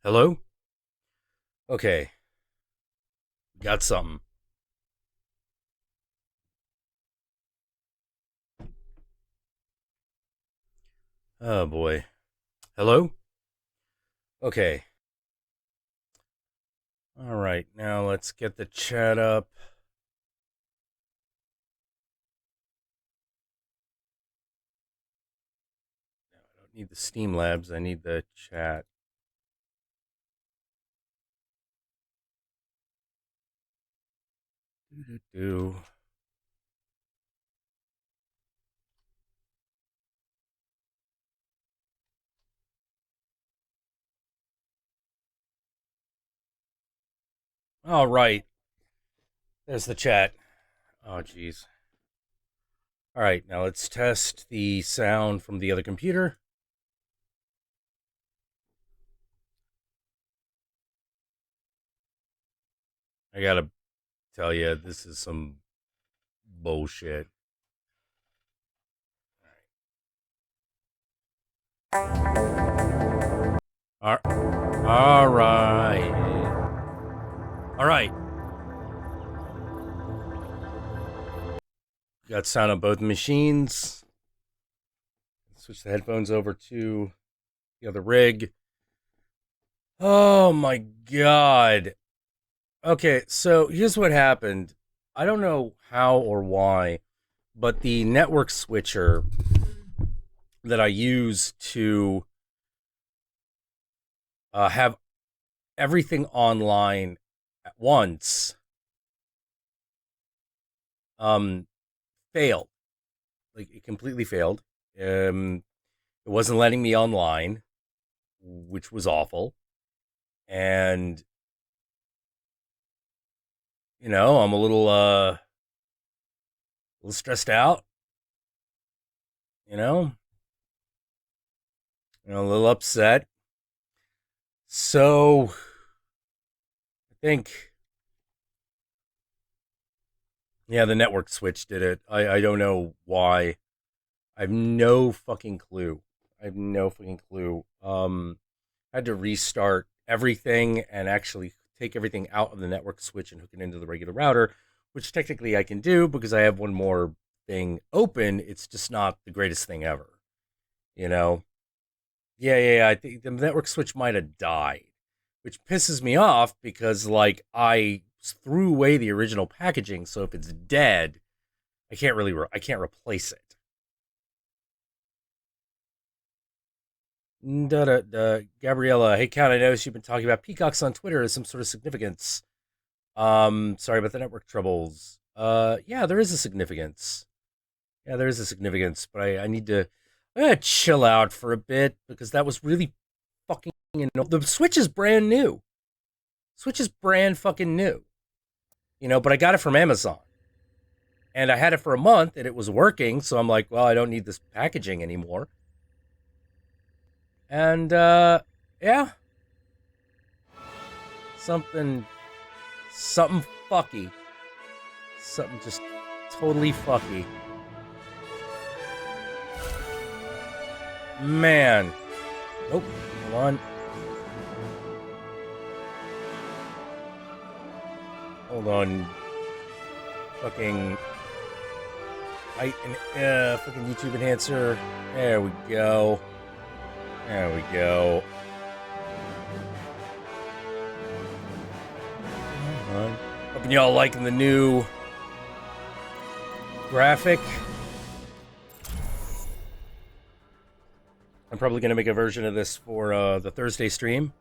Hello? Okay, got something. Oh boy. Hello? Okay. All right, now let's get the chat up. No, I don't need the Steam Labs, I need the chat. Do. All right, there's the chat. Oh, jeez. All right, now let's test the sound from the other computer. I gotta tell you, this is some bullshit. All right. All right. Got sound on both machines. Switch the headphones over to the other rig. Oh my god. Okay, so here's what happened. I don't know how or why, but the network switcher that I use to have everything online at once um failed. Like it completely failed. It wasn't letting me online, which was awful. And I'm a little stressed out, you know, a little upset. So I think, yeah, the network switch did it. I don't know why. I have no fucking clue. I have no fucking clue. I had to restart everything and actually take everything out of the network switch and hook it into the regular router, which technically I can do because I have one more thing open. It's just not the greatest thing ever, you know? Yeah. I think the network switch might have died, which pisses me off because, like, I threw away the original packaging. So if it's dead, I can't replace it. Da, da, da. Gabriella, hey Kat, I noticed you've been talking about peacocks on Twitter as some sort of significance. Sorry about the network troubles. Yeah, there is a significance. Yeah, there is a significance, but I gotta chill out for a bit because that was really fucking. The Switch is brand new. Switch is brand fucking new. But I got it from Amazon, and I had it for a month, and it was working. So I'm like, well, I don't need this packaging anymore. And yeah, something, something fucky, something just totally fucky. Man. Oh, hold on. Hold on. Fucking fucking YouTube enhancer. There we go. There we go. Hoping y'all liking the new graphic. I'm probably going to make a version of this for the Thursday stream.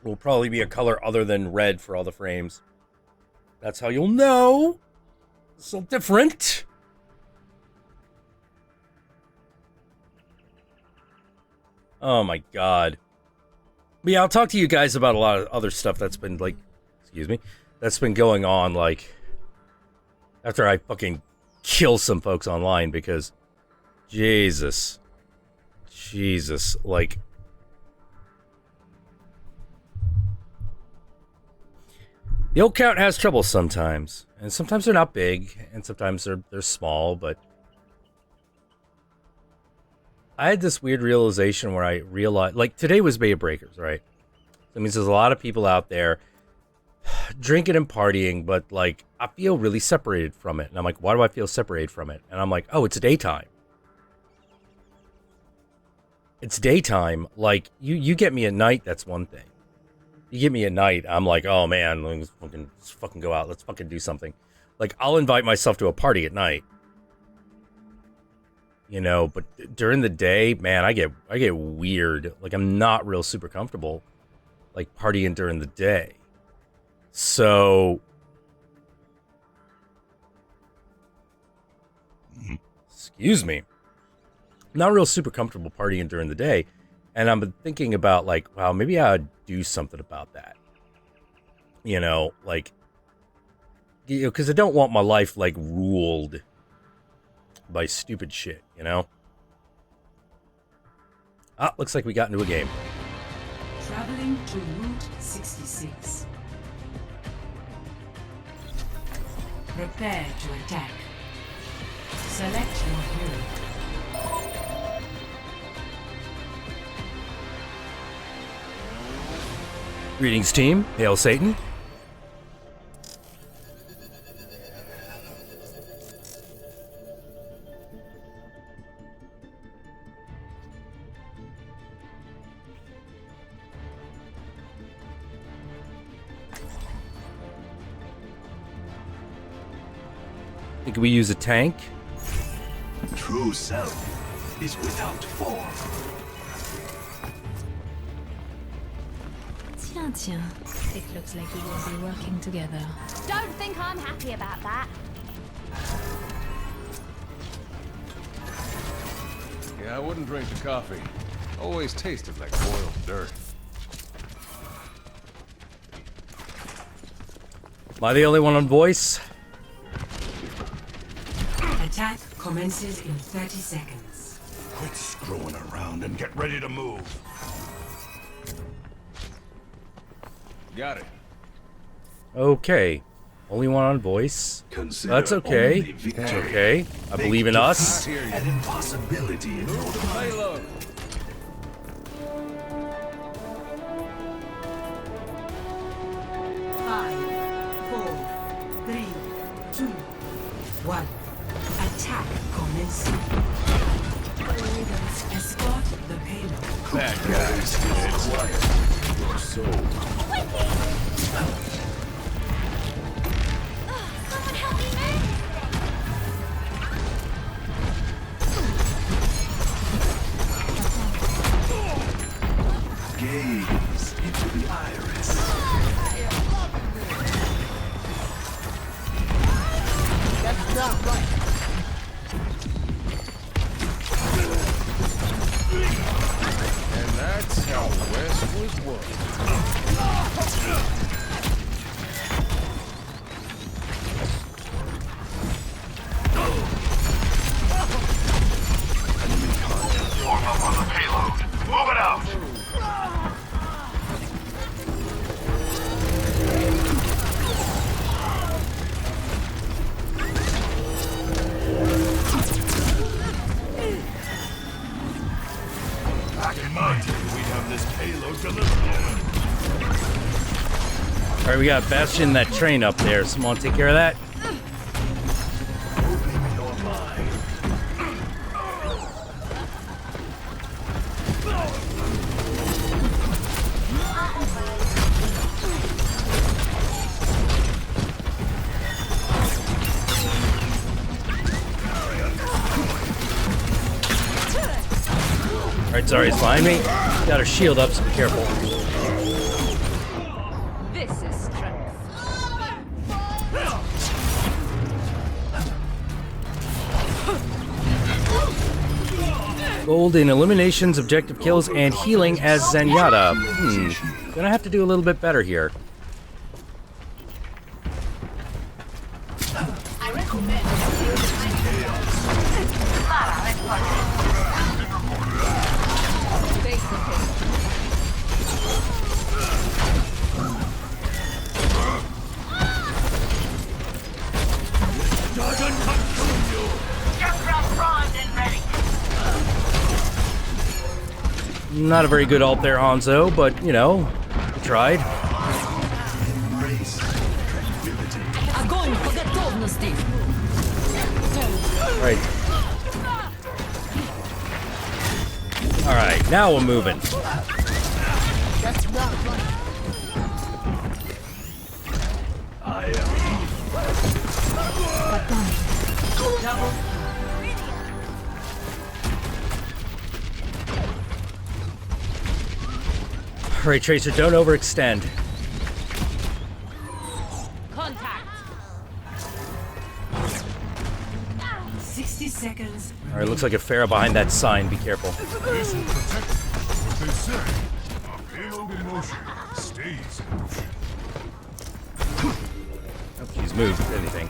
It will probably be a color other than red for all the frames. That's how you'll know. It's so different. Oh my god. But yeah, I'll talk to you guys about a lot of other stuff that's been, like, excuse me, that's been going on, like, after I fucking kill some folks online because, Jesus, like, the old count has trouble sometimes, and sometimes they're not big, and sometimes they're small, but I had this weird realization where I realized, like, today was Bay of Breakers, right? That means there's a lot of people out there drinking and partying, but, like, I feel really separated from it. And I'm like, why do I feel separated from it? And I'm like, oh, it's daytime. It's daytime. Like, you get me at night, that's one thing. You get me at night, I'm like, oh, man, let's fucking go out. Let's fucking do something. Like, I'll invite myself to a party at night. You know, but during the day, man, I get weird. Like, I'm not real super comfortable, like, partying during the day. So, excuse me, not real super comfortable partying during the day. And I'm thinking about, like, wow, maybe I'd do something about that. You know, like, you know, because I don't want my life, like, ruled by stupid shit, you know? Ah, looks like we got into a game. Traveling to Route 66. Prepare to attack. Select your hero. Greetings, team. Hail Satan. Think we use a tank? True self is without form. Tiens, it looks like we will be working together. Don't think I'm happy about that. Yeah, I wouldn't drink the coffee. Always tasted like boiled dirt. Am I the only one on voice? Attack commences in 30 seconds. Quit screwing around and get ready to move. Got it. Okay. Only one on voice. Consider That's okay. only victory. It's okay. I believe in us. An impossibility in order to Payload. Five, 4, 3, 2, 1. Attack commencing. Escort the payload. Bad guys. It's quiet. Your soul. Someone help me, man! Gaze into the iris. That's not right. And that's how West was won. Form up on the payload. Move it out. Back in mind, we have this payload delivered. All right, we got Bastion, that train up there. Someone take care of that. Open your mind. All right, sorry, it's behind me. Got her shield up, so be careful. This is strength. Gold in eliminations, objective kills, and healing as Zenyatta. Gonna have to do a little bit better here. I recommend. Doesn't consume you. Jackula primed and ready. Not a very good ult there, Hanzo, but, you know, we tried. Right. Alright, now we're moving. That's not right. Alright, Tracer, don't overextend. Contact. 60 seconds. Alright, looks like a Pharah behind that sign. Be careful. This will protect what they say. A payload in motion stays in motion. Oh, she's moved, if anything.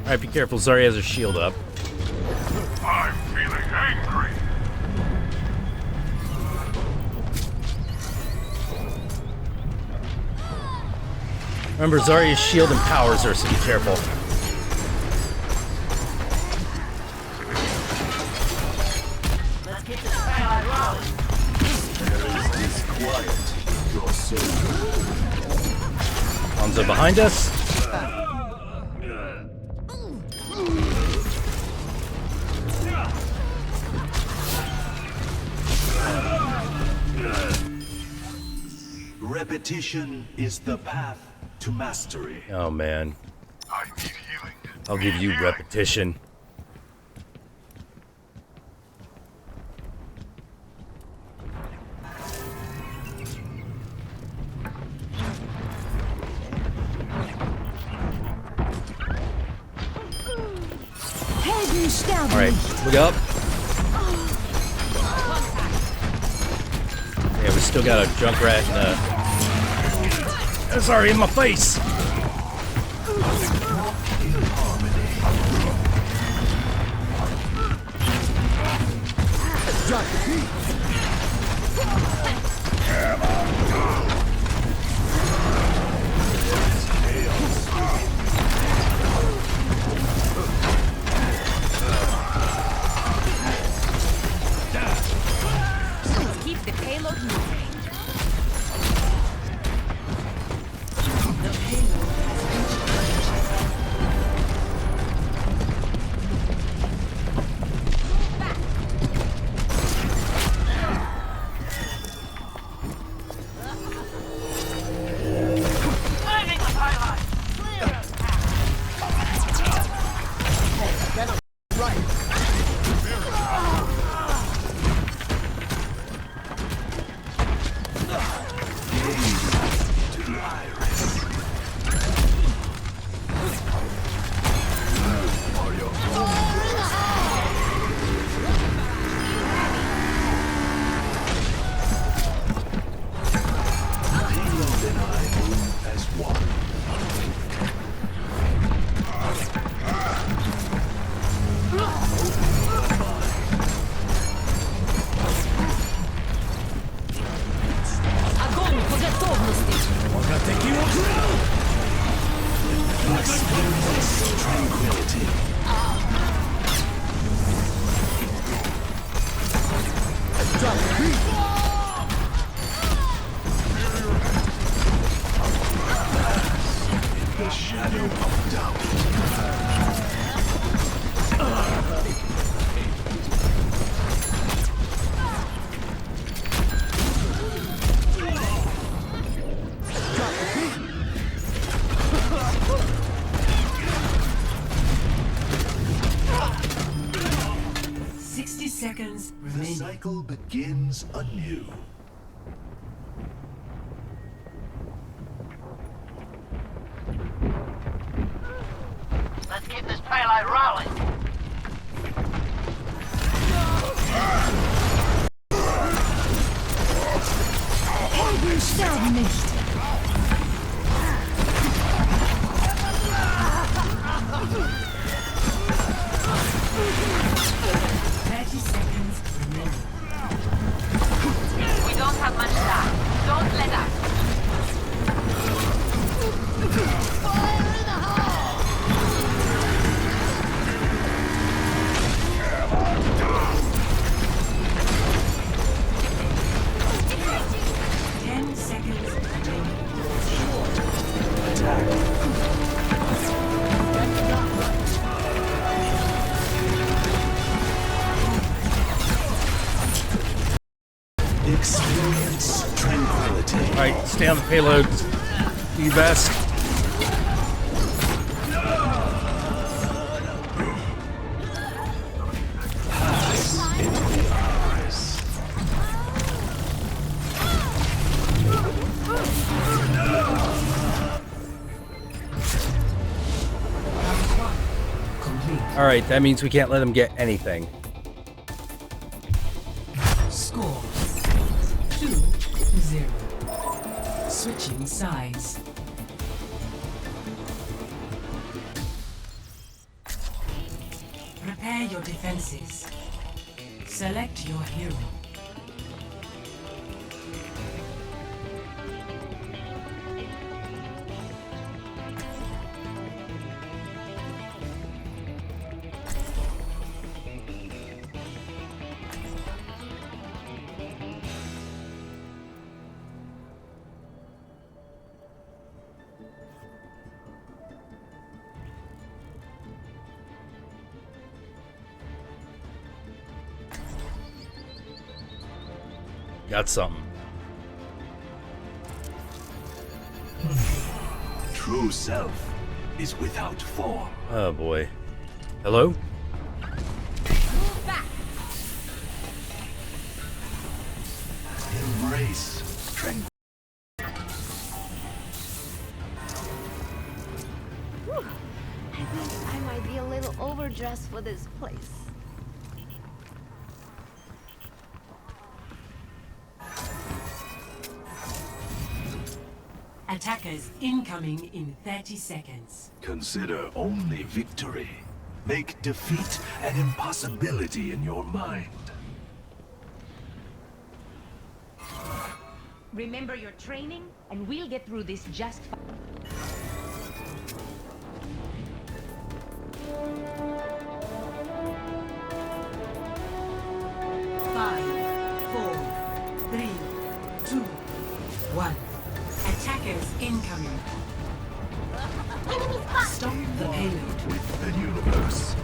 Alright, be careful. Zarya has her shield up. I'm feeling angry. Remember, Zarya's shield empowers her, so be careful. Hanzo behind us. Repetition is the path to mastery. Oh man, I need healing. I'll give you repetition. Alright, look up. Yeah, we still got a Junkrat and sorry, in my face! Drop the beat. Keep the payload moving. The shadow of doubt. Seconds The remaining. cycle begins anew. Let's keep this payload rolling. Helden sterben nicht. 30 seconds remaining. We don't have much time. Don't let up. Fire in the hole! 10 seconds remaining. Experience tranquility. Alright, stay on the payload. Do your best. Pass into the eyes. Complete. Alright, that means we can't let them get anything. Score 2-0. Switching sides. Prepare your defenses. Select your hero. Got something. True self is without form. Oh boy. Hello? Move back. Embrace tranquility. I think I might be a little overdressed for this place. Attackers incoming in 30 seconds. Consider only victory. Make defeat an impossibility in your mind. Remember your training, and we'll get through this just fine. Five, four, three, two, one. Attackers incoming. Stop the payload. With the universe.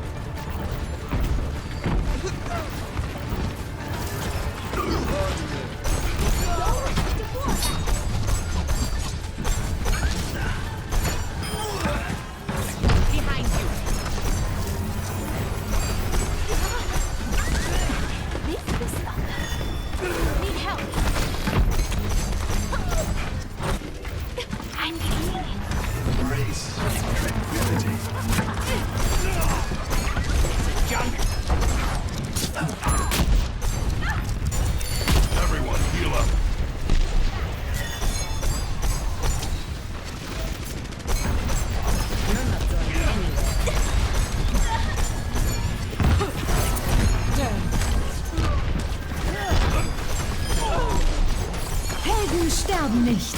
Behind you. This is stuff. Need help. I'm healing. Embrace tranquility. Everyone heal up. You're not going anywhere. Helden sterben nicht.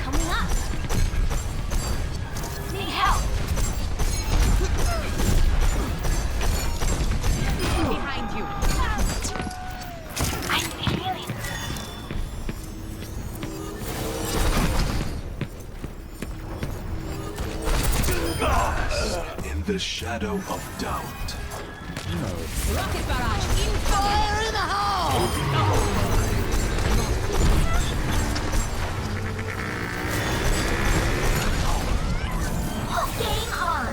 Coming up. Need help. Behind you. I'm healing. In the shadow of doubt. Rocket barrage incoming. Fire in the hole! Game on.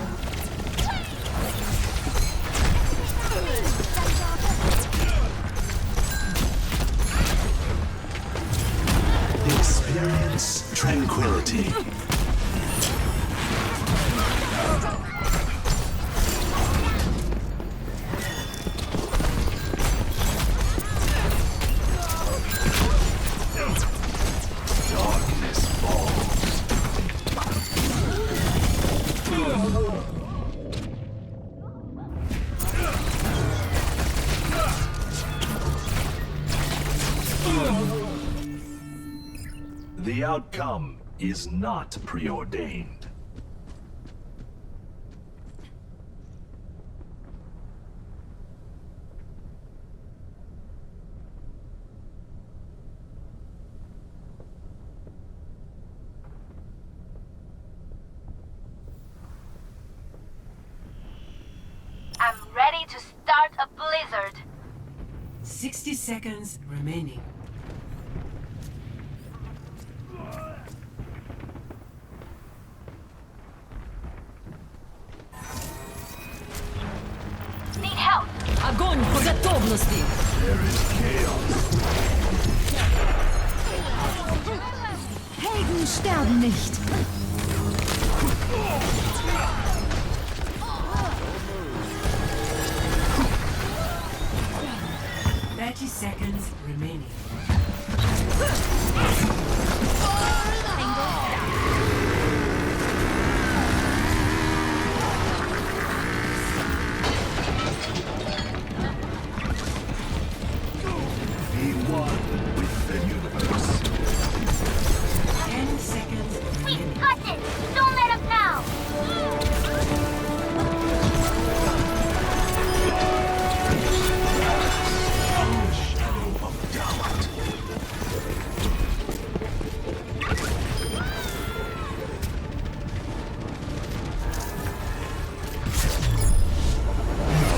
tranquility. Darkness falls. The outcome is not preordained. I'm ready to start a blizzard. 60 seconds remaining. Need help. Огонь по готовности! There is chaos. Helden sterben nicht. Seconds remaining. Be one with the universe. 10 seconds remaining. We got it! Don't let him down!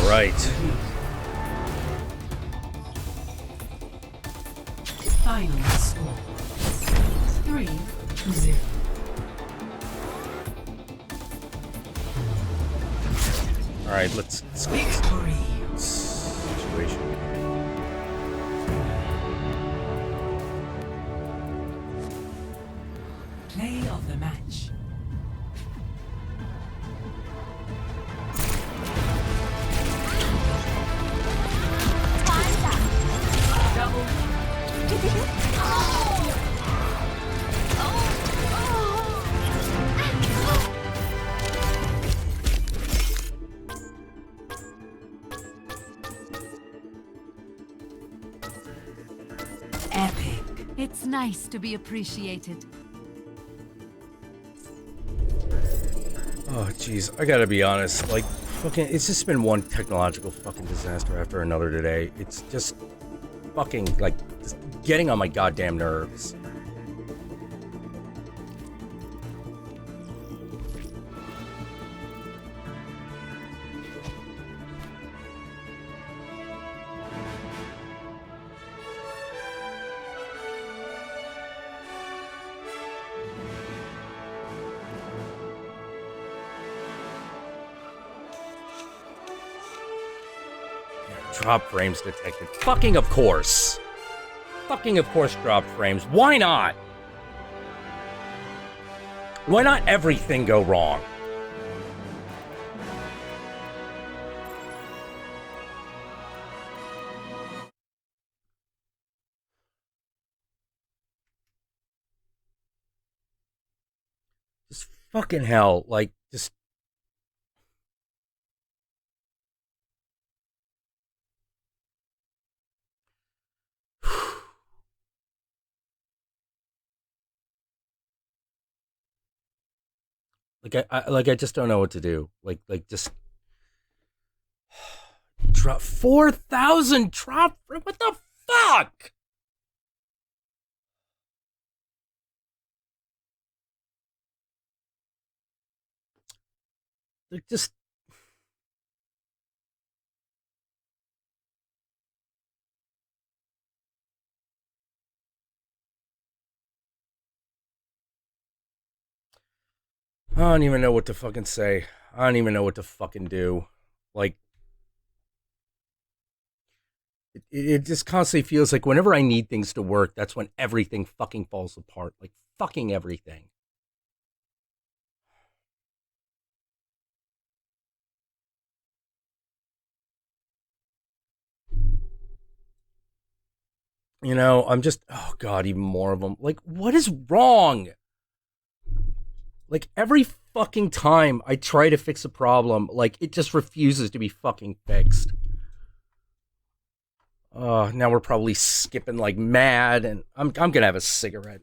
Right. Final score 3-0. All right, let's get Victory. this situation. Play of the match. Epic. It's nice to be appreciated. Oh, jeez, I gotta be honest. Like, fucking, it's just been one technological fucking disaster after another today. It's just fucking, like, just getting on my goddamn nerves. Drop frames detected. Fucking of course. Fucking of course drop frames. Why not? Why not everything go wrong? Just fucking hell. Like, just... I just don't know what to do. Just drop 4,000 drop. What the fuck? Just I don't even know what to fucking say. I don't even know what to fucking do. Like, It just constantly feels like whenever I need things to work, that's when everything fucking falls apart. Like fucking everything. I'm just, oh God, even more of them. Like, what is wrong? Like, every fucking time I try to fix a problem, like, it just refuses to be fucking fixed. Now we're probably skipping like mad, and I'm gonna have a cigarette.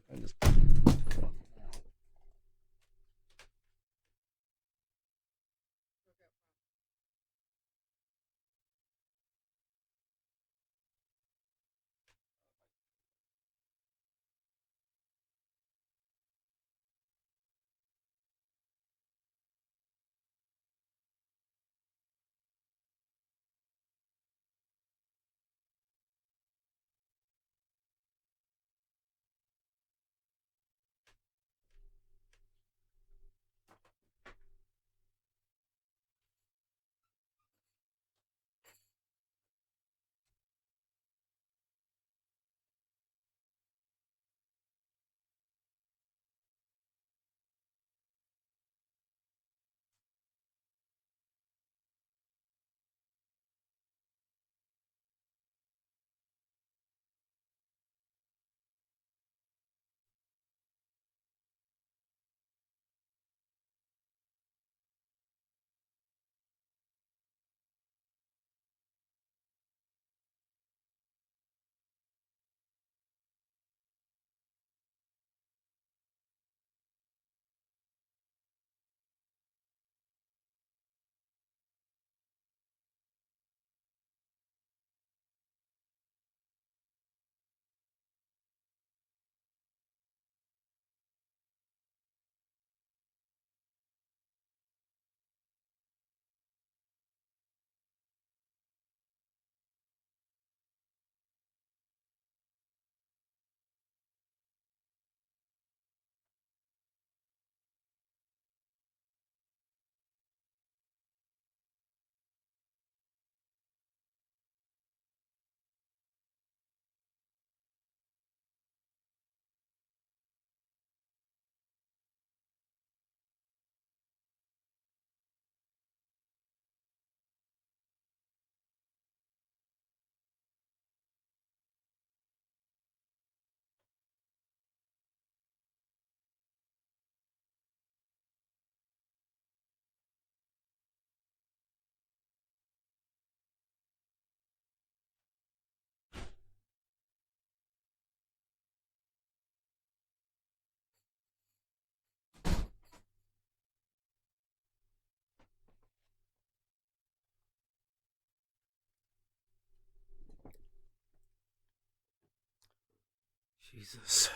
Jesus.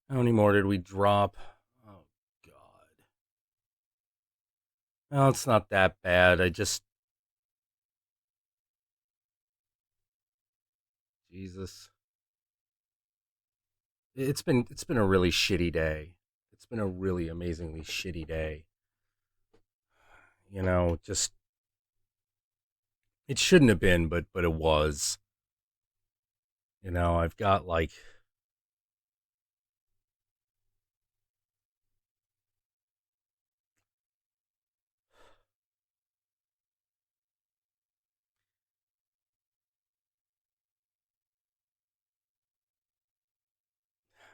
How many more did we drop? Oh God. No, it's not that bad. Jesus. It's been a really shitty day. It's been a really amazingly shitty day. Just it shouldn't have been, but it was. I've got like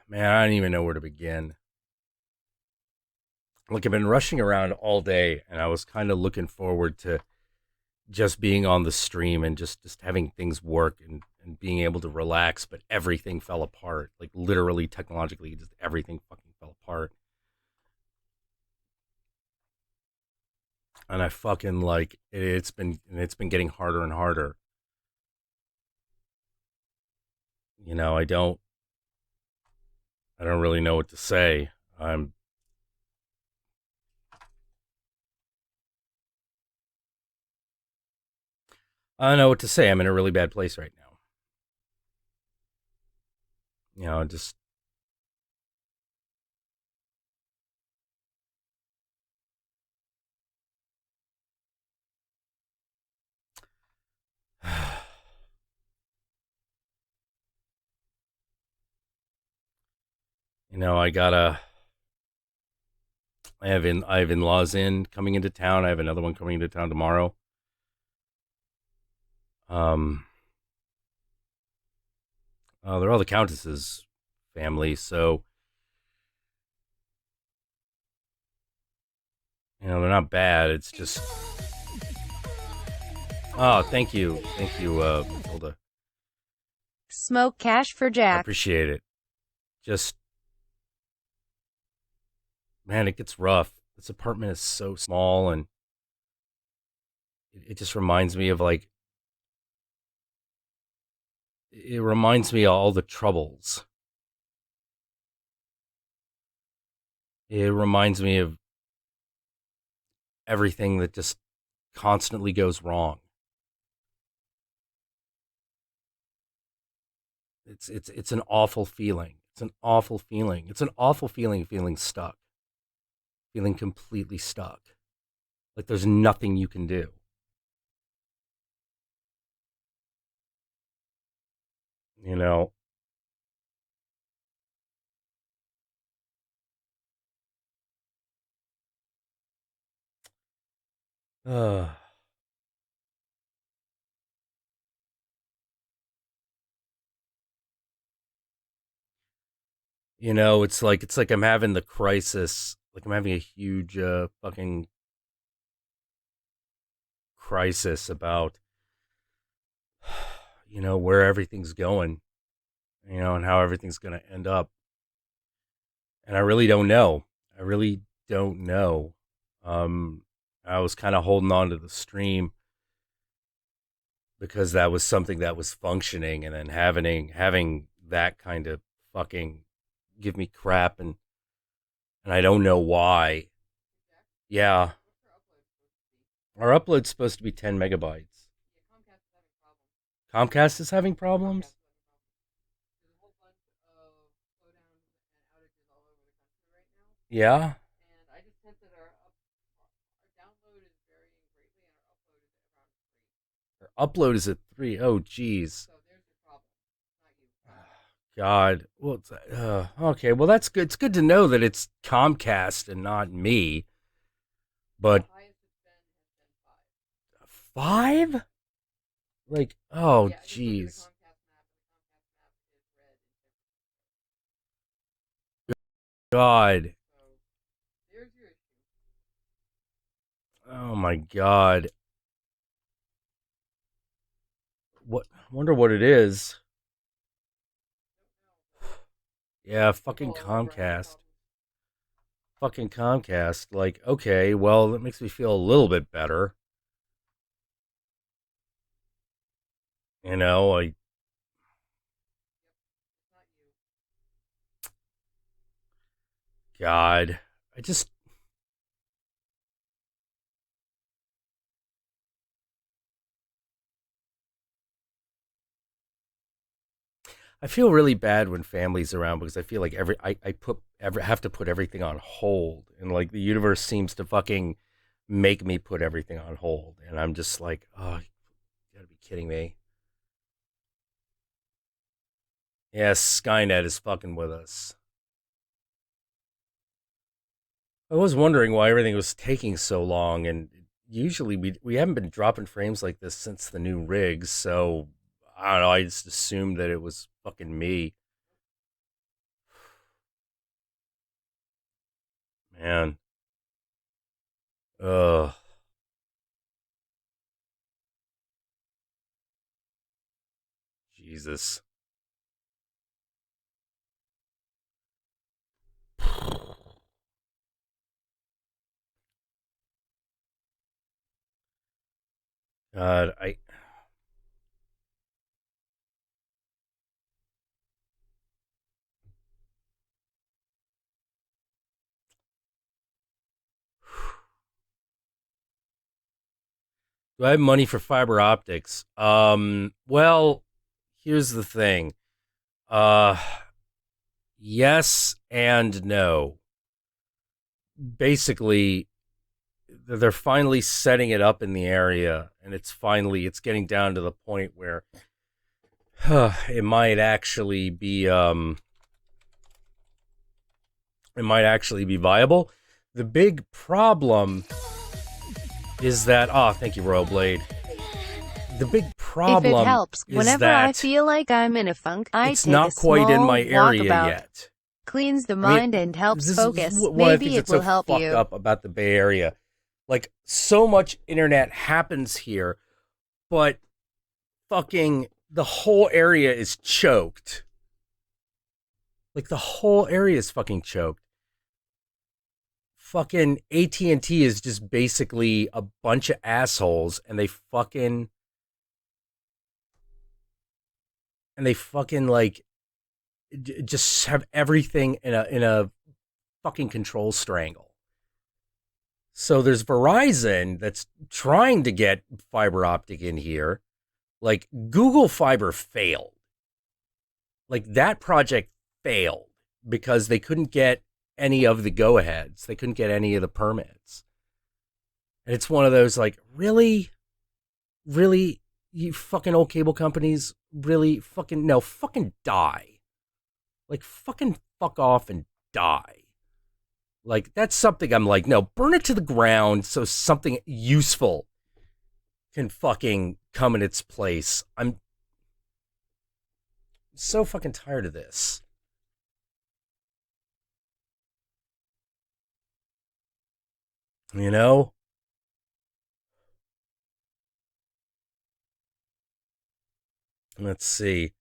man, I don't even know where to begin. Like I've been rushing around all day and I was kind of looking forward to just being on the stream and just having things work and being able to relax, but everything fell apart. Like literally technologically, just everything fucking fell apart. And I fucking like it's been getting harder and harder. I don't really know what to say. I don't know what to say. I'm in a really bad place right now. Just I gotta. I have in-laws coming into town. I have another one coming into town tomorrow. They're all the Countess's family, so they're not bad. It's just, oh, thank you, Matilda. Smoke cash for I Jack. appreciate it. Just, man, it gets rough. This apartment is so small, and it just reminds me of it reminds me of all the troubles. It reminds me of everything that just constantly goes wrong. It's an awful feeling. It's an awful feeling. It's an awful feeling stuck. Feeling completely stuck. Like there's nothing you can do. You know? Uh, it's like I'm having the crisis. Like I'm having a huge fucking crisis about where everything's going, and how everything's going to end up. And I really don't know. I really don't know. I was kind of holding on to the stream because that was something that was functioning, and then having that kind of fucking give me crap, and I don't know why. Yeah, our upload's supposed to be 10 megabytes. Comcast is having problems? Yeah. Our upload is at 3. Oh, geez. God. Well, okay. Well, that's good. It's good to know that it's Comcast and not me. But 5? Like, oh, jeez. God. Oh my God. What? I wonder what it is. Yeah, fucking Comcast. Fucking Comcast. Like, okay, well, that makes me feel a little bit better. I God. I just I feel really bad when family's around because I feel like have to put everything on hold, and like the universe seems to fucking make me put everything on hold, and I'm just like, oh, you gotta be kidding me. Yes, Skynet is fucking with us. I was wondering why everything was taking so long, and usually we haven't been dropping frames like this since the new rigs, so I don't know. I just assumed that it was fucking me. Man. Ugh. Jesus. God, do I have money for fiber optics? Well, here's the thing. Uh, yes and no. Basically, they're finally setting it up in the area, and it's getting down to the point where it might actually be it might actually be viable. The big problem is that, thank you, Royal Blade. The big problem If it helps, is whenever that I feel like I'm in a funk, I it's take not a quite in small my area walkabout. yet. Cleans the I mean, mind and helps this focus. is what I think Maybe it that's will so help fucked you. up about the Bay Area. Like, so much internet happens here, but fucking the whole area is choked. Like, the whole area is fucking choked. Fucking AT&T is just basically a bunch of assholes, and they fucking like just have everything in a fucking control strangle. So there's Verizon that's trying to get fiber optic in here. Like, Google Fiber failed. Like, that project failed because they couldn't get any of the go-aheads. They couldn't get any of the permits. And it's one of those, like, really? Really? You fucking old cable companies? Really? Fucking, no, fucking die. Like, fucking fuck off and die. Like, that's something I'm like, no, burn it to the ground so something useful can fucking come in its place. I'm so fucking tired of this. You know? Let's see.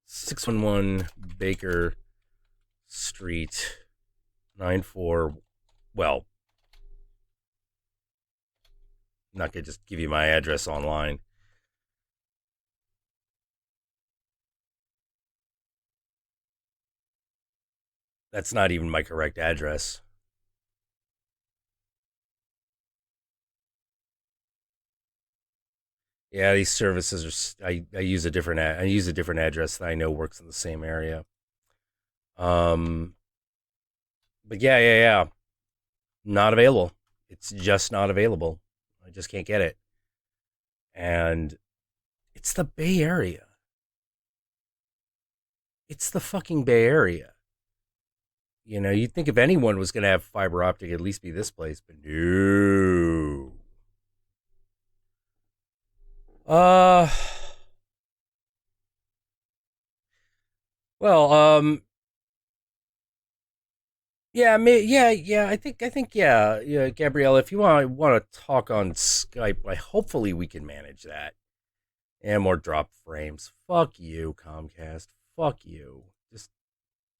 611 Baker Street, 94. Well, I'm not going to just give you my address online. That's not even my correct address. Yeah, these services are. I use a different. I use a different address that I know works in the same area. Um, but yeah. Not available. It's just not available. I just can't get it. And it's the Bay Area. It's the fucking Bay Area. You know, you'd think if anyone was going to have fiber optic, it'd at least be this place, but no. Uh, well, yeah, yeah, Gabrielle. If you want to talk on Skype, hopefully we can manage that. And more drop frames. Fuck you, Comcast. Fuck you. Just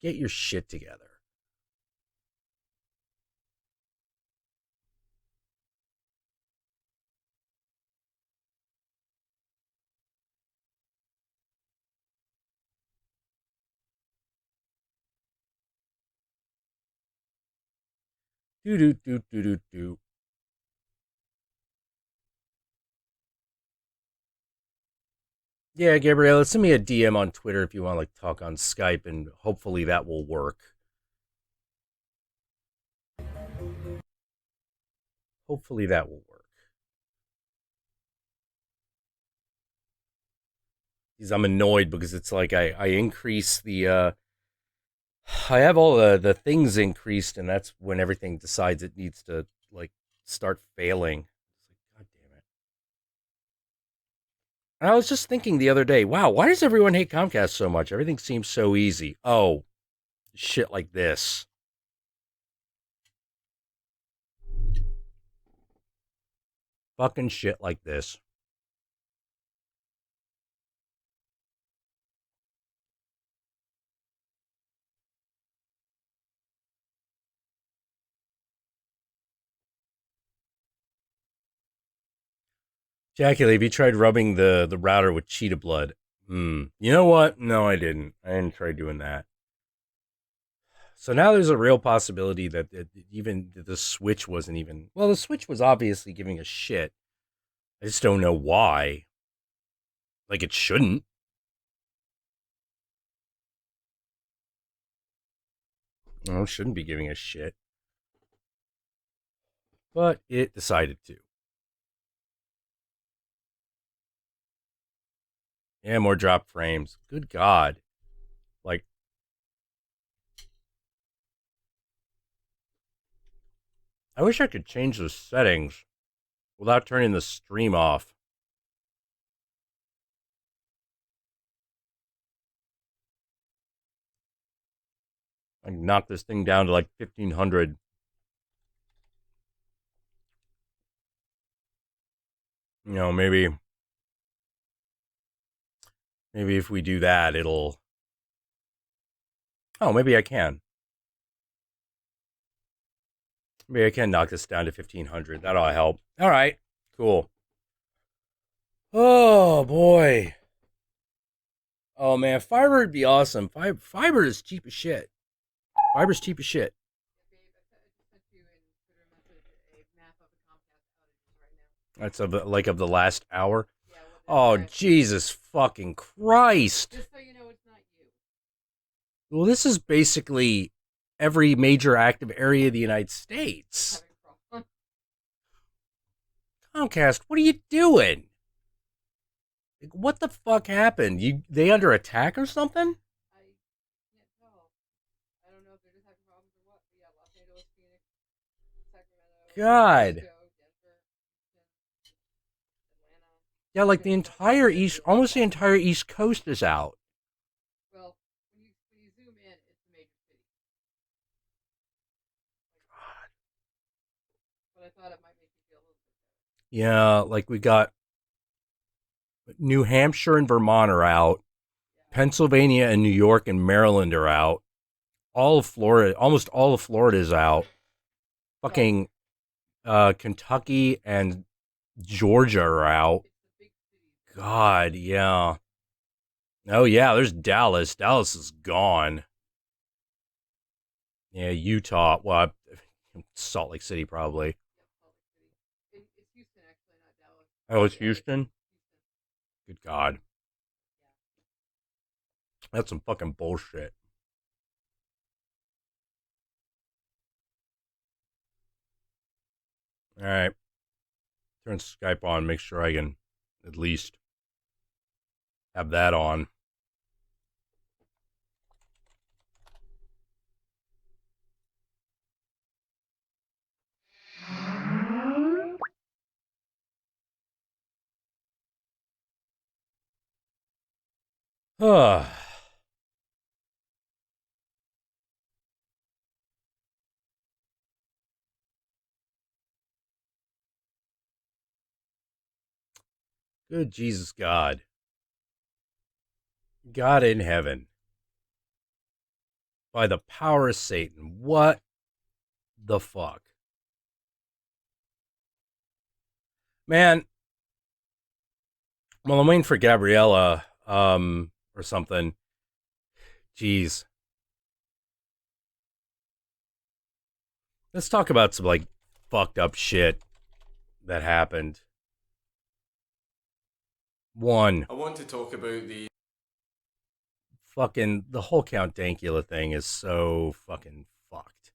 get your shit together. Do. Yeah, Gabriella, send me a DM on Twitter if you want to like talk on Skype, and hopefully that will work. Hopefully that will work. Because I'm annoyed because it's like I increase the I have all the things increased, and that's when everything decides it needs to like start failing. It's like, God damn it. And I was just thinking the other day, wow, why does everyone hate Comcast so much? Everything seems so easy. Oh, shit like this. Fucking shit like this. Jackula, have you tried rubbing the router with cheetah blood? You know what? No, I didn't. I didn't try doing that. So now there's a real possibility that even the Switch wasn't even. Well, the Switch was obviously giving a shit. I just don't know why. Like, it shouldn't. No, it shouldn't be giving a shit. But it decided to. Yeah, more drop frames. Good God. Like, I wish I could change the settings without turning the stream off. I can knock this thing down to like 1500. You know, maybe if we do that, it'll... Oh, maybe I can. Maybe I can knock this down to 1500. That'll help. All right, cool. Oh, boy. Oh, man, fiber would be awesome. Fiber is cheap as shit. Fiber's cheap as shit. That's of the last hour. Oh, Jesus fucking Christ. Just so you know, it's not you. Well, this is basically every major active area of the United States. Comcast, what are you doing? Like, what the fuck happened? They under attack or something? I can't tell. I don't know if they're just having problems or what. But yeah, Los Angeles, Phoenix, Sacramento, God. Denver, Atlanta. Yeah, like the entire almost the entire East Coast is out. Well, when you zoom in, it's a major city. God. But I thought it might make you feel a little bit better. Yeah, like we got New Hampshire and Vermont are out. Pennsylvania and New York and Maryland are out. All of Florida, almost all of Florida is out. Fucking Kentucky and Georgia are out. God, yeah. Oh, yeah, there's Dallas. Dallas is gone. Yeah, Utah. Well, Salt Lake City, probably. It's Houston, actually, not Dallas. Oh, it's Houston? Good God. That's some fucking bullshit. All right. Turn Skype on. Make sure I can at least have that on. Good Jesus God. God in heaven. By the power of Satan. What the fuck? Man. Well, I'm waiting for Gabriella, or something. Jeez. Let's talk about some, like, fucked up shit that happened. One. I want to talk about the Fucking, the whole Count Dankula thing is so fucking fucked.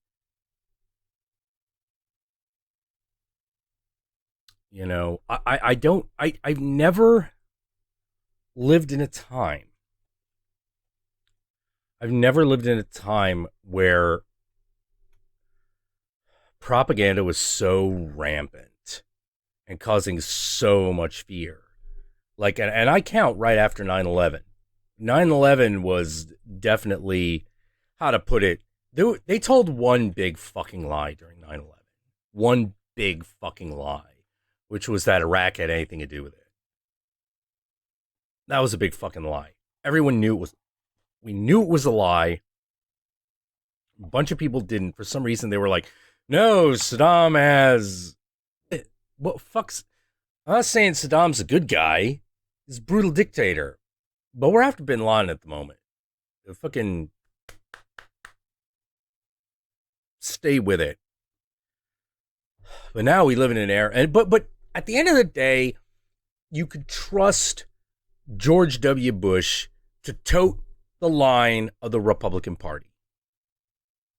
You know, I've never lived in a time. I've never lived in a time where propaganda was so rampant and causing so much fear. Like, and I count right after 9/11. 9/11 was definitely, how to put it, they told one big fucking lie during 9/11. One big fucking lie, which was that Iraq had anything to do with it. That was a big fucking lie. Everyone knew it was, we knew it was a lie. A bunch of people didn't. For some reason, they were like, no, Saddam has, what fuck's, I'm not saying Saddam's a good guy. He's a brutal dictator. But we're after bin Laden at the moment. Fucking stay with it. But now we live in an era, and but at the end of the day, you could trust George W. Bush to tote the line of the Republican Party.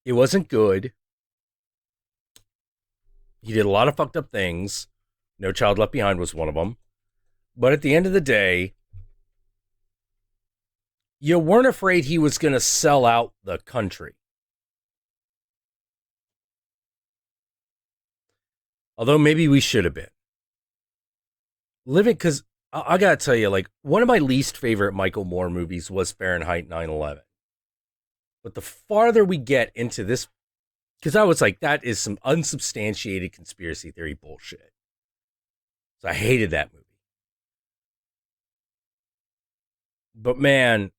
It wasn't good. He did a lot of fucked up things. No Child Left Behind was one of them. But at the end of the day, you weren't afraid he was going to sell out the country. Although maybe we should have been. Living, because I got to tell you, like, one of my least favorite Michael Moore movies was Fahrenheit 9/11. But the farther we get into this, because I was like, that is some unsubstantiated conspiracy theory bullshit. So I hated that movie. But man,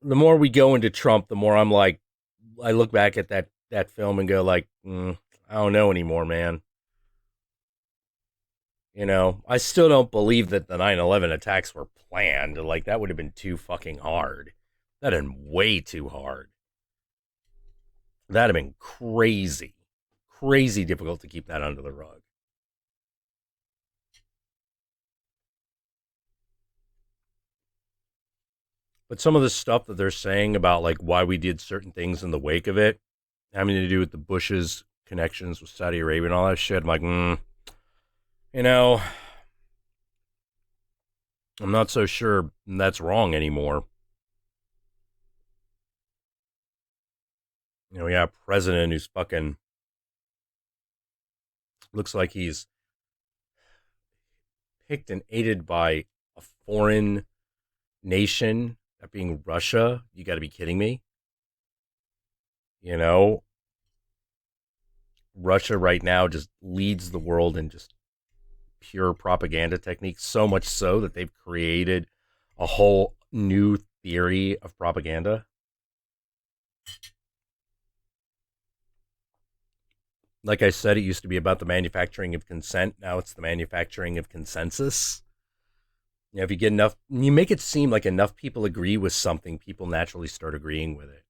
the more we go into Trump, the more I'm like, I look back at that film and go like, I don't know anymore, man. You know, I still don't believe that the 9/11 attacks were planned. Like, that would have been too fucking hard. That'd have been way too hard. That'd have been crazy. Crazy difficult to keep that under the rug. But some of the stuff that they're saying about, like, why we did certain things in the wake of it, having to do with the Bush's connections with Saudi Arabia and all that shit, I'm like, you know, I'm not so sure that's wrong anymore. You know, we have a president who's fucking looks like he's picked and aided by a foreign nation, that being Russia. You got to be kidding me. You know, Russia right now just leads the world in just pure propaganda techniques, so much so that they've created a whole new theory of propaganda. Like I said, it used to be about the manufacturing of consent. Now it's the manufacturing of consensus. You know, if you get enough, you make it seem like enough people agree with something, people naturally start agreeing with it.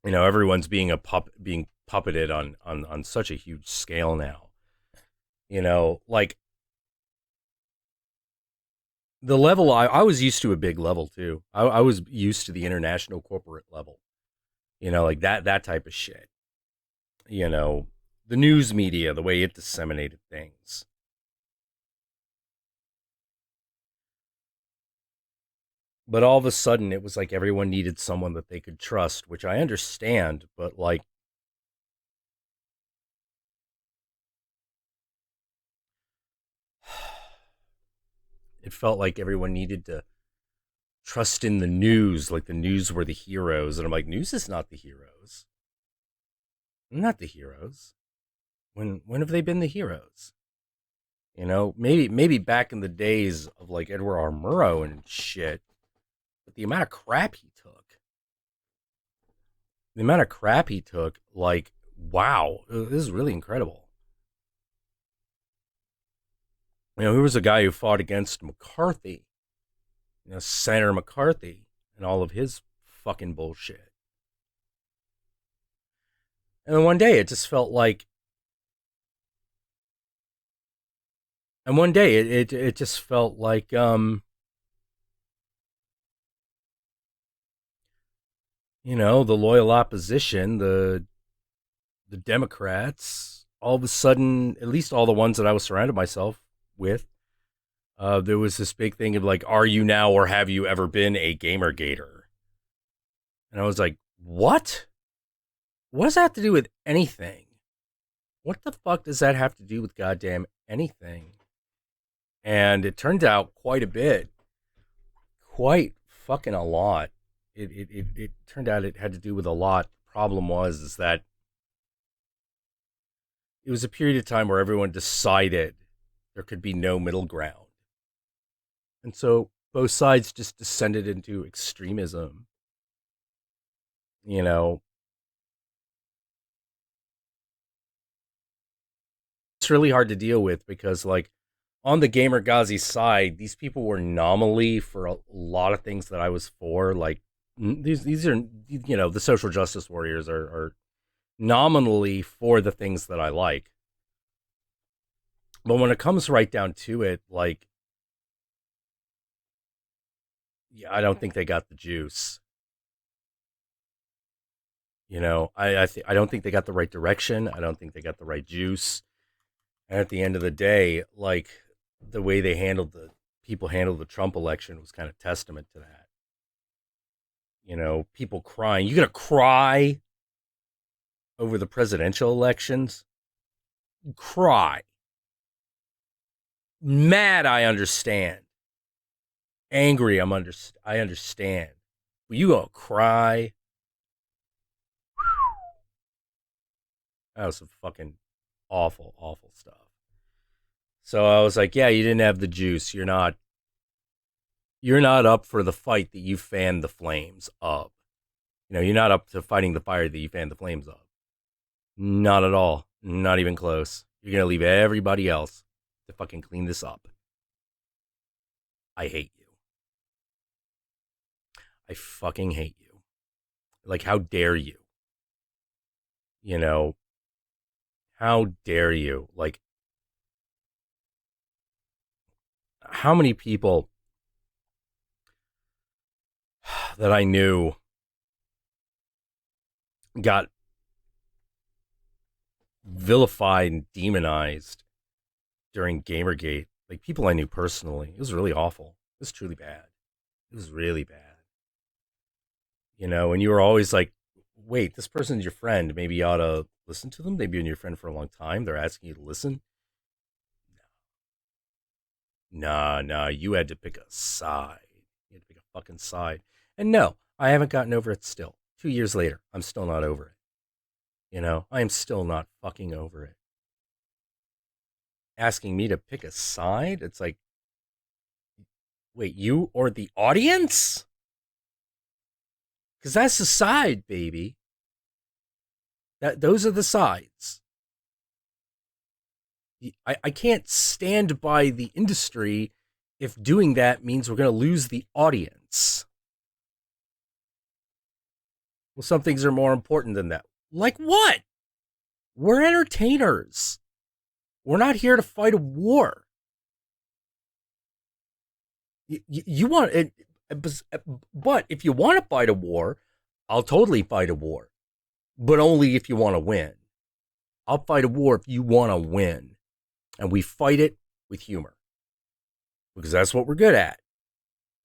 You know, everyone's being being puppeted on such a huge scale now. You know, like the level I was used to a big level too. I was used to the international corporate level. You know, like that type of shit. You know, the news media, the way it disseminated things. But all of a sudden, it was like everyone needed someone that they could trust, which I understand, but like, it felt like everyone needed to trust in the news, like the news were the heroes. And I'm like, news is not the heroes. Not the heroes. When have they been the heroes? You know, maybe back in the days of like Edward R. Murrow and shit, but the amount of crap he took, like, wow, this is really incredible. You know, he was a guy who fought against McCarthy, you know, Senator McCarthy and all of his fucking bullshit. And then one day it just felt like, it just felt like, you know, the loyal opposition, the Democrats, all of a sudden, at least all the ones that I was surrounded myself with, there was this big thing of like, are you now or have you ever been a Gamergator? And I was like, what? What does that have to do with anything? What the fuck does that have to do with goddamn anything? And it turned out quite a bit. Quite fucking a lot. It turned out it had to do with a lot. Problem is that it was a period of time where everyone decided there could be no middle ground. And so both sides just descended into extremism. You know, it's really hard to deal with because, like, on the Gamer Ghazi side, these people were nominally for a lot of things that I was for. Like, these are, you know, the social justice warriors are nominally for the things that I like. But when it comes right down to it, like, yeah, I don't think they got the juice. You know, I don't think they got the right direction. I don't think they got the right juice. And at the end of the day, like, the way they handled the Trump election was kind of testament to that. You know, people crying. You gonna cry? over the presidential elections. Cry. Mad, I understand. Angry, I understand. But you gonna cry? That was some fucking awful, awful stuff. So I was like, yeah, you didn't have the juice. You're not up for the fight that you fanned the flames of. You know, you're not up to fighting the fire that you fanned the flames of. Not at all. Not even close. You're going to leave everybody else to fucking clean this up. I hate you. I fucking hate you. Like, how dare you? You know, how dare you? Like, how many people that I knew got vilified and demonized during Gamergate? Like, people I knew personally. It was really awful. It was truly bad. It was really bad. You know, and you were always like, wait, this person's your friend. Maybe you ought to listen to them. They've been your friend for a long time. They're asking you to listen. Nah, you had to pick a side. You had to pick a fucking side. And no, I haven't gotten over it still. 2 years later, I'm still not over it. You know, I am still not fucking over it. Asking me to pick a side? It's like, wait, you or the audience? Because that's the side, baby. Those are the sides. I can't stand by the industry if doing that means we're going to lose the audience. Well, some things are more important than that. Like what? We're entertainers. We're not here to fight a war. You want it, but if you want to fight a war, I'll totally fight a war. But only if you want to win. I'll fight a war if you want to win. And we fight it with humor. Because that's what we're good at.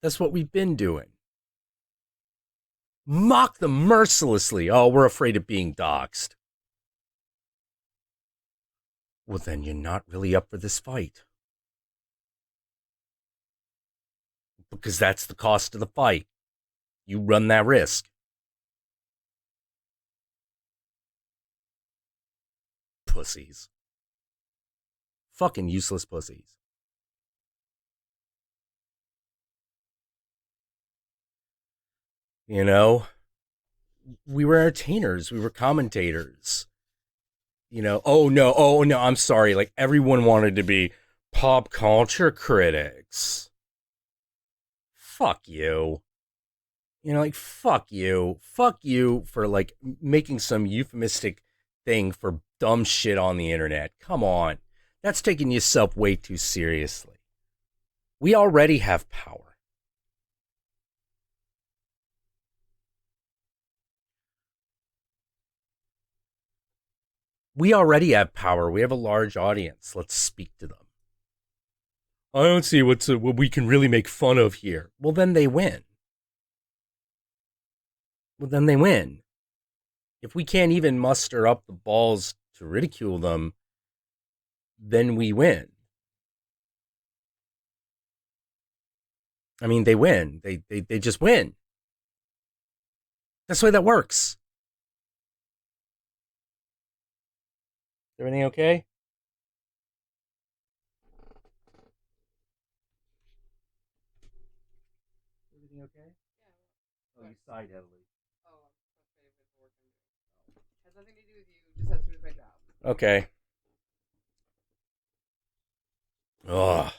That's what we've been doing. Mock them mercilessly. Oh, we're afraid of being doxxed. Well, then you're not really up for this fight. Because that's the cost of the fight. You run that risk. Pussies. Fucking useless pussies. You know, we were entertainers. We were commentators. You know, oh no, I'm sorry. Like, everyone wanted to be pop culture critics. Fuck you. You know, like, fuck you. Fuck you for, like, making some euphemistic thing for dumb shit on the internet. Come on. That's taking yourself way too seriously. We already have power. We already have power. We have a large audience. Let's speak to them. I don't see what we can really make fun of here. Well, then they win. If we can't even muster up the balls to ridicule them, then we win. I mean, they win. They just win. That's the way that works. Everything okay? Everything okay? Yeah. Oh, you sighed heavily. Oh, I'm frustrated with the work I'm doing. Has nothing to do with you. Just has to do with my job. Okay. Ugh.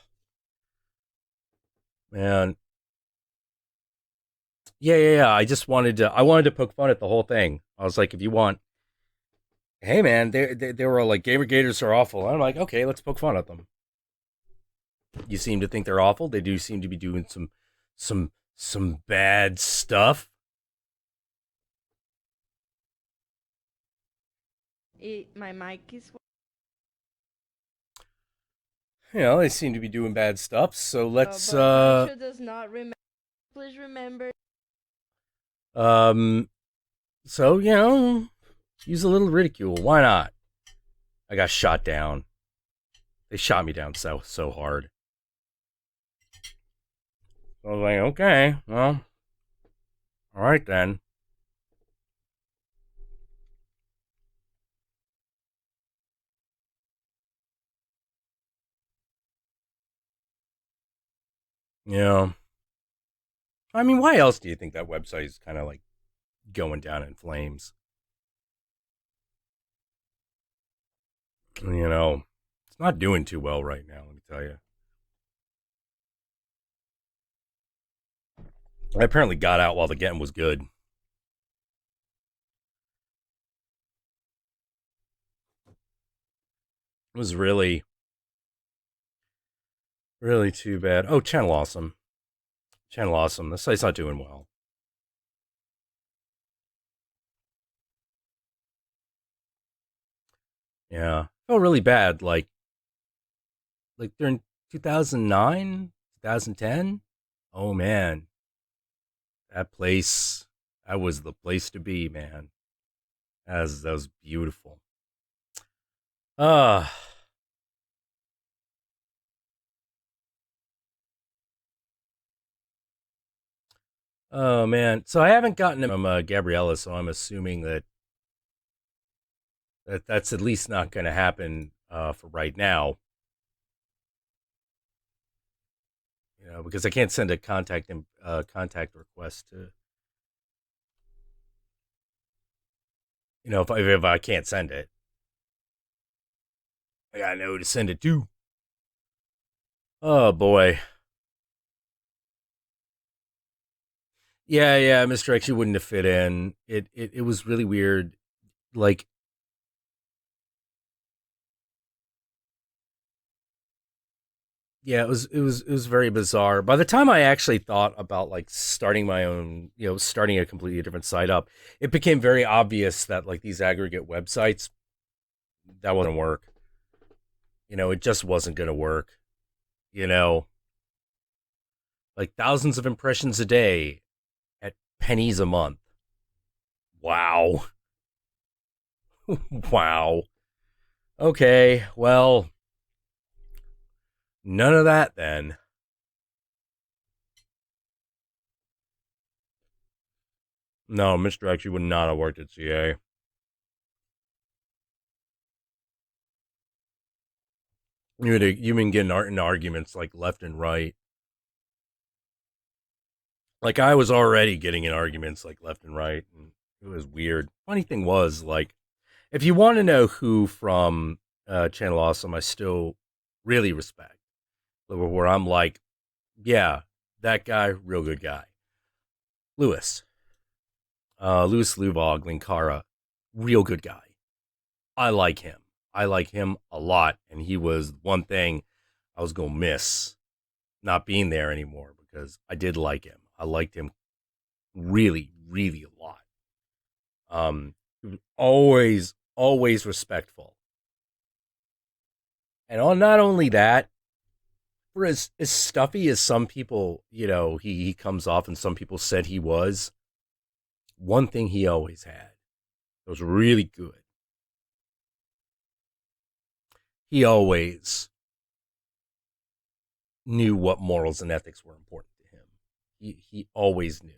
Man. Yeah. I wanted to poke fun at the whole thing. I was like, if you want, hey man, they were all like, Gamer Gators are awful. And I'm like, okay, let's poke fun at them. You seem to think they're awful. They do seem to be doing some bad stuff. My mic is. You know, they seem to be doing bad stuff. So let's. But does not remember. Please remember. So you know, Use a little ridicule. Why not? I got shot down. They shot me down so hard. So I was like, okay, well, all right then. Yeah. I mean, why else do you think that website is kind of like going down in flames? You know, it's not doing too well right now, let me tell you. I apparently got out while the getting was good. It was really, really too bad. Oh, Channel Awesome. Channel Awesome. The site's not doing well. Yeah. Felt really bad. Like during 2009, 2010. Oh, man. That place, that was the place to be, man. That was beautiful. Ah. Oh man. So I haven't gotten it from Gabriella, so I'm assuming that's at least not going to happen for right now. You know, because I can't send a contact request to. You know, if I can't send it, I gotta know who to send it to. Oh boy. Yeah, Mr. X, you wouldn't have fit in. It was really weird. Like, yeah, it was very bizarre. By the time I actually thought about like starting my own, starting a completely different site up, it became very obvious that like these aggregate websites, that wouldn't work. It just wasn't going to work. You know, like thousands of impressions a day at pennies a month. Wow. Wow. Okay, well, none of that then. No, Mr. X, you would not have worked at CA. You've been getting in arguments like left and right. Like I was already getting in arguments like left and right, and it was weird. Funny thing was, like, if you want to know who from Channel Awesome I still really respect, where I'm like, yeah, that guy, real good guy. Lewis. Lewis Luvog, Linkara, real good guy. I like him. I like him a lot, and he was one thing I was going to miss not being there anymore because I did like him. I liked him really, really a lot. He was always respectful. And not only that, for as stuffy as some people, he comes off and some people said he was, one thing he always had that was really good. He always knew what morals and ethics were important to him. He always knew.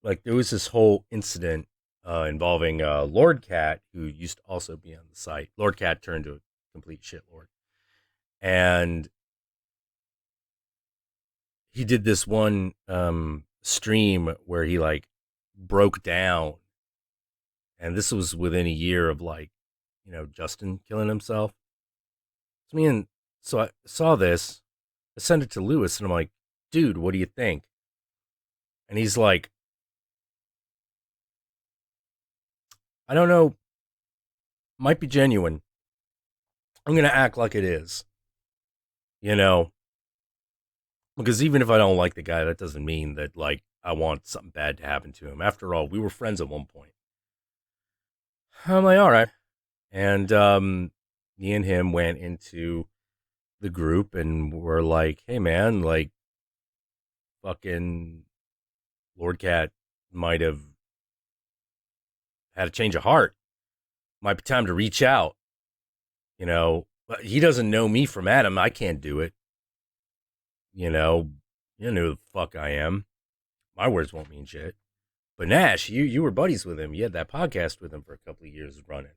Like there was this whole incident involving Lord Cat, who used to also be on the site. Lord Cat turned to a complete shitlord. And he did this one stream where he like broke down. And this was within a year of like, Justin killing himself. So I saw this, I sent it to Lewis, and I'm like, dude, what do you think? And he's like, I don't know, might be genuine. I'm going to act like it is. Because even if I don't like the guy, that doesn't mean that, like, I want something bad to happen to him. After all, we were friends at one point. I'm like, all right. And me and him went into the group and were like, hey, man, like, fucking Lord Cat might have had a change of heart. Might be time to reach out. You know, but he doesn't know me from Adam. I can't do it. You know who the fuck I am. My words won't mean shit. But Nash, you were buddies with him. You had that podcast with him for a couple of years running.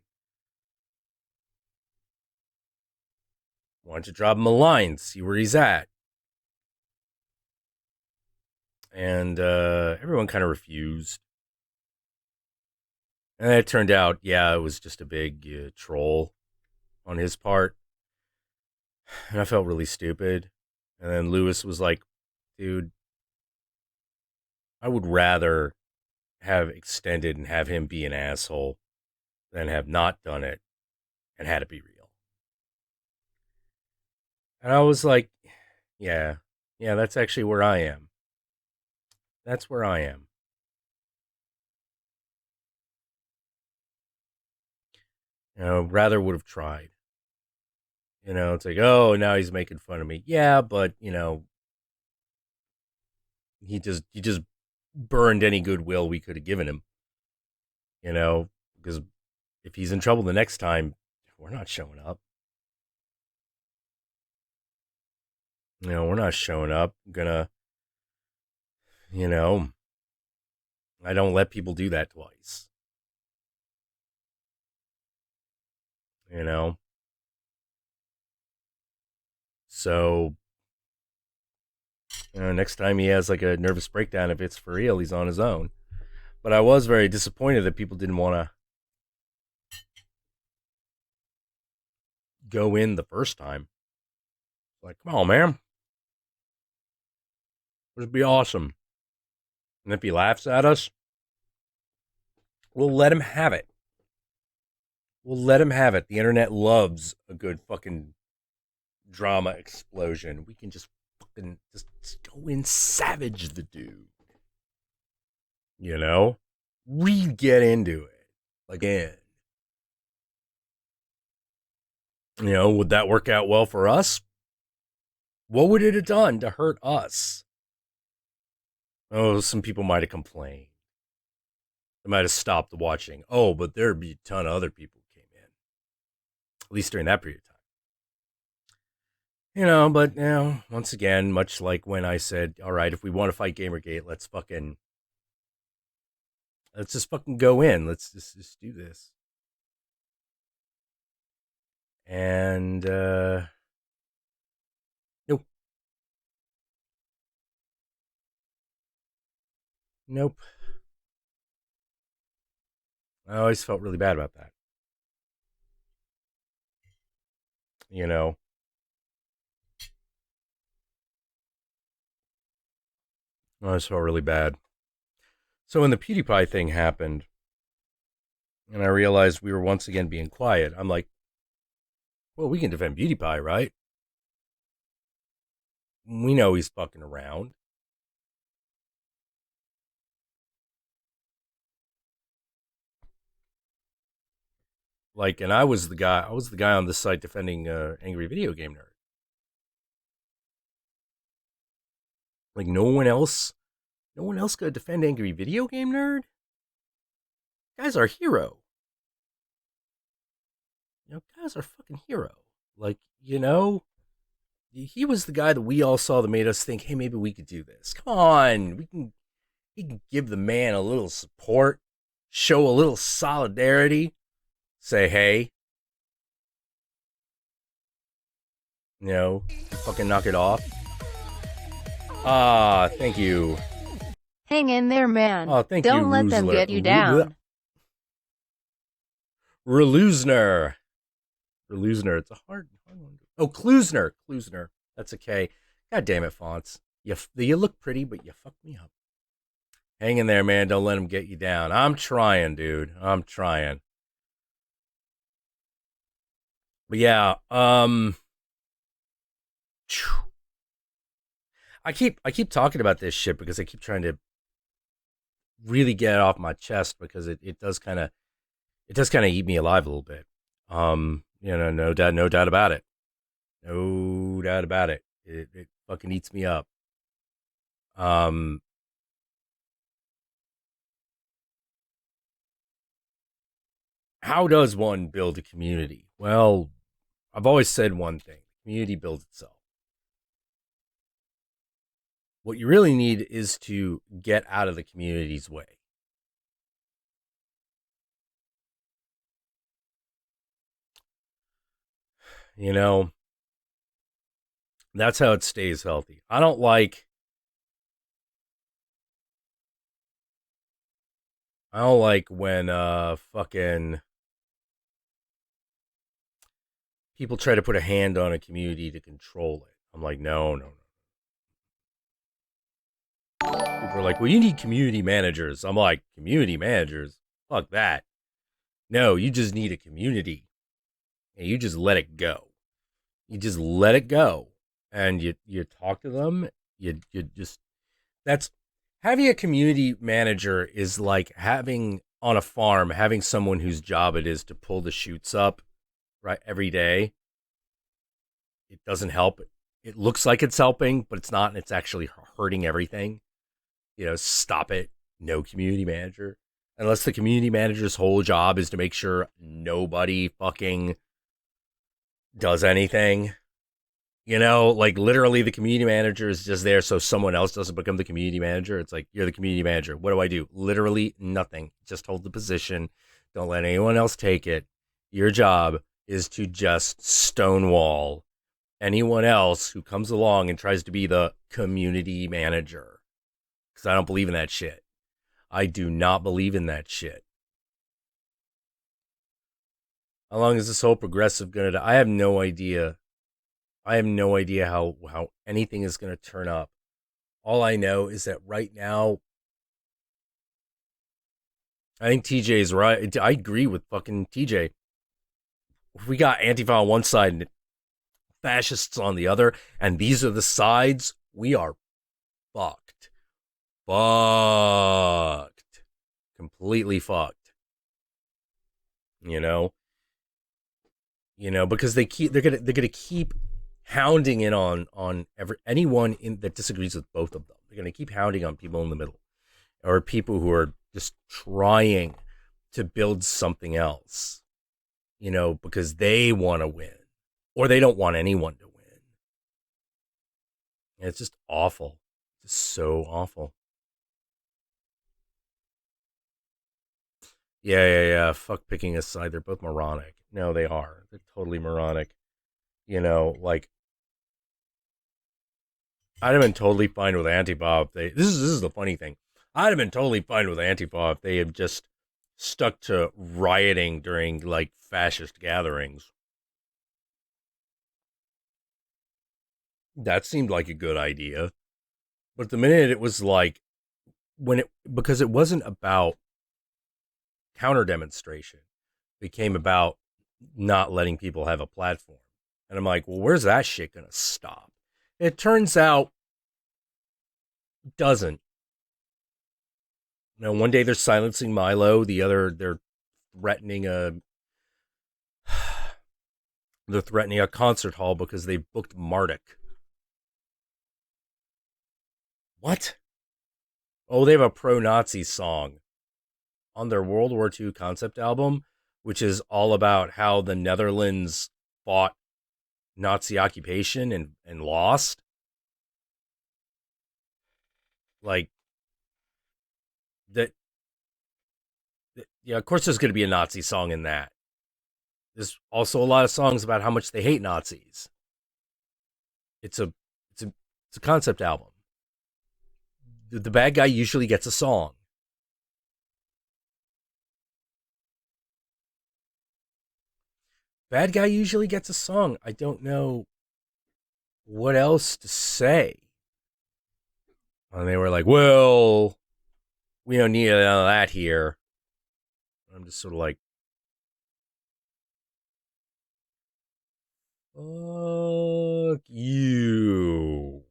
Why don't you drop him a line, see where he's at? And everyone kind of refused. And it turned out, yeah, it was just a big troll on his part. And I felt really stupid. And then Lewis was like, dude, I would rather have extended and have him be an asshole than have not done it and had it be real. And I was like, yeah, that's actually where I am. That's where I am. You know, rather would have tried. You know, it's like, oh, now he's making fun of me. Yeah, but, you know, he just burned any goodwill we could have given him. You know, because if he's in trouble the next time, we're not showing up. You know, we're not showing up. I'm gonna, you know, I don't let people do that twice. You know? So, you know, next time he has like a nervous breakdown, if it's for real, he's on his own. But I was very disappointed that people didn't want to go in the first time. Like, come on, man. It'd be awesome. And if he laughs at us, we'll let him have it. We'll let him have it. The internet loves a good fucking drama explosion. We can just fucking just go in savage the dude. You know? Really get into it. Again. You know, would that work out well for us? What would it have done to hurt us? Oh, some people might have complained. They might have stopped watching. Oh, but there'd be a ton of other people who came in. At least during that period of time. You know, but, you know, once again, much like when I said, all right, if we want to fight Gamergate, let's just fucking go in. Let's just do this. And, nope. Nope. I always felt really bad about that. You know? I always felt really bad. So when the PewDiePie thing happened, and I realized we were once again being quiet, I'm like, well, we can defend PewDiePie, right? We know he's fucking around. Like, and I was the guy on this site defending Angry Video Game Nerd. Like, no one else could defend Angry Video Game Nerd? Guy's our hero. You know, guy's our fucking hero. Like, you know, he was the guy that we all saw that made us think, hey, maybe we could do this. Come on, we can give the man a little support, show a little solidarity, say, hey, you know, fucking knock it off. Ah, thank you. Hang in there, man. Oh, thank Don't you, let them get you down. Relusner. It's a hard one. Oh, Klusner. That's a K. God damn it, fonts. You look pretty, but you fucked me up. Hang in there, man. Don't let them get you down. I'm trying, dude. I'm trying. But yeah, I keep talking about this shit because I keep trying to really get it off my chest because it does kind of eat me alive a little bit. You know, no doubt about it. No doubt about it. It fucking eats me up. how does one build a community? Well, I've always said one thing: community builds itself. What you really need is to get out of the community's way. You know, that's how it stays healthy. I don't like when fucking people try to put a hand on a community to control it. I'm like, no, no, no. People are like, well, you need community managers. I'm like, community managers? Fuck that. No, you just need a community. And you just let it go. You just let it go. And you talk to them. You just that's having a community manager is like having on a farm, having someone whose job it is to pull the shoots up right every day. It doesn't help. It looks like it's helping, but it's not, and it's actually hurting everything. Stop it. No community manager. Unless the community manager's whole job is to make sure nobody fucking does anything. Like literally the community manager is just there so someone else doesn't become the community manager. It's like, you're the community manager. What do I do? Literally nothing. Just hold the position. Don't let anyone else take it. Your job is to just stonewall anyone else who comes along and tries to be the community manager. Because I don't believe in that shit. I do not believe in that shit. How long is this whole progressive gonna? I have no idea. I have no idea how anything is gonna turn up. All I know is that right now, I think TJ is right. I agree with fucking TJ. If we got Antifa on one side and fascists on the other, and these are the sides, we are fucked. Fucked. Completely fucked. Because they're gonna keep hounding in on anyone that disagrees with both of them. They're gonna keep hounding on people in the middle, or people who are just trying to build something else. Because they want to win, or they don't want anyone to win. And it's just awful. It's just so awful. Yeah. Fuck picking a side. They're both moronic. No, they are. They're totally moronic. Like, I'd have been totally fine with Antifa if they. This is the funny thing. I'd have been totally fine with Antifa if they had just stuck to rioting during like fascist gatherings. That seemed like a good idea. But the minute it was like because it wasn't about counter demonstration, it became about not letting people have a platform. And I'm like, well, where's that shit gonna stop? It turns out it doesn't. One day they're silencing Milo, the other they're threatening a concert hall because they booked Marduk. What? Oh, they have a pro-Nazi song on their World War II concept album, which is all about how the Netherlands fought Nazi occupation and lost. Like that. Yeah, of course there's going to be a Nazi song in that. There's also a lot of songs about how much they hate Nazis. It's a concept album. The bad guy usually gets a song. Bad guy usually gets a song. I don't know what else to say. And they were like, well, we don't need none of that here. I'm just sort of like, fuck you.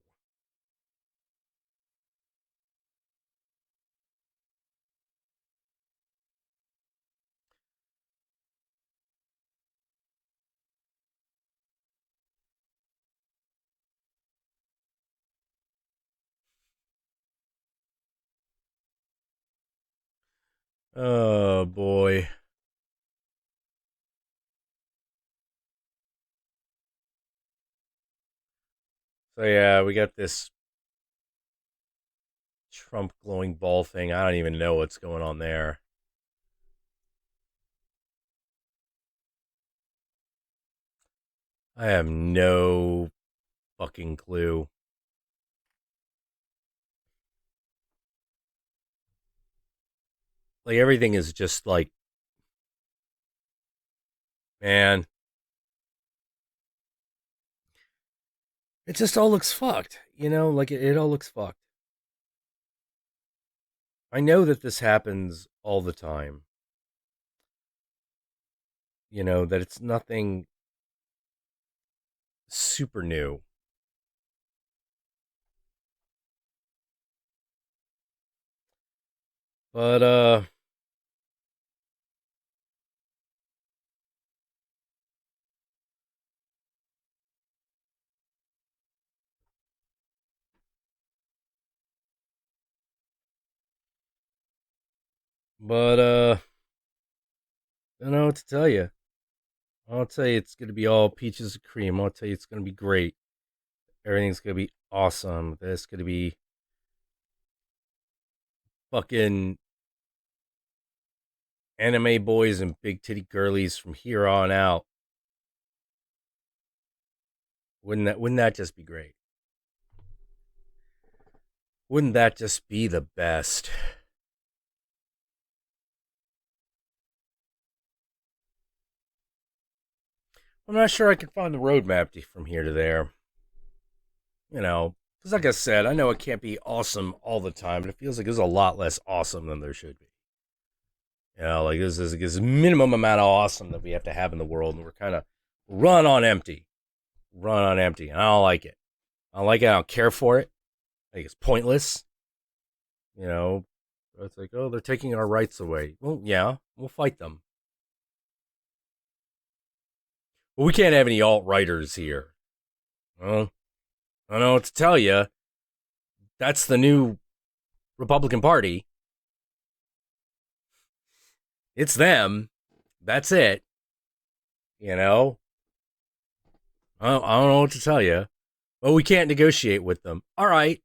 Oh boy. So yeah, we got this Trump glowing ball thing. I don't even know what's going on there. I have no fucking clue. Like everything is just like, man, it just all looks fucked. Like it all looks fucked. I know that this happens all the time. That it's nothing super new. But I don't know what to tell you. I'll tell you it's gonna be all peaches and cream. I'll tell you it's gonna be great. Everything's gonna be awesome. It's gonna be fucking anime boys and big titty girlies from here on out. Wouldn't that just be great? Wouldn't that just be the best? I'm not sure I can find the roadmap from here to there. Because like I said, I know it can't be awesome all the time, but it feels like it's a lot less awesome than there should be. Like this is a minimum amount of awesome that we have to have in the world, and we're kind of run on empty. Run on empty. And I don't like it. I don't like it. I don't care for it. I think it's pointless. It's like, oh, they're taking our rights away. Well, yeah, we'll fight them. But we can't have any alt-righters here. Well, I don't know what to tell you. That's the new Republican Party. It's them. That's it. I don't know what to tell you. Well, we can't negotiate with them. All right.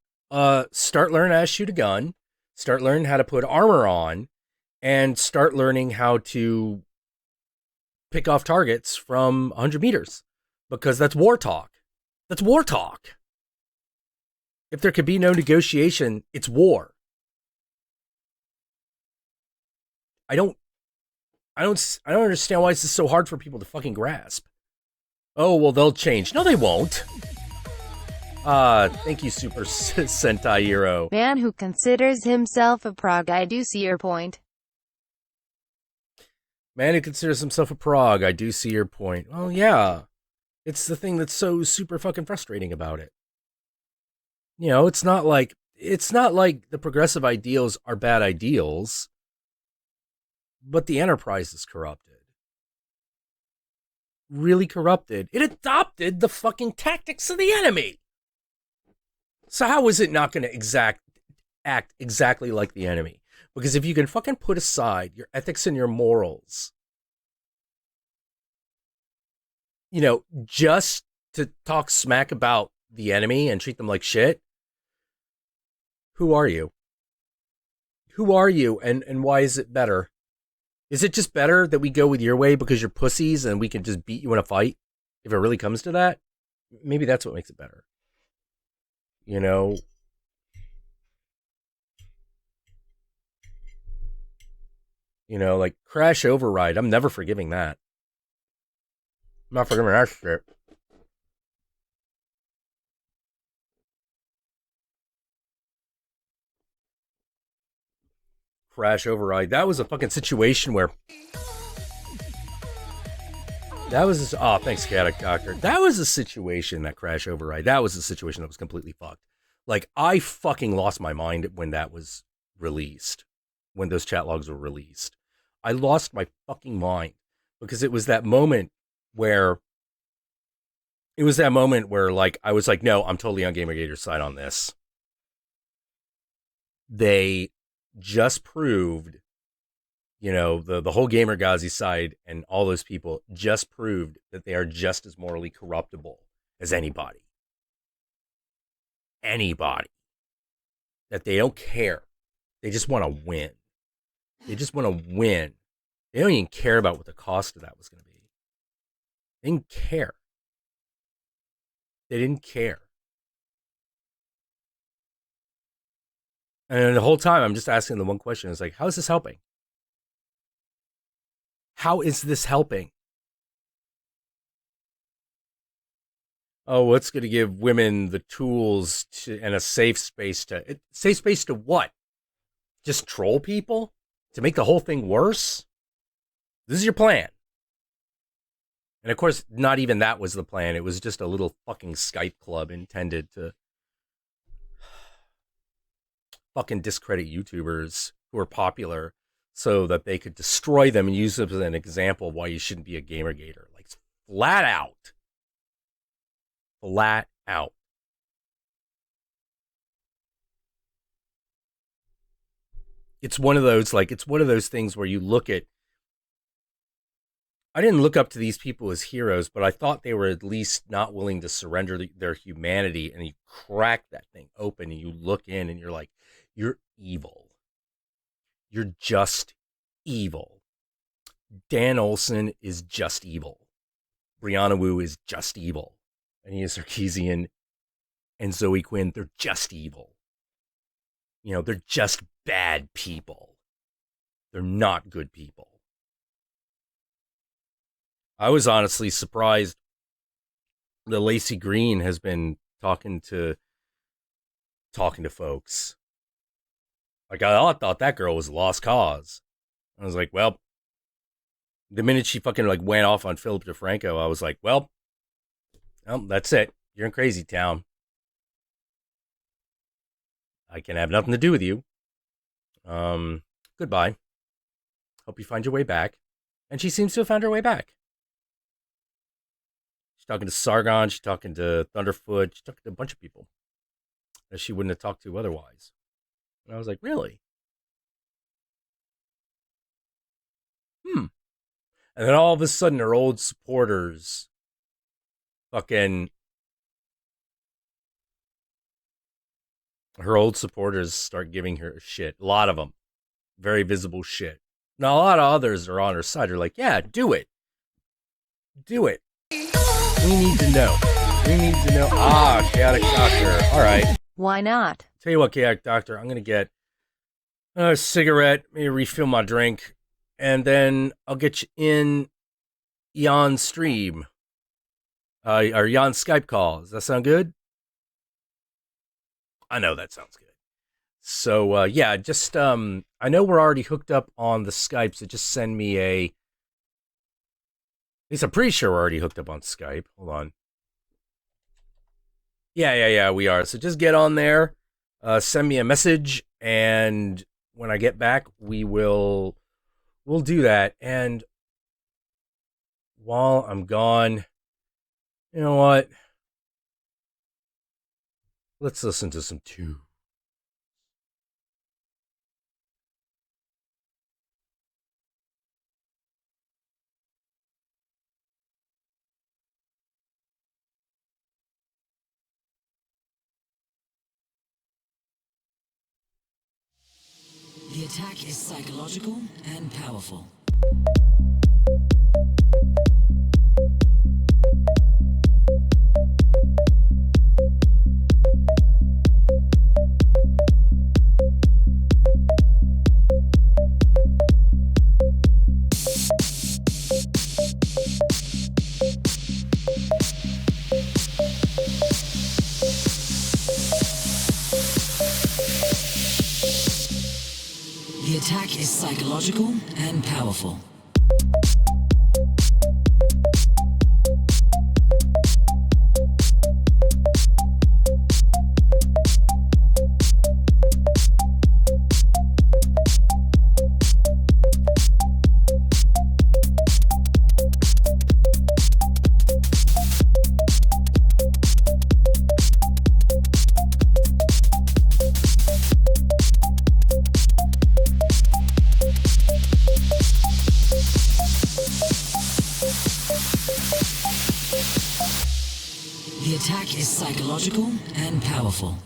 Start learning how to shoot a gun. Start learning how to put armor on. And start learning how to pick off targets from 100 meters. Because that's war talk. That's war talk. If there could be no negotiation, it's war. I don't understand why this is so hard for people to fucking grasp. Oh, well, they'll change. No, they won't. Thank you, Super Sentai Hero. Man who considers himself a prog, I do see your point. Man who considers himself a prog, I do see your point. Well, yeah. It's the thing that's so super fucking frustrating about it. It's not like the progressive ideals are bad ideals, but the enterprise is corrupted. Really corrupted. It adopted the fucking tactics of the enemy. So how is it not going to act exactly like the enemy? Because if you can fucking put aside your ethics and your morals, just to talk smack about the enemy and treat them like shit, who are you? Who are you, and why is it better? Is it just better that we go with your way because you're pussies and we can just beat you in a fight? If it really comes to that, maybe that's what makes it better. Like Crash Override. I'm never forgiving that. I'm not forgiving that shit. Crash Override. That was a fucking situation where thanks, Chaotic Doctor. That was a situation, that Crash Override. That was a situation that was completely fucked. Like, I fucking lost my mind when that was released. When those chat logs were released. I lost my fucking mind. Because it was that moment where like, I was like, no, I'm totally on Gamergator's side on this. They just proved, the whole Gamergazi side and all those people just proved that they are just as morally corruptible as anybody. anybody that they don't care. They just want to win. They just want to win. They don't even care about what the cost of that was going to be. They didn't care. They didn't care. And the whole time, I'm just asking the one question. It's like, how is this helping? How is this helping? Oh, what's going to give women the tools to, and a safe space to... Safe space to what? Just troll people? To make the whole thing worse? This is your plan. And of course, not even that was the plan. It was just a little fucking Skype club intended to fucking discredit YouTubers who are popular so that they could destroy them and use them as an example of why you shouldn't be a gamergator. Like, flat out. Flat out. It's one of those, like, it's one of those things where you look at, I didn't look up to these people as heroes, but I thought they were at least not willing to surrender their humanity. And you crack that thing open and you look in and you're like, you're evil. You're just evil. Dan Olsen is just evil. Brianna Wu is just evil. Ania Sarkeesian and Zoe Quinn, they're just evil. You know, they're just bad people. They're not good people. I was honestly surprised that Lacey Green has been talking to folks. Like, I thought that girl was a lost cause. I was like, well, the minute she fucking like went off on Philip DeFranco, I was like, well, that's it. You're in crazy town. I can have nothing to do with you. Goodbye. Hope you find your way back. And she seems to have found her way back. She's talking to Sargon. She's talking to Thunderfoot. She's talking to a bunch of people that she wouldn't have talked to otherwise. And I was like, really? And then all of a sudden, her old supporters start giving her shit. A lot of them. Very visible shit. Now, a lot of others are on her side. They're like, yeah, do it. Do it. We need to know. We need to know. Chaotic Doctor. All right. Why not? Tell you what, Chaotic Doctor, I'm going to get a cigarette, maybe refill my drink, and then I'll get you in Jan's stream. Or Jan's Skype call. Does that sound good? I know that sounds good. So, yeah, just, I know we're already hooked up on the Skype, so just send me at least I'm pretty sure we're already hooked up on Skype. Hold on. Yeah, we are. So just get on there, send me a message, and when I get back, we'll do that. And while I'm gone, you know what? Let's listen to some tunes. The attack is psychological and powerful. The attack is psychological and powerful. The attack is psychological and powerful.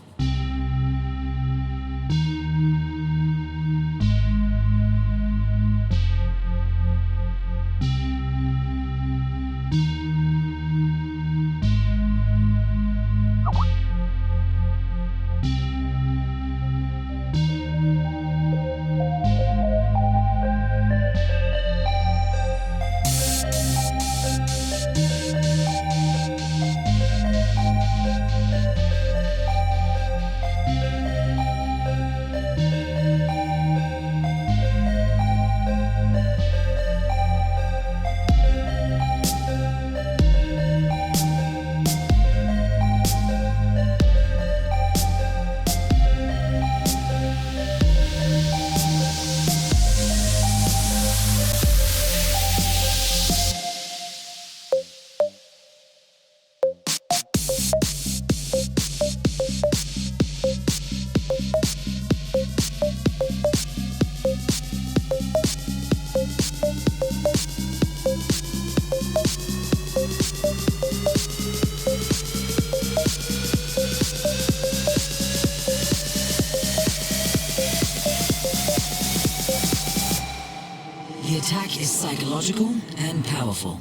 attack is psychological and powerful.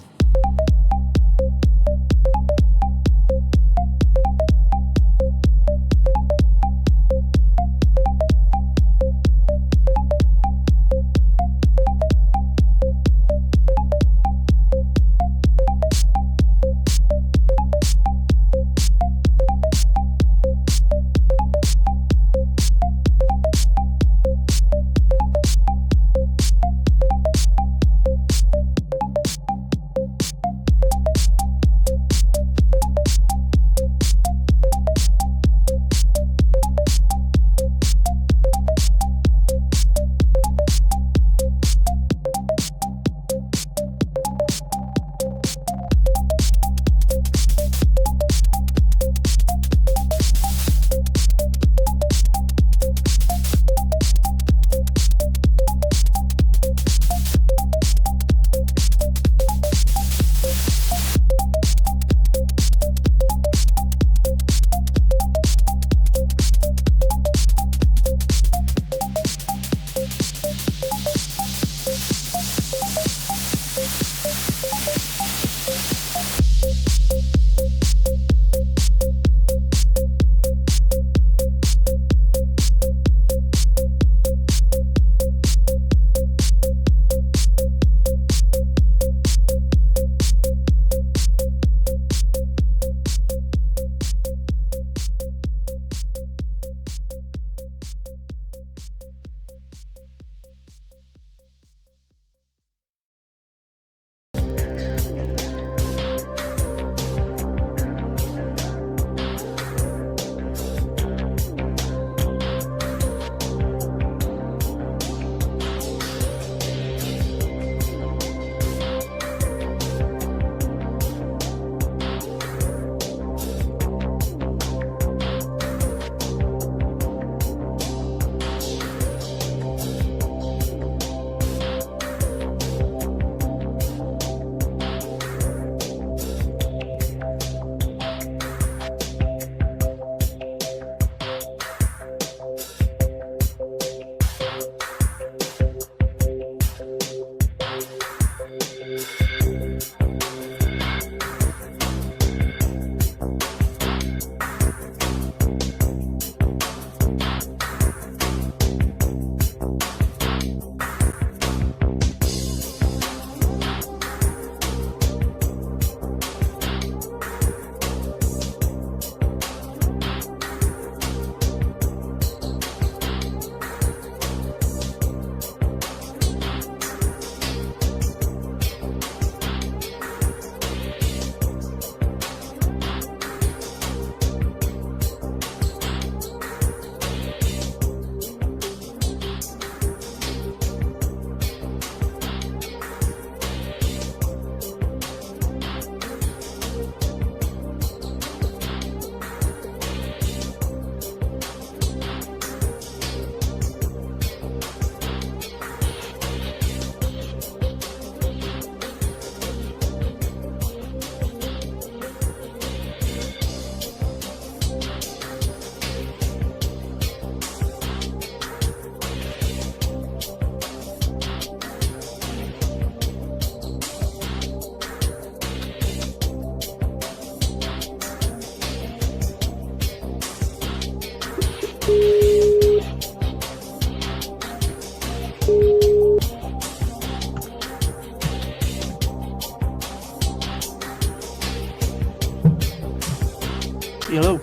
Hello.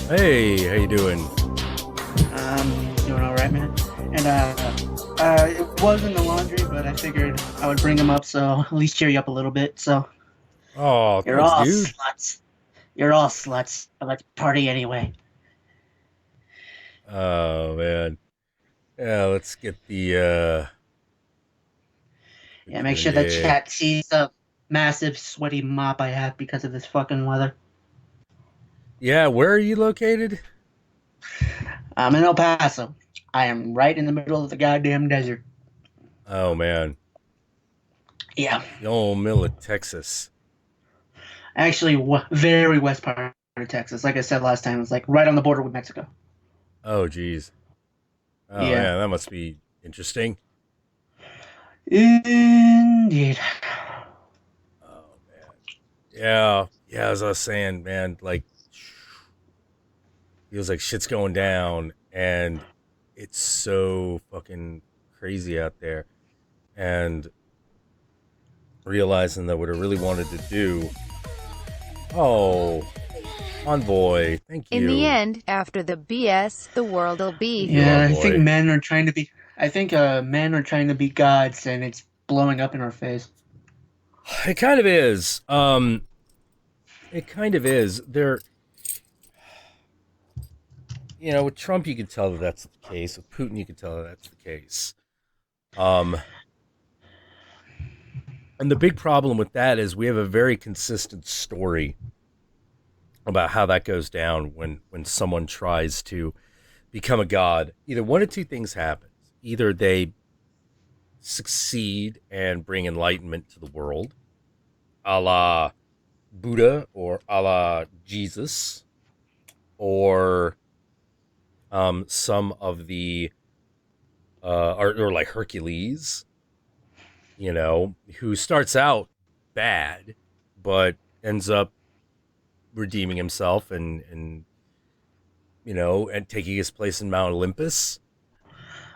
Hey, how you doing? Doing all right, man. And it was in the laundry, but I figured I would bring them up so at least cheer you up a little bit. So Oh, you're thanks, all dude. sluts. You're all sluts. But let's party anyway. Oh man. Yeah, let's get the Yeah, picture make in sure the there. chat sees the massive sweaty mop I have because of this fucking weather. Yeah, where are you located? I'm in El Paso. I am right in the middle of the goddamn desert. Oh man. Yeah, The old middle of Texas. actually, very west part of Texas. Like I said last time, it's like right on the border with Mexico. Oh geez. Oh Yeah. yeah, that must be interesting. Indeed. Oh man. Yeah. Yeah, as I was saying, man, like feels like shit's going down and it's so fucking crazy out there. And realizing that what I really wanted to do. Oh, Envoy, thank In the you. end, after the BS, the world'll Thank be. you, Yeah, I think Envoy. men are trying to be. I think men are trying to be gods, and it's blowing up in our face. It kind of is. It kind of is. With Trump, you can tell that that's the case. With Putin, you can tell that that's the case. Um, and the big problem with that is we have a very consistent story about how that goes down when someone tries to become a god. Either one of two things happens. Either they succeed and bring enlightenment to the world, a la Buddha or a la Jesus, or some of the or like Hercules, who starts out bad but ends up redeeming himself and taking his place in Mount Olympus.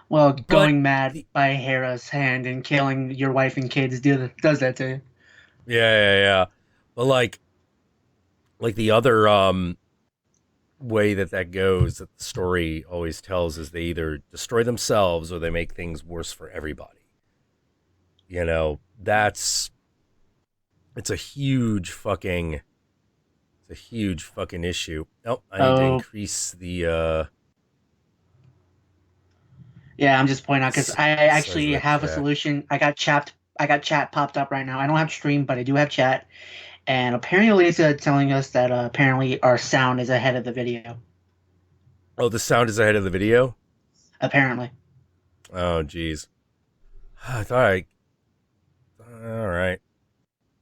Well, But going mad by Hera's hand and killing your wife and kids does that to you. yeah. But like the other way that goes, that the story always tells, is they either destroy themselves or they make things worse for everybody. That's it's a huge fucking issue. Oh, I need to Oh, increase the yeah, I'm just pointing out because I size of actually that have a chat. solution. I got chat popped up right now. I don't have stream, but I do have chat. And apparently, it's telling us that apparently our sound is ahead of the video. Oh, the sound is ahead of the video. Apparently. Oh, geez. I thought I. All right.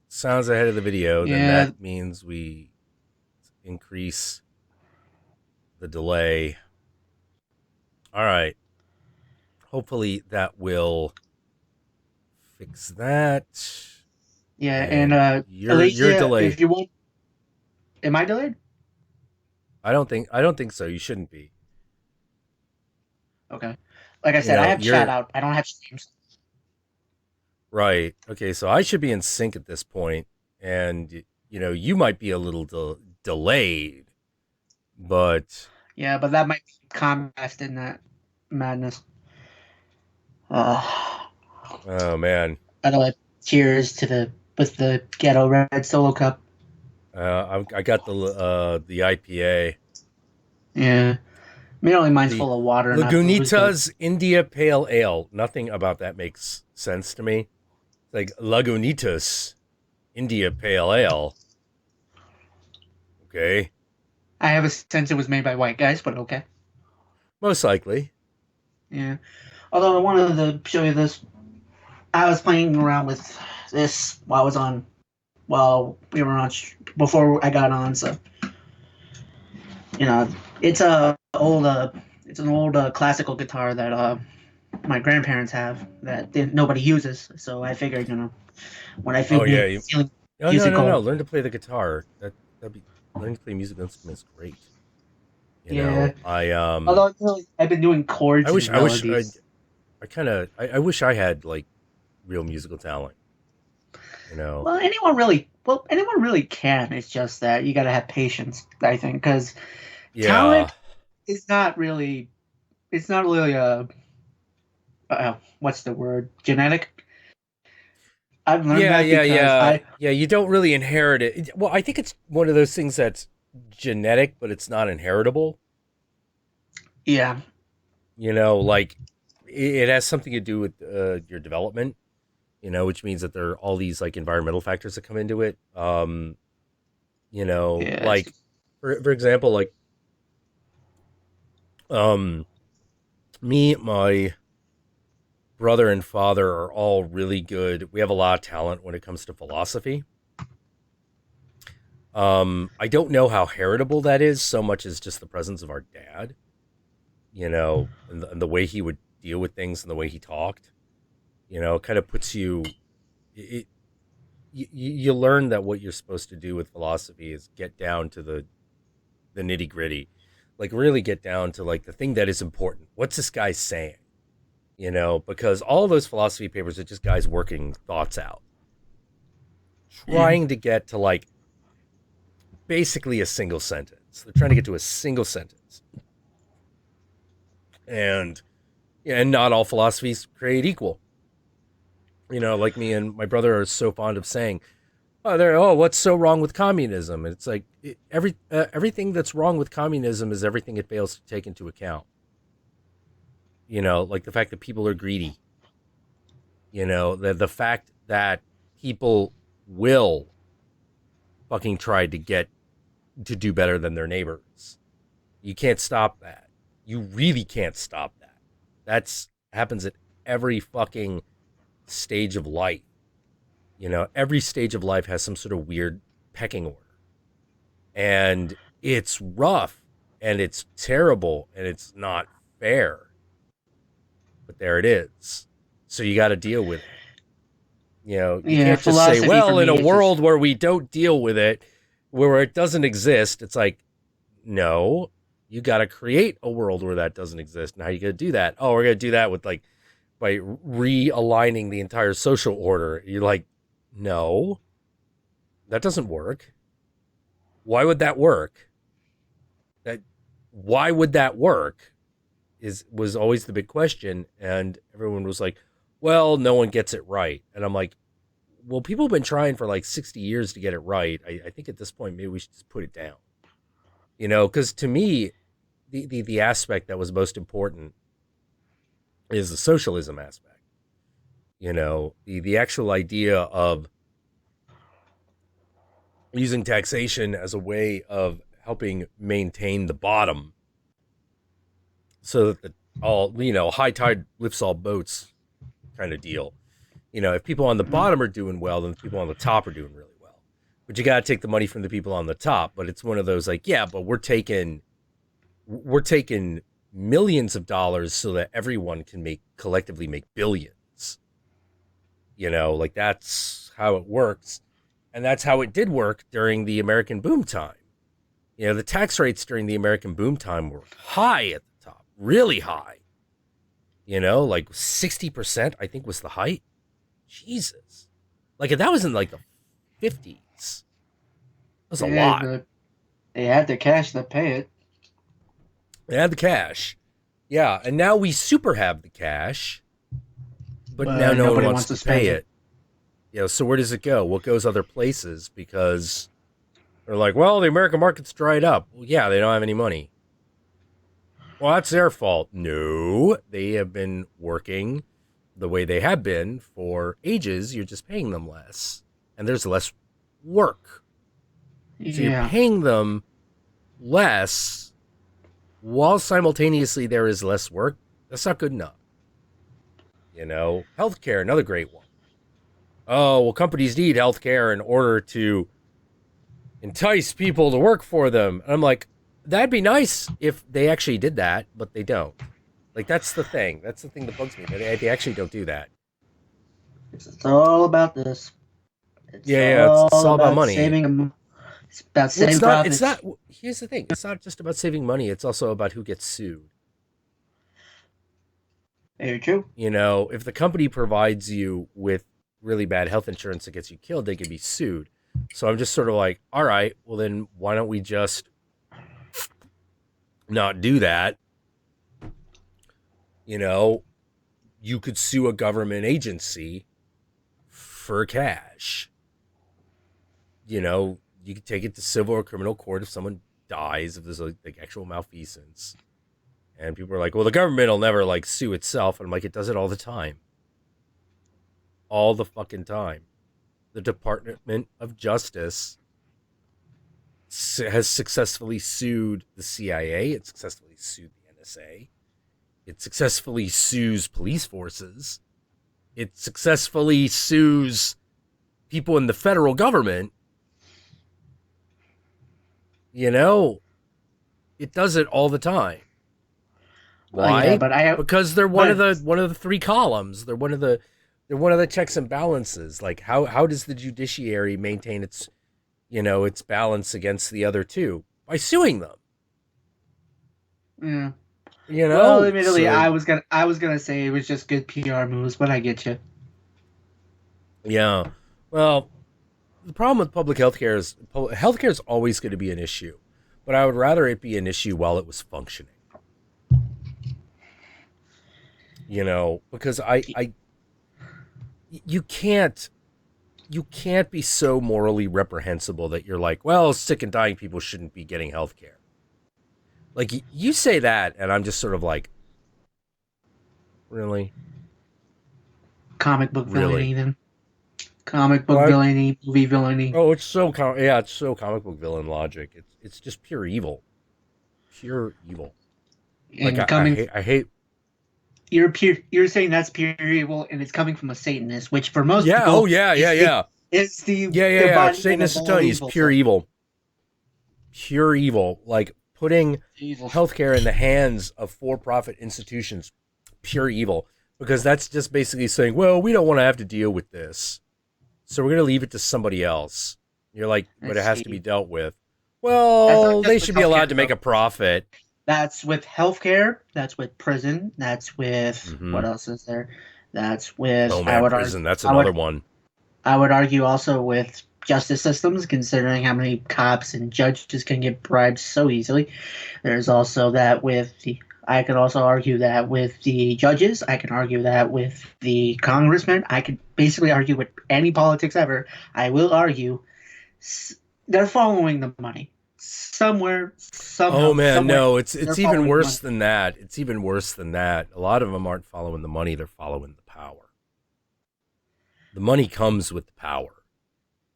Sounds ahead of the video. Then Yeah, that means we increase the delay. All right. Hopefully that will fix that. yeah, and And your Alicia, delay. if you want, am I delayed? I don't think so. You shouldn't be. Okay. Like I You said, I know, have chat you're out. I don't have streams. right. Okay, so I should be in sync at this point, and you might be a little delayed, but Yeah, but that might be Comcast in that madness. Uh, oh man, by the way, cheers to the ghetto red solo cup. I got the IPA, Yeah, I mean, only mine's the full of water, not booze, but Lagunitas India Pale Ale. Nothing about that makes sense to me. It's like Lagunitas India Pale Ale. Okay, I have a sense it was made by white guys, but okay. most likely. Yeah. Although I wanted to show you this. I was playing around with this while we were on before I got on. So it's it's an old classical guitar that my grandparents have that nobody uses. So I figured when I Oh feel yeah, feeling no. musical, Learn to play the guitar. That'd be learning to play musical instruments is great. yeah. I Although I've been doing I chords wish and melodies. I wish I had like real musical talent. You know. Anyone really can. It's just that you got to have patience, I think, because Yeah. talent is not really. It's not really a. What's the word? Genetic. I've learned Yeah, that yeah, because yeah. Yeah, you don't really inherit it. Well, I think it's one of those things that's genetic, but it's not inheritable. Yeah, Like it has something to do with your development. Which means that there are all these like environmental factors that come into it. yeah, Like for example, like um, my brother and father are all really good. We have a lot of talent when it comes to philosophy. I don't know how heritable that is so much as just the presence of our dad, and the way he would deal with things and the way he talked. You know, it kind of puts you. You learn that what you're supposed to do with philosophy is get down to the nitty gritty, like really get down to like the thing that is important. What's this guy saying? You know, because all those philosophy papers are just guys working thoughts out, trying to get to like basically a single sentence. They're trying to get to a single sentence. And not all philosophies create equal. You know, like me and my brother are so fond of saying, what's so wrong with communism? And it's like everything that's wrong with communism is everything it fails to take into account. You know, like the fact that people are greedy. You know, the fact that people will fucking try to get to do better than their neighbors. You can't stop that. You really can't stop that. That's happens at every fucking stage of life. You know, every stage of life has some sort of weird pecking order. And it's rough and it's terrible and it's not fair. But there it is. So you got to deal with it. You know, you can't just say, well, in a world where we don't deal with it, where it doesn't exist, it's like, no, you got to create a world where that doesn't exist. And how are you going to do that? Oh, we're going to do that with like, by realigning the entire social order. You're like, no, that doesn't work. Why would that work? Why would that work was always the big question. And everyone was like, well, no one gets it right. And I'm like, well, people have been trying for like 60 years to get it right. I think at this point, maybe we should just put it down. You know, because to me, the aspect that was most important is the socialism aspect. You know, the actual idea of using taxation as a way of helping maintain the bottom so that high tide lifts all boats kind of deal. You know, if people on the bottom are doing well, then the people on the top are doing really well. But you got to take the money from the people on the top. But it's one of those like, yeah, but we're taking millions of dollars so that everyone can collectively make billions. You know, like that's how it works. And that's how it did work during the American boom time. You know, the tax rates during the American boom time were high at the top, really high. You know, like 60%, I think was the height. Jesus. Like if that was in like the 50s. That was a lot. They had the cash to pay it. They had the cash. Yeah, and now we super have the cash. But now no one wants to pay it. You know, so where does it go? What goes other places? Because they're like, well, the American market's dried up. Well, yeah, they don't have any money. Well, that's their fault. No, they have been working the way they have been for ages. You're just paying them less. And there's less work. So you're paying them less while simultaneously there is less work. That's not good enough. You know, healthcare, another great one. Oh, well, companies need healthcare in order to entice people to work for them. And I'm like, that'd be nice if they actually did that, but they don't. Like, that's the thing. That's the thing that bugs me. They actually don't do that. It's all about this. It's all about money. It's about saving profits. It's not. Here's the thing. It's not just about saving money. It's also about who gets sued. Very true. You know, if the company provides you with really bad health insurance that gets you killed, they can be sued. So I'm just sort of like, all right, well then why don't we just not do that? You know, you could sue a government agency for cash. You know, you could take it to civil or criminal court if someone dies, if there's like actual malfeasance. And people are like, well, the government will never like sue itself. And I'm like, it does it all the time. All the fucking time. The Department of Justice has successfully sued the CIA. It successfully sued the NSA. It successfully sues police forces. It successfully sues people in the federal government. You know, it does it all the time. Why? Yeah, but because they're one of the three columns. They're one of the They're one of the checks and balances. Like how does the judiciary maintain its its balance against the other two? By suing them. Yeah. You know? Well, admittedly, So, I was gonna say it was just good PR moves, but I get you. yeah. Well, the problem with public healthcare is healthcare is always going to be an issue, but I would rather it be an issue while it was functioning. Because you can't be so morally reprehensible that you're like, well, sick and dying people shouldn't be getting healthcare. Like you say that, and I'm just sort of like, really? Comic book Really? villainy, then. Comic book villainy, movie villainy. Oh, it's so it's so comic book villain logic. It's just pure evil, pure evil. And like I hate. You're saying that's pure evil, and it's coming from a Satanist, which for most people, oh yeah, it's the Satanist is pure evil. Pure evil, like putting healthcare in the hands of for-profit institutions, pure evil, because that's just basically saying, well, we don't want to have to deal with this, so we're going to leave it to somebody else. You're like, but it has to be dealt with. Well, they should be allowed to make a profit. That's with healthcare. That's with prison. That's with what else is there? That's with prison. That's another one. I would argue also with justice systems, considering how many cops and judges can get bribed so easily. There's also that with the. I could also argue that with the judges. I can argue that with the congressmen. I could basically argue with any politics ever. I will argue they're following the money. Somehow, oh man, no, it's even worse money. than that. It's even worse than that. A lot of them aren't following the money, they're following the power. The money comes with the power.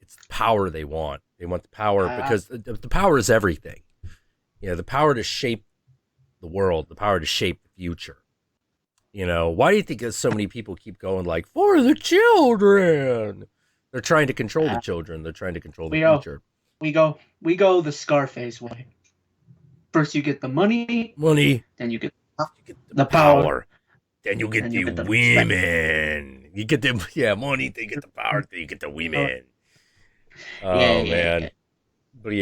It's the power they want. They want the power because the power is everything. The power to shape the world, the power to shape the future. Why do you think so many people keep going like, for the children? They're trying to control the children. They're trying to control the future. We go the Scarface way. First you get the money, then you get the power, then you get the women. You get the money, then you get the power, then you get the women. Man. But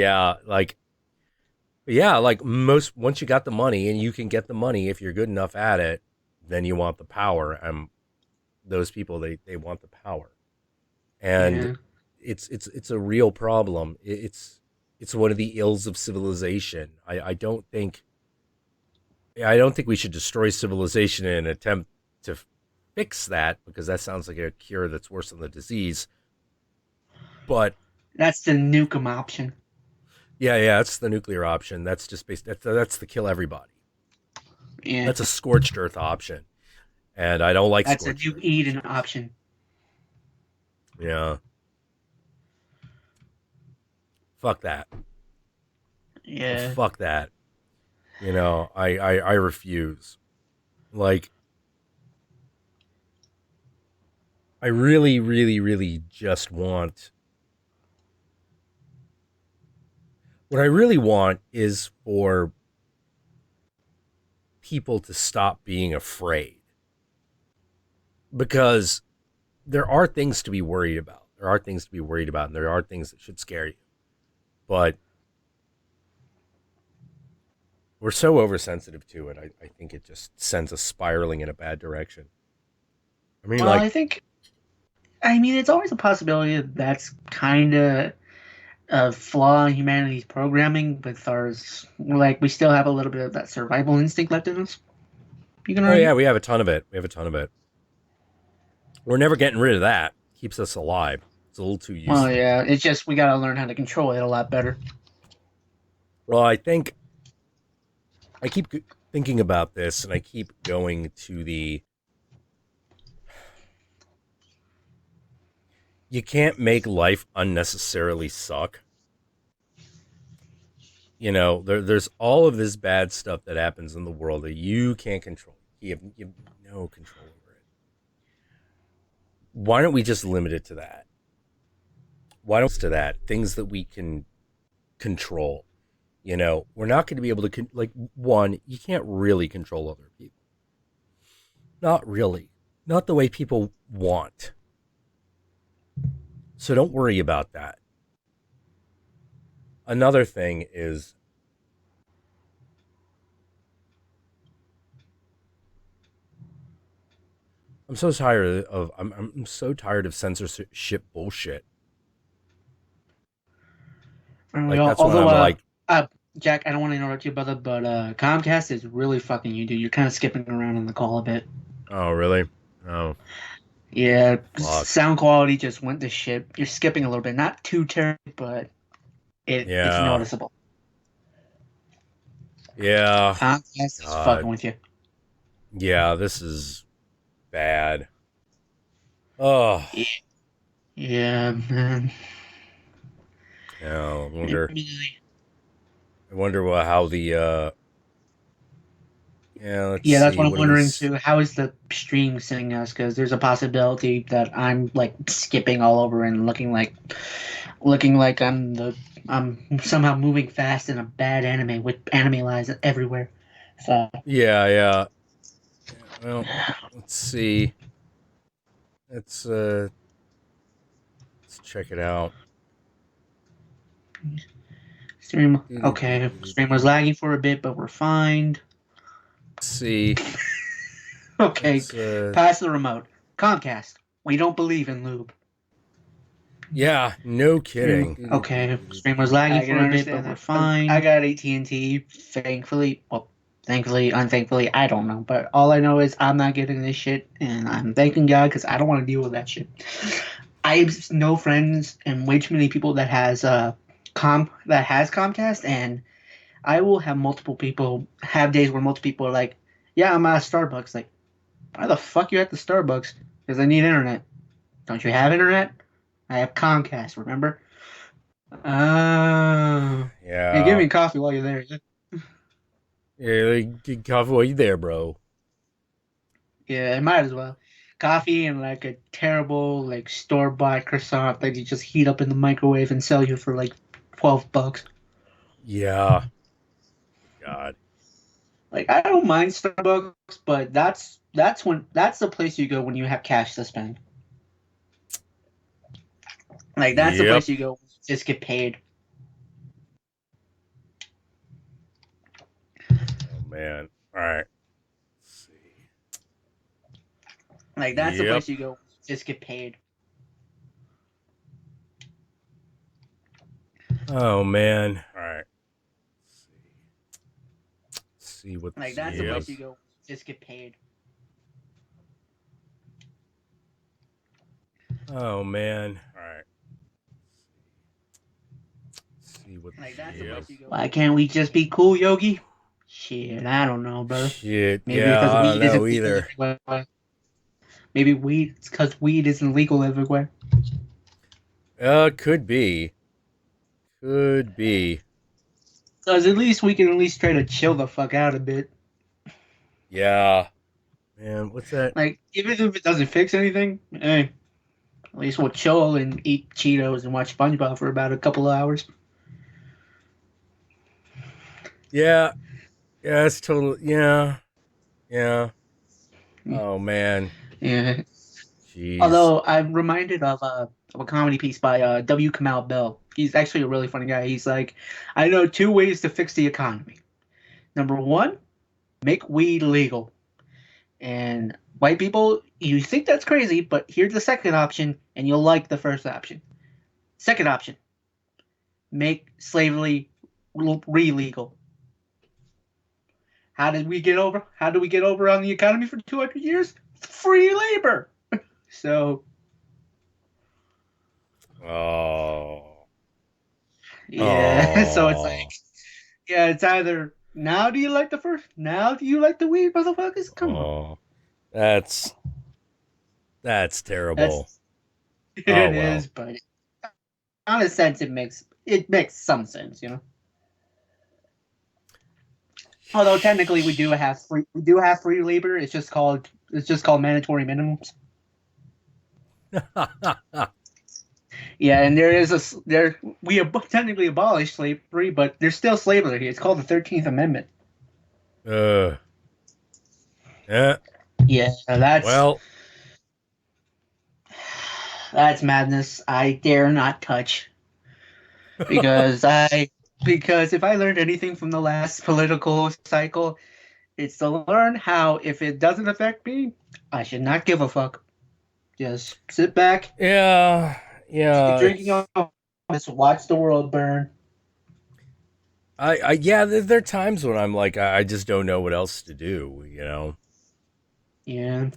once you got the money, and you can get the money if you're good enough at it, then you want the power. And those people, they want the power. And it's a real problem. It's one of the ills of civilization. I don't think we should destroy civilization in an attempt to fix that, because that sounds like a cure that's worse than the disease. But that's the nuke 'em option. Yeah, that's the nuclear option. That's just that's the kill everybody. Yeah, that's a scorched earth option, and I don't like. That's a you eat an option. Yeah. Fuck that. Yeah. Fuck that. I refuse. Like, I really, really, really just want. What I really want is for people to stop being afraid. Because there are things to be worried about. And there are things that should scare you. But we're so oversensitive to it. I think it just sends us spiraling in a bad direction. I mean, it's always a possibility that that's kind of a flaw in humanity's programming, but we still have a little bit of that survival instinct left in us. We have a ton of it. We're never getting rid of that. It keeps us alive. It's a little too useful. Well, yeah, it's just we got to learn how to control it a lot better. Well, I think I keep thinking about this, and I keep going to the. You can't make life unnecessarily suck. There's all of this bad stuff that happens in the world that you can't control. You have no control over it. Why don't we just limit it to that? Things that we can control. We're not going to be able to, you can't really control other people. Not really. not the way people want. So don't worry about that. Another thing is, I'm so tired of I'm so tired of censorship bullshit. Like that's when I'm like, Jack, I don't want to interrupt you, brother, but Comcast is really fucking you, dude. You're kind of skipping around on the call a bit. oh really? Oh Yeah, fuck. sound quality just went to shit. You're skipping a little bit, not too terrible, but it's Yeah. noticeable. Yeah. Comcast is God. fucking with you. Yeah, this is bad. Oh. Yeah, man. Yeah, I wonder how the let's Yeah, that's see what I'm what it wondering was. too. How is the stream sending us? Because there's a possibility that I'm like skipping all over and looking like I'm somehow moving fast in a bad anime with anime lines everywhere. So Yeah. Well, let's see. Let's check it out. stream. Okay, stream was lagging for a bit, but we're fine. Let's see. Okay, Let's, pass the remote. Comcast. We don't believe in lube. yeah, no kidding. Okay, stream was lagging for a bit, but we're fine. I got AT&T, thankfully. Well, thankfully, unthankfully, I don't know. But all I know is I'm not getting this shit, and I'm thanking God because I don't want to deal with that shit. I have no friends and way too many people that has Comcast, and I will have multiple people have days where multiple people are like, "Yeah, I'm at Starbucks." Like, why the fuck you at the Starbucks? Because I need internet. Don't you have internet? I have Comcast. Remember? Yeah. Hey, give me coffee while you're there. Yeah, get coffee while you there, bro. Yeah, I might as well. Coffee and like a terrible like store bought croissant that you just heat up in the microwave and sell you for like $12. Yeah. God. Like I don't mind Starbucks, but that's the place you go when you have cash to spend. Like that's the Yep. place you go when you just get paid. Oh man. All right. Let's see. Like that's the Yep. place you go when you just get paid. Oh man. All right. Let's see what. Like that's the place you go when you just get paid. Oh man. All right. Let's see what. Like that's the place you go. Why can't we just be cool, Yogi? Shit, I don't know, brother. Shit. Maybe yeah, because I weed don't isn't know legal either. everywhere. Maybe it's because weed isn't legal everywhere. Could be. Could be. Because at least we can at least try to chill the fuck out a bit. Yeah. Man, what's that? Like, even if it doesn't fix anything, hey, at least we'll chill and eat Cheetos and watch SpongeBob for about a couple of hours. Yeah. Yeah, it's total. Yeah. Yeah. Oh man. Yeah. Jeez. Although I'm reminded of a comedy piece by W. Kamau Bell. He's actually a really funny guy. He's like, I know 2 ways to fix the economy. Number 1, make weed legal. And white people, you think that's crazy, but here's the second option, and you'll like the first option. Second option, make slavery re-legal. How did we get over on the economy for 200 years? Free labor. So. Oh. Yeah. Oh. So it's like, yeah, it's either now do you like the first, now do you like the weed, motherfuckers? Come on. That's terrible. It is, but on a sense, it makes some sense, you know. Although technically we do have free labor. It's just called mandatory minimums. Yeah, and we technically abolished slavery, but there's still slavery. It's called the 13th Amendment. Yeah. Yeah, that's Well. That's madness. I dare not touch because if I learned anything from the last political cycle, it's to learn how if it doesn't affect me, I should not give a fuck. Just sit back, Yeah, keep yeah. drinking on, just watch the world burn. Yeah. There are times when I'm like, I just don't know what else to do. Yeah. You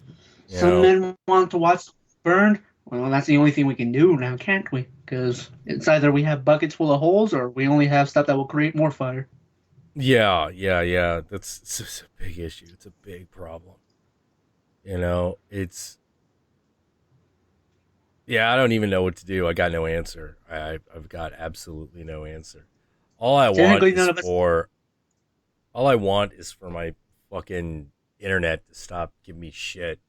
Some know. men want to watch the world burn. Well, that's the only thing we can do now, can't we? Because it's either we have buckets full of holes or we only have stuff that will create more fire. Yeah. It's a big issue. It's a big problem. It's yeah. I don't even know what to do. I got no answer. I've got absolutely no answer. All I want Technically, is none of us. for all I want is for my fucking internet to stop giving me shit.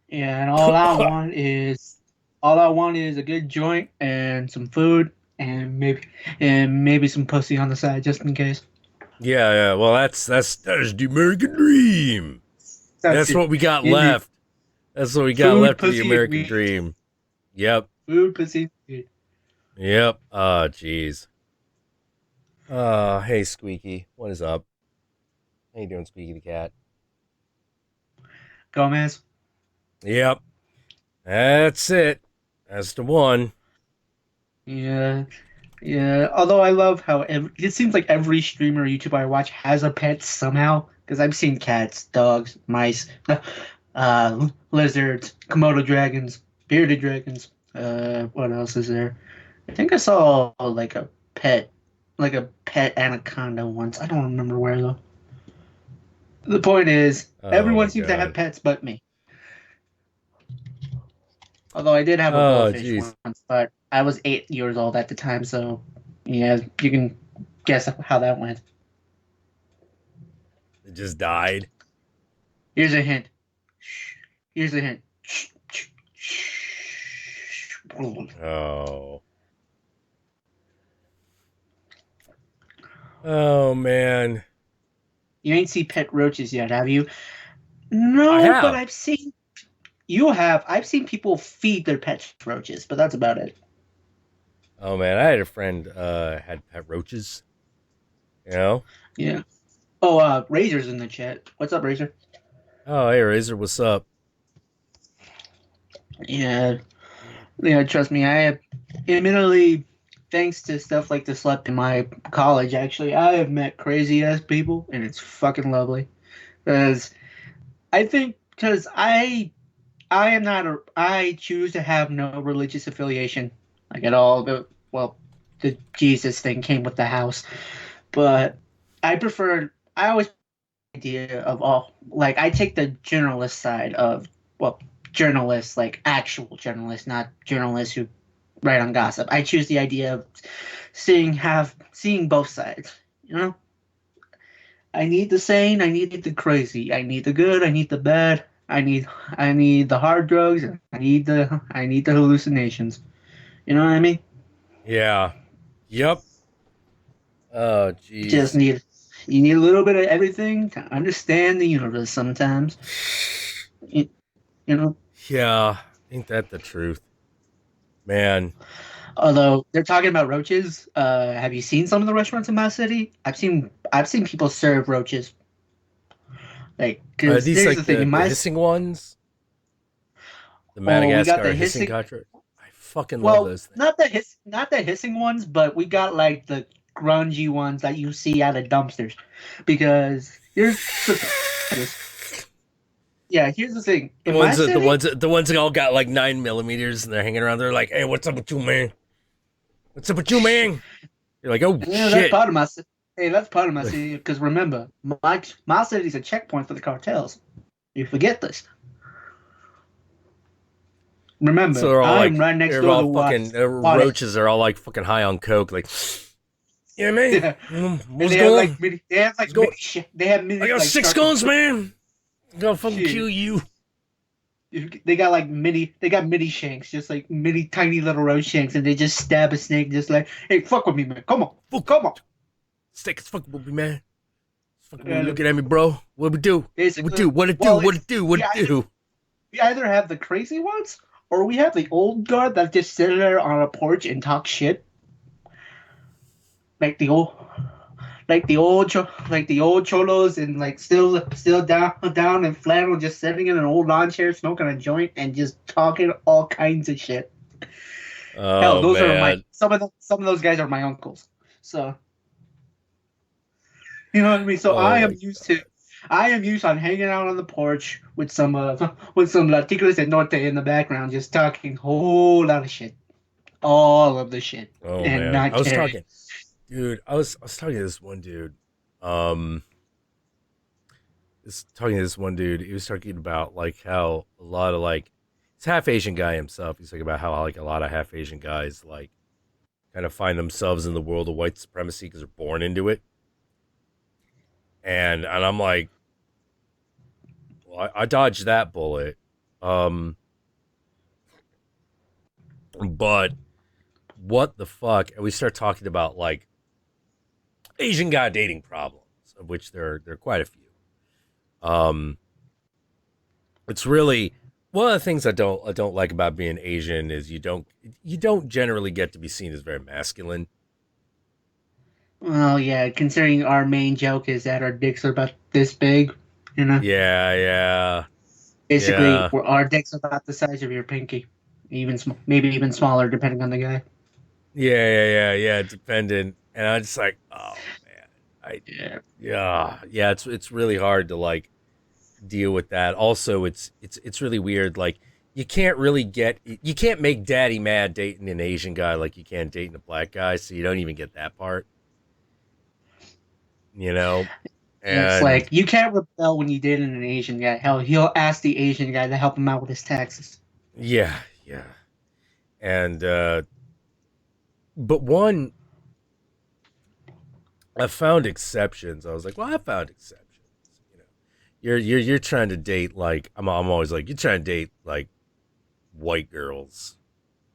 Yeah, and all I want is a good joint and some food and maybe some pussy on the side just in case. Yeah. Well, that is the American dream. That's it. what we got Indeed. left. That's what we got Food, left of the pussy, and American weed. dream. Yep. Food, pussy, weed. Yep. Oh, jeez. Hey, Squeaky. What is up? How you doing, Squeaky the cat? Gomez. Yep. That's it. That's the one. Yeah. Yeah. Although I love how it seems like every streamer or YouTuber I watch has a pet somehow. Because I've seen cats, dogs, mice, lizards, Komodo dragons, bearded dragons. What else is there? I think I saw like a pet anaconda once. I don't remember where though. The point is, Oh, everyone my seems to have God. pets but me. Although I did have a Oh, goldfish jeez. once, but I was 8 years old at the time, so yeah, you can guess how that went. It just died. Here's a hint. Here's a hint. Oh. Oh, man. You ain't seen pet roaches yet, have you? No, I have. but I've seen. You have. I've seen people feed their pets roaches, but that's about it. Oh, man. I had a friend had pet roaches. You know? Yeah. Oh, Razor's in the chat. What's up, Razor? Oh, hey, Razor. What's up? Yeah. Yeah, trust me, I have, admittedly, thanks to stuff like the Slep in my college, actually, I have met crazy ass people, and it's fucking lovely. Because I am not I choose to have no religious affiliation, like at all. The Jesus thing came with the house, but I always idea of all, like, I take the generalist side of, well, journalists, like actual journalists, not journalists who write on gossip. I choose the idea of seeing both sides. You know, I need the sane, I need the crazy, I need the good, I need the bad, I need the hard drugs, and I need the hallucinations. You know what I mean? Yeah. Yep. Oh, jeez. You need a little bit of everything to understand the universe sometimes. You know? Yeah. Ain't that the truth? Man. Although they're talking about roaches, have you seen some of the restaurants in my city? I've seen people serve roaches. Like, Are cause these here's like the thing, the hissing ones? The Madagascar hissing cartridge? I fucking love those things. not the hissing ones, but we got like the grungy ones that you see out of dumpsters. Because here's the thing. The ones that all got like 9mm and they're hanging around. They're like, "Hey, what's up with you, man? What's up with you, man?" You're like, "Oh yeah, shit." That's part of my city. Because remember, my city's a checkpoint for the cartels. You forget this. Remember, So they're all I'm like, right next they're door all to fucking water. roaches are all like fucking high on coke. Like, yeah, man. Yeah. What's going on? They have mini. I got like, 6 guns, man. I'm gonna fucking Shit. kill you. They got like They got mini shanks, just like mini tiny little road shanks, and they just stab a snake, just like, hey, fuck with me, man. Come on, come on. Snake is fucking with me, man. Looking at me, bro. What we do? Basically, What it do? What it do? well, What it do? What it do? We either have the crazy ones or we have the old guard that just sit there on a porch and talk shit, like the old, like the old cholos, and like still down in flannel, just sitting in an old lawn chair, smoking a joint, and just talking all kinds of shit. Hell, Oh those are my man. some of those guys are my uncles. So you know what I mean. So Oh my I am used on hanging out on the porch with some Latinos del Norte in the background, just talking a whole lot of shit, all of the shit, Oh and man. not I was caring. talking, dude. I was talking to this one dude. Um, talking to this one dude. He was talking about like how a lot of like he's half Asian guy himself. He's talking about how like a lot of half Asian guys like kind of find themselves in the world of white supremacy because they're born into it. And I'm like, well, I dodged that bullet. Um, but what the fuck? And we start talking about like Asian guy dating problems, of which there are quite a few. Um, it's really one of the things I don't like about being Asian is you don't generally get to be seen as very masculine. Well, yeah, considering our main joke is that our dicks are about this big, you know. Yeah, yeah, Basically, yeah, our dicks are about the size of your pinky, maybe even smaller depending on the guy. yeah. Dependent, and I'm just like, oh man, I Yeah. yeah. It's really hard to like deal with that. Also, it's really weird. Like you can't make daddy mad dating an Asian guy like you can dating a black guy, so you don't even get that part. You know, It's and like you can't rebel when you date an Asian guy. Hell, he'll ask the Asian guy to help him out with his taxes. yeah, and but one I found exceptions. I was like, well, I found exceptions. You know, you're trying to date like I'm always like you're trying to date like white girls.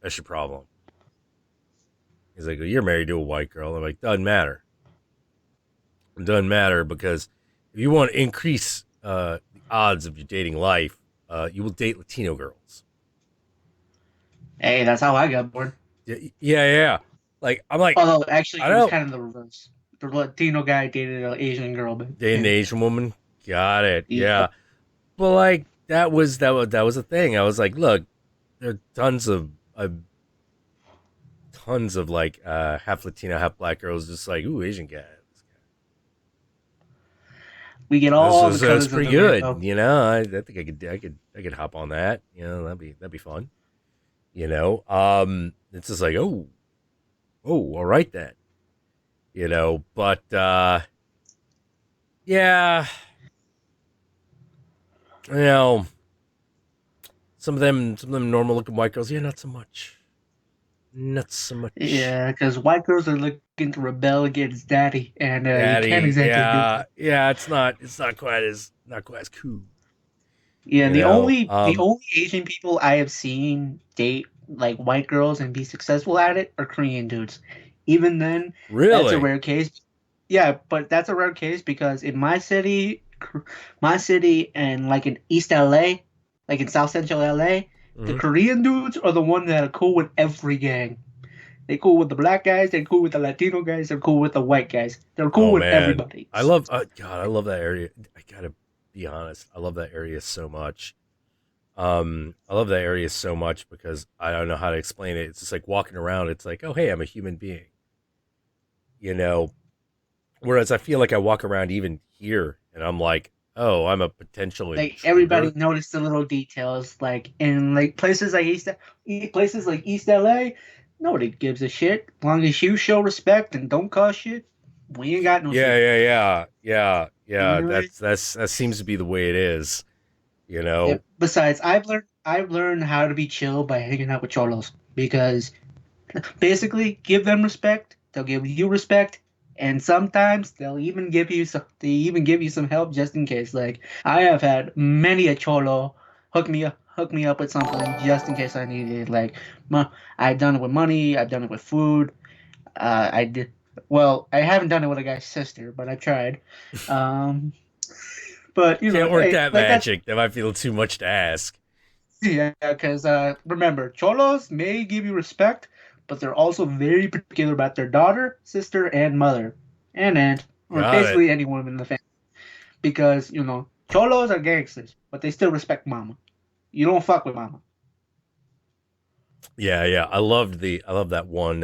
That's your problem. He's like, well, you're married to a white girl. I'm like, doesn't matter. It doesn't matter because if you want to increase the odds of your dating life, you will date Latino girls. Hey, that's how I got born. Yeah. Like I'm like, Although, actually, I it was don't kind of the reverse. The Latino guy dated an Asian girl, but date an yeah. Asian woman. Got it. Yep. Yeah, but like that was a thing. I was like, look, there are tons of like half Latino, half black girls, just like ooh Asian guy. We get This all the was that's colors of pretty the good. rainbow. You know, I think I could hop on that. You know, that'd be fun. You know, it's just like all right then. You know, but yeah, you know, some of them normal looking white girls, yeah, not so much. Not so much. Yeah, because white girls are looking to rebel against daddy, and you can't Daddy, exactly do yeah, that. yeah, it's not quite as cool. Yeah, You the know, only Asian people I have seen date like white girls and be successful at it are Korean dudes. Even then, that's a really. rare case. Yeah, but that's a rare case because in my city, and like in East LA, like in South Central LA, the Hmm. Korean dudes are the ones that are cool with every gang. They cool with the black guys. They're cool with the Latino guys. They're cool with the white guys. They're cool Oh with man, everybody. I love God. I love that area. I gotta be honest. I love that area so much. I love that area so much because I don't know how to explain it. It's just like walking around. It's like, oh hey, I'm a human being. You know. Whereas I feel like I walk around even here and I'm like, oh, I'm a potential Like everybody intruder. noticed the little details. Like in like places like East LA, nobody gives a shit. As long as you show respect and don't cause shit, we ain't got no Yeah, shit. yeah, You yeah. know what I mean? That seems to be the way it is. You know. Yep. Besides, I've learned how to be chill by hanging out with cholos because basically give them respect, they'll give you respect, and sometimes they'll even give you some help just in case. Like I have had many a cholo hook me up with something just in case I needed it. Like I've done it with money, I've done it with food. I did well. I haven't done it with a guy's sister, but I tried. Um, but Can't work hey, that like that's magic. That might feel too much to ask. Yeah, because remember, cholos may give you respect, but they're also very particular about their daughter, sister, and mother, and aunt, or Got it. basically anyone in the family. Because cholos are gangsters, but they still respect mama. You don't fuck with mama. Yeah, yeah. I love that one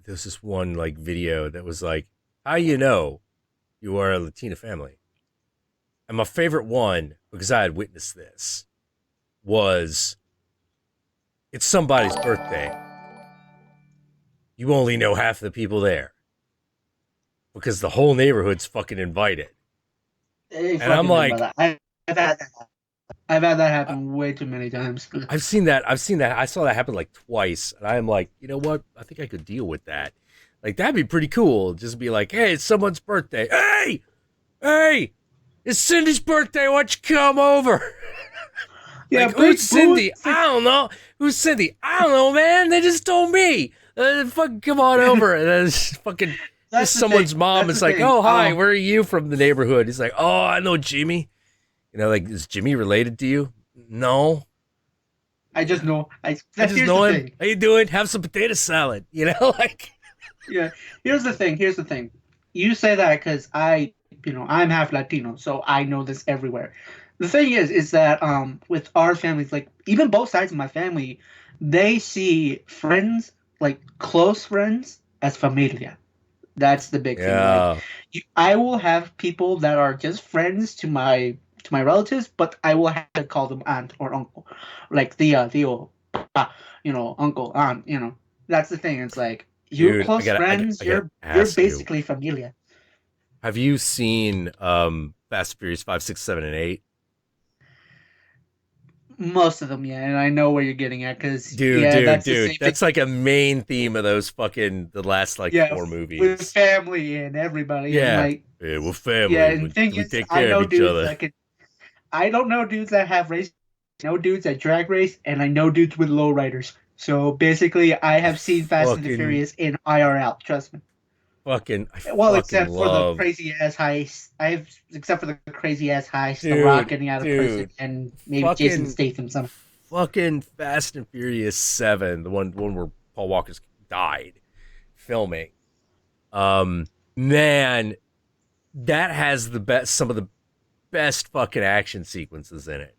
there's this one like video that was like, how you know you are a Latina family? And my favorite one, because I had witnessed this, was it's somebody's birthday. You only know half the people there because the whole neighborhood's fucking invited. Hey, And I'm fucking big like, brother. I've had that happen way too many times. I've seen that. I've seen that. I saw that happen like twice. And I'm like, you know what? I think I could deal with that. Like, that'd be pretty cool. Just be like, hey, it's someone's birthday. Hey, it's Cindy's birthday. Why don't you come over? Yeah, like, who's Cindy? I don't know. Who's Cindy? I don't know, man. They just told me. Fucking come on over. And then it's fucking just someone's mom is like, oh, hi, where are you from the neighborhood? He's like, oh, I know Jimmy. Like, is Jimmy related to you? No. I just know. I just know him. How you doing? Have some potato salad. Like. Yeah. Here's the thing. You say that because I'm half Latino, so I know this everywhere. The thing is that with our families, like even both sides of my family, they see friends, like close friends, as familia. That's the big thing. Like, I will have people that are just friends to my relatives, but I will have to call them aunt or uncle, like tío, uncle, aunt. That's the thing. It's like you're Dude, close friends. You're basically familia. Have you seen Fast and Furious 5, 6, 7, and 8? Most of them, yeah, and I know where you're getting at because that's like a main theme of those the last like 4 movies with family and everybody. Yeah, and we're family. Yeah, and we take care of each other. I don't know dudes that have race. I know dudes that drag race, and I know dudes with lowriders. So basically, I have seen Fast and the Furious in IRL. Trust me. Except for the crazy ass heist. Except for the crazy ass heist, The Rock getting out of prison, and maybe Jason Statham. Fucking Fast and Furious 7, the one where Paul Walker died filming. Man, that has some of the best fucking action sequences in it.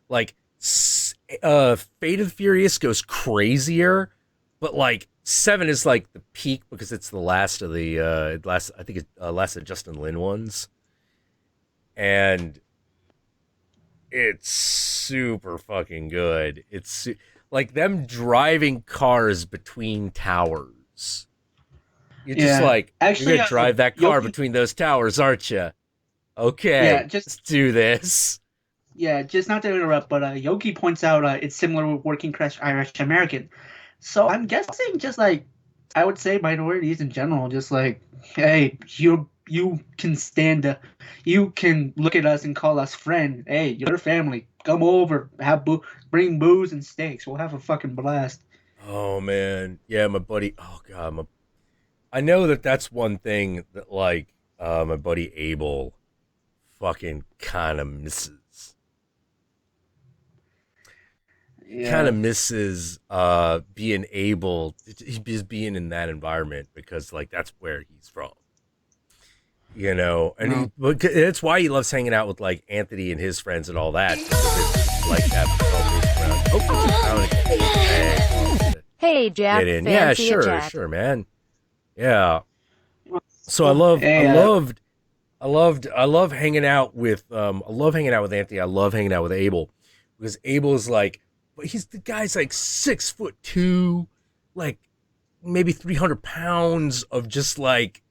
Like, Fate of the Furious goes crazier, but like 7 is like the peak because it's the last of the last of the Justin Lin ones, and it's super fucking good. It's like them driving cars between towers. You're just like, actually, you're gonna drive that car between those towers, aren't you? Okay, let's do this. Yeah, just not to interrupt, but Yogi points out it's similar with working class Irish American. So I'm guessing just like I would say minorities in general, just like, hey, you can you can look at us and call us friend. Hey, you're family. Come over, bring booze and steaks. We'll have a fucking blast. Oh man, yeah, my buddy. Oh god, I know that's one thing that like my buddy Abel fucking kind of misses. Kind of misses being able just being in that environment because like that's where he's from, and that's why he loves hanging out with like Anthony and his friends and all that because like that. Hey Jack, yeah, sure, man, yeah. So I love hanging out with Anthony. I love hanging out with Abel because Abel is like. But the guy's like 6'2", like maybe 300 pounds of just like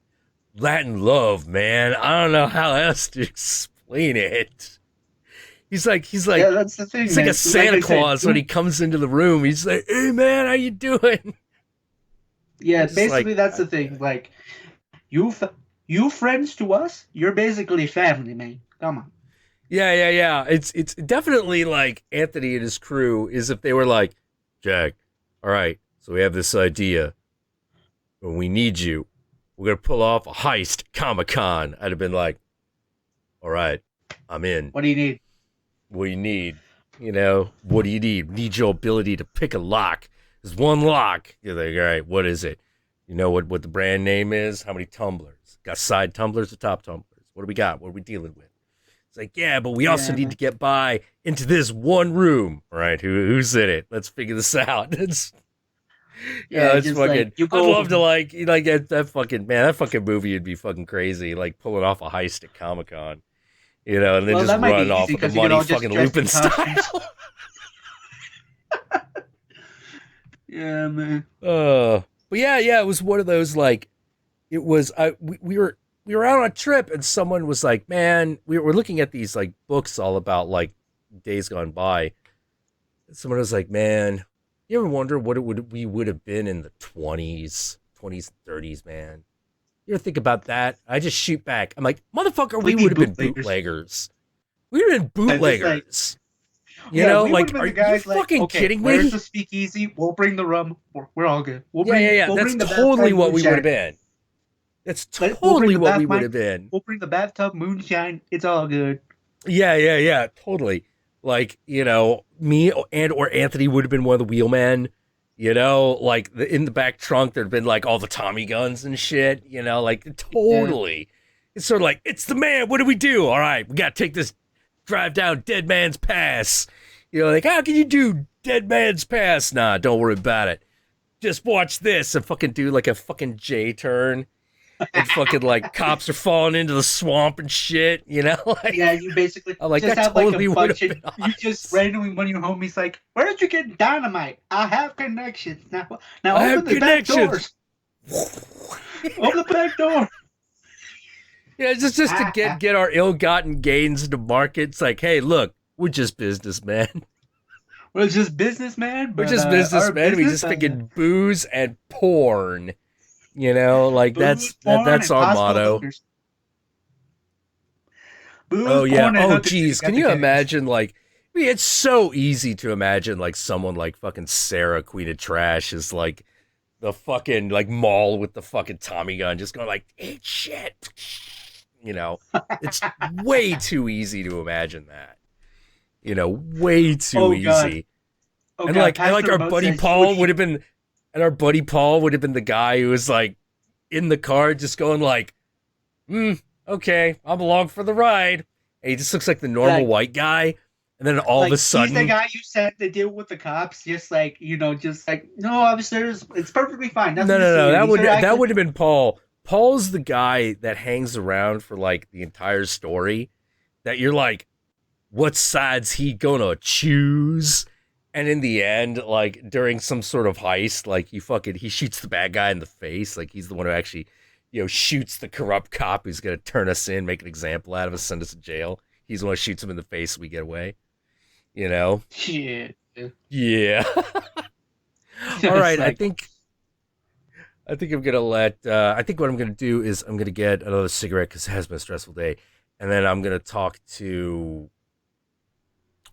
Latin love, man. I don't know how else to explain it. He's like that's the thing. He's like a Santa Claus when he comes into the room. He's like, hey man, how you doing? Yeah, basically that's the thing. Like you friends to us, you're basically family, man. Come on. Yeah. It's definitely like Anthony and his crew is if they were like, Jack, all right, so we have this idea. When we need you, we're going to pull off a heist Comic-Con. I'd have been like, all right, I'm in. What do you need? What do you need? What do you need? Need your ability to pick a lock. There's one lock. You're like, all right, what is it? You know what the brand name is? How many tumblers? Got side tumblers or top tumblers? What do we got? What are we dealing with? It's like, yeah, but we also need to get by into this one room. All right, who's in it? Let's figure this out. It's fucking. Like, I'd love to that fucking man. That fucking movie would be fucking crazy. Like pulling off a heist at Comic-Con, and then just run off with the money, fucking Lupin style. Yeah, man. But yeah, it was one of those like, it was. We were out on a trip and someone was like, man, we were looking at these like books all about like days gone by. And someone was like, man, you ever wonder what we would have been in the 20s, 30s, man? You ever think about that? I just shoot back. I'm like, motherfucker, we would have been bootleggers. We would have been bootleggers. We are you fucking kidding me? Where's the speakeasy? We'll bring the rum. We're all good. We'll That's totally what we would have been. That's totally what we would have been. We'll bring the bathtub moonshine. It's all good. Yeah, totally. Like, me and or Anthony would have been one of the wheelmen. Like in the back trunk, there'd been like all the Tommy guns and shit. Like totally. Yeah. It's sort of like, it's the man. What do we do? All right, we got to take this drive down Dead Man's Pass. Like, how can you do Dead Man's Pass? Nah, don't worry about it. Just watch this and fucking do like a fucking J turn. And fucking like cops are falling into the swamp and shit, Like, yeah, you basically I'm like, just that have totally like a bunch of, you just randomly one of your homies like, where did you get dynamite? I have connections. Now I open the back doors. Open the back door. Yeah, just to get our ill-gotten gains into market. It's like, hey, look, we're just businessmen. We're just businessmen. We're just businessmen. We just picking booze and porn. Like that's our motto. Oh yeah. Oh geez, can you imagine like? I mean, it's so easy to imagine like someone like fucking Sarah, Queen of Trash, is like the fucking like mall with the fucking Tommy gun, just going like, eat shit. It's way too easy to imagine that. Way too easy. Oh, and God, like, our buddy Paul would have been. And our buddy Paul would have been the guy who was like in the car just going like, okay, I'm along for the ride. And he just looks like the normal white guy. And then all of a sudden, he's the guy you said to deal with the cops, just like, no, officers, it's perfectly fine. No, that would have been Paul. Paul's the guy that hangs around for like the entire story that you're like, what side's he gonna choose? And in the end, like during some sort of heist, like he shoots the bad guy in the face. Like he's the one who actually, shoots the corrupt cop who's gonna turn us in, make an example out of us, send us to jail. He's the one who shoots him in the face so we get away. Shit. Yeah. All right. I think I'm gonna let. I think what I'm gonna do is I'm gonna get another cigarette because it has been a stressful day, and then I'm gonna talk to.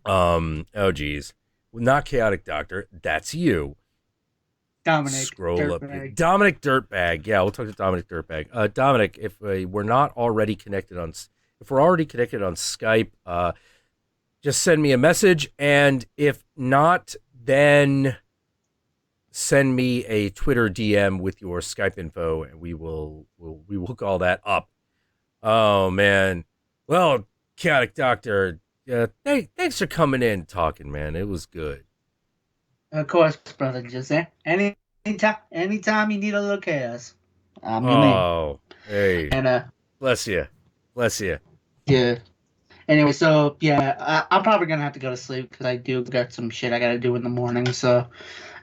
Oh geez. Not Chaotic Doctor. That's you. Dominic. Scroll up here. Dominic Dirtbag. Yeah, we'll talk to Dominic Dirtbag. Dominic, if we're not already connected on, if we're already connected on Skype, just send me a message, and if not, then send me a Twitter DM with your Skype info, and we will hook all that up. Oh man. Well, Chaotic Doctor. Yeah, thanks for coming in and talking, man. It was good. Of course, brother Jose. Anytime you need a little chaos, I'm your man. Hey. And bless you. Yeah. Anyway, so yeah, I'm probably gonna have to go to sleep because I do got some shit I gotta do in the morning. So,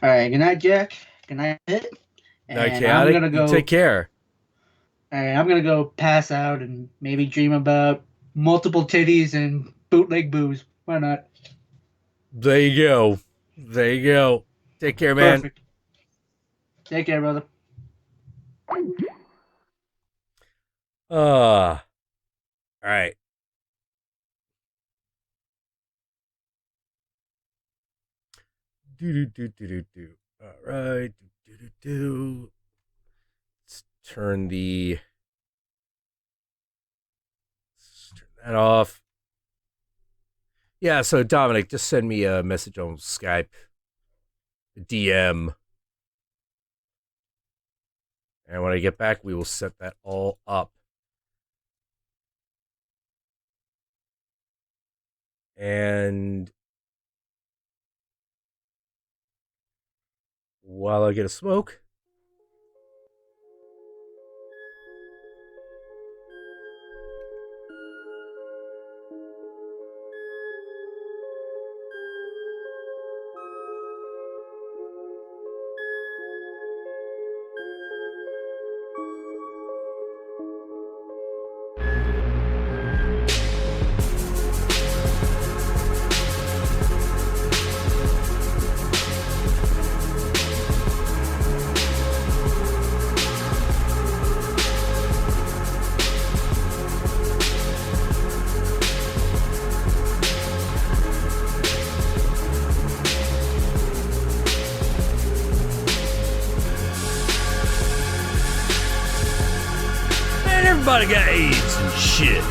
all right. Good night, Jack. Good night, Pitt. Night, Chaotic. I'm gonna go. Take care. All right, I'm gonna go pass out and maybe dream about multiple titties and bootleg booze. Why not? There you go. Take care, man. Perfect. Take care, brother. All right. Do. All right. Do. Let's turn that off. Yeah, so Dominic, just send me a message on Skype, a DM. And when I get back, we will set that all up. And while I get a smoke. Everybody got AIDS and shit.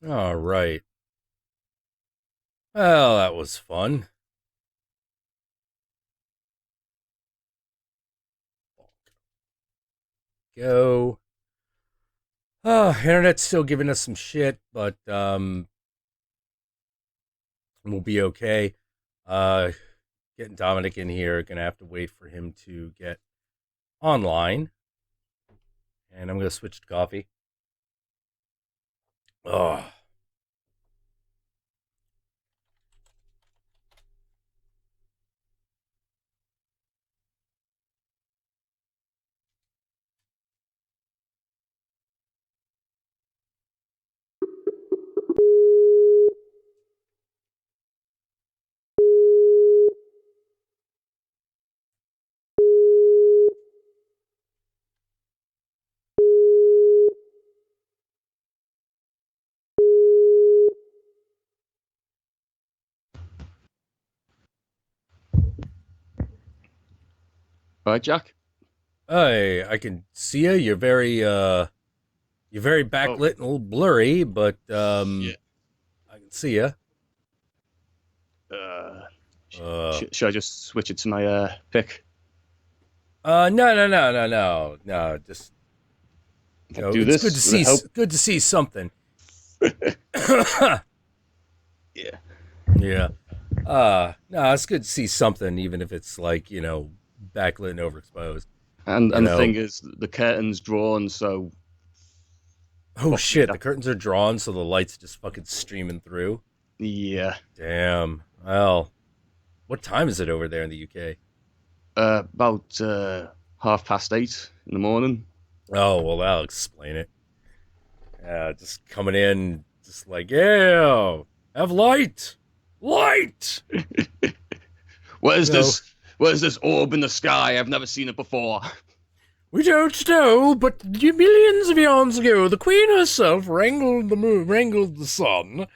All right. Well, that was fun. Go. Internet's still giving us some shit, but we'll be okay. Getting Dominic in here. Gonna have to wait for him to get online, and I'm gonna switch to coffee. Oh. All right, Jack. Hey, I can see you. You're very backlit and a little blurry, but I can see you. Should I just switch it to my pick? No. Just do it's this. good to see something. Yeah. Yeah. No, it's good to see something, even if it's like, backlit and overexposed. And the thing is, the curtain's drawn, so. Oh shit! The curtains are drawn, so the light's just fucking streaming through. Yeah. Damn. Well, what time is it over there in the UK? About 8:30 in the morning. Oh well, that'll explain it. Just coming in, just like, yeah, have light. What is this? What is this orb in the sky? I've never seen it before. We don't know, but millions of eons ago, the queen herself wrangled the sun,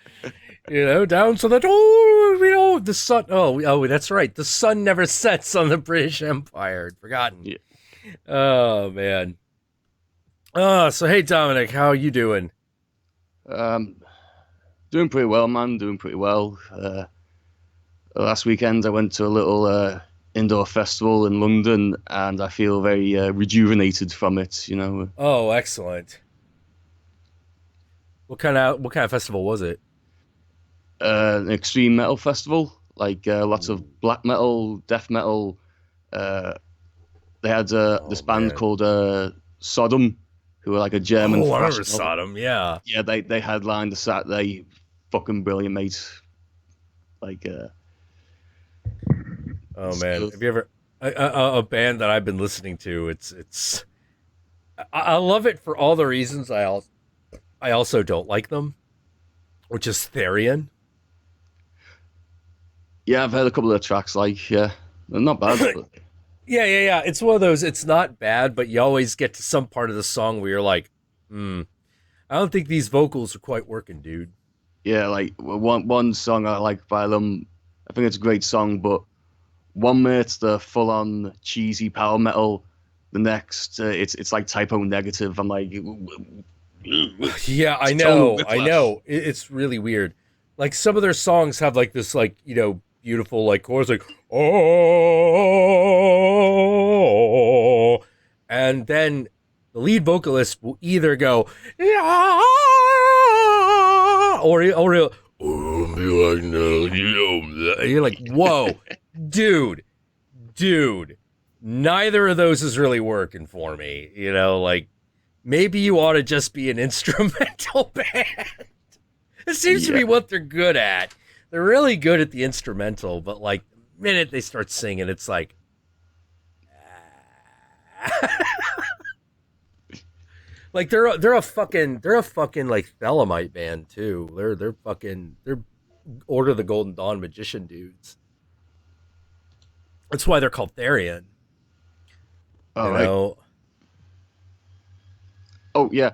down so that the sun. Oh, that's right. The sun never sets on the British Empire. I'd forgotten. Yeah. Oh man. So hey Dominic, how are you doing? Doing pretty well, man. Doing pretty well. Last weekend, I went to a little indoor festival in London, and I feel very rejuvenated from it. Oh, excellent. What kind of festival was it? An extreme metal festival, like lots of black metal, death metal. They had this band called Sodom, who were like a German. Oh, I remember Sodom. Yeah. Yeah, they headlined the Saturday. Fucking brilliant, mate. Like. Oh man, have you ever a band that I've been listening to? It's I love it for all the reasons I also don't like them, which is Therion. Yeah, I've heard a couple of tracks. They're not bad. But... Yeah. It's one of those. It's not bad, but you always get to some part of the song where you're like, I don't think these vocals are quite working, dude. Yeah, like one song I like by them. I think it's a great song, but 1 minute the full-on cheesy power metal, the next it's like typo negative. I'm like, yeah, I know. It's really weird. Like some of their songs have like this, like beautiful like chorus, like oh, and then the lead vocalist will either go or he'll be like, no, you're like, whoa, dude, neither of those is really working for me. Like maybe you ought to just be an instrumental band. It seems to be what they're good at. They're really good at the instrumental, but like the minute they start singing, it's like, like they're a fucking like Thelemite band too. They're Order of the Golden Dawn magician dudes. That's why they're called Therion. Right. Oh yeah,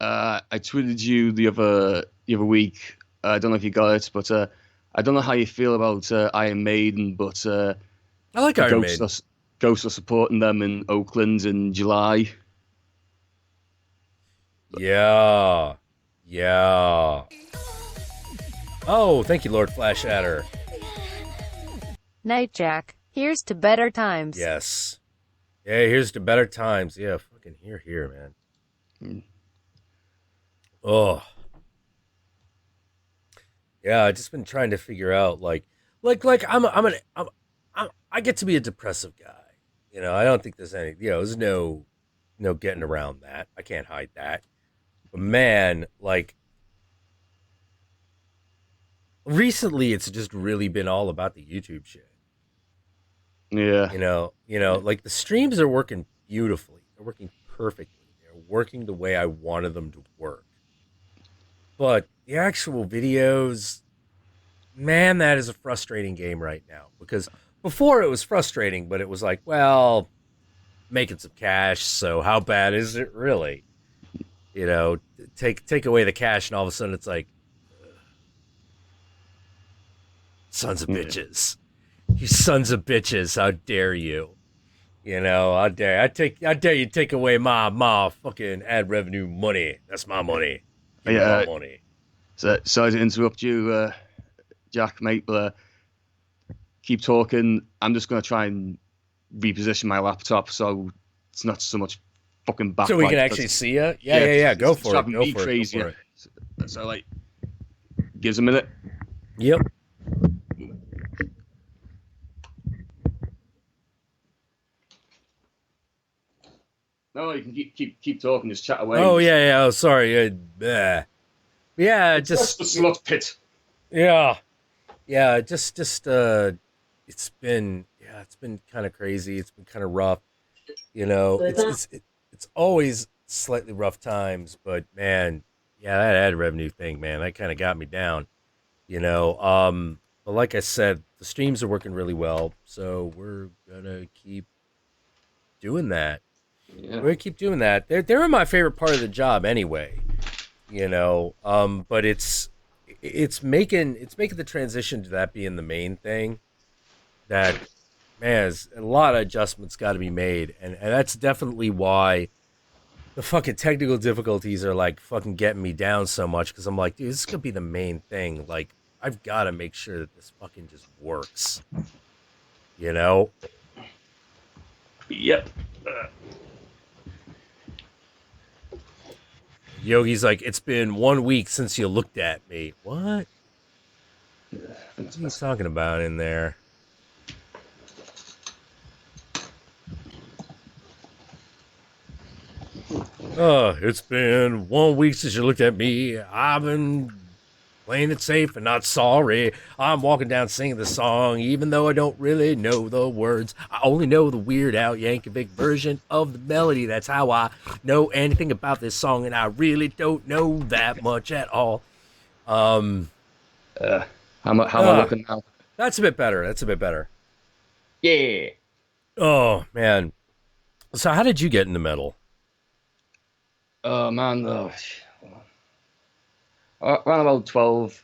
I tweeted you the other week. I don't know if you got it, but I don't know how you feel about Iron Maiden, but I like Iron Maiden. Ghosts are supporting them in Oakland in July. Yeah. Yeah. Oh, thank you, Lord Flash Adder. Night, Jack. Here's to better times. Yes. Yeah, here's to better times. Yeah, fucking here, man. Oh. Yeah, I just been trying to figure out like I get to be a depressive guy. You know, I don't think there's any, there's no getting around that. I can't hide that. But man, like recently it's just really been all about the YouTube shit. Yeah. Like the streams are working beautifully. They're working perfectly. They're working the way I wanted them to work. But the actual videos, man, that is a frustrating game right now. Because before it was frustrating, but it was like, well, making some cash, so how bad is it really? Take away the cash, and all of a sudden it's like, sons of bitches. You sons of bitches, how dare you? How dare you take away my fucking ad revenue money. That's my money. Give me my money. So, sorry to interrupt you, Jack, mate, but keep talking. I'm just going to try and reposition my laptop so it's not so much fucking backlight. So we can actually see you? Yeah. Go for it. Go for it. So, like, gives a minute. Yep. No, you can keep talking, just chat away. Oh yeah. Oh, sorry. Yeah, just the slot pit. Yeah. Just it's been kind of crazy. It's been kind of rough. It's always slightly rough times, but man, yeah, that ad revenue thing, man, that kind of got me down. But like I said, the streams are working really well, so we're gonna keep doing that. Yeah. We're gonna keep doing that. They're my favorite part of the job anyway. But it's making the transition to that being the main thing. That, man, there's a lot of adjustments got to be made, and that's definitely why the fucking technical difficulties are like fucking getting me down so much, because I'm like, dude, this is gonna be the main thing. Like, I've got to make sure that this fucking just works. Yep. Yogi's like, it's been 1 week since you looked at me. What? What are you talking about in there? It's been 1 week since you looked at me. I've been playing it safe and not sorry. I'm walking down singing the song, even though I don't really know the words. I only know the Weird Al Yankovic version of the melody. That's how I know anything about this song, and I really don't know that much at all. How am I looking now? That's a bit better. Yeah. Oh, man. So how did you get into metal? Oh, man. Around about 12,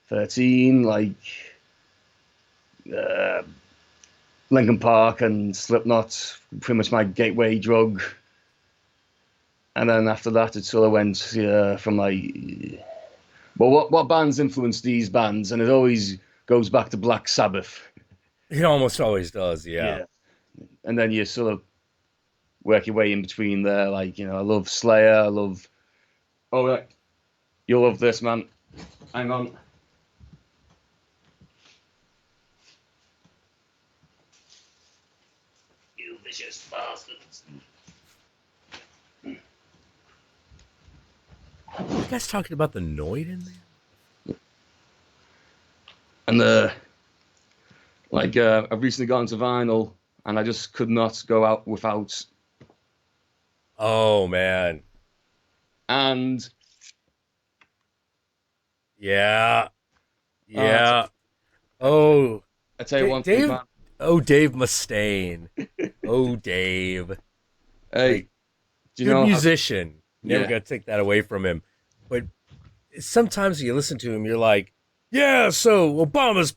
13, like Linkin Park and Slipknot, pretty much my gateway drug. And then after that, it sort of went from like, well, what bands influenced these bands? And it always goes back to Black Sabbath. It almost always does, yeah. And then you sort of work your way in between there. Like, I love Slayer, I love... Oh, right. You'll love this, man. Hang on. You vicious bastards. You guys talking about the Noid in there? And I've recently gotten to vinyl, and I just could not go out without. Oh man. And yeah. I tell you one Dave, thing, man. Oh, Dave Mustaine. Oh, Dave. Hey, do you good know musician. Never gonna take that away from him. But sometimes you listen to him, you're like, yeah, so Obama's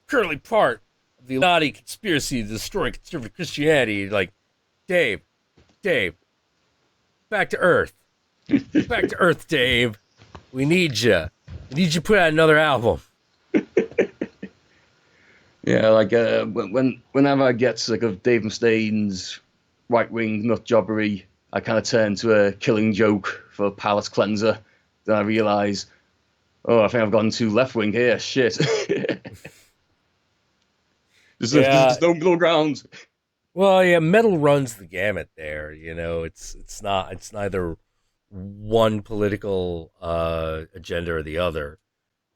currently part of the Illuminati conspiracy to destroy conservative Christianity. You're like, Dave, back to earth. Back to earth, Dave. We need you. We need you to put out another album. Yeah, like whenever I get sick of Dave Mustaine's right-wing nut jobbery, I kind of turn to a Killing Joke for palate cleanser. Then I realise, oh, I think I've gone too left-wing here. Shit. There's no middle ground. Well, yeah, metal runs the gamut there. You know, it's neither one political agenda or the other.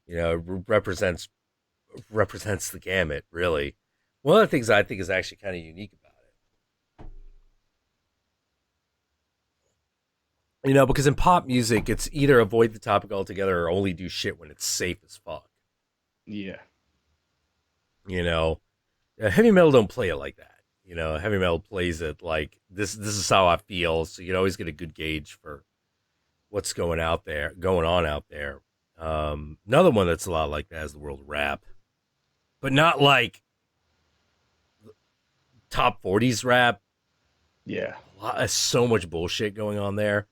You know, it represents the gamut, really. One of the things I think is actually kind of unique about it, you know, because in pop music, it's either avoid the topic altogether or only do shit when it's safe as fuck. Yeah. You know, heavy metal don't play it like that. You know, heavy metal plays it like this is how I feel, so you always get a good gauge for what's going on out there. Another one that's a lot like that is the world of rap, but not like top 40s rap. Yeah. There's so much bullshit going on there.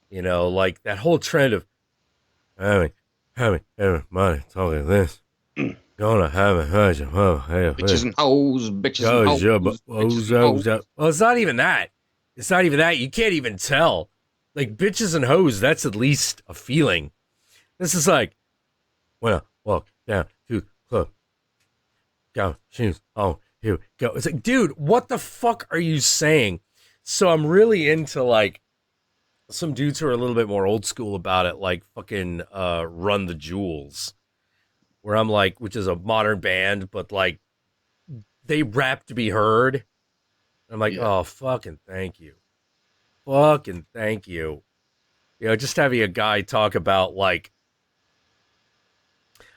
You know, like that whole trend of having everybody talking this. Gonna have a bitches and hoes, bitches and hoes. Well, it's not even that. It's not even that. You can't even tell. Like bitches and hoes, that's at least a feeling. This is like when I walk down to the club, got shoes on, here we go. It's like, dude, what the fuck are you saying? So I'm really into like some dudes who are a little bit more old school about it, like fucking Run the Jewels. Where I'm like, which is a modern band, but like they rap to be heard. And I'm like, oh, fucking thank you. Fucking thank you. You know, just having a guy talk about like,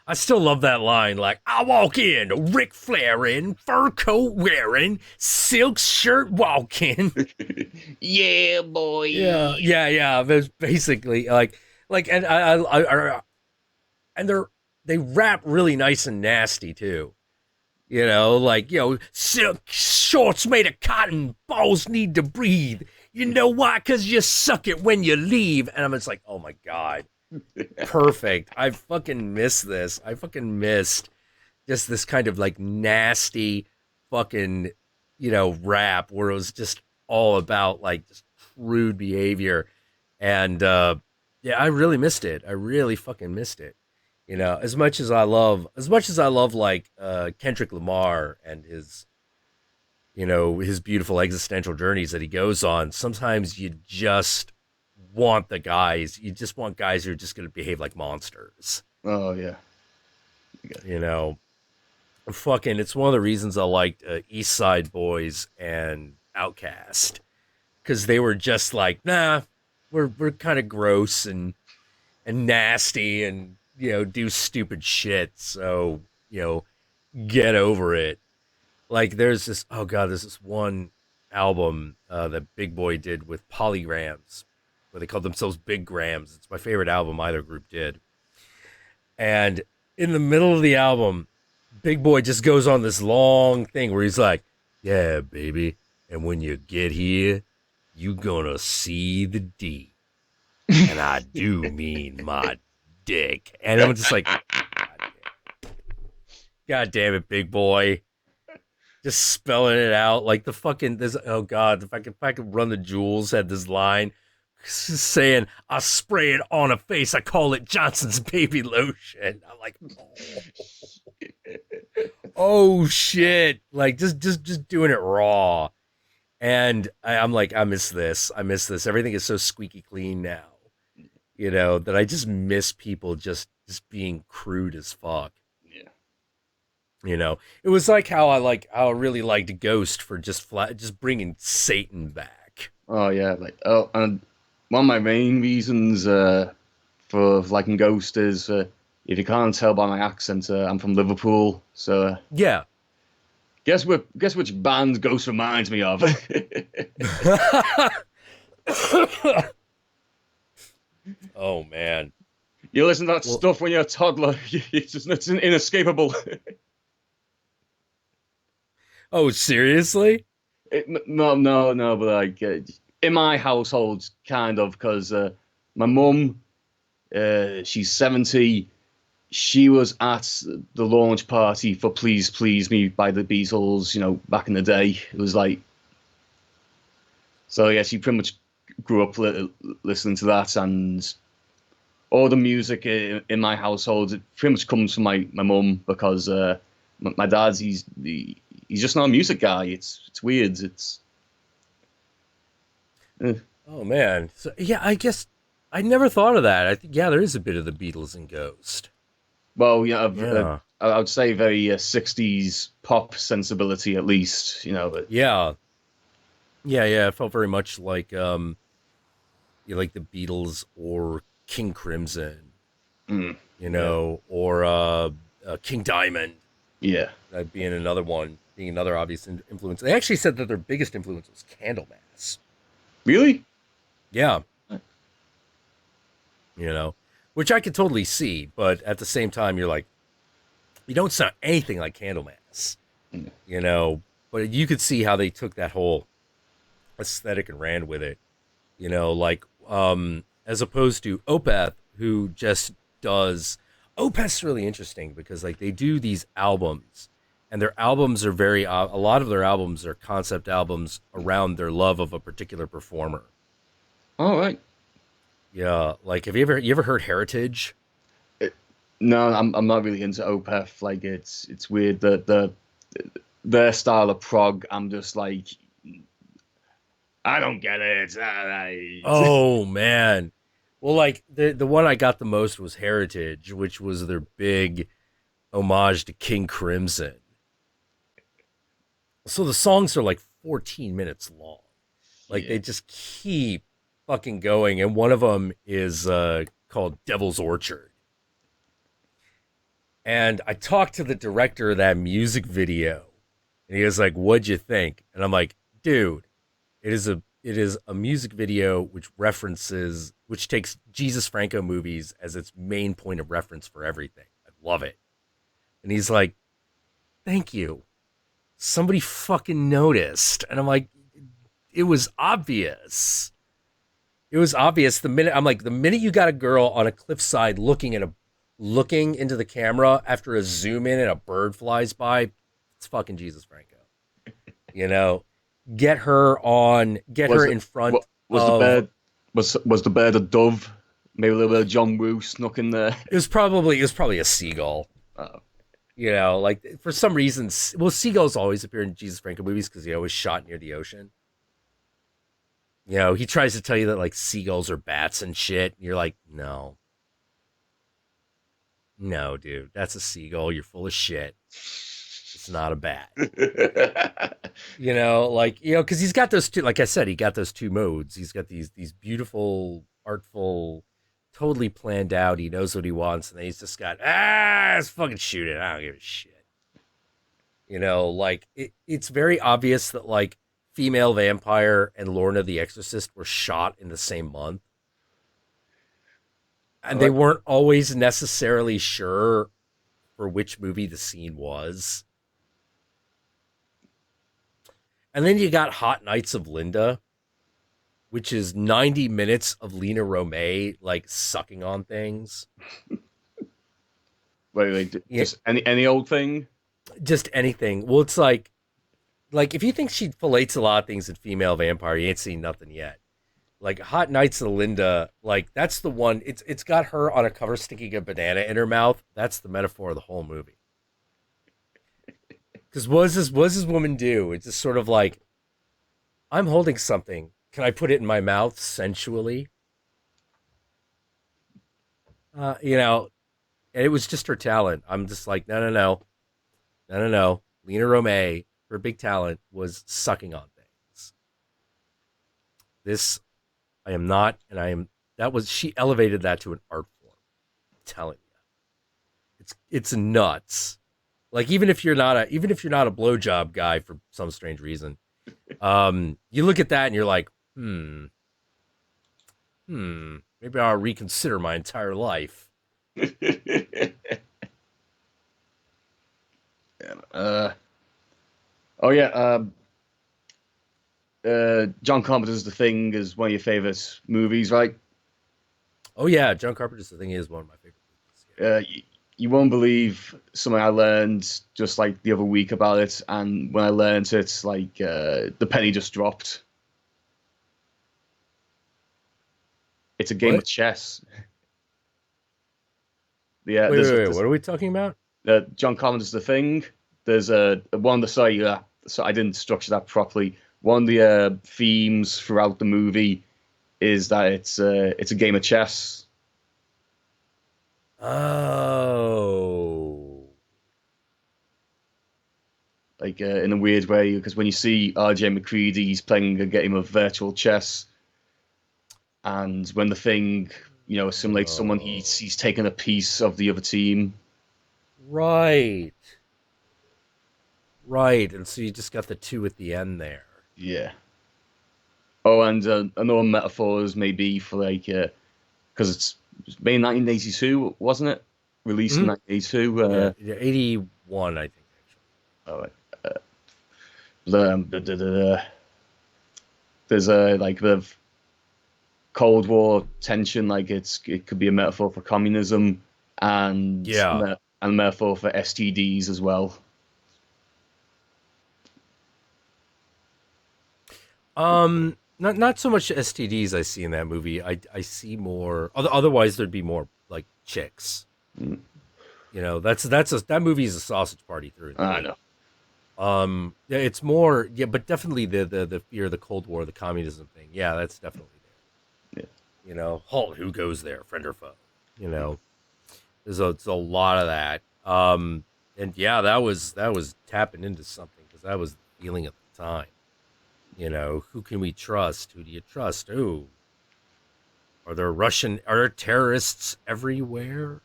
I still love that line. Like, I walk in, Ric Flair in, fur coat wearing, silk shirt walking. Yeah, boy. Yeah. There's basically like, and they rap really nice and nasty too. You know, like, you know, silk shorts made of cotton, balls need to breathe. You know why? Because you suck it when you leave. And I'm just like, oh my God. Perfect. I fucking miss this. I fucking missed just this kind of like nasty fucking, you know, rap where it was just all about like just crude behavior. And yeah, I really missed it. I really fucking missed it. You know, as much as I love like Kendrick Lamar and his, you know, his beautiful existential journeys that he goes on, sometimes you just want guys who are just going to behave like monsters. Oh, yeah. You know, fucking, it's one of the reasons I liked East Side Boys and Outkast, because they were just like, nah, we're kind of gross and nasty and, you know, do stupid shit. So, you know, get over it. Like there's this one album that Big Boy did with Polygrams, where they called themselves Big Grams. It's my favorite album either group did. And in the middle of the album, Big Boy just goes on this long thing where he's like, yeah, baby, and when you get here, you gonna see the D. And I do mean my dick. And I'm just like, God damn it, Big Boy. Just spelling it out like the fucking, there's, oh God, if I could Run the Jewels had this line saying, I spray it on a face, I call it Johnson's baby lotion. I'm like, oh shit. Like just doing it raw. And I'm like, I miss this. Everything is so squeaky clean now, you know, that I just miss people just being crude as fuck. Yeah. You know, it was like how I really liked Ghost for just bringing Satan back. Oh yeah, like and one of my main reasons for liking Ghost is if you can't tell by my accent, I'm from Liverpool. So yeah. Guess which band Ghost reminds me of? Oh man, you listen to that stuff when you're a toddler. It's inescapable. Oh, seriously? No, but like in my household, kind of, because my mum She's 70. She was at the launch party for "Please Please Me" by the Beatles. Back in the day, it was like. So yeah, she pretty much grew up listening to that, and all the music in my household, it pretty much comes from my mum, because my dad's he's just not a music guy. It's weird. Oh man, so yeah, I guess I never thought of that. I think there is a bit of the Beatles and Ghost. Well, Yeah. I would say very 60s pop sensibility, at least. But Yeah, yeah. It felt very much like like the Beatles or King Crimson, or King Diamond. Yeah, That being another one, being another obvious influence. They actually said that their biggest influence was Candlemass. Really? Yeah. Which I could totally see, but at the same time, you're like, you don't sound anything like Candlemass, but you could see how they took that whole aesthetic and ran with it, like, as opposed to Opeth, who just does. Opeth's really interesting because, like, they do these albums, and their albums are very, a lot of their albums are concept albums around their love of a particular performer. All right. Yeah, like, have you ever heard Heritage? No, I'm not really into Opeth. Like, it's weird that their style of prog. I'm just like, I don't get it. Oh man. Well, like, the one I got the most was Heritage, which was their big homage to King Crimson. So the songs are like 14 minutes long. Like, they just keep fucking going, and one of them is called Devil's Orchard. And I talked to the director of that music video, and he was like, "What'd you think?" And I'm like, "Dude, it is a music video which takes Jesus Franco movies as its main point of reference for everything. I love it." And he's like, "Thank you. Somebody fucking noticed." And I'm like, "It was obvious. It was obvious the minute you got a girl on a cliffside looking into the camera after a zoom in and a bird flies by, it's fucking Jesus Franco. Get her in front was of the bird was the bird a dove? Maybe a little bit of John Woo snuck in there. It was probably a seagull. Like, for some reason, seagulls always appear in Jesus Franco movies because he always shot near the ocean. He tries to tell you that, like, seagulls are bats and shit. And you're like, no, dude, that's a seagull. You're full of shit. It's not a bat. Because he's got those two. Like I said, he got those two modes. He's got these beautiful, artful, totally planned out. He knows what he wants, and then he's just got let's fucking shoot it. I don't give a shit. It's very obvious that, like, Female Vampire and Lorna the Exorcist were shot in the same month. And they weren't always necessarily sure for which movie the scene was. And then you got Hot Nights of Linda, which is 90 minutes of Lena Romay, like, sucking on things. Wait, just any old thing? Just anything. Well, it's like if you think she fillets a lot of things in Female Vampire, you ain't seen nothing yet. Like, Hot Nights of Linda, like, that's the one. It's got her on a cover sticking a banana in her mouth. That's the metaphor of the whole movie. Because what does this woman do? It's just sort of like, I'm holding something. Can I put it in my mouth sensually? And it was just her talent. I'm just like, no. Lena Romay, her big talent was sucking on things. This, I am not, and she elevated that to an art form. I'm telling you. It's nuts. Like, even if you're not a blowjob guy for some strange reason, you look at that and you're like, maybe I'll reconsider my entire life. John Carpenter's The Thing is one of your favorite movies, right? Oh yeah, John Carpenter's The Thing is one of my favorite movies. You won't believe something I learned just like the other week about it, and when I learned it, like the penny just dropped. It's a game of What? chess. Yeah, Wait. What are we talking about? John Carpenter's The Thing. There's a one of the sorry, so I didn't structure that properly. One of the themes throughout the movie is that it's a game of chess. Oh. Like in a weird way, because when you see R.J. McCready, he's playing a game of virtual chess, and when the Thing, assimilates someone, he's taken a piece of the other team. Right. Right. And so you just got the two at the end there. Yeah. Oh, and another metaphor is maybe for like, because it's made in 1982, wasn't it? Released in 1982. Yeah, 81, I think, actually. All right. There's a like a bit of Cold War tension, like it could be a metaphor for communism and Yeah. and a metaphor for STDs as well. Not so much STDs I see in that movie. I see more. Otherwise, there'd be more like chicks. Mm. That movie is a sausage party through. I know. Yeah, it's more. Yeah, but definitely the fear of the Cold War, the communism thing. Yeah, that's definitely there. Yeah. Halt. Who goes there, friend or foe? There's a lot of that. And yeah, that was tapping into something because that was the feeling at the time. Who can we trust? Who do you trust? Who? Are there terrorists everywhere?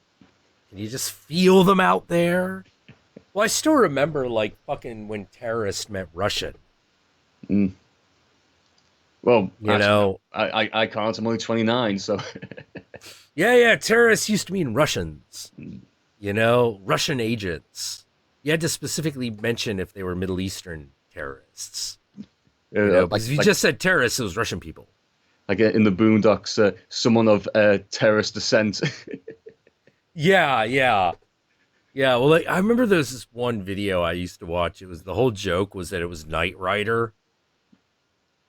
Can you just feel them out there? Well, I still remember like fucking when terrorist meant Russian. Mm. Well, actually, I can't. I'm only 29, so. Yeah. Terrorists used to mean Russians. Russian agents. You had to specifically mention if they were Middle Eastern terrorists. Because if you just said terrorists, it was Russian people. Like in the Boondocks, someone of terrorist descent. Yeah. Well, I remember there was this one video I used to watch. It was the whole joke was that it was Knight Rider,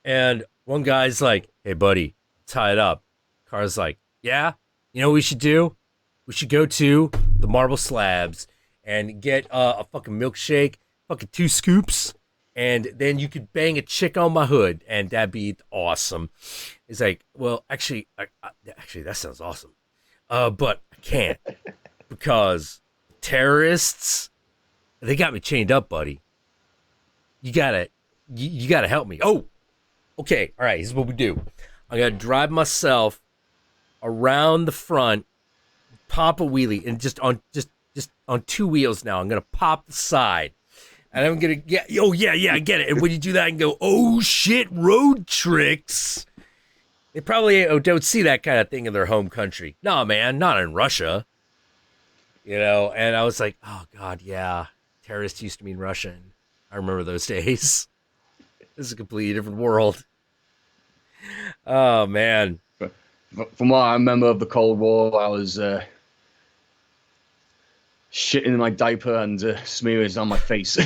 and one guy's like, "Hey, buddy, tie it up." Car's like, "Yeah, you know what we should do? We should go to the marble slabs and get a fucking milkshake, fucking 2 scoops." And then you could bang a chick on my hood, and that'd be awesome. It's like, well, actually, that sounds awesome. But I can't because terrorists, they got me chained up, buddy. You gotta help me. Oh, okay, all right. Here's what we do. I'm gonna drive myself around the front, pop a wheelie, and just on 2 wheels now. I'm gonna pop the side. And I'm gonna I get it. And when you do that, I can go, oh shit, road tricks. They probably don't see that kind of thing in their home country. No, man, not in Russia. And I was like, oh god, yeah, terrorist used to mean Russian. I remember those days. This is a completely different world. Oh man. From what I remember of the Cold War, I was shitting in my diaper and smearing it on my face.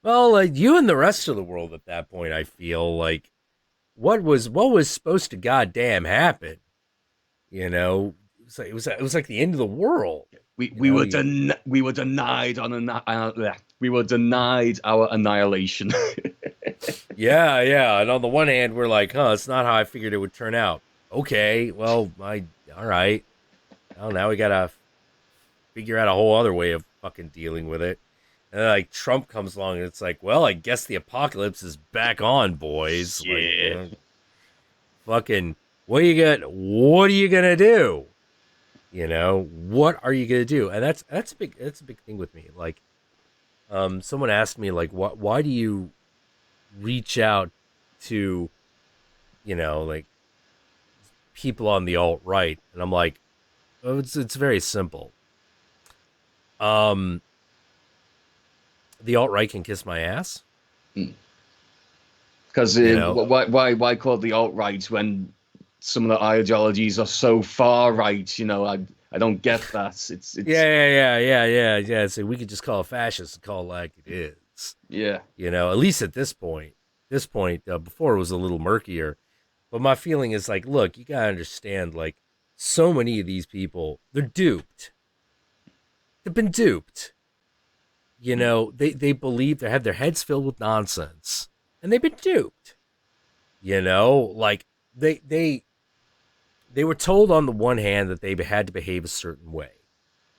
Well, like you and the rest of the world at that point, I feel like what was supposed to goddamn happen. It was like the end of the world. We were denied our annihilation. Yeah. And on the one hand, we're like, it's not how I figured it would turn out. Okay, well, all right. Well, now we gotta figure out a whole other way of fucking dealing with it. And then, like Trump comes along, and it's like, well, I guess the apocalypse is back on, boys. Yeah. Like, fucking, what are you gonna do? What are you gonna do? And that's a big thing with me. Like, someone asked me, like, why do you reach out to, like people on the alt-right? And I'm like, oh, it's very simple. The alt-right can kiss my ass. Because why call it the alt-right when some of the ideologies are so far right? I don't get that. It's Yeah. So we could just call it fascist and call it like it is. Yeah. At least at this point. Before it was a little murkier. But my feeling is like, look, you gotta understand, like, so many of these people, they're duped. They've been duped. They believe they have their heads filled with nonsense. And they've been duped. Like they were told on the one hand that they had to behave a certain way.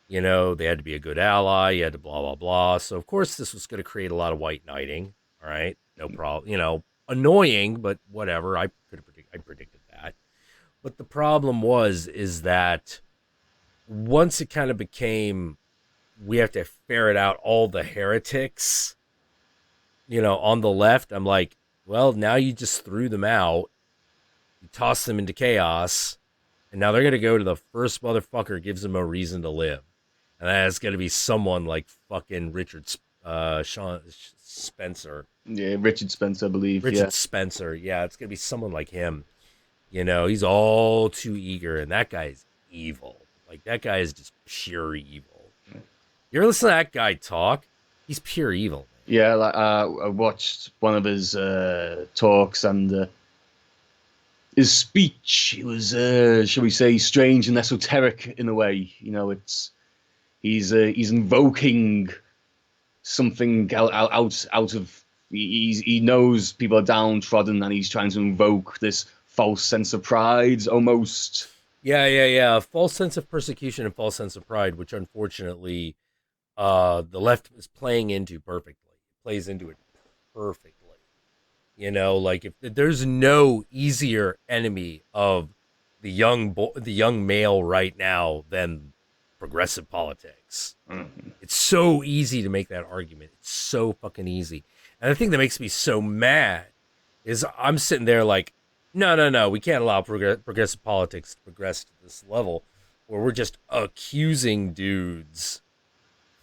They had to be a good ally, you had to blah, blah, blah. So, of course, this was going to create a lot of white knighting. All right. No problem. Annoying, but whatever. I predicted that. But the problem is that once it kind of became, we have to ferret out all the heretics, on the left, I'm like, well, now you just threw them out. You toss them into chaos. And now they're going to go to the first motherfucker who gives them a reason to live. And that's going to be someone like fucking Sean Spencer. Yeah, Richard Spencer, I believe. Richard Spencer. Yeah, it's going to be someone like him. He's all too eager. And that guy is evil. Like, that guy is just pure evil. You ever listen to that guy talk? He's pure evil. Yeah, I watched one of his talks, and his speech, it was, shall we say, strange and esoteric in a way. He's invoking something out of. He knows people are downtrodden, and he's trying to invoke this false sense of pride, almost. Yeah. A false sense of persecution and false sense of pride, which unfortunately, the left is playing into perfectly. Plays into it perfectly. Like, if there's no easier enemy of the young male right now than progressive politics. Mm-hmm. It's so easy to make that argument. It's so fucking easy. And the thing that makes me so mad is I'm sitting there like, no, we can't allow progressive politics to progress to this level where we're just accusing dudes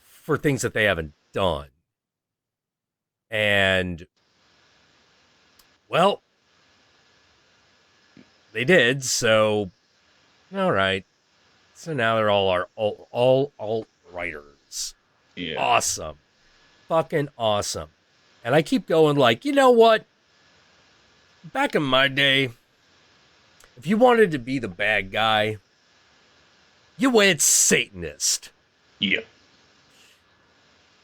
for things that they haven't done. And, well, they did, so, all right. So now they're all alt-righters. Yeah. Awesome. Fucking awesome. And I keep going like, you know what? Back in my day, if you wanted to be the bad guy, you went Satanist. Yeah.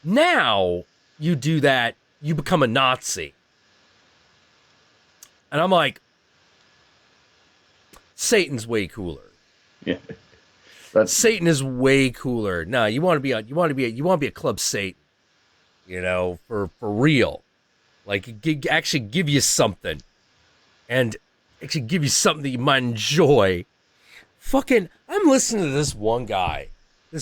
Now, you do that, you become a Nazi. And I'm like, Satan's way cooler. Yeah. Satan is way cooler. No, you want to be a Club Satan. For real. Like, actually give you something. And actually give you something that you might enjoy. Fucking, I'm listening to this one guy. I'm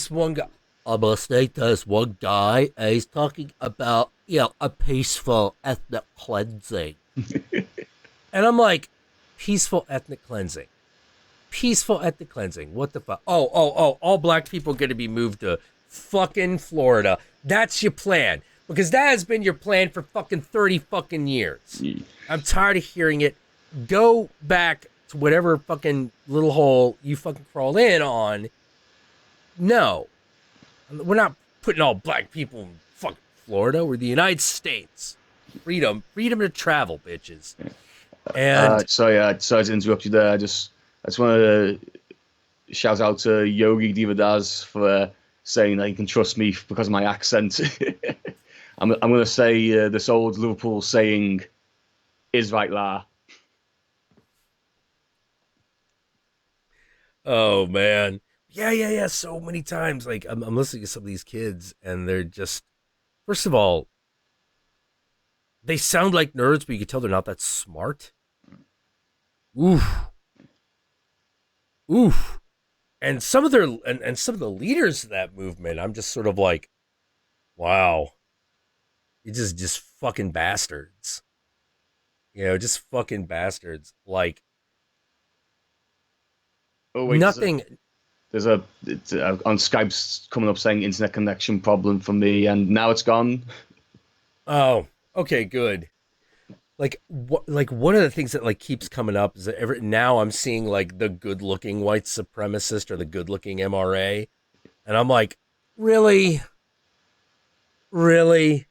listening to this one guy, and he's talking about, a peaceful ethnic cleansing. And I'm like, peaceful ethnic cleansing. Peaceful ethnic cleansing. What the fuck? Oh, all black people going to be moved to fucking Florida. That's your plan. Because that has been your plan for fucking 30 fucking years. I'm tired of hearing it. Go back to whatever fucking little hole you fucking crawled in on. No. We're not putting all black people in fucking Florida. We're the United States. Freedom to travel, bitches. And sorry to interrupt you there. I just want to shout out to Yogi Divadas for saying that he can trust me because of my accent. I'm going to say this old Liverpool saying, "Is right, la." Oh man, yeah. So many times, like I'm listening to some of these kids, and they're just, first of all, they sound like nerds, but you can tell they're not that smart. Oof. And some of the leaders of that movement, I'm just sort of like, wow, you're just fucking bastards. Just fucking bastards. Like, oh wait, nothing. There's on Skype's coming up saying internet connection problem for me, and now it's gone. Oh, okay, good. like one of the things that like keeps coming up is that now I'm seeing like the good-looking white supremacist or the good-looking MRA, and I'm like, really, really,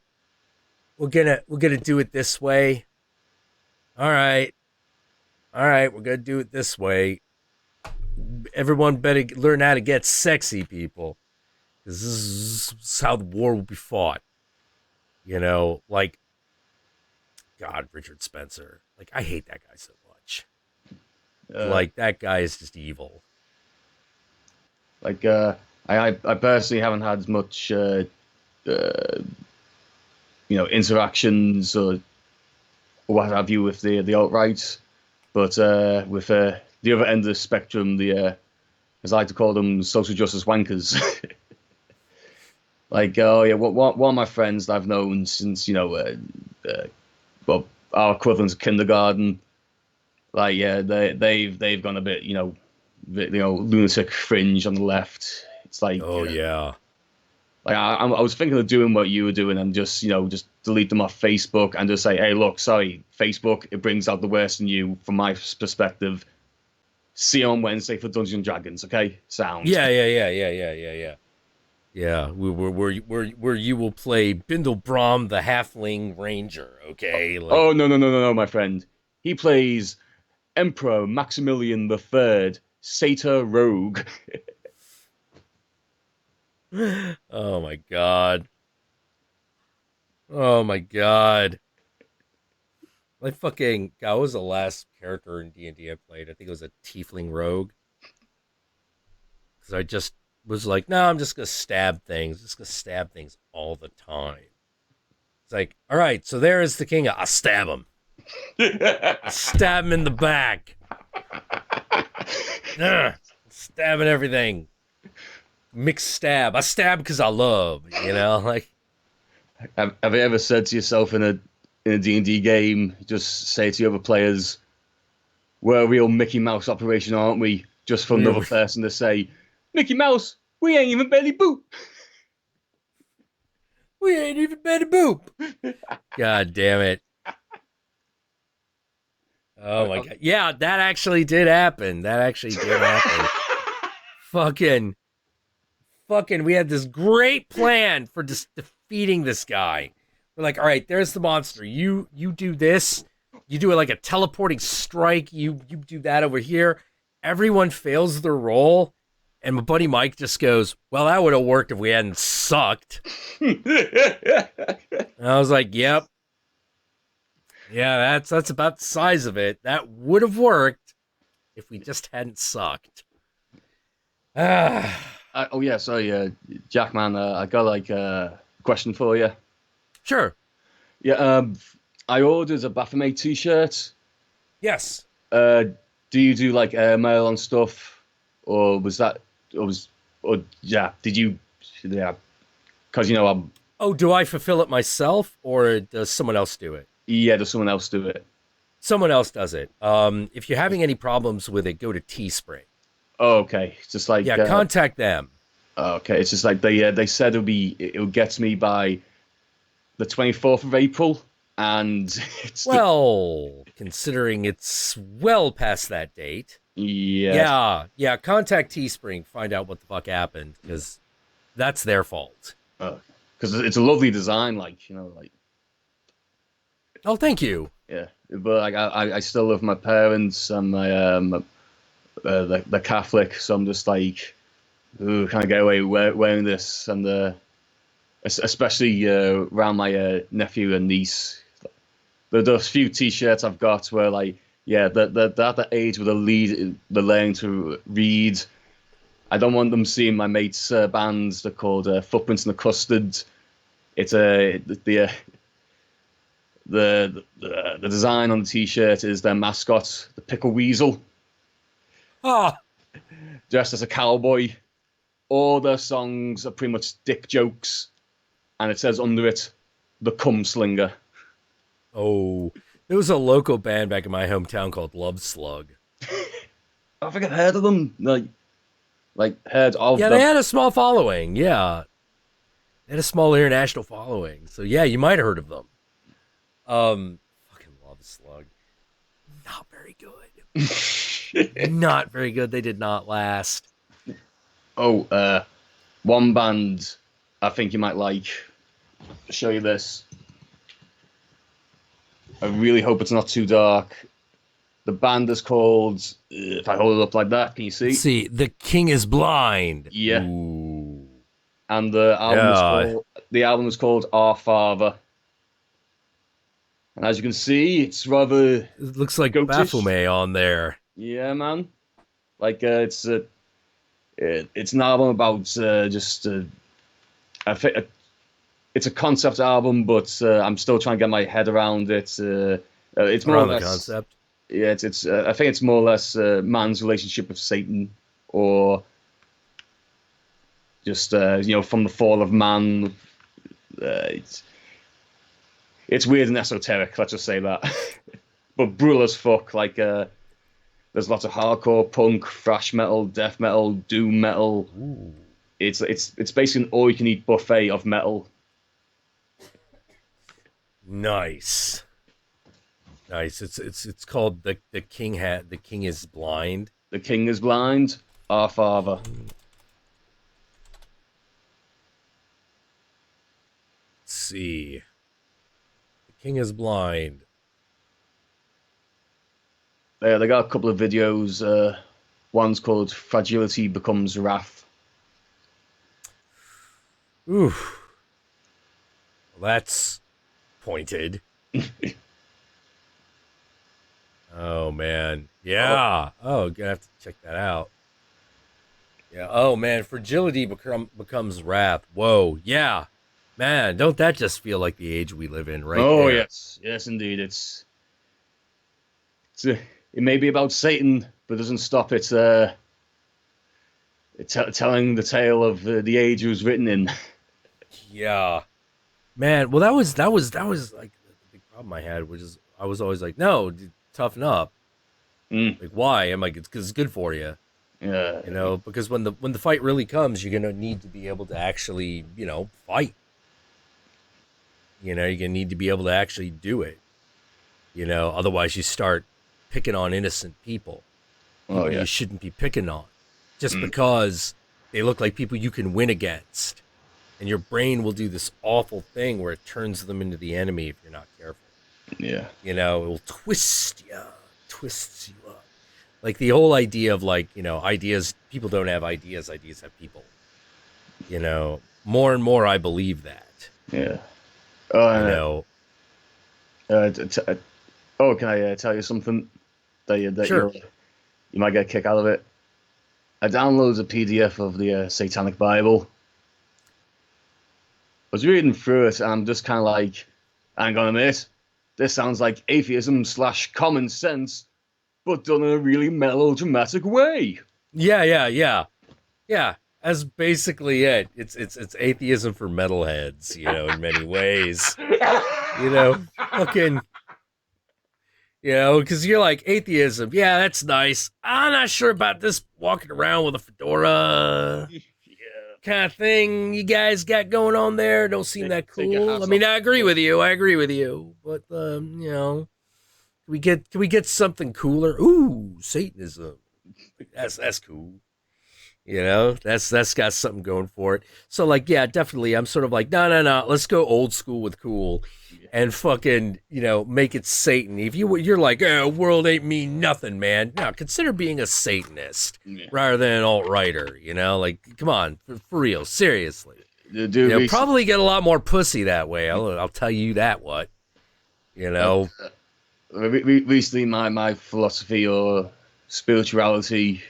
we're gonna do it this way. All right, we're gonna do it this way. Everyone better learn how to get sexy, people, because this is how the war will be fought. You know, like, God, Richard Spencer. Like, I hate that guy so much. Like, that guy is just evil. Like, I personally haven't had as much, interactions or what have you with the alt-right, but with the other end of the spectrum, as I like to call them, social justice wankers. Like, oh yeah, one of my friends that I've known since well, our equivalent of kindergarten. Like, yeah, they've gone a bit, lunatic fringe on the left. It's like, oh yeah, like I was thinking of doing what you were doing and just delete them off Facebook and just say, hey, look, sorry, Facebook, it brings out the worst in you from my perspective. See you on Wednesday for Dungeons and Dragons, okay? Sound. Yeah. Yeah, where you will play Bindle the Halfling Ranger, okay? Like, oh no, my friend. He plays Emperor Maximilian III, Satyr Rogue. oh my god. Oh my god. Like fucking God, what was the last character in D&D I played? I think it was a Tiefling Rogue. Because I just was like, no, I'm just gonna stab things. Just gonna stab things all the time. It's like, all right, so there is the king. I'll stab him. I'll stab him in the back. Stabbing everything. Mixed stab. I stab because I love. Like. Have you ever said to yourself in a D&D game, just say to the other players, "We're a real Mickey Mouse operation, aren't we?" Just for another person to say, "Mickey Mouse, we ain't even Betty Boop. We ain't even Betty Boop." God damn it. Oh my god. Yeah, that actually did happen. Fucking, we had this great plan for just defeating this guy. We're like, all right, there's the monster. You do this. You do it like a teleporting strike. You do that over here. Everyone fails their roll. And my buddy Mike just goes, well, that would have worked if we hadn't sucked. And I was like, yep. Yeah, that's about the size of it. That would have worked if we just hadn't sucked. Oh, yeah, sorry, Jack, man, I got like a question for you. Sure. Yeah, I ordered a Baphomet t-shirt. Yes. Do you do like airmail and stuff? Or was that, did you, yeah, because, I'm... Oh, do I fulfill it myself, or does someone else do it? Yeah, does someone else do it? Someone else does it. If you're having any problems with it, go to Teespring. Oh, okay. It's just like... Yeah, contact them. Okay, it's just like they said it'll get to me by the 24th of April, and it's... considering it's well past that date... Yeah. Yeah, contact Teespring, find out what the fuck happened, because that's their fault. Because it's a lovely design, like... Oh, thank you. Yeah, but like I still love my parents, and my they're Catholic, so I'm just like, ooh, can I get away wearing this? And especially around my nephew and niece. There's few T-shirts I've got where like, yeah, they're at the age where they're learning to read. I don't want them seeing my mate's bands. They're called Footprints in the Custard. It's the design on the T-shirt is their mascot, the Pickle Weasel. Dressed as a cowboy. All their songs are pretty much dick jokes, and it says under it, "The Cum Slinger." Oh, there was a local band back in my hometown called Love Slug. I think I've heard of them. Like heard of them. Yeah, they had a small following. Yeah, they had a small international following. So yeah, you might have heard of them. Fucking Love the slug. Not very good. Not very good. They did not last. Oh, one band I think you might like. I'll show you this. I really hope it's not too dark. The band is called. If I hold it up like that, can you see? Let's see, The King is Blind. Yeah. Ooh. And the album is called Our Father. And as you can see, it's rather. It looks like goatish. Baphomet on there. Yeah, man. Like it's an album about just. I think it's a concept album, but I'm still trying to get my head around it. It's more Around or less, the concept. Yeah, it's. I think it's more or less man's relationship with Satan, or just from the fall of man. It's weird and esoteric. Let's just say that, but brutal as fuck. Like there's lots of hardcore punk, thrash metal, death metal, doom metal. Ooh. It's basically an all-you-can-eat buffet of metal. Nice. It's called the King is Blind. The King is Blind. Our Father. Let's see. The King is Blind. They got a couple of videos. One's called Fragility Becomes Wrath. Ooh. Well, that's pointed. Oh man. Yeah. Oh, gonna have to check that out. Yeah. Oh man, Fragility becomes wrath. Whoa. Yeah. Man, don't that just feel like the age we live in, right? Oh there? yes, indeed. It may be about Satan, but it doesn't stop it. Telling the tale of the age it was written in. Yeah, man. Well, that was like the big problem I had, which is I was always like, no, dude, toughen up. Like, why? I'm like, it's because it's good for you. Yeah, because when the fight really comes, you're gonna need to be able to actually, fight. You're gonna need to be able to actually do it. Otherwise you start picking on innocent people. You shouldn't be picking on, just because they look like people you can win against. And your brain will do this awful thing where it turns them into the enemy if you're not careful. Yeah. It will twists you up. Like the whole idea of ideas, people don't have ideas have people. More and more I believe that. Yeah. Can I tell you something that sure. You might get a kick out of it? I downloaded a PDF of the Satanic Bible. I was reading through it, and I'm just kind of like, hang on a minute, this sounds like atheism / common sense, but done in a really melodramatic way. Yeah. That's basically it. It's atheism for metalheads, in many ways. Because you're like, atheism, yeah, that's nice. I'm not sure about this walking around with a fedora kind of thing you guys got going on there. Don't seem that cool. I mean, I agree with you. But can we get something cooler? Ooh, Satanism. That's cool. That's got something going for it. So definitely I'm sort of like, no, let's go old school with cool and fucking, make it Satan. If you're like, world ain't mean nothing, man. No, consider being a Satanist rather than an alt-righter, come on, for real, seriously. Probably get a lot more pussy that way. I'll tell you that what. Recently my philosophy or spirituality,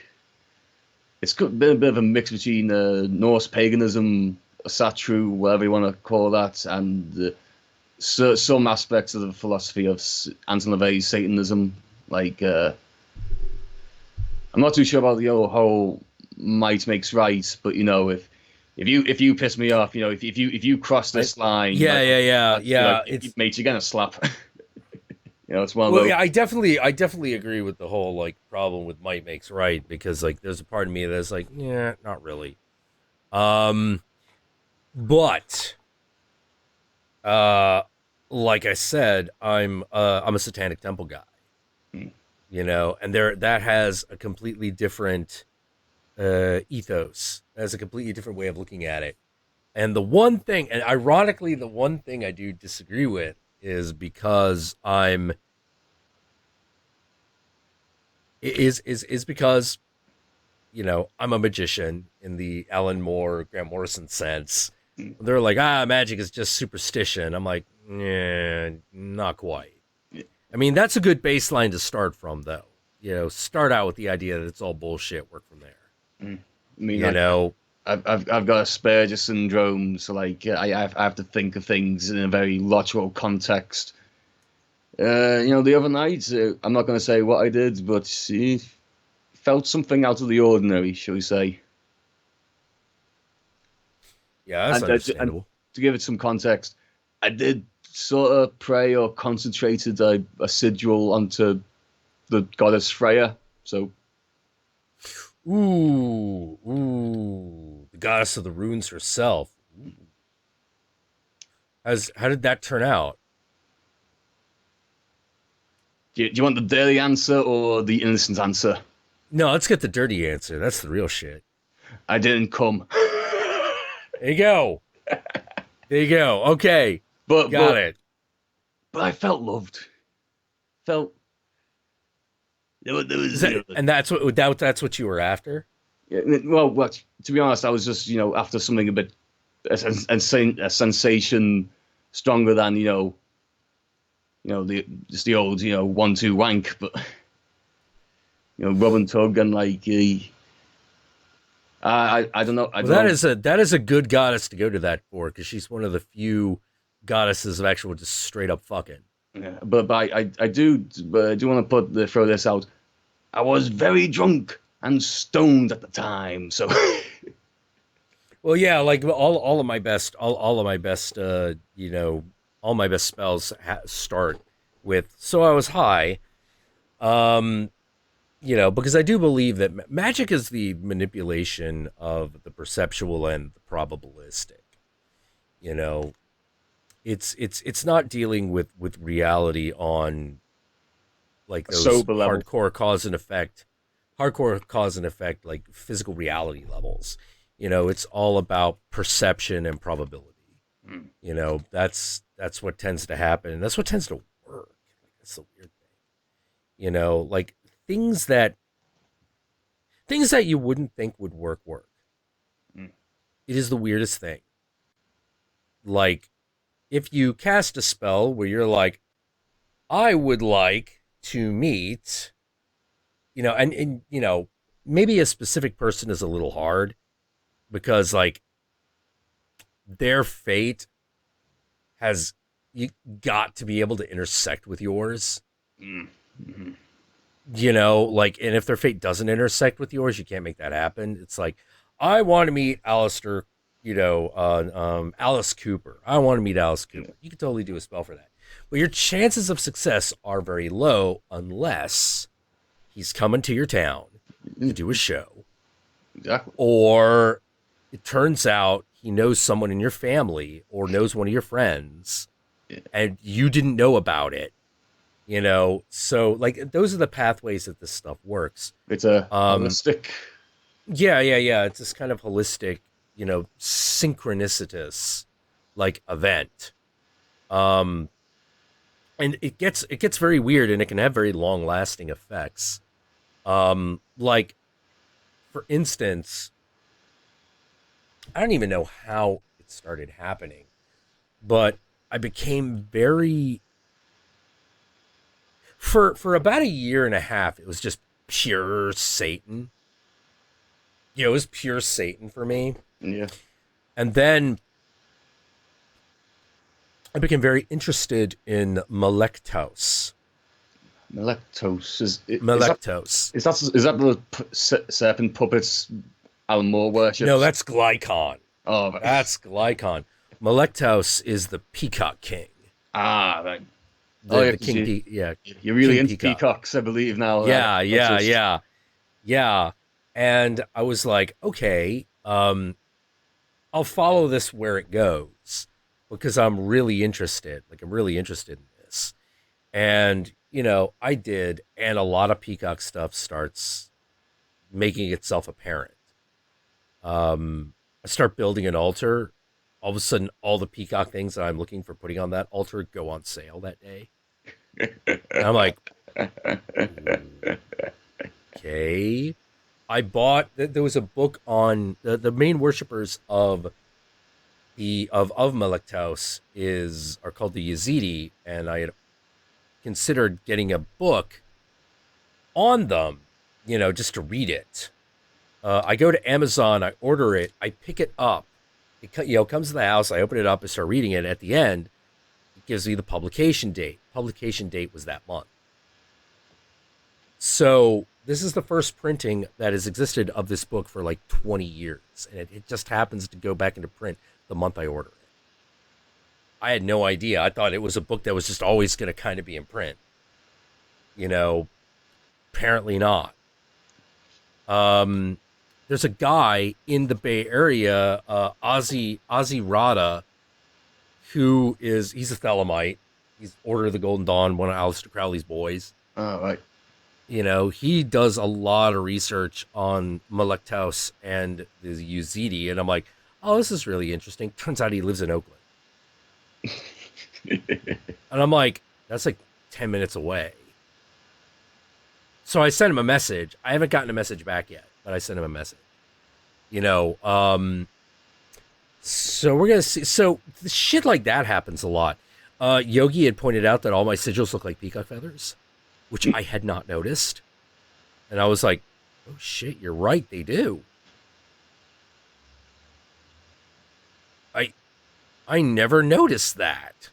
it's been a bit of a mix between Norse paganism, Satru, whatever you want to call that, and some aspects of the philosophy of Anton LaVey's Satanism. I'm not too sure about the whole might makes right, but if you piss me off, if you cross this line, mate, you're gonna slap. It's one of those. Yeah, I definitely agree with the whole problem with might makes right, because there's a part of me that's like, yeah, not really. But like I said, I'm a Satanic Temple guy. You know, and that has a completely different ethos, has a completely different way of looking at it. And the one thing, and ironically, the one thing I do disagree with is because because, you know, I'm a magician in the Alan Moore, Grant Morrison sense. They're like, magic is just superstition. I'm like, not quite. I mean, that's a good baseline to start from, though. You know, start out with the idea that it's all bullshit, work from there. I mean, you know, I've got Asperger syndrome, so like I have to think of things in a very logical context. You know, the other night, I'm not going to say what I did, but felt something out of the ordinary, shall we say? Yeah, that's understandable. And to give it some context, I did sort of pray or concentrated a sigil onto the goddess Freya. So, ooh, the goddess of the runes herself. Ooh. How did that turn out? Do you want the dirty answer or the innocent answer? No, let's get the dirty answer. That's the real shit. I didn't come. There you go. There you go. Okay. Got it. But I felt loved. Felt. There was and that's what you were after? Yeah, well, to be honest, I was just, you know, after something a bit, a sensation stronger than, the old, 1-2 wank, but, rub and tug and like, I don't know. That is a good goddess to go to that for, because she's one of the few goddesses of actual just straight up fucking. Yeah, but I do want to throw this out. I was very drunk and stoned at the time, so. Well, yeah, like all of my best spells start with "so I was high," because I do believe that magic is the manipulation of the perceptual and the probabilistic. You know, it's not dealing with reality on like those hardcore cause and effect, like physical reality levels. You know, it's all about perception and probability. You know, that's what tends to happen, and that's what tends to work. That's the weird thing. You know, like things that you wouldn't think would work. It is the weirdest thing. Like, if you cast a spell where you're like, I would like to meet, and maybe a specific person is a little hard because like their fate has you got to be able to intersect with yours. Mm-hmm. Like, and if their fate doesn't intersect with yours, you can't make that happen. It's like, I want to meet Alistair, Alice Cooper. I want to meet Alice Cooper. You could totally do a spell for that. But your chances of success are very low unless he's coming to your town to do a show. Exactly. Or it turns out he knows someone in your family or knows one of your friends and you didn't know about it. So like those are the pathways that this stuff works. It's a holistic. Yeah. It's this kind of holistic, synchronicitous like event. And it gets very weird and it can have very long lasting effects. Like for instance, I don't even know how it started happening, but I became very for about a year and a half, it was just pure Satan. It was pure Satan for me. Yeah. And then I became very interested in Malektos. Malektos is that the serpent puppets Alan Moore worships? No, that's Glykon. Oh, right. That's Glykon. Malektos is the Peacock King. Ah, right. The King You're really King into peacocks, I believe now. Yeah. And I was like, okay, I'll follow this where it goes. because I'm really interested. Like, I'm really interested in this. And, I did. And a lot of Peacock stuff starts making itself apparent. I start building an altar. All of a sudden, all the Peacock things that I'm looking for putting on that altar go on sale that day. And I'm like, okay. I bought. There was a book on the main worshippers of Malektos are called the Yazidi, and I had considered getting a book on them, just to read it. I go to Amazon, I order it, I pick it up. It comes to the house, I open it up, I start reading it. At the end, it gives me the publication date. Publication date was that month. So this is the first printing that has existed of this book for like 20 years. And it just happens to go back into print the month I order it. I had no idea. I thought it was a book that was just always going to kind of be in print. Apparently not. There's a guy in the Bay Area, Ozzy Rada, he's a Thelemite. He's Order of the Golden Dawn, one of Aleister Crowley's boys. Oh, right. He does a lot of research on Malektos and the Yazidi, and I'm like, oh, this is really interesting. Turns out he lives in Oakland. And I'm like, that's like 10 minutes away. So I sent him a message. I haven't gotten a message back yet, but I sent him a message. So we're going to see. So shit like that happens a lot. Yogi had pointed out that all my sigils look like peacock feathers, which I had not noticed. And I was like, oh shit, you're right, they do. I never noticed that.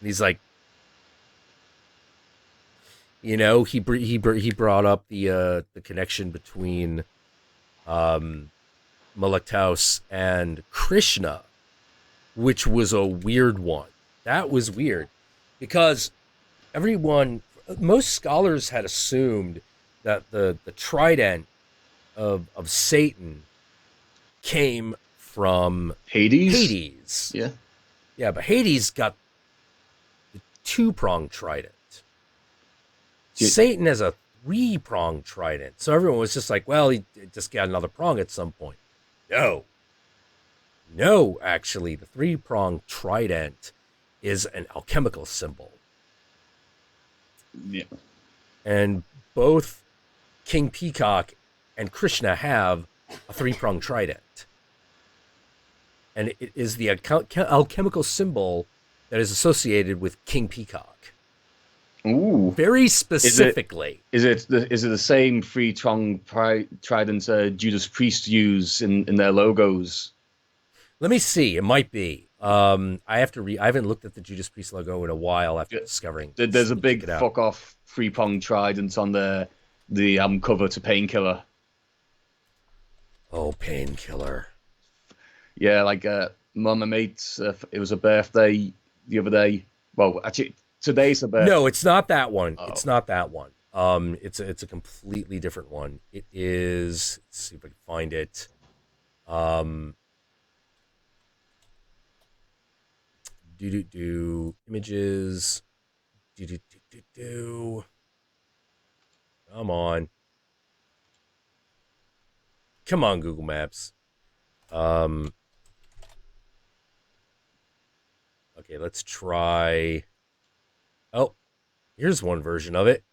And he's like, he brought up the connection between Malektos and Krishna, which was a weird one. That was weird because most scholars had assumed that the trident of Satan came from Hades. Yeah, but Hades got the 2-pronged trident. Satan has a 3-pronged trident. So everyone was just like, well, he just got another prong at some point. No, actually, the 3-pronged trident is an alchemical symbol. Yeah. And both King Peacock and Krishna have a 3-pronged trident. And it is the alchemical symbol that is associated with King Peacock. Ooh. Very specifically. Is it the same 3-pronged trident Judas Priest use in their logos? Let me see. It might be. I haven't looked at the Judas Priest logo in a while after discovering. There's a big fuck off 3-pronged trident on the cover to Painkiller. Oh, Painkiller. Yeah, like mum and mates. It was a birthday the other day. Well, actually, today's a birthday. No, it's not that one. Oh. It's not that one. It's a completely different one. It is. Let's see if I can find it. Images. Come on, Google Maps. Okay, let's try. Oh, here's one version of it.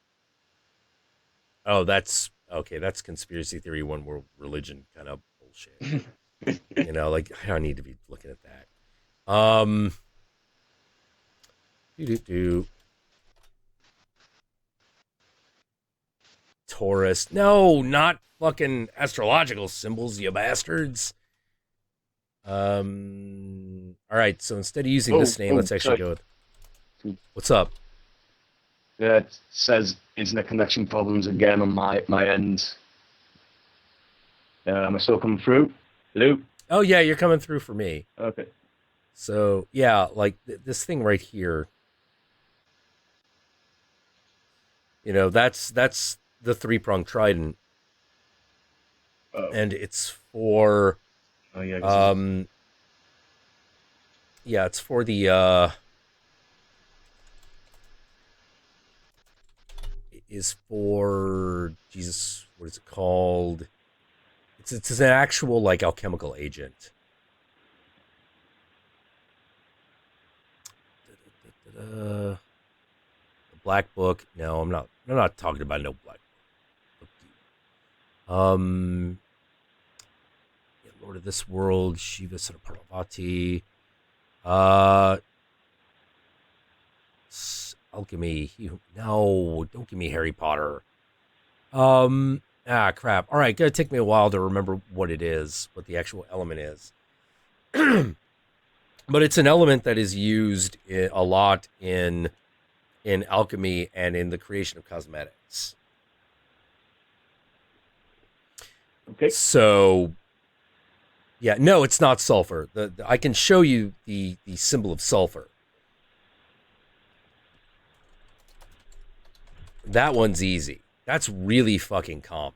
Oh, that's okay. That's conspiracy theory, one world religion kind of bullshit. Like I don't need to be looking at that. Taurus. No, not fucking astrological symbols, you bastards. All right, so instead of using this name, let's actually go with. What's up? Yeah, it says internet connection problems again on my end. Am I still coming through? Hello? Oh yeah, you're coming through for me. Okay. So yeah, like this thing right here. That's the 3-pronged trident, and it's for Yeah, it's for the is for Jesus. What is it called? It's an actual like alchemical agent. The Black Book. No, I'm not. I'm not talking about no Black Book. Yeah, Lord of this World, Shiva Parvati. Uh, Alchemy. No, don't give me Harry Potter. Crap. All right, gonna take me a while to remember what it is, what the actual element is. But it's an element that is used a lot in alchemy and in the creation of cosmetics. Okay. So, yeah, no, it's not sulfur. I can show you the symbol of sulfur. That one's easy. That's really fucking common.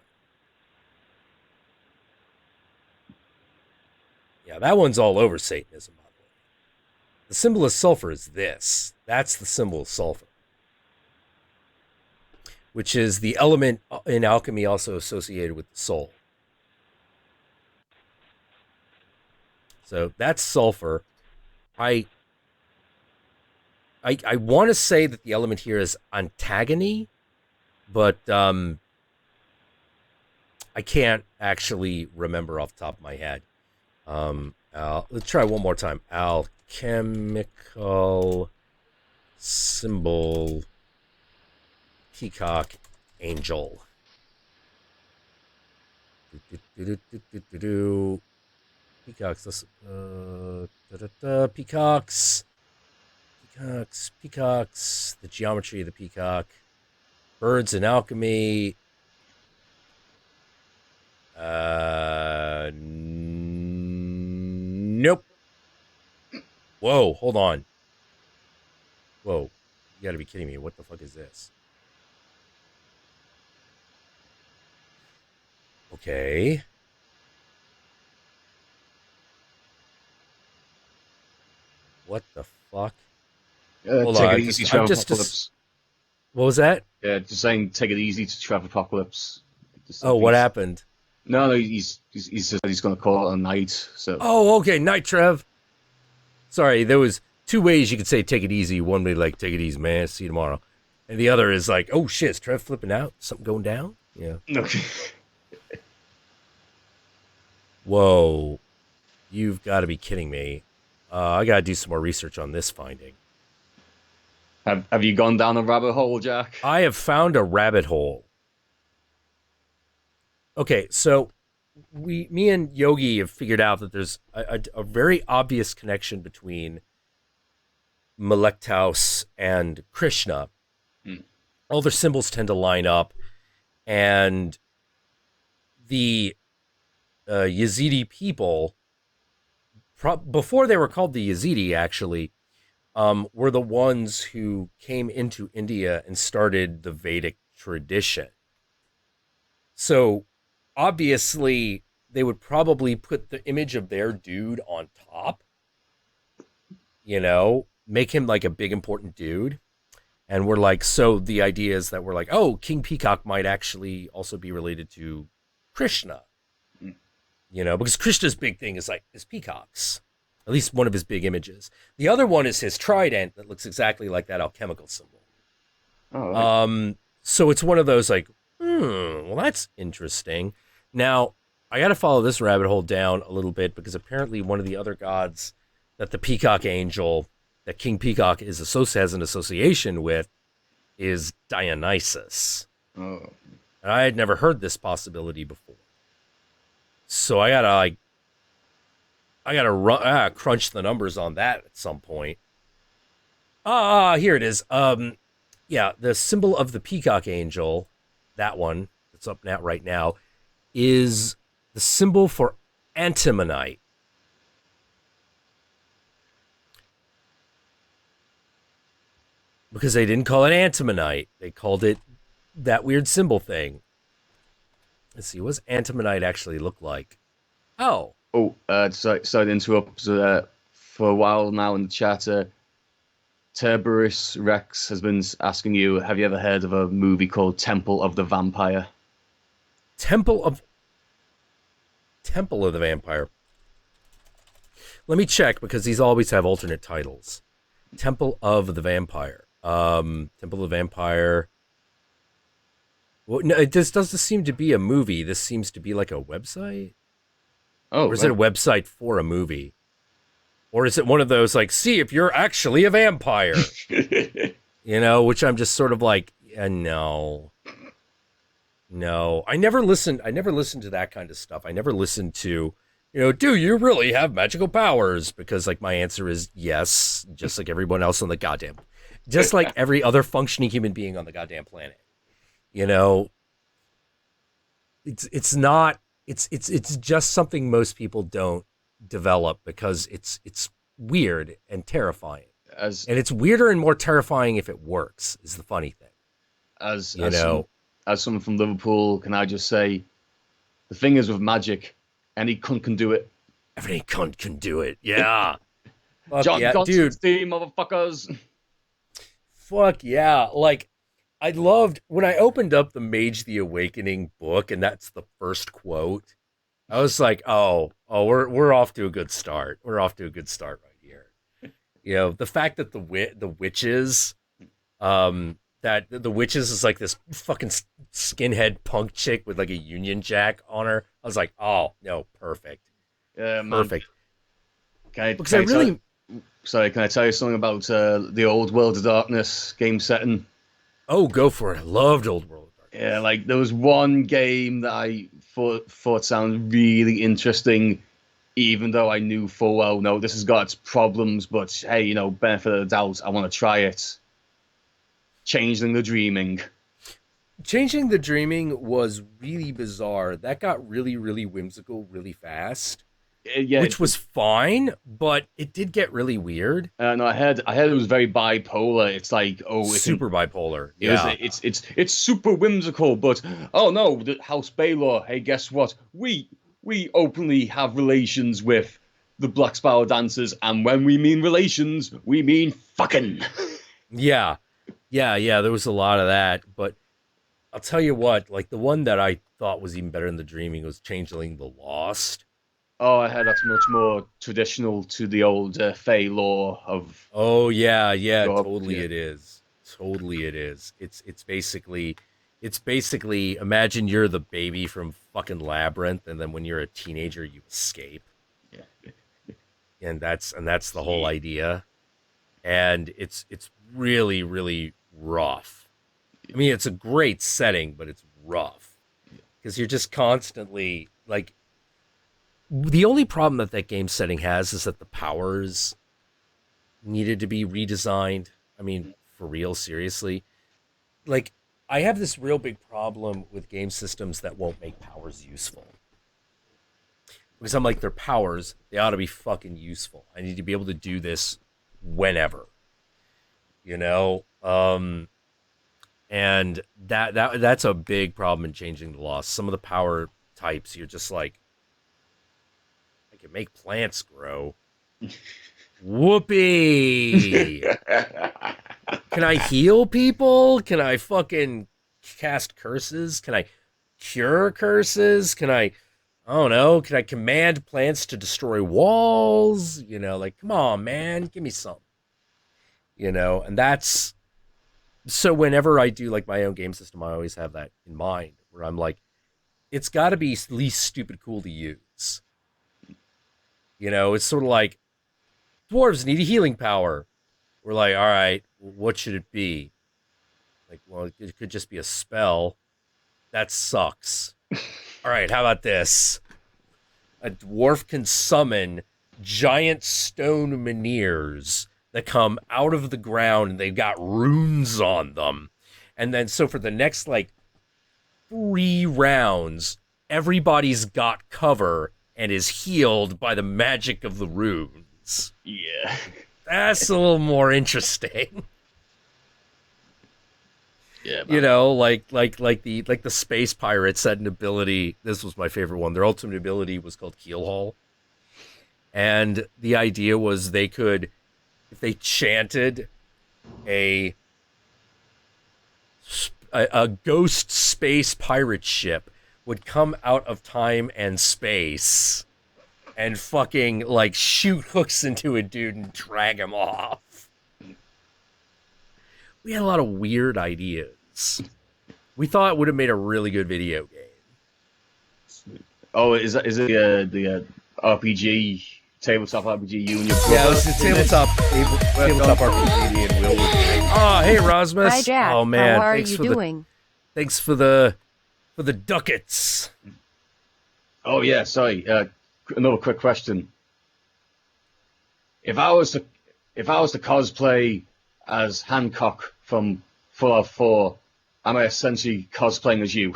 Yeah, that one's all over Satanism, by the way. The symbol of sulfur is this. That's the symbol of sulfur, which is the element in alchemy also associated with the soul. So that's sulfur. I want to say that the element here is antagony, but I can't actually remember off the top of my head. Let's try one more time. Alchemical symbol peacock angel. Peacocks. Peacocks. The geometry of the peacock. Birds in alchemy. Nope. Whoa, hold on. Whoa, you gotta be kidding me. What the fuck is this? Okay. What the fuck? Hold take on, it easy, Trev Apocalypse. What was that? Yeah, just saying, take it easy to Trev Apocalypse. Oh, what happened? No, he's just he's going to call it a night. So. Oh, okay, night, Trev. Sorry, there was two ways you could say take it easy. One way like take it easy, man. See you tomorrow, and the other is like, oh shit, is Trev flipping out? Something going down? Yeah. Okay. Whoa, you've got to be kidding me. I got to do some more research on this finding. Have you gone down a rabbit hole, Jack? I have found a rabbit hole. Okay, so me and Yogi have figured out that there's a very obvious connection between Malektaus and Krishna. All their symbols tend to line up, and the Yazidi people, before they were called the Yazidi, actually, were the ones who came into India and started the Vedic tradition. So obviously, they would probably put the image of their dude on top, you know, make him like a big important dude. And we're like, so the idea is that we're like, oh, King Peacock might actually also be related to Krishna, you know, because Krishna's big thing is like his peacocks, at least one of his big images. The other one is his trident that looks exactly like that alchemical symbol. Oh, right. So it's one of those like, well, that's interesting. Now, I got to follow this rabbit hole down a little bit because apparently one of the other gods that the peacock angel, that King Peacock has an association with, is Dionysus. Oh. And I had never heard this possibility before. So I gotta crunch the numbers on that at some point. Here it is. Yeah, the symbol of the peacock angel, that one that's up now right now, is the symbol for antimonite. Because they didn't call it antimonite. They called it that weird symbol thing. Let's see, what does antimonite actually look like? Oh. Sorry to interrupt. for a while now in the chat. Terberus Rex has been asking you, have you ever heard of a movie called Temple of the Vampire? Temple of the Vampire. Let me check, because these always have alternate titles. Temple of the Vampire. Temple of the Vampire. Well, no, this doesn't seem to be a movie. This seems to be like a website. Oh, or is it a website for a movie? Or is it one of those, like, see if you're actually a vampire? You know, which I'm just sort of like, no. No. I never listened to that kind of stuff. I never listened to, do you really have magical powers? Because, like, my answer is yes, just like everyone else on the goddamn, just like every other functioning human being on the goddamn planet. It's not, it's just something most people don't develop, because it's weird and terrifying. And it's weirder and more terrifying if it works, is the funny thing. As someone from Liverpool, can I just say, the thing is with magic, any cunt can do it. Every cunt can do it, yeah. John yeah, Constance's team, motherfuckers. Fuck yeah. Like, I loved when I opened up the Mage the Awakening book, and that's the first quote. I was like, oh, we're off to a good start. We're off to a good start right here. The fact that the witches, that the witches is like this fucking skinhead punk chick with like a Union Jack on her. I was like, oh no, perfect. Yeah, man. Perfect. Can I tell you something about the Old World of Darkness game setting? Oh, go for it. I loved Old World of Darkness. Yeah, like there was one game that I thought sounded really interesting, even though I knew full well, no, this has got its problems, but hey, benefit of the doubt, I want to try it. Changing the Dreaming. Changing the Dreaming was really bizarre. That got really, really whimsical really fast. Yeah, which was fine, but it did get really weird. No, I heard it was very bipolar. It's like, it's super bipolar. Yeah, it's super whimsical, but oh no, the House Baylor. Hey, guess what? We openly have relations with the Black Sparrow dancers, and when we mean relations, we mean fucking. Yeah. There was a lot of that, but I'll tell you what. Like the one that I thought was even better than the Dreaming was Changeling the Lost. Oh, I heard that's much more traditional to the old Fey lore of. Oh yeah, totally. It is. Totally, it is. It's basically imagine you're the baby from fucking Labyrinth, and then when you're a teenager, you escape. Yeah. And that's the whole idea, and it's really, really rough. I mean, it's a great setting, but it's rough because you're just constantly like. The only problem that game setting has is that the powers needed to be redesigned. I mean, for real, seriously. Like, I have this real big problem with game systems that won't make powers useful. Because I'm like, they're powers, they ought to be fucking useful. I need to be able to do this whenever. And that's a big problem in Changing the Lost. Some of the power types, you're just like, can make plants grow. Whoopee! Can I heal people? Can I fucking cast curses? Can I cure curses? Can I don't know, can I command plants to destroy walls? Like, come on, man, give me something. And that's so whenever I do like my own game system, I always have that in mind where I'm like, it's got to be at least stupid cool to use. It's sort of like dwarves need a healing power. We're like, all right, what should it be? Like, well, it could just be a spell. That sucks. All right, how about this? A dwarf can summon giant stone menhirs that come out of the ground and they've got runes on them. And then so for the next like 3 rounds, everybody's got cover and is healed by the magic of the runes. Yeah. That's a little more interesting. Yeah, man. Like the space pirates had an ability. This was my favorite one. Their ultimate ability was called Keelhaul. And the idea was they could, if they chanted a ghost space pirate ship would come out of time and space and fucking like shoot hooks into a dude and drag him off. We had a lot of weird ideas. We thought it would have made a really good video game. Oh, is it the RPG, tabletop RPG you and your brother? Yeah, it was the tabletop RPG me and Will were doing. Oh, hey Rosmus. Hi Jack. Oh man, How are thanks you for doing? Thanks for the ducats. Oh yeah, sorry. Another quick question. If I was to cosplay as Hancock from Fallout 4, am I essentially cosplaying as you?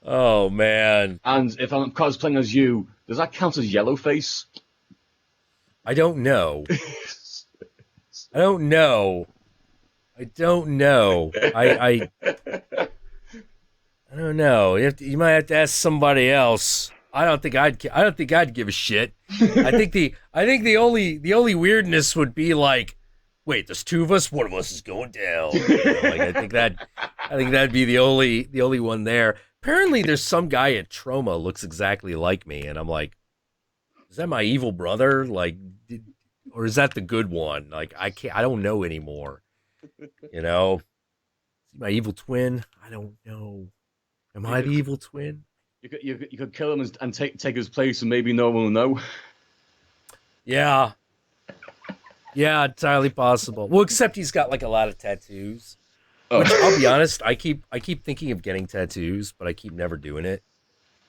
Oh man. And if I'm cosplaying as you, does that count as Yellowface? I don't know. I don't know. I don't know. I don't know. You might have to ask somebody else. I don't think I'd give a shit. I think the only weirdness would be like, wait, there's two of us. One of us is going down. Like I think that'd be the only one there. Apparently, there's some guy at Troma looks exactly like me, and I'm like, is that my evil brother? Like, or is that the good one? Like, I don't know anymore. You know, my evil twin. I don't know. Am I the evil twin? You could kill him and take his place, and maybe no one will know. Yeah, entirely possible. Well, except he's got like a lot of tattoos. Oh. Which I'll be honest, I keep thinking of getting tattoos, but I keep never doing it.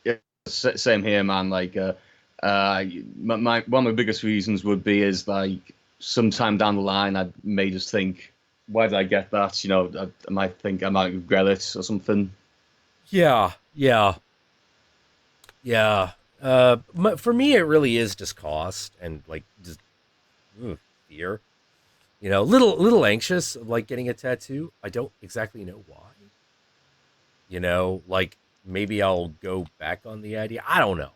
Yeah, same here, man. Like, one of my biggest reasons would be is like sometime down the line, I may just think, why did I get that? You know, I might think I might regret it or something. Yeah. For me, it really is just cost and like just fear. You know, little anxious of like getting a tattoo. I don't exactly know why. You know, like maybe I'll go back on the idea. I don't know.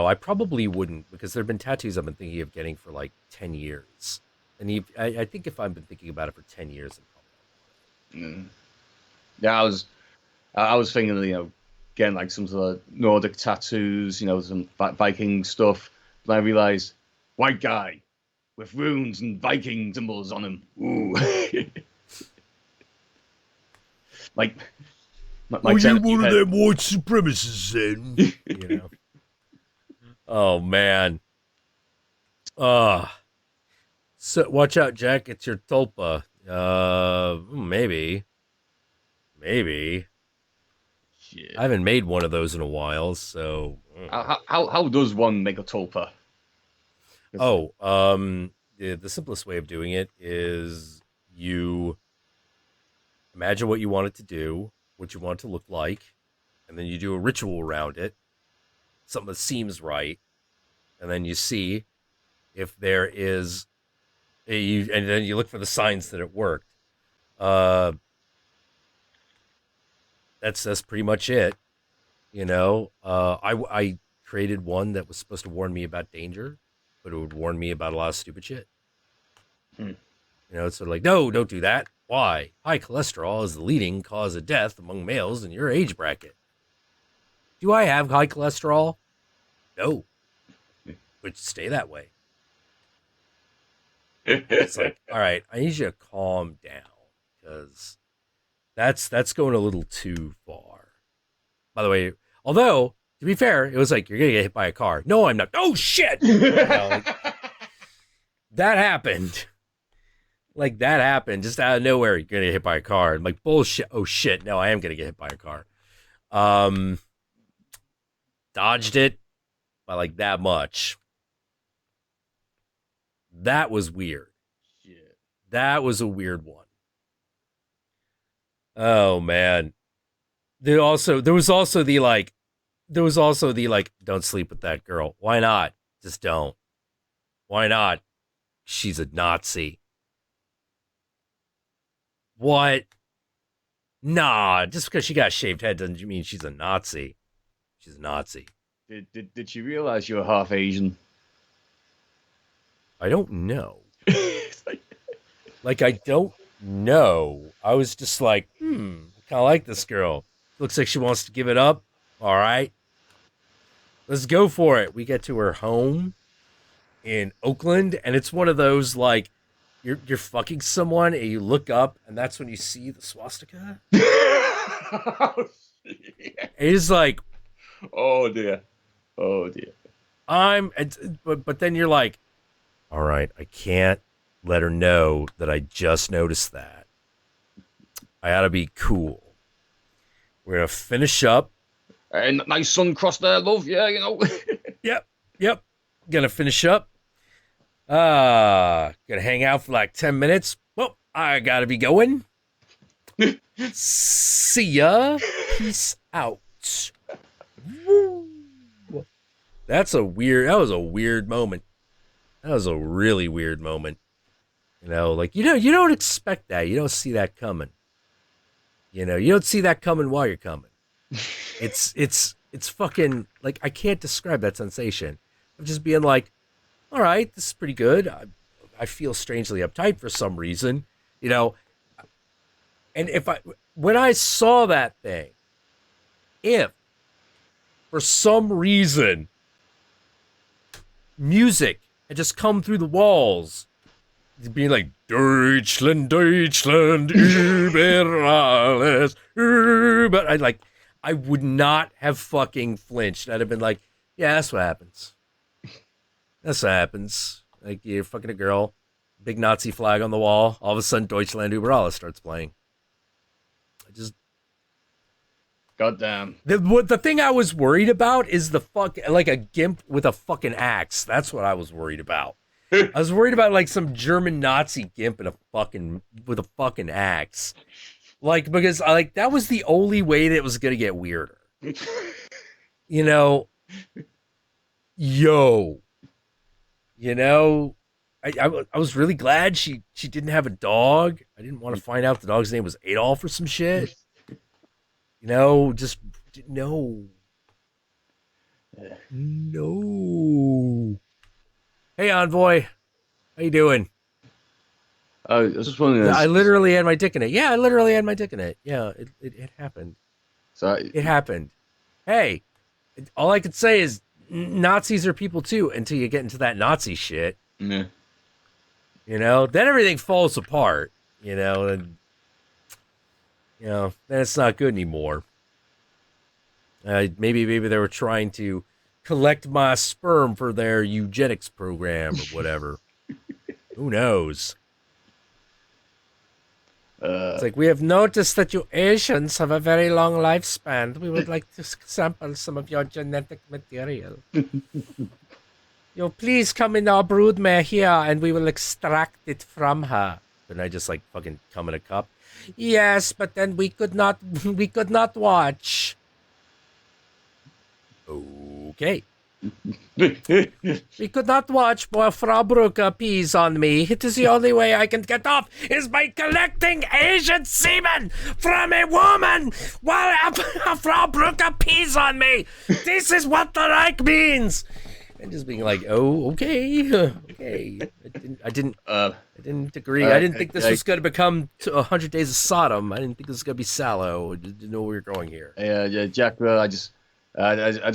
I probably wouldn't because there have been tattoos I've been thinking of getting for like 10 years. And I think if I've been thinking about it for 10 years, I'm probably Yeah, I was thinking, you know, getting like some sort of Nordic tattoos, you know, some Viking stuff. But I realized, white guy with runes and Viking symbols on him. Ooh. Like, my you one of them white supremacists then? You know. Oh man. So watch out, Jack. It's your tulpa. Maybe. Shit. I haven't made one of those in a while, so. How does one make a tulpa? Oh, the simplest way of doing it is you imagine what you want it to do, what you want it to look like, and then you do a ritual around it, something that seems right, and then you see if there is and then you look for the signs that it worked. That's pretty much it. You know, I created one that was supposed to warn me about danger, but it would warn me about a lot of stupid shit. You know, it's sort of like, no, don't do that. Why? High cholesterol is the leading cause of death among males in your age bracket. Do I have high cholesterol? No. But stay that way. It's like, all right, I need you to calm down because that's going a little too far. By the way, although to be fair, it was like you're gonna get hit by a car. No, I'm not. Oh shit! You know, like, that happened. Like that happened just out of nowhere. You're gonna get hit by a car. I'm like bullshit. Oh shit! No, I am gonna get hit by a car. Dodged it by like that much. That was weird. Shit. That was a weird one. Oh man. There was also the like, don't sleep with that girl. Why not? Just don't. Why not? She's a Nazi. What? Nah, just because she got a shaved head doesn't mean she's a Nazi. She's a Nazi. Did she realize you were half Asian? I don't know. Like, I don't know. I was just like, I kind of like this girl. Looks like she wants to give it up. All right. Let's go for it. We get to her home in Oakland, and it's one of those, like, you're fucking someone, and you look up, and that's when you see the swastika. It's like, oh dear. But then you're like, all right, I can't let her know that I just noticed that. I ought to be cool. We're going to finish up. And nice sun cross there, love. Yeah, you know. Yep. Gonna finish up. Gonna hang out for like 10 minutes. Well, I gotta be going. See ya. Peace out. That was a weird moment. That was a really weird moment. You know, like, you don't expect that. You don't see that coming. You know, you don't see that coming while you're coming. It's fucking, like, I can't describe that sensation of just being like, all right, this is pretty good. I feel strangely uptight for some reason, you know. And when I saw that thing, if for some reason music had just come through the walls, being like, Deutschland, Deutschland, über alles, über, I would not have fucking flinched. I'd have been like, yeah, that's what happens. That's what happens. Like, you're fucking a girl, big Nazi flag on the wall, all of a sudden Deutschland über alles starts playing. I just... Goddamn. The thing I was worried about is like a gimp with a fucking axe. That's what I was worried about. I was worried about like some German Nazi gimp with a fucking axe. Like, because like that was the only way that it was gonna get weirder. You know, I was really glad she didn't have a dog. I didn't want to find out the dog's name was Adolf or some shit. You know, just no. Hey, Envoy, how you doing? I was just wondering. I literally had my dick in it. Yeah, I literally had my dick in it. Yeah, it happened. It happened. Hey, all I could say is Nazis are people too until you get into that Nazi shit. Yeah. You know, then everything falls apart. You know, and then it's not good anymore. Maybe they were trying to collect my sperm for their eugenics program or whatever. Who knows? It's like, we have noticed that you Asians have a very long lifespan. We would like to sample some of your genetic material. You please come in our broodmare here and we will extract it from her. And I just like fucking come in a cup. Yes, but then we could not watch. Okay. We could not watch more Frau Brucker pees on me. It is the only way I can get off is by collecting Asian semen from a woman while Frau Brucker pees on me. This is what the Reich means. And just being like, oh, okay. I didn't agree. I didn't think this was going to become 100 Days of Sodom. I didn't think this was going to be Sallow. I didn't know where we were going here. Yeah, Jackula, I just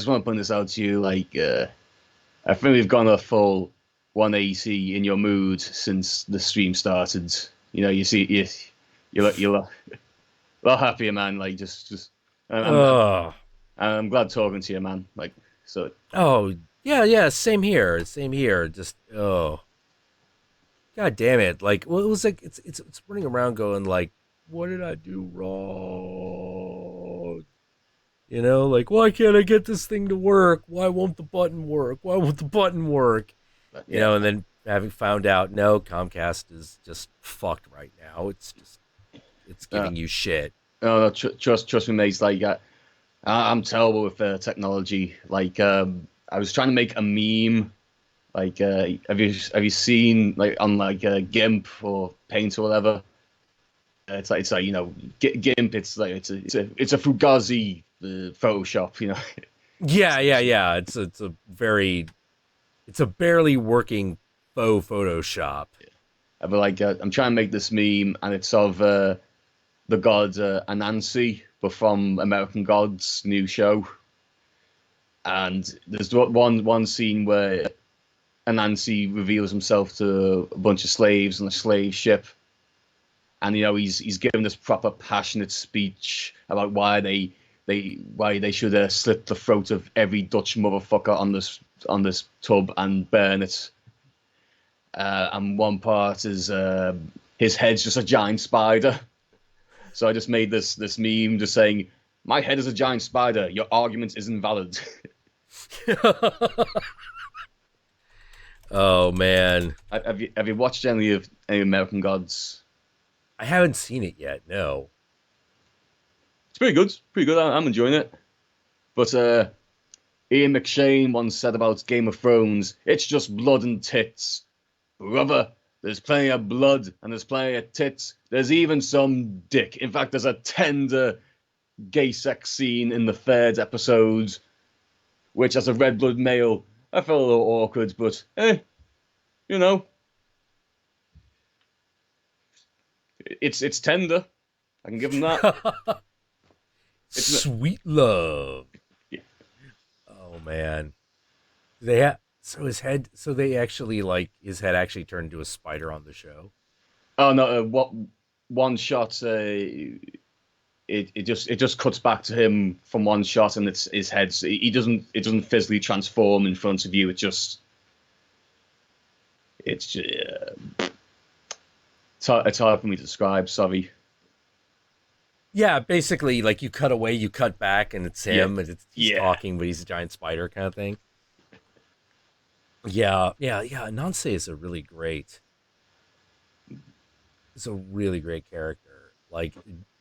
want to point this out to you. Like, I think we've gone a full 180 in your mood since the stream started. You know, you're a lot happier, man. Like, I'm glad talking to you, man. Like, so. Oh, yeah. Same here. Just, God damn it. Like, well, it was like, it's running around going like, what did I do wrong? You know, like, why can't I get this thing to work? Why won't the button work? You know, and then having found out, no, Comcast is just fucked right now. It's giving you shit. No, trust me, mate. Like, I'm terrible with technology. Like, I was trying to make a meme. Like, have you seen like on like GIMP or Paint or whatever? It's like GIMP. It's like it's a Fugazi Photoshop. You know. Yeah. It's a barely working faux Photoshop. But like, I'm trying to make this meme, and it's of the god Anansi, but from American Gods new show. And there's one scene where Anansi reveals himself to a bunch of slaves on a slave ship, and he's given this proper passionate speech about why they should slit the throat of every Dutch motherfucker on this tub and burn it. And one part is his head's just a giant spider. So I just made this meme just saying, "My head is a giant spider. Your argument is invalid." Oh man, have you watched any American Gods? I haven't seen it yet. No. It's pretty good. Pretty good. I'm enjoying it. But Ian McShane once said about Game of Thrones, "It's just blood and tits, brother. There's plenty of blood and there's plenty of tits. There's even some dick. In fact, there's a tender gay sex scene in the third episode, which, as a red blood male, I felt a little awkward, but you know, it's tender. I can give him that." Sweet love. Yeah. Oh man, they have so his head. So they actually his head actually turned into a spider on the show. Oh no! What one shot? It just cuts back to him from one shot, and it's his head. So it doesn't physically transform in front of you. It's hard for me to describe. Sorry. Yeah, basically, like you cut away, you cut back, and it's him, and he's Yeah. talking, but he's a giant spider kind of thing. Yeah. Nance is a really great. It's a really great character, like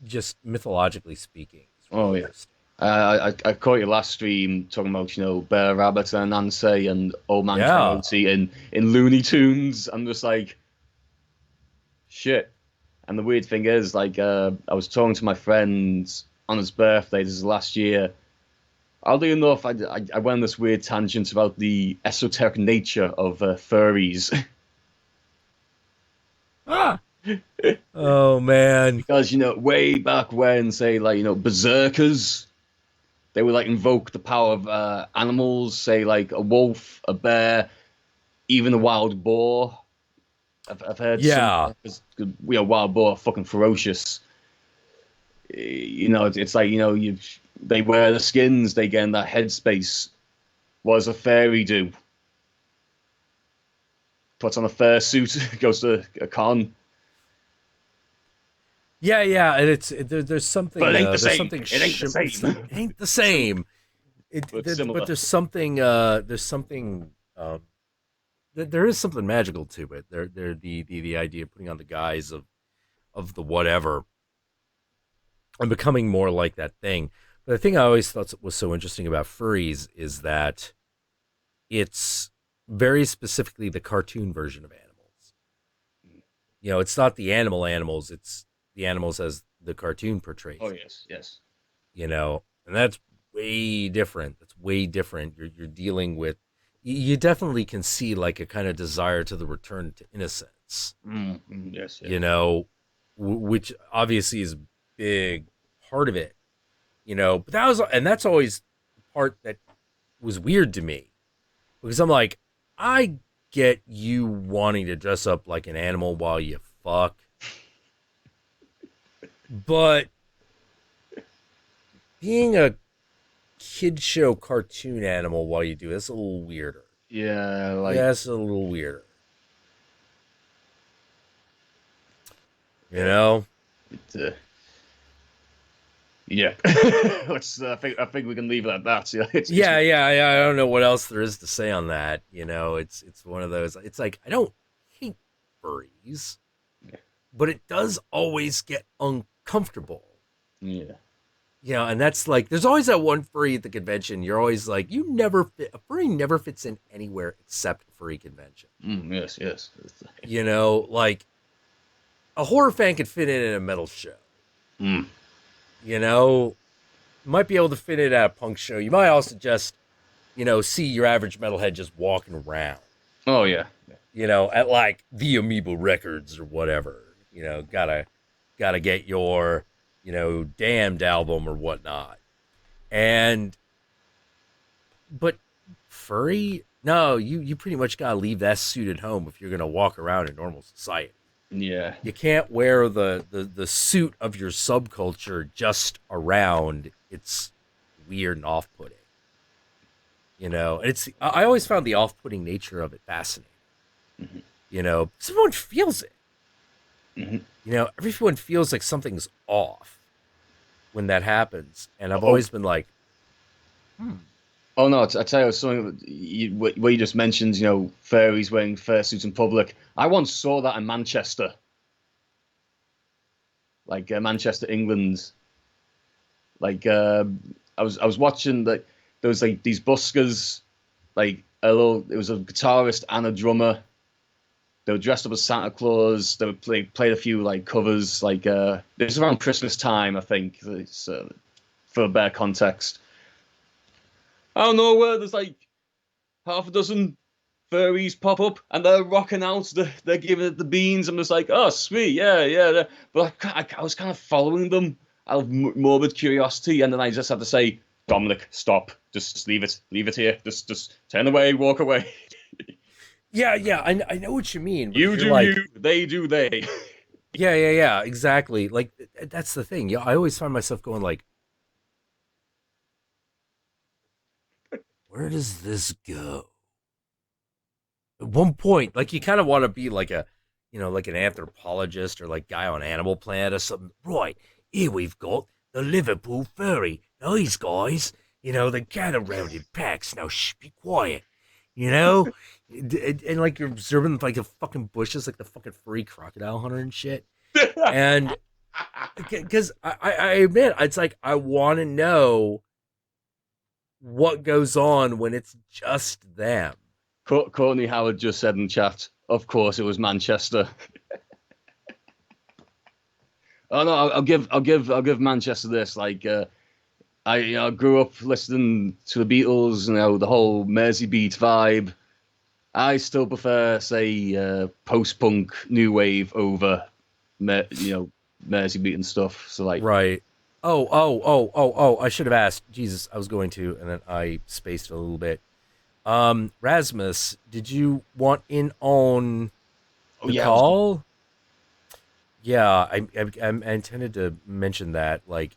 just mythologically speaking. It's really Oh yeah. I caught your last stream talking about Bear Rabbit and Nancy and Old Man Coyote in Looney Tunes. I'm just like, shit. And the weird thing is, like, I was talking to my friend on his birthday. This is last year. Oddly enough, I went on this weird tangent about the esoteric nature of furries. Oh man! Because way back when, say, like, berserkers, they would like invoke the power of animals, say like a wolf, a bear, even a wild boar. I've heard. Yeah. Wild boar are fucking ferocious. It's like they wear the skins, they get in that headspace. What does a fairy do? Puts on a fursuit, goes to a con. Yeah, and there's something. But it ain't the there's same. Something It ain't the same. It ain't the same. But there's something. There's something. There is something magical to it. The idea of putting on the guise of the whatever and becoming more like that thing. But the thing I always thought was so interesting about furries is that it's very specifically the cartoon version of animals. It's not the animals, it's the animals as the cartoon portrays. Oh yes. And that's way different. That's way different. You're dealing with, you definitely can see like a kind of desire to the return to innocence. Yes. Which obviously is a big part of it. But that's always the part that was weird to me, because I'm like, I get you wanting to dress up like an animal while you fuck, but being a kid show cartoon animal while you do that's a little weirder. Yeah, that's a little weirder. Yeah. I think we can leave it at that. I don't know what else there is to say on that. It's one of those. It's like, I don't hate furries, but it does always get uncomfortable. Yeah. And that's like, there's always that one furry at the convention. You're always like, a furry never fits in anywhere except furry convention. Yes. Like a horror fan could fit in a metal show. might be able to fit it at a punk show. You might also just, see your average metalhead just walking around. Oh yeah. At like the Amoeba Records or whatever. Gotta get your, Damned album or whatnot. But furry? No, you pretty much gotta leave that suit at home if you're gonna walk around in normal society. Yeah. You can't wear the suit of your subculture just around. It's weird and off putting. I always found the off putting nature of it fascinating. Mm-hmm. Everyone feels it. Mm-hmm. Everyone feels like something's off when that happens. And I've always been like, Oh no! I tell you something. What you just mentioned, furries wearing fursuits in public. I once saw that in Manchester, like Manchester, England. Like I was watching that there was like these buskers, like it was a guitarist and a drummer. They were dressed up as Santa Claus. They would played a few like covers. Like it was around Christmas time, I think. For a better context. I don't know where there's like half a dozen furries pop up and they're rocking out. They're giving it the beans. I'm just like, oh, sweet, yeah. But I was kind of following them out of morbid curiosity, and then I just had to say, Dominic, stop. Just leave it here. Just turn away, walk away. Yeah, I know what you mean. You do like, you, they do they. Yeah, exactly. Like that's the thing. Yeah, I always find myself going like, where does this go? At one point, like you kind of want to be like like an anthropologist or like guy on Animal Planet or something. Right, here we've got the Liverpool furry. These guys, they gather round in packs. Now, shh, be quiet. And like you're observing like the fucking bushes, like the fucking furry crocodile hunter and shit. And because I admit, it's like I want to know what goes on when it's just them. Courtney Howard just said in chat, of course it was Manchester. Oh no, I'll give Manchester this. Like I grew up listening to the Beatles, the whole Mersey beat vibe. I still prefer, say, post-punk new wave over, Mersey beat and stuff. So like, right. Oh! I should have asked. Jesus, I was going to, and then I spaced a little bit. Rasmus, did you want in on the call? Yeah, I intended to mention that. Like,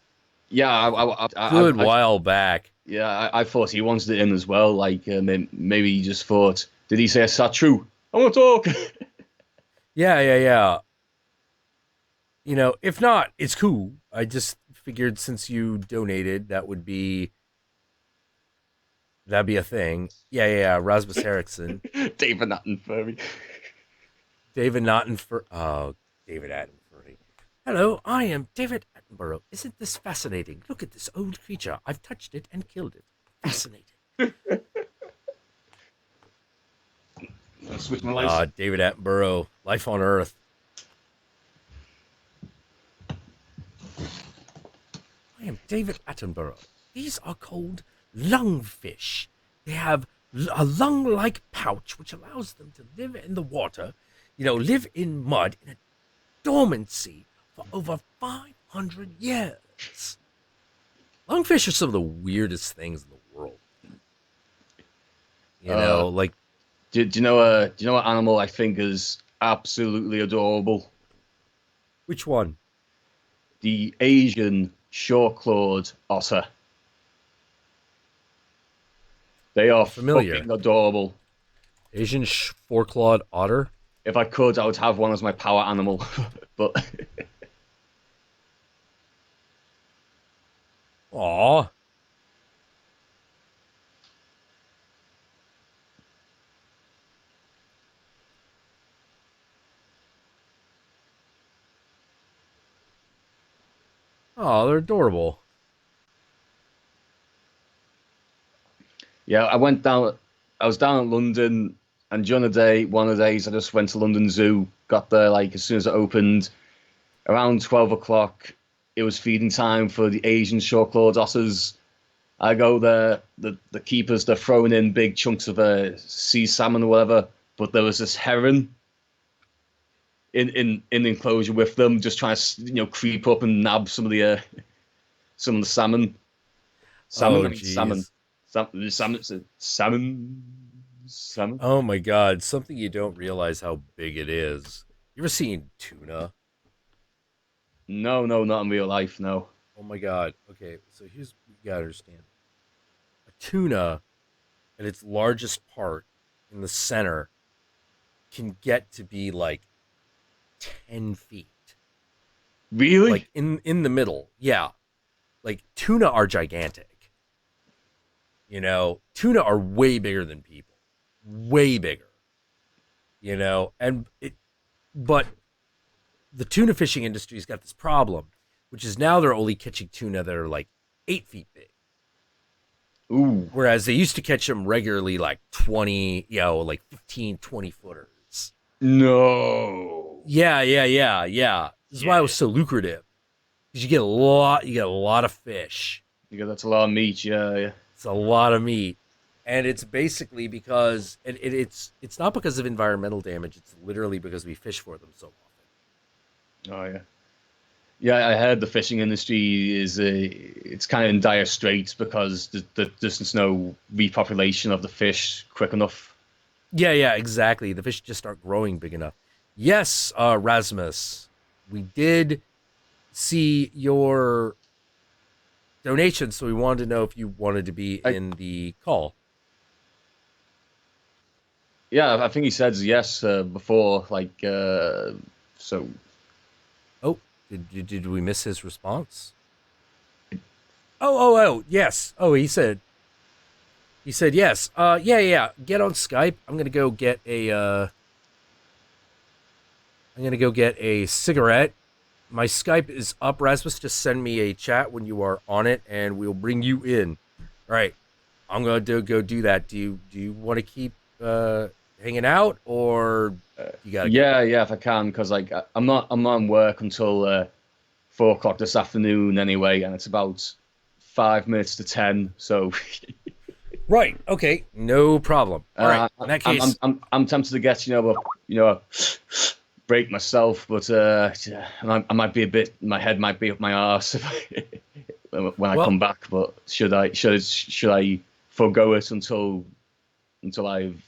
yeah, good while back. Yeah, I thought he wanted it in as well. Like, maybe he just thought, did he say a Satru? I want to talk. Yeah. If not, it's cool. I just figured since you donated, that'd be a thing. Yeah. Rasmus Eriksson. David Attenfurry. David Attenfurry. Hello, I am David Attenborough. Isn't this fascinating? Look at this old creature. I've touched it and killed it. Fascinating. Switch my lights. David Attenborough, Life on Earth. I am David Attenborough. These are called lungfish. They have a lung-like pouch which allows them to live in the water, live in mud in a dormancy for over 500 years. Lungfish are some of the weirdest things in the world. Like, do you know what animal I think is absolutely adorable? Which one? The Asian short-clawed otter. They are familiar. Fucking adorable. Asian four-clawed otter? If I could, I would have one as my power animal. But Aww. Oh, they're adorable. Yeah, I was down in London, and during the day, one of the days, I just went to London Zoo, got there like as soon as it opened, around 12 o'clock. it was feeding time for the Asian short-clawed otters. I go there, the keepers, they're throwing in big chunks of sea salmon or whatever, but there was this heron in the enclosure with them, just trying to creep up and nab some of the salmon. Oh, Salmon. Oh my God! Something you don't realize how big it is. You ever seen tuna? No, not in real life. No. Oh my God! Okay, so here's what you gotta understand: a tuna, at its largest part in the center, can get to be like 10 feet. Really? Like in the middle, yeah. Like tuna are gigantic. Tuna are way bigger than people, way bigger. But the tuna fishing industry's got this problem, which is now they're only catching tuna that are like 8 feet big. Ooh. Whereas they used to catch them regularly like 20, like 15, 20 footers. No. Yeah. This is why it was so lucrative. Because you get a lot of fish. Yeah, that's a lot of meat, yeah. It's a lot of meat. And it's basically because it's not because of environmental damage, it's literally because we fish for them so often. Oh yeah. Yeah, I heard the fishing industry it's kind of in dire straits because there's no repopulation of the fish quick enough. Yeah, exactly. The fish just aren't growing big enough. Yes, Rasmus, we did see your donation, so we wanted to know if you wanted to be in the call. Yeah, I think he said yes before, so. Oh, did we miss his response? Oh, yes. Oh, he said yes. Yeah. Get on Skype. I'm gonna go get a cigarette. My Skype is up, Rasmus. Just send me a chat when you are on it, and we'll bring you in. All right, I'm gonna go do that. Do you want to keep hanging out, or you gotta? Yeah, if I can, because I'm not in work until 4:00 this afternoon anyway, and it's about 5 minutes to 10. So. Right. Okay. No problem. All right. In that case, I'm tempted to get a break myself, but I might be a bit. My head might be up my arse when I come back. But should I forego it until I've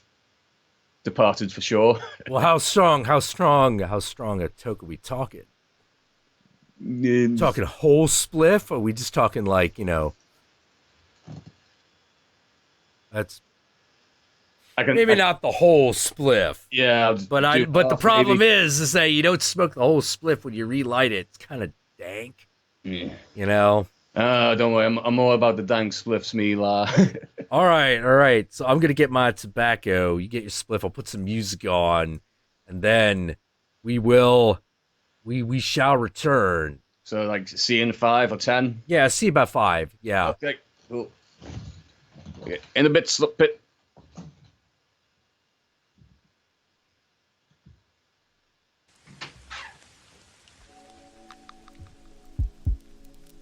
departed for sure? Well, how strong a toke are we talking? Talking whole spliff, or are we just talking that's maybe not the whole spliff. Yeah, but the problem is that you don't smoke the whole spliff when you relight it. It's kind of dank. Yeah. Don't worry, I'm all about the dank spliffs, me la. All right. So I'm gonna get my tobacco. You get your spliff. I'll put some music on, and then we shall return. So see you in 5 or 10. Yeah, see you about 5. Yeah. Okay. Cool. In a bit, slip it.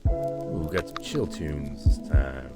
Ooh, got some chill tunes this time.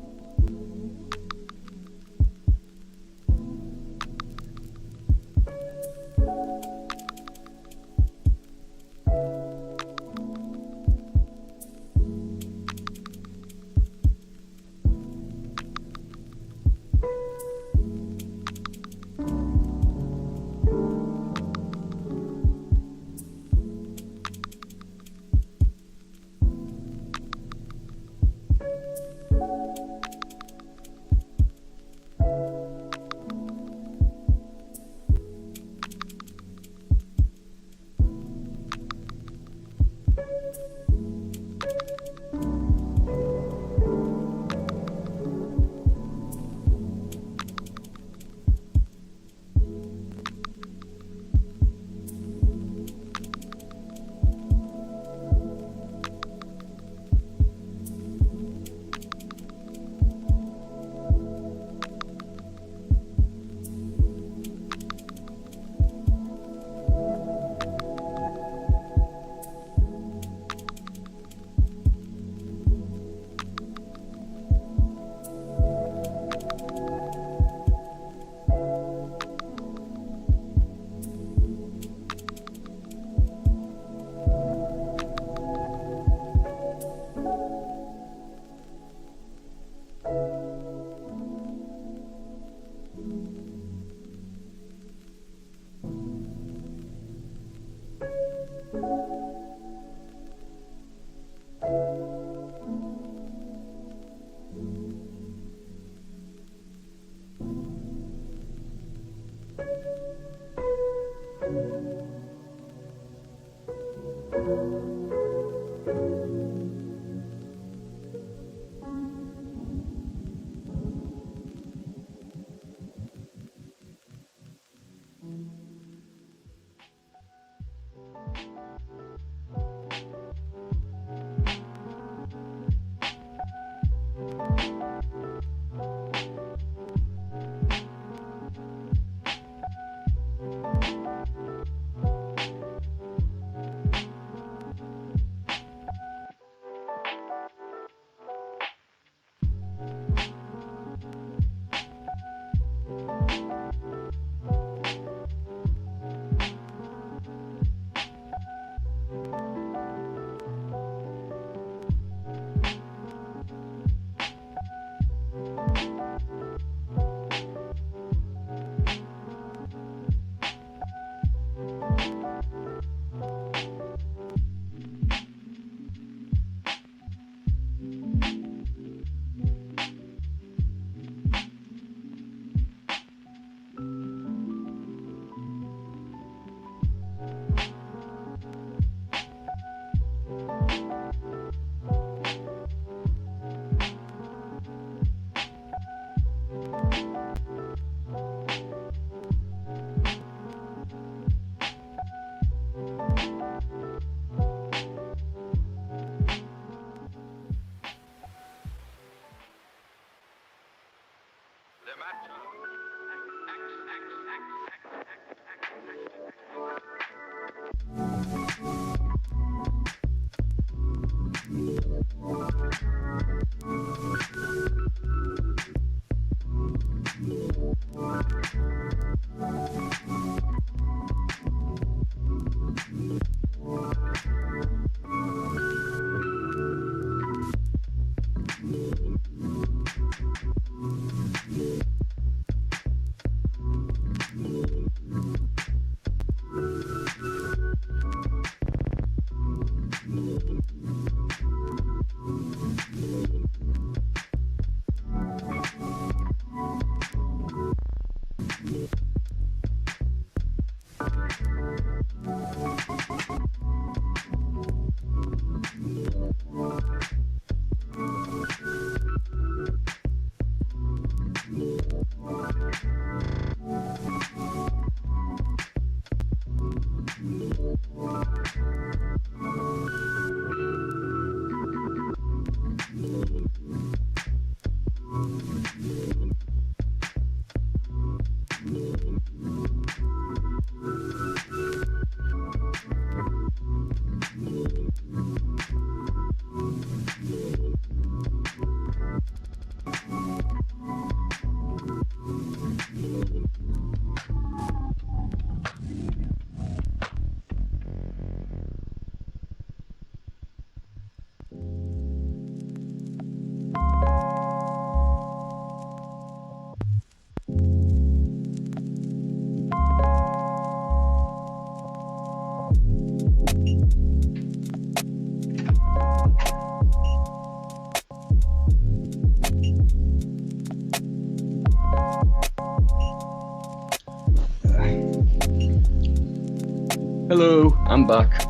Hello, I'm back.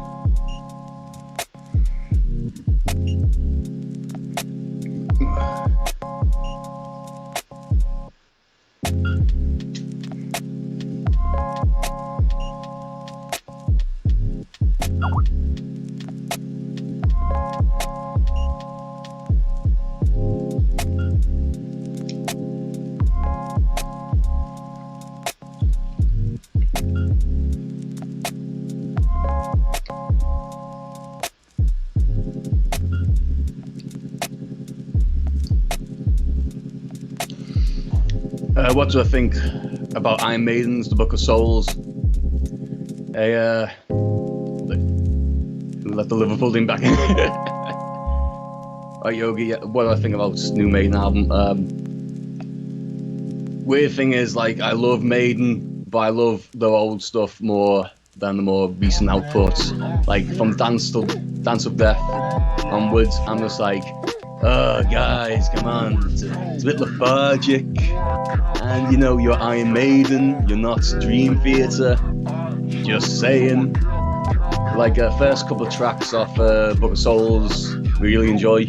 What do I think about Iron Maiden's The Book of Souls? Who let the Liverpool team back in? Oh, Yogi, what do I think about this new Maiden album? Weird thing is, like, I love Maiden, but I love their old stuff more than the more recent outputs. Like, from Dance of Death onwards, I'm just like, oh, guys, come on, it's a bit lethargic. And, you know, you're Iron Maiden, you're not Dream Theater. Just saying. Like, first couple of tracks off Book of Souls, really enjoy.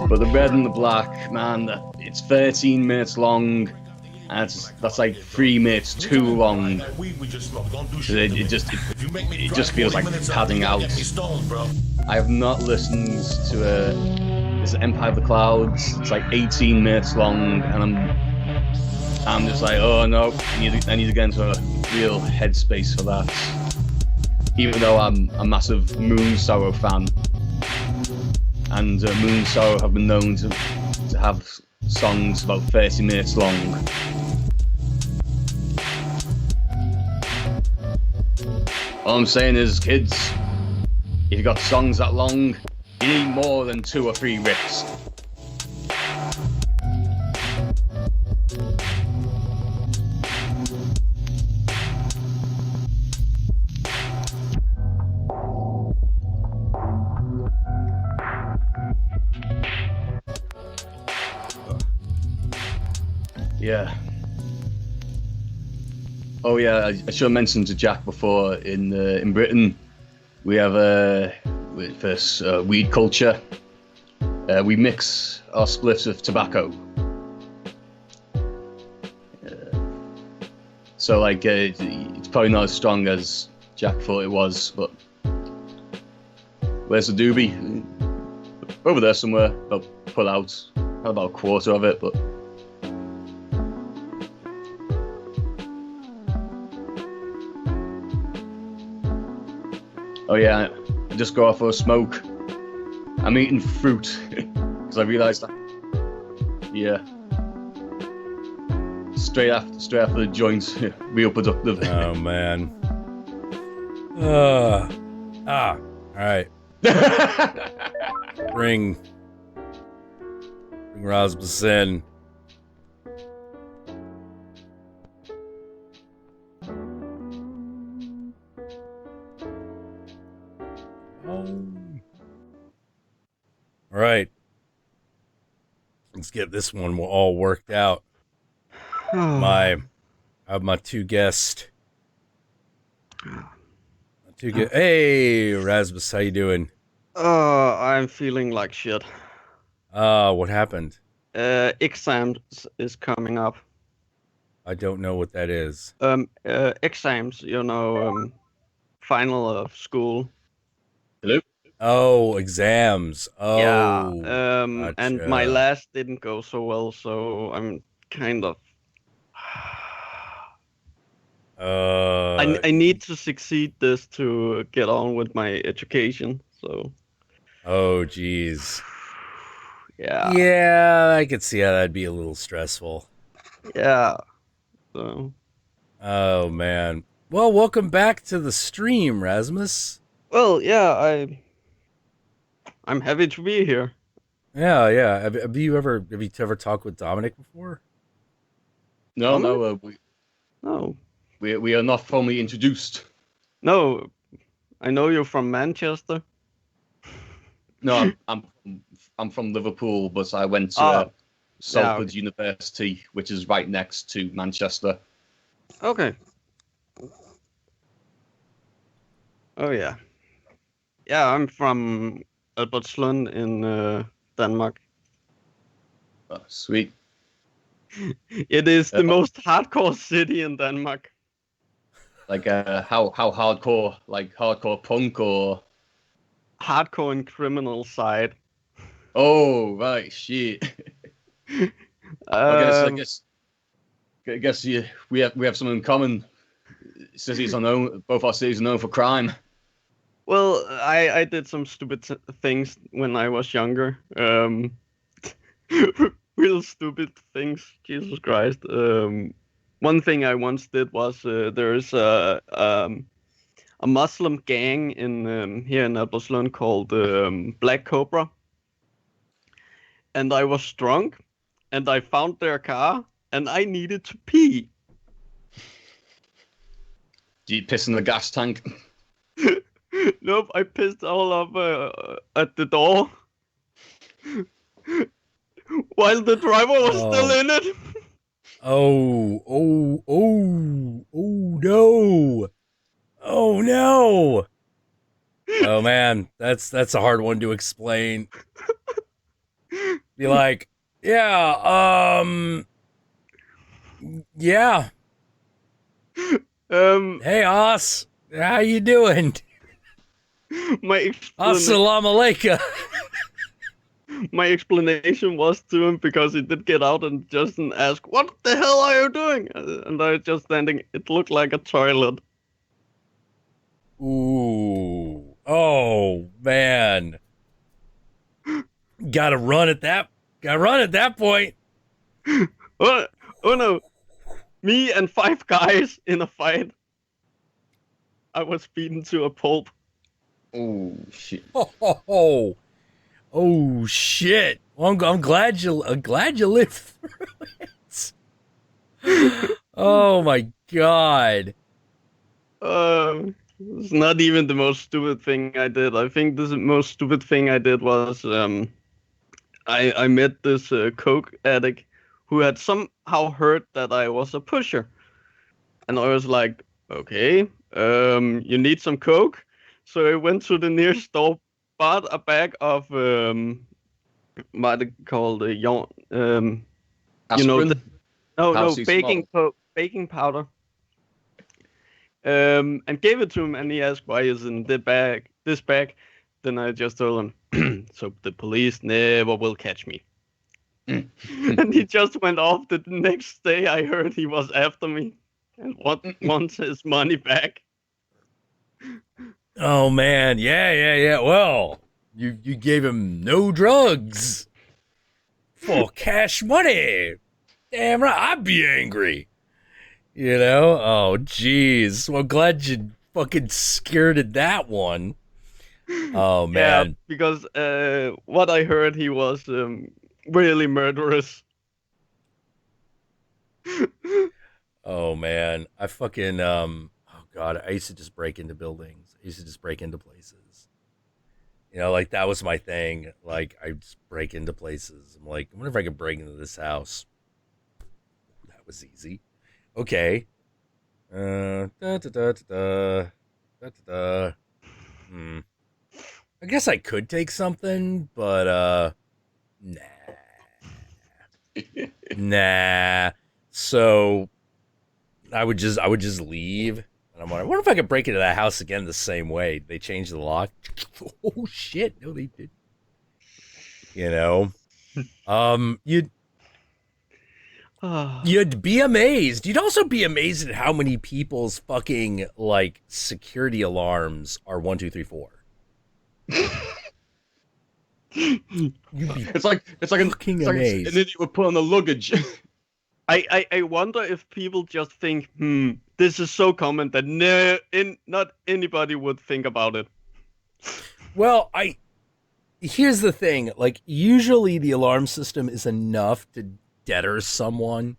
But the Red and the Black, man, it's 13 minutes long. And that's like 3 minutes too long. It just feels like padding out. I have not listened to this Empire of the Clouds. It's like 18 minutes long, and I'm just like, oh no, I need to get into a real headspace for that. Even though I'm a massive Moon Sorrow fan, and Moon Sorrow have been known to have songs about 30 minutes long. All I'm saying is, kids, if you got songs that long, you need more than 2 or 3 riffs. Yeah. Oh yeah, I should have mentioned to Jack before, in Britain, we have this weed culture. We mix our spliffs with tobacco. So like, it's probably not as strong as Jack thought it was, but where's the doobie? Over there somewhere, about pull out. Had about a quarter of it, but Oh yeah, I just go out for a smoke. I'm eating fruit because I realised that. Yeah. Straight after the joints, real productive. Oh man. All right. Bring Rasmus in. All right. Let's get this one all worked out. I have my two guests. Hey, Rasmus, how you doing? I'm feeling like shit. What happened? Exams is coming up. I don't know what that is. Exams, final of school. Hello? Oh, exams. Oh, yeah. Gotcha. And my last didn't go so well, so I'm kind of. I need to succeed this to get on with my education. So. Oh, geez. Yeah. Yeah, I could see how that'd be a little stressful. Yeah. So. Oh man. Well, welcome back to the stream, Rasmus. Well, yeah, I'm happy to be here. Yeah. Have you ever talked with Dominic before? No, No. We are not formally introduced. No, I know you're from Manchester. No, I'm from Liverpool, but I went to Salford University, which is right next to Manchester. Okay. Oh yeah. Yeah, I'm from Albertslund in Denmark. Oh, sweet. It is the most hardcore city in Denmark. Like how hardcore? Like hardcore punk or hardcore and criminal side? Oh right, shit. I guess yeah, we have something in common. Cities are known, both our cities are known for crime. Well, I did some stupid things when I was younger. Real stupid things. Jesus Christ. One thing I once did was there's a Muslim gang in here in Albertslund called Black Cobra, and I was drunk, and I found their car, and I needed to pee. Did you piss in the gas tank? Nope, I pissed all up at the door while the driver was still in it. Oh no! Oh no! Oh man, that's a hard one to explain. Be like, yeah. Hey, Os, how you doing? Assalamu alaikum. My explanation was to him because he did get out and just ask, "What the hell are you doing?" And I was just standing. It looked like a toilet. Ooh. Oh man. Gotta run at that point. Oh no. Me and 5 guys in a fight. I was beaten to a pulp. Oh shit. Oh shit. Well, I'm glad you lived through it. Oh my god. It's not even the most stupid thing I did. I think the most stupid thing I did was I met this coke addict who had somehow heard that I was a pusher, and I was like, okay, you need some coke? So I went to the nearest store, bought a bag of what it called Aspirin? baking powder. And gave it to him, and he asked why is in this bag. Then I just told him, so the police never will catch me. And he just went off. The next day I heard he was after me and wants his money back. Oh man, yeah. Well, you gave him no drugs for cash money. Damn right, I'd be angry. You know? Oh, jeez. Well, glad you fucking skirted that one. Oh, Yeah, man. because what I heard, he was really murderous. Oh, man. I fucking, oh, God. I used to just break into buildings. I used to just break into places. You know, like, that was my thing. Like, I just break into places. I'm like, I wonder if I could break into this house. That was easy. Okay. Da da da da da da da. I guess I could take something, but nah. So I would just leave, and I'm like, I wonder if I could break into that house again the same way. They changed the lock. Oh shit! No, they did. You know, you'd be amazed. You'd also be amazed at how many people's fucking like security alarms are 1, 2, 3, 4. It's like fucking amazed. An idiot would put on the luggage. I wonder if people just think, this is so common that not anybody would think about it. Well, here's the thing. Like, usually the alarm system is enough to deter someone,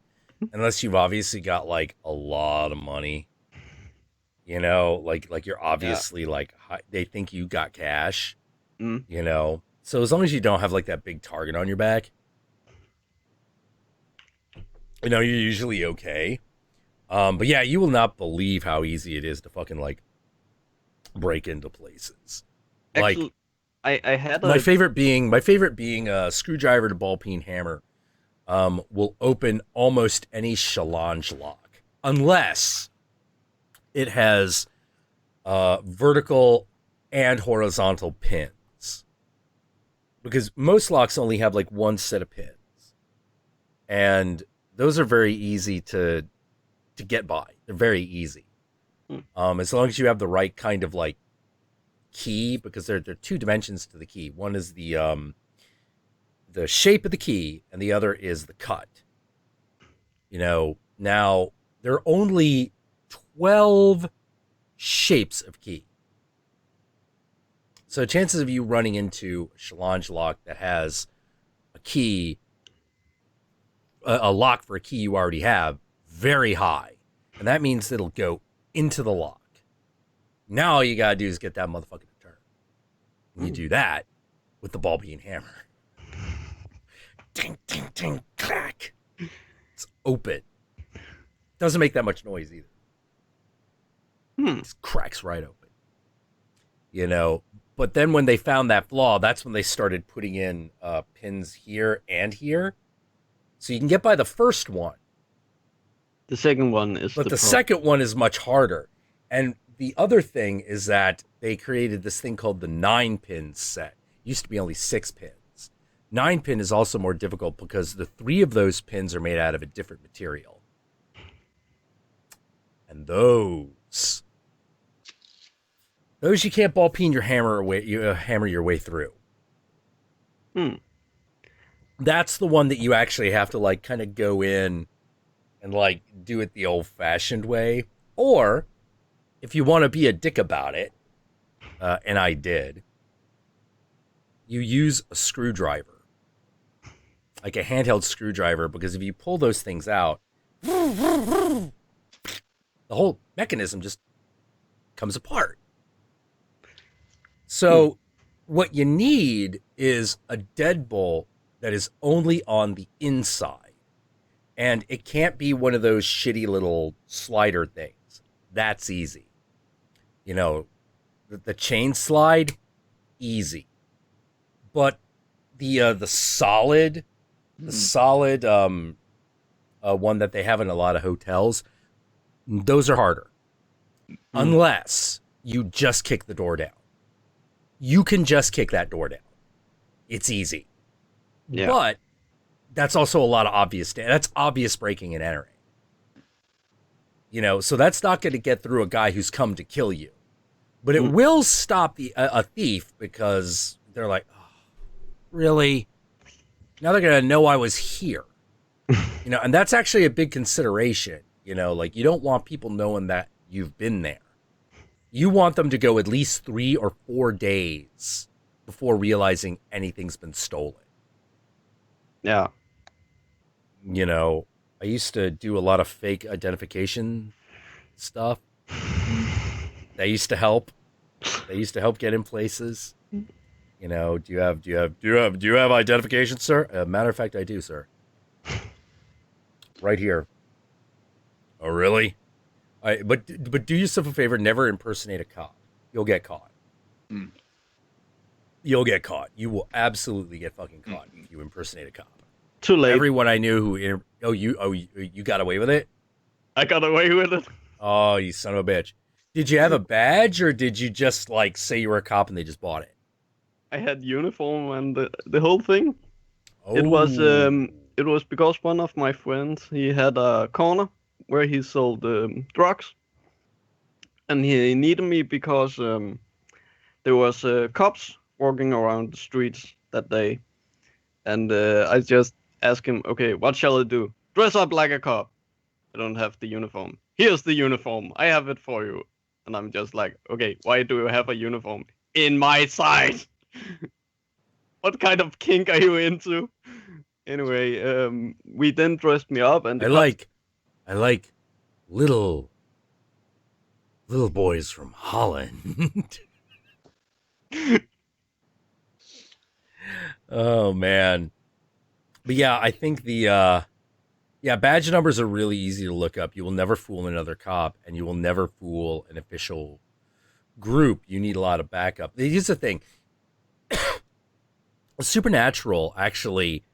unless you've obviously got like a lot of money. You know, like you're obviously like they think you got cash. You know, so as long as you don't have like that big target on your back, you know, you're usually okay. But yeah, you will not believe how easy it is to fucking like break into places. Actually, like I had my favorite being a screwdriver to ball peen hammer. Will open almost any challenge lock unless it has vertical and horizontal pins. Because most locks only have like one set of pins. And those are very easy to get by. They're very easy. As long as you have the right kind of like key, because there are two dimensions to the key. One is the shape of the key, and the other is the cut. You know, now there are only 12 shapes of key. So chances of you running into a challenge lock that has a key, a lock for a key you already have, very high. And that means that it'll go into the lock. Now all you gotta do is get that motherfucker to turn. And you do that with the ball peen hammer. Ding, ding, ding, clack. It's open. Doesn't make that much noise either. It just cracks right open. You know, but then when they found that flaw, that's when they started putting in pins here and here. So you can get by the first one. The second one is But the second one is much harder. And the other thing is that they created this thing called the 9-pin set. It used to be only 6 pins. 9-pin is also more difficult because the 3 of those pins are made out of a different material. And those you can't ball peen your hammer your way through. That's the one that you actually have to like kind of go in and like do it the old-fashioned way. Or if you want to be a dick about it, and I did, you use a screwdriver, like a handheld screwdriver, because if you pull those things out, the whole mechanism just comes apart. So what you need is a deadbolt that is only on the inside. And it can't be one of those shitty little slider things. That's easy. You know, the chain slide, easy. But the solid one that they have in a lot of hotels, those are harder. Unless you just kick the door down. You can just kick that door down. It's easy. Yeah. But that's also a lot of that's obvious breaking and entering. You know, so that's not going to get through a guy who's come to kill you. But it will stop a thief because they're like, oh, really? Now they're going to know I was here. And that's actually a big consideration. Like you don't want people knowing that you've been there. You want them to go at least 3 or 4 days before realizing anything's been stolen. Yeah. I used to do a lot of fake identification stuff. That used to help. They used to help get in places. Do you have identification, sir? Matter of fact, I do, sir. Right here. Oh, really? But do yourself a favor. Never impersonate a cop. You'll get caught. You'll get caught. You will absolutely get fucking caught if you impersonate a cop. Too late. Everyone I knew you got away with it? I got away with it. Oh, you son of a bitch. Did you have a badge or did you just say you were a cop and they just bought it? I had uniform and the whole thing. Oh. It was because one of my friends, he had a corner where he sold drugs. And he needed me because there was cops walking around the streets that day. And I just asked him, okay, what shall I do? Dress up like a cop. I don't have the uniform. Here's the uniform. I have it for you. And I'm just like, okay, why do you have a uniform in my size? What kind of kink are you into? Anyway, we then dressed me up, and I like little boys from Holland. Oh man. But yeah, I think badge numbers are really easy to look up. You will never fool another cop, and you will never fool an official group. You need a lot of backup. Here's the thing. Supernatural actually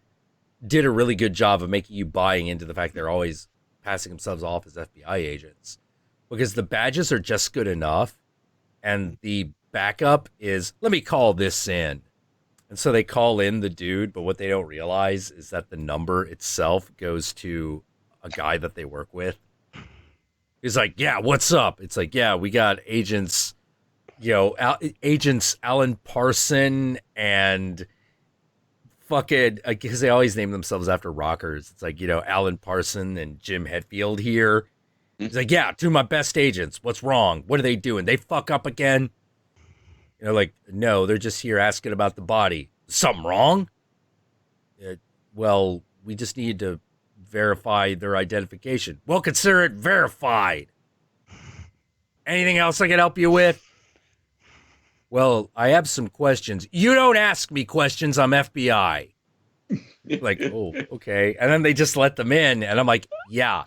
did a really good job of making you buying into the fact they're always passing themselves off as FBI agents, because the badges are just good enough, and the backup is, let me call this in. And so they call in the dude, but what they don't realize is that the number itself goes to a guy that they work with. He's like, yeah, what's up? It's like, yeah, we got agents, agents Alan Parson and fucking, because they always name themselves after rockers. It's like, Alan Parson and Jim Hetfield here. He's like, yeah, two of my best agents. What's wrong? What are they doing? They fuck up again? No, they're just here asking about the body. Something wrong? Well, we just need to verify their identification. Well, consider it verified. Anything else I can help you with? Well, I have some questions. You don't ask me questions. I'm FBI. Like, oh, okay. And then they just let them in. And I'm like, yeah,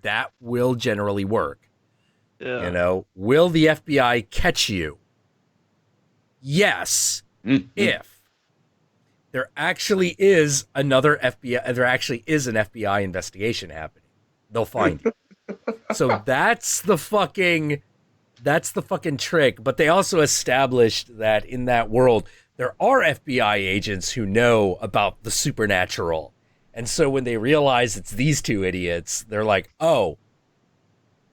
that will generally work. Yeah. Will the FBI catch you? Yes, if there actually is an FBI investigation happening, they'll find you. So that's the fucking trick. But they also established that in that world, there are FBI agents who know about the supernatural. And so when they realize it's these two idiots, they're like, oh,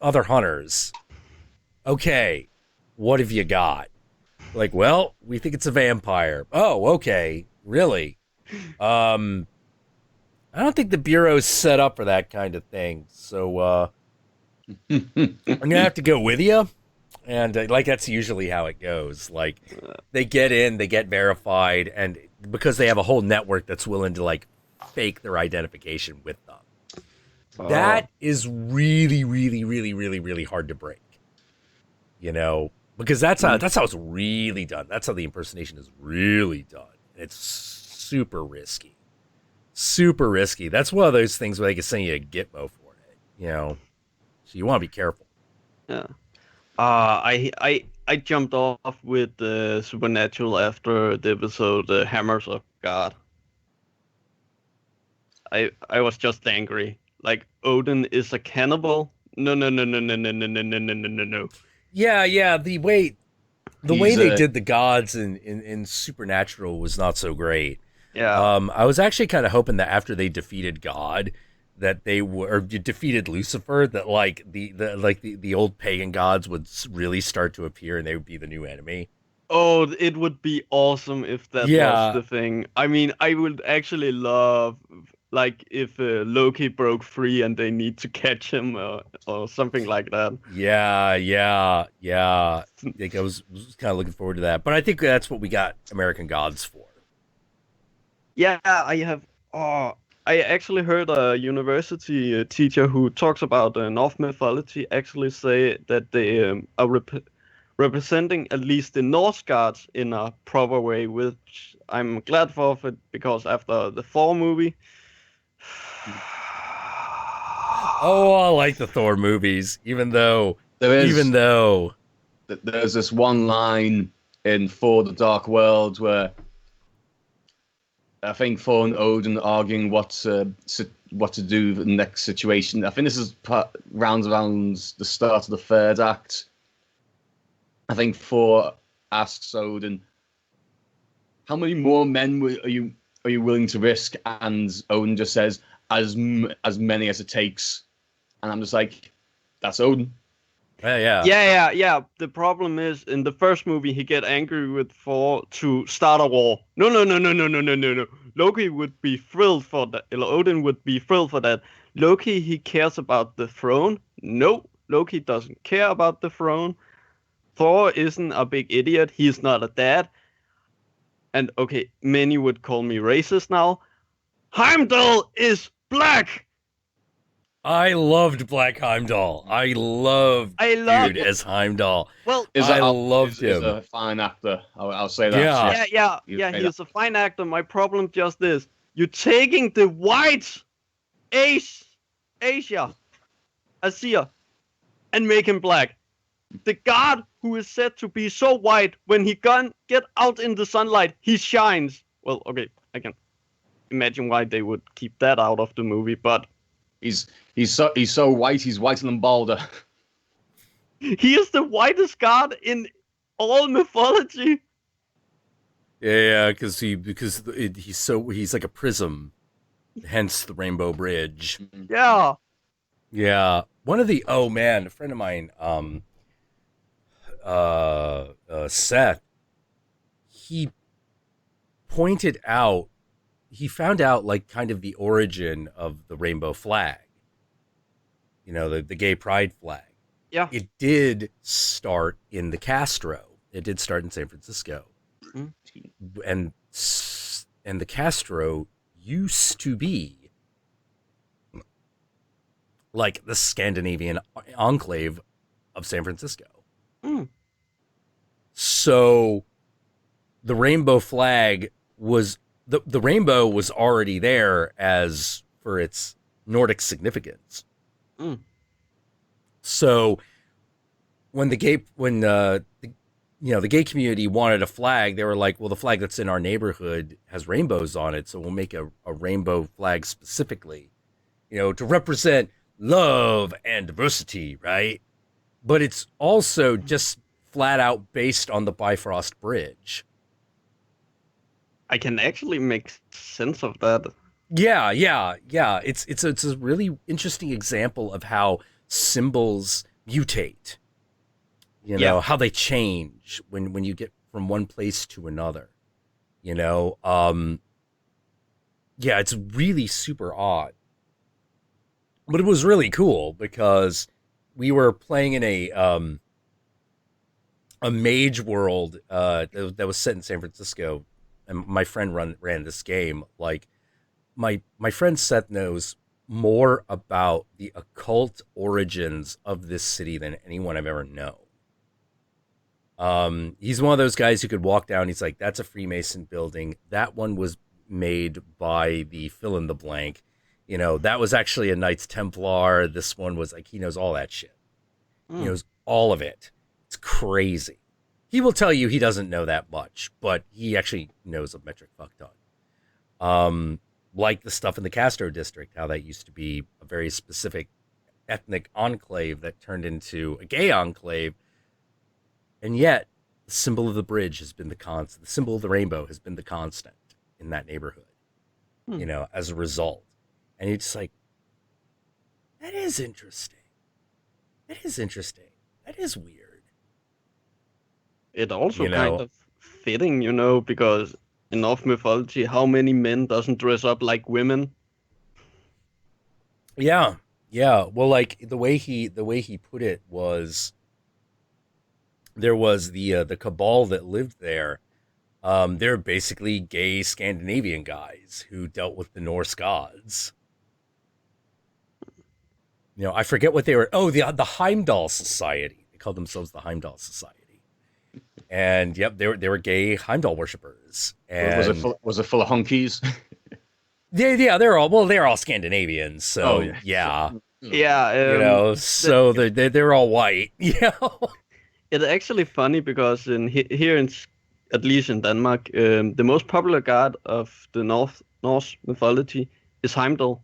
other hunters. Okay, what have you got? Like, well, we think it's a vampire. Oh, okay. Really? I don't think the Bureau's set up for that kind of thing. So, I'm going to have to go with you. And, that's usually how it goes. Like, they get in, they get verified, and because they have a whole network that's willing to, fake their identification with them. Oh. That is really, really, really, really, really hard to break. Because that's how it's really done. That's how the impersonation is really done. It's super risky. Super risky. That's one of those things where they can send you a Gitmo for it. So you want to be careful. Yeah. I jumped off with Supernatural after the episode Hammers of God. I was just angry. Like, Odin is a cannibal? No. Yeah. The way they did the gods in Supernatural was not so great. Yeah. I was actually kind of hoping that after they defeated God, that they were or defeated Lucifer, that like the old pagan gods would really start to appear and they would be the new enemy. Oh, it would be awesome if that was Yeah. the thing. I mean, I would actually love, like, if Loki broke free and they need to catch him or something like that. Yeah. Like I was kind of looking forward to that, but I think that's what we got American Gods for. Yeah, I have. Oh, I actually heard a university teacher who talks about Norse mythology actually say that they are representing at least the Norse gods in a proper way, which I'm glad for it because after the Thor movie. Oh, I like the Thor movies, even though there's this one line in For the Dark World where I think Thor and Odin are arguing what to do in the next situation. I think this is around the start of the third act. I think Thor asks Odin, "How many more men are you willing to risk?" And Odin just says, "As many as it takes." And I'm just like, "That's Odin." Yeah. The problem is in the first movie he get angry with Thor to start a war. No. Loki would be thrilled for that. Odin would be thrilled for that. Loki, he cares about the throne. No, Loki doesn't care about the throne. Thor isn't a big idiot. He's not a dad. And okay, many would call me racist now. Heimdall is black. I loved Black Heimdall. I loved dude as Heimdall. Well, I loved him. He's a fine actor. I'll say that. Yeah. He's a fine actor. My problem just is you're taking the white Asia, and make him black. The god who is said to be so white, when he get out in the sunlight, he shines. Well, okay, I can imagine why they would keep that out of the movie, but he's so white. He's whiter than Balder. He is the whitest god in all mythology. Yeah, because he's like a prism, hence the Rainbow Bridge. Yeah. Yeah. One of the a friend of mine, Seth, he found out like kind of the origin of the rainbow flag. You know, the gay pride flag. Yeah. It did start in the Castro. It did start in San Francisco. Mm-hmm. And the Castro used to be like the Scandinavian enclave of San Francisco. Mm. So the rainbow flag was the rainbow was already there as for its Nordic significance. Mm. So when the gay community wanted a flag, they were like, well, the flag that's in our neighborhood has rainbows on it, so we'll make a rainbow flag specifically, to represent love and diversity, right? But it's also just flat out based on the Bifrost Bridge. I can actually make sense of that. Yeah. It's a really interesting example of how symbols mutate. How they change when you get from one place to another. It's really super odd. But it was really cool because we were playing in a mage world that was set in San Francisco, and my friend ran this game. Like my friend Seth knows more about the occult origins of this city than anyone I've ever known. He's one of those guys who could walk down. He's like, that's a Freemason building. That one was made by the fill in the blank. That was actually a Knights Templar. This one was like, he knows all that shit. He knows all of it. It's crazy. He will tell you he doesn't know that much, but he actually knows a metric fuck ton. Like the stuff in the Castro district, how that used to be a very specific ethnic enclave that turned into a gay enclave. And yet, the symbol of the bridge has been the constant. The symbol of the rainbow has been the constant in that neighborhood, as a result. And it's like, That is interesting. That is interesting. That is weird. It also You know? kind of fitting, because in Norse mythology, how many men doesn't dress up like women? Yeah. Yeah. Well, like the way he put it was there was the cabal that lived there. They're basically gay Scandinavian guys who dealt with the Norse gods. I forget what they were. Oh, the Heimdall Society. They called themselves the Heimdall Society. And yep, they were gay Heimdall worshippers. And was it full of honkies? Yeah, they're all Scandinavians. So yeah. So they're all white. It's actually funny because here at least in Denmark, the most popular god of the Norse mythology is Heimdall.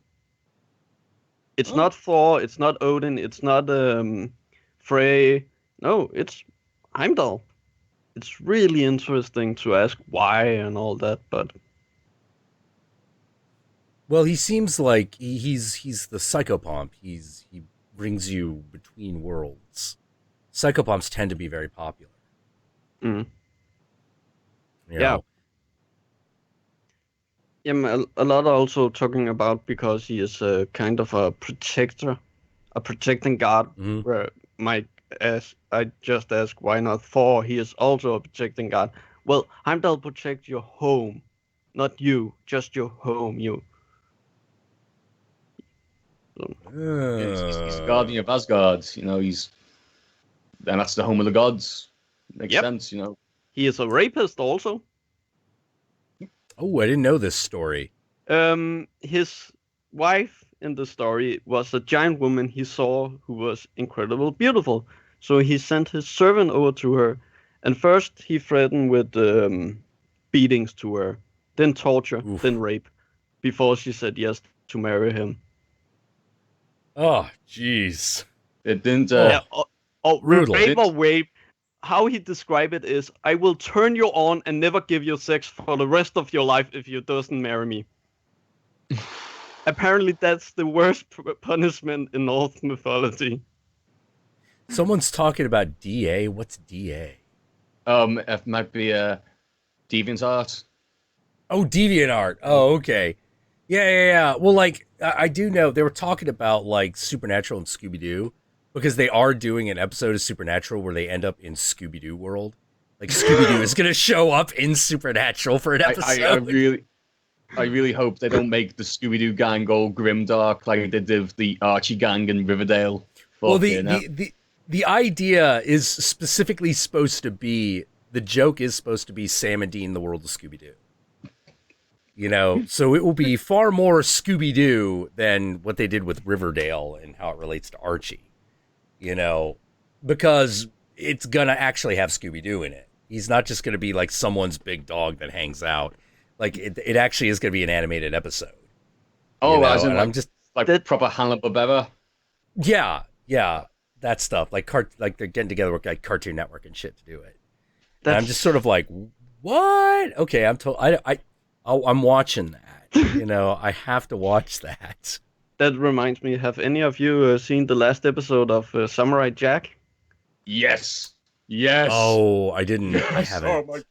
It's not Thor, it's not Odin, it's not Frey. No, it's Heimdall. It's really interesting to ask why and all that, but well, he seems like he's the psychopomp. He brings you between worlds. Psychopomps tend to be very popular. Yeah. Yeah, a lot are also talking about because he is a kind of a protector, a protecting god. Where I just ask why not Thor? He is also a protecting god. Well, Heimdall protects your home, not you, just your home. He's the guardian of Asgard. And that's the home of the gods. Makes sense. He is a rapist also. Oh, I didn't know this story. His wife in the story was a giant woman he saw who was incredibly beautiful. So he sent his servant over to her, and first he threatened with beatings to her, then torture, then rape, before she said yes to marry him. Oh, jeez. It didn't. Brutal. Rape or rape. How he described it is, I will turn you on and never give you sex for the rest of your life if you doesn't marry me. Apparently, that's the worst punishment in Norse mythology. Someone's talking about DA. What's DA? It might be DeviantArt. Oh, DeviantArt. Oh, okay. Yeah. Well, like I do know they were talking about like Supernatural and Scooby-Doo. Because they are doing an episode of Supernatural where they end up in Scooby-Doo world. Like Scooby-Doo is going to show up in Supernatural for an episode. I really hope they don't make the Scooby-Doo gang all grimdark like they did with the Archie gang in Riverdale. Well, the idea is specifically supposed to be, the joke is supposed to be Sam and Dean, the world of Scooby-Doo. So it will be far more Scooby-Doo than what they did with Riverdale and how it relates to Archie. Because it's going to actually have Scooby-Doo in it. He's not just going to be like someone's big dog that hangs out. Like, it actually is going to be an animated episode. Oh, as in, I'm just like proper Hanna-Barbera? Yeah, that stuff. Like they're getting together with like Cartoon Network and shit to do it. And I'm just sort of like, what? Okay, I'm watching that. I have to watch that. That reminds me, have any of you seen the last episode of Samurai Jack? Yes. Oh, I didn't. I haven't.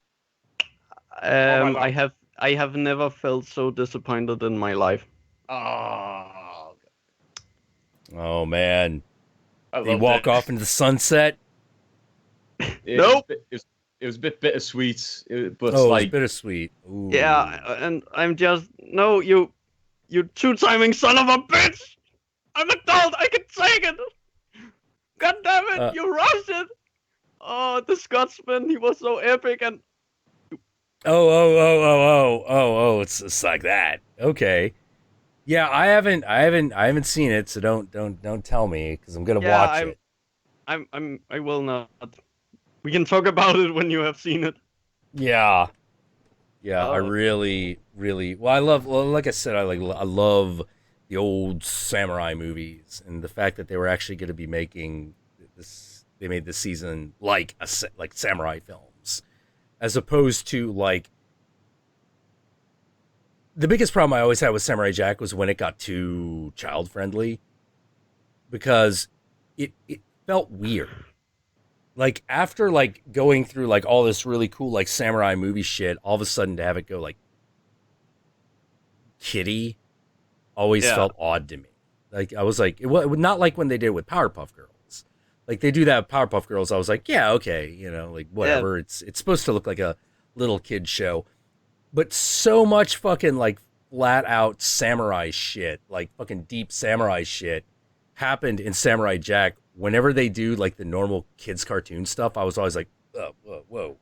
I have never felt so disappointed in my life. Oh man. You walk off into the sunset? Nope. It was a bit bittersweet, but it was bittersweet. Ooh. Yeah, and I'm just you two-timing son of a bitch! I'm adult, I can take it! God damn it, you rushed it! Oh, the Scotsman, he was so epic and... Oh, it's like that. Okay. Yeah, I haven't seen it, so don't tell me, because I'm gonna watch it. I will not. We can talk about it when you have seen it. Yeah. I really, like I said, I love the old samurai movies, and the fact that they were actually going to be making this. They made this season like samurai films, as opposed to like. The biggest problem I always had with Samurai Jack was when it got too child friendly. because it felt weird. Like after like going through like all this really cool like samurai movie shit, all of a sudden to have it go like kitty always Yeah. felt odd to me. Like I was like, it was not like when they did it with Powerpuff Girls. Like they do that with Powerpuff Girls. I was like, yeah, okay, you know, like whatever. It's supposed to look like a little kid show, but so much fucking like flat out samurai shit, like fucking deep samurai shit, happened in Samurai Jack. Whenever they do like the normal kids cartoon stuff, I was always like, whoa,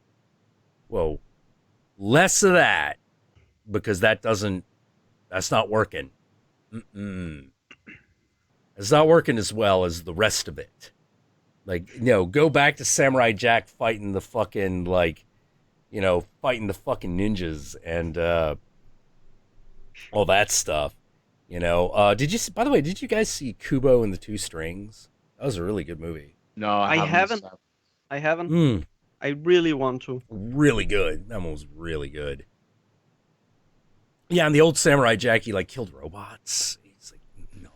less of that, because that's not working. It's not working as well as the rest of it. Like, you know, go back to Samurai Jack fighting the fucking like, you know, fighting the fucking ninjas and all that stuff. You know, by the way, did you guys see Kubo and the Two Strings? That was a really good movie. No, I haven't. I haven't. I really want to. Really good. That one was really good. Yeah, and the old Samurai Jack, he like killed robots. He's like, no.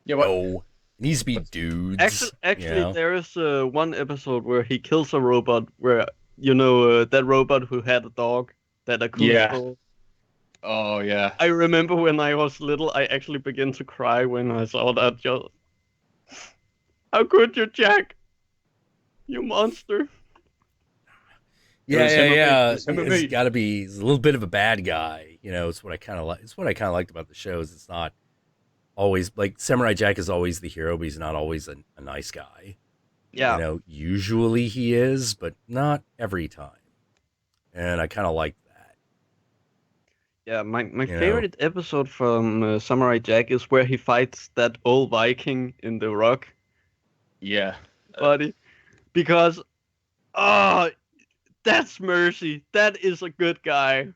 Yeah, no. It needs to be dudes. Actually, you know? there is one episode where he kills a robot. Where that robot who had a dog that Akuma stole. Oh yeah. I remember when I was little, I actually began to cry when I saw that. Just how could you, Jack? You monster. Yeah. He's got to be a little bit of a bad guy. You know, it's what I kind of like. It's what I kind of liked about the shows. It's not always like Samurai Jack is always the hero, but he's not always a nice guy. Yeah. You know, usually he is, but not every time. And I kind of like that. Yeah, my favorite episode from Samurai Jack is where he fights that old Viking in the rock. Yeah. Buddy. Because, that's mercy. That is a good guy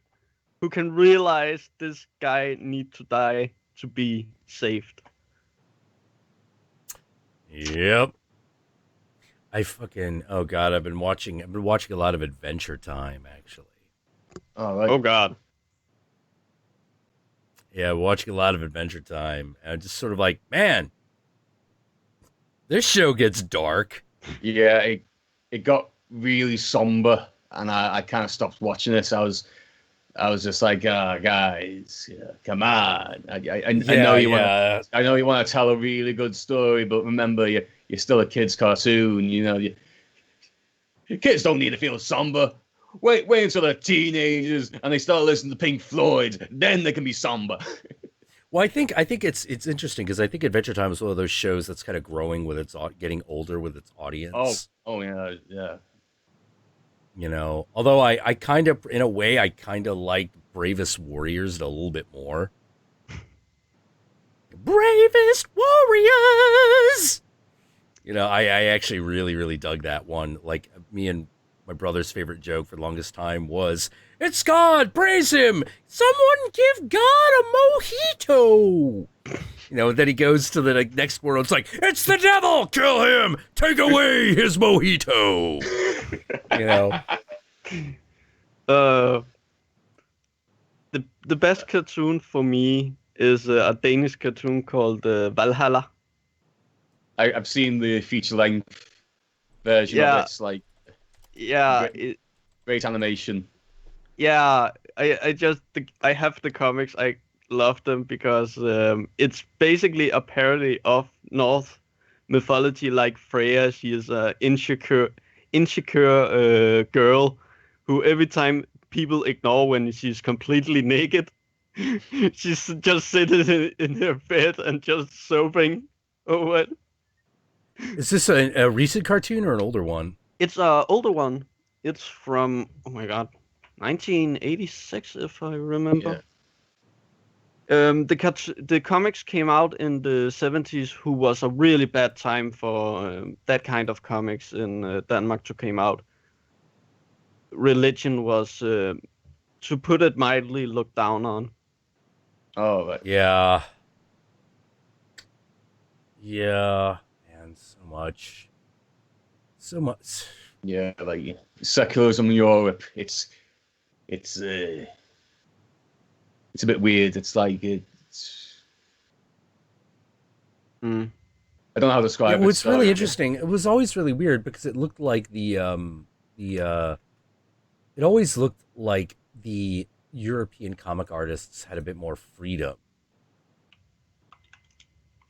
who can realize this guy need to die to be saved. Yep. Oh god, I've been watching a lot of Adventure Time actually. Oh, right. Oh god. Yeah, watching a lot of Adventure Time and just sort of like, man, this show gets dark. Yeah, it got really somber, and I kind of stopped watching it. I was just like, guys, come on. I know you want to tell a really good story, but remember, you're still a kid's cartoon. You know, your kids don't need to feel somber. Wait until they're teenagers and they start listening to Pink Floyd, then they can be somber. Well, I think it's interesting because I think Adventure Time is one of those shows that's kind of growing with getting older with its audience. Oh yeah. You know, although I kind of, in a way, I kind of liked Bravest Warriors a little bit more. Bravest Warriors! You know, I actually really, really dug that one. Like, me and my brother's favorite joke for the longest time was, "It's God, praise him! Someone give God a mojito!" You know, then he goes to the next world. It's like, "It's the devil! Kill him! Take away his mojito!" You know? The best cartoon for me is a Danish cartoon called Valhalla. I've seen the feature-length version of it. It's like... Yeah. Great animation. Yeah, I have the comics. I love them because it's basically a parody of Norse mythology. Like Freya, she is an insecure girl who every time people ignore when she's completely naked, she's just sitting in her bed and just sobbing over it. Is this a recent cartoon or an older one? It's an older one. It's from, oh my god, 1986, if I remember. Yeah. The comics came out in the 70s, who was a really bad time for that kind of comics in Denmark to come out. Religion was, to put it mildly, looked down on. Oh, right. Yeah. Yeah. Man, so much. Yeah, like secularism in Europe, it's a bit weird. It's like Mm. I don't know how to describe it. What's really interesting, it was always really weird because it looked like it always looked like the European comic artists had a bit more freedom.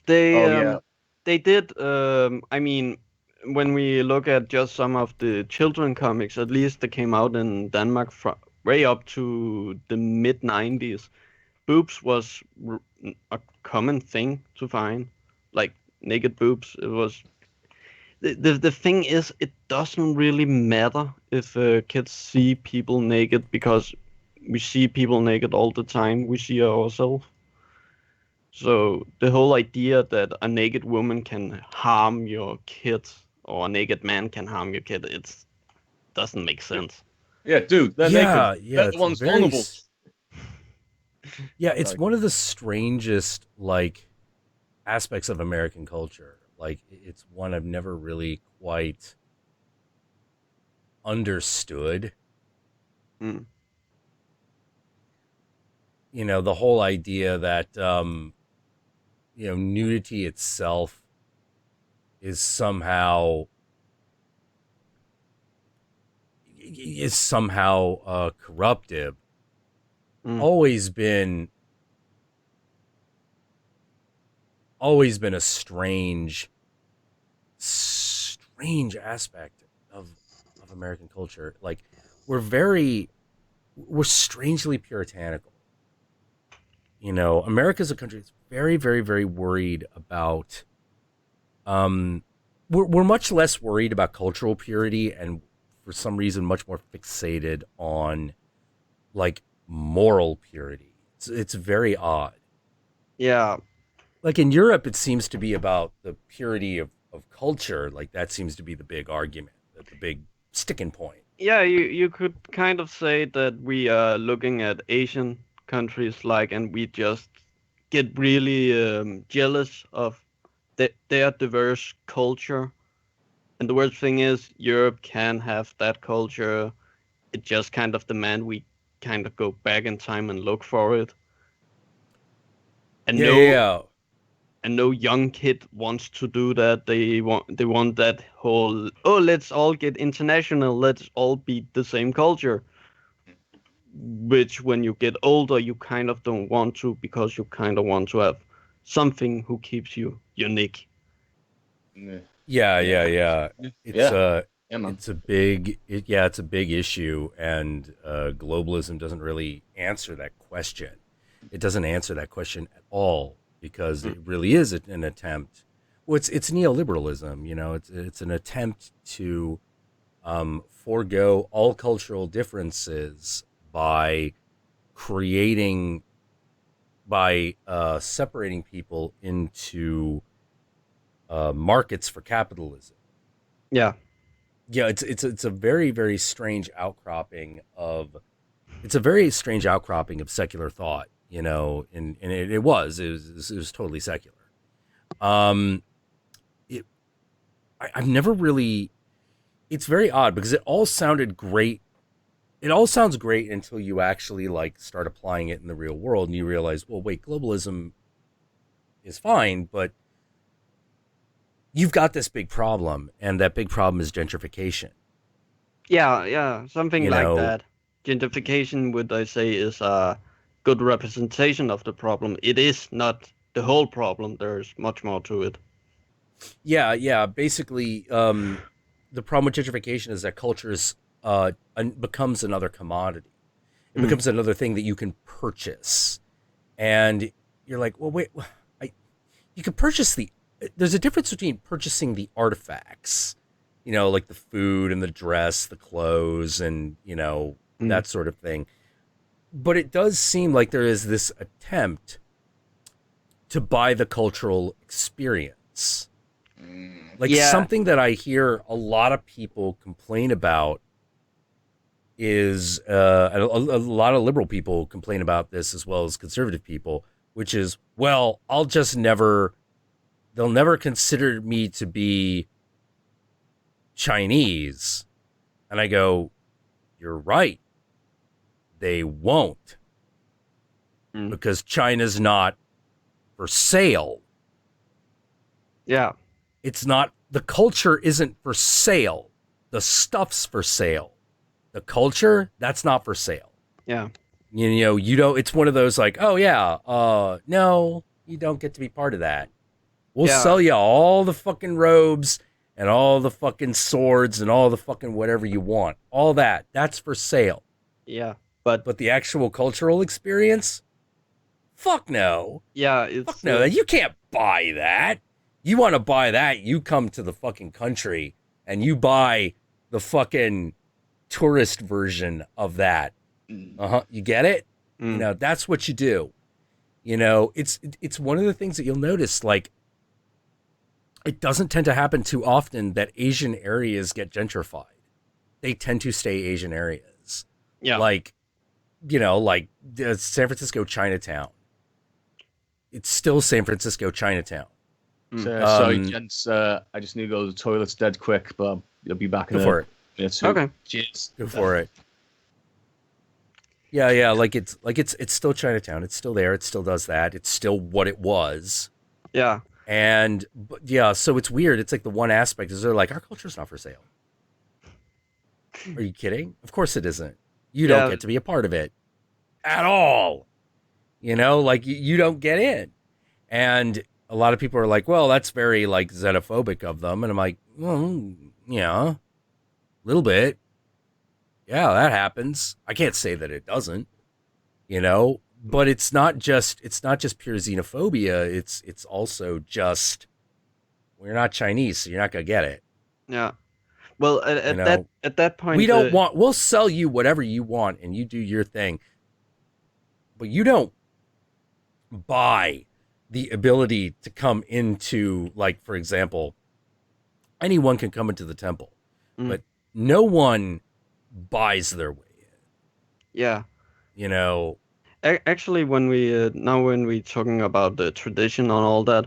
They did. I mean, when we look at just some of the children comics, at least they came out in Denmark way up to the mid '90s. Boobs was a common thing to find, like naked boobs. It was the thing is, it doesn't really matter if kids see people naked because we see people naked all the time. We see ourselves. So the whole idea that a naked woman can harm your kid or a naked man can harm your kid, it doesn't make sense. Yeah, dude, they're naked. Yeah, They're the ones vulnerable. Yeah, it's one of the strangest aspects of American culture. Like, it's one I've never really quite understood. Mm. You know, the whole idea that nudity itself is somehow corruptive. Always been a strange aspect of American culture. Like, we're strangely puritanical. You know, America's a country that's very, very, very worried about. We're much less worried about cultural purity, and for some reason, much more fixated on moral purity. It's very odd. Yeah. Like in Europe, it seems to be about the purity of culture. Like, that seems to be the big argument, the big sticking point. Yeah, you could kind of say that we are looking at Asian countries and we just get really jealous of their diverse culture. And the worst thing is Europe can have that culture. It just kind of demand we kind of go back in time and look for it. And and no young kid wants to do that. They want that whole, oh, let's all get international, let's all be the same culture. Which when you get older you kind of don't want to, because you kind of want to have something who keeps you unique. Yeah. It's a big issue, and globalism doesn't really answer that question. It doesn't answer that question at all, because it really is an attempt. Well, it's neoliberalism. You know, it's an attempt to forego all cultural differences by separating people into markets for capitalism. Yeah. It's a very, very strange outcropping of secular thought, you know, and it was totally secular. I've never really. It's very odd because it all sounded great. It all sounds great until you actually start applying it in the real world, and you realize, well, wait, globalism is fine, but you've got this big problem, and that big problem is gentrification. Yeah, something that. Gentrification, would I say, is a good representation of the problem. It is not the whole problem. There's much more to it. Yeah. Basically, the problem with gentrification is that culture becomes another commodity. It becomes another thing that you can purchase, and you're like, well, wait, you can purchase there's a difference between purchasing the artifacts, you know, like the food and the dress, the clothes, and, you know, that sort of thing. But it does seem like there is this attempt to buy the cultural experience. Something that I hear a lot of people complain about is, a lot of liberal people complain about this as well as conservative people, which is, well, they'll never consider me to be Chinese. And I go, you're right. They won't. Because China's not for sale. Yeah. It's not, the culture isn't for sale. The stuff's for sale. The culture, that's not for sale. Yeah. You know, you don't, it's one of those like, oh yeah, no, you don't get to be part of that. We'll sell you all the fucking robes and all the fucking swords and all the fucking whatever you want. All that, that's for sale. Yeah. But the actual cultural experience, fuck no. Yeah, it's fuck no. You can't buy that. You want to buy that, you come to the fucking country and you buy the fucking tourist version of that. You get it? You know, that's what you do. You know, it's one of the things that you'll notice, like, it doesn't tend to happen too often that Asian areas get gentrified. They tend to stay Asian areas. Yeah. Like, you know, like San Francisco Chinatown. It's still San Francisco Chinatown. Sorry, gents. I just need to go to the toilets dead quick, but I'll be back in Go for it. minute two. Okay. Cheers. Go for it. Yeah, like it's still Chinatown. It's still there. It still does that. It's still what it was. Yeah. And yeah, so it's weird. It's like the one aspect is they're like, our culture's not for sale. Are you kidding? Of course it isn't. You don't get to be a part of it at all. You know, like you don't get in. And a lot of people are like, well, that's very like xenophobic of them. And I'm like, well, yeah, a little bit. Yeah, that happens. I can't say that it doesn't, you know, but it's not just pure xenophobia. It's also just, we're not Chinese, so you're not going to get it. Yeah. Well, at that point, we'll sell you whatever you want and you do your thing, but you don't buy the ability to come into, like, for example, anyone can come into the temple, but no one buys their way in. Yeah. You know, actually, when we're talking about the tradition and all that,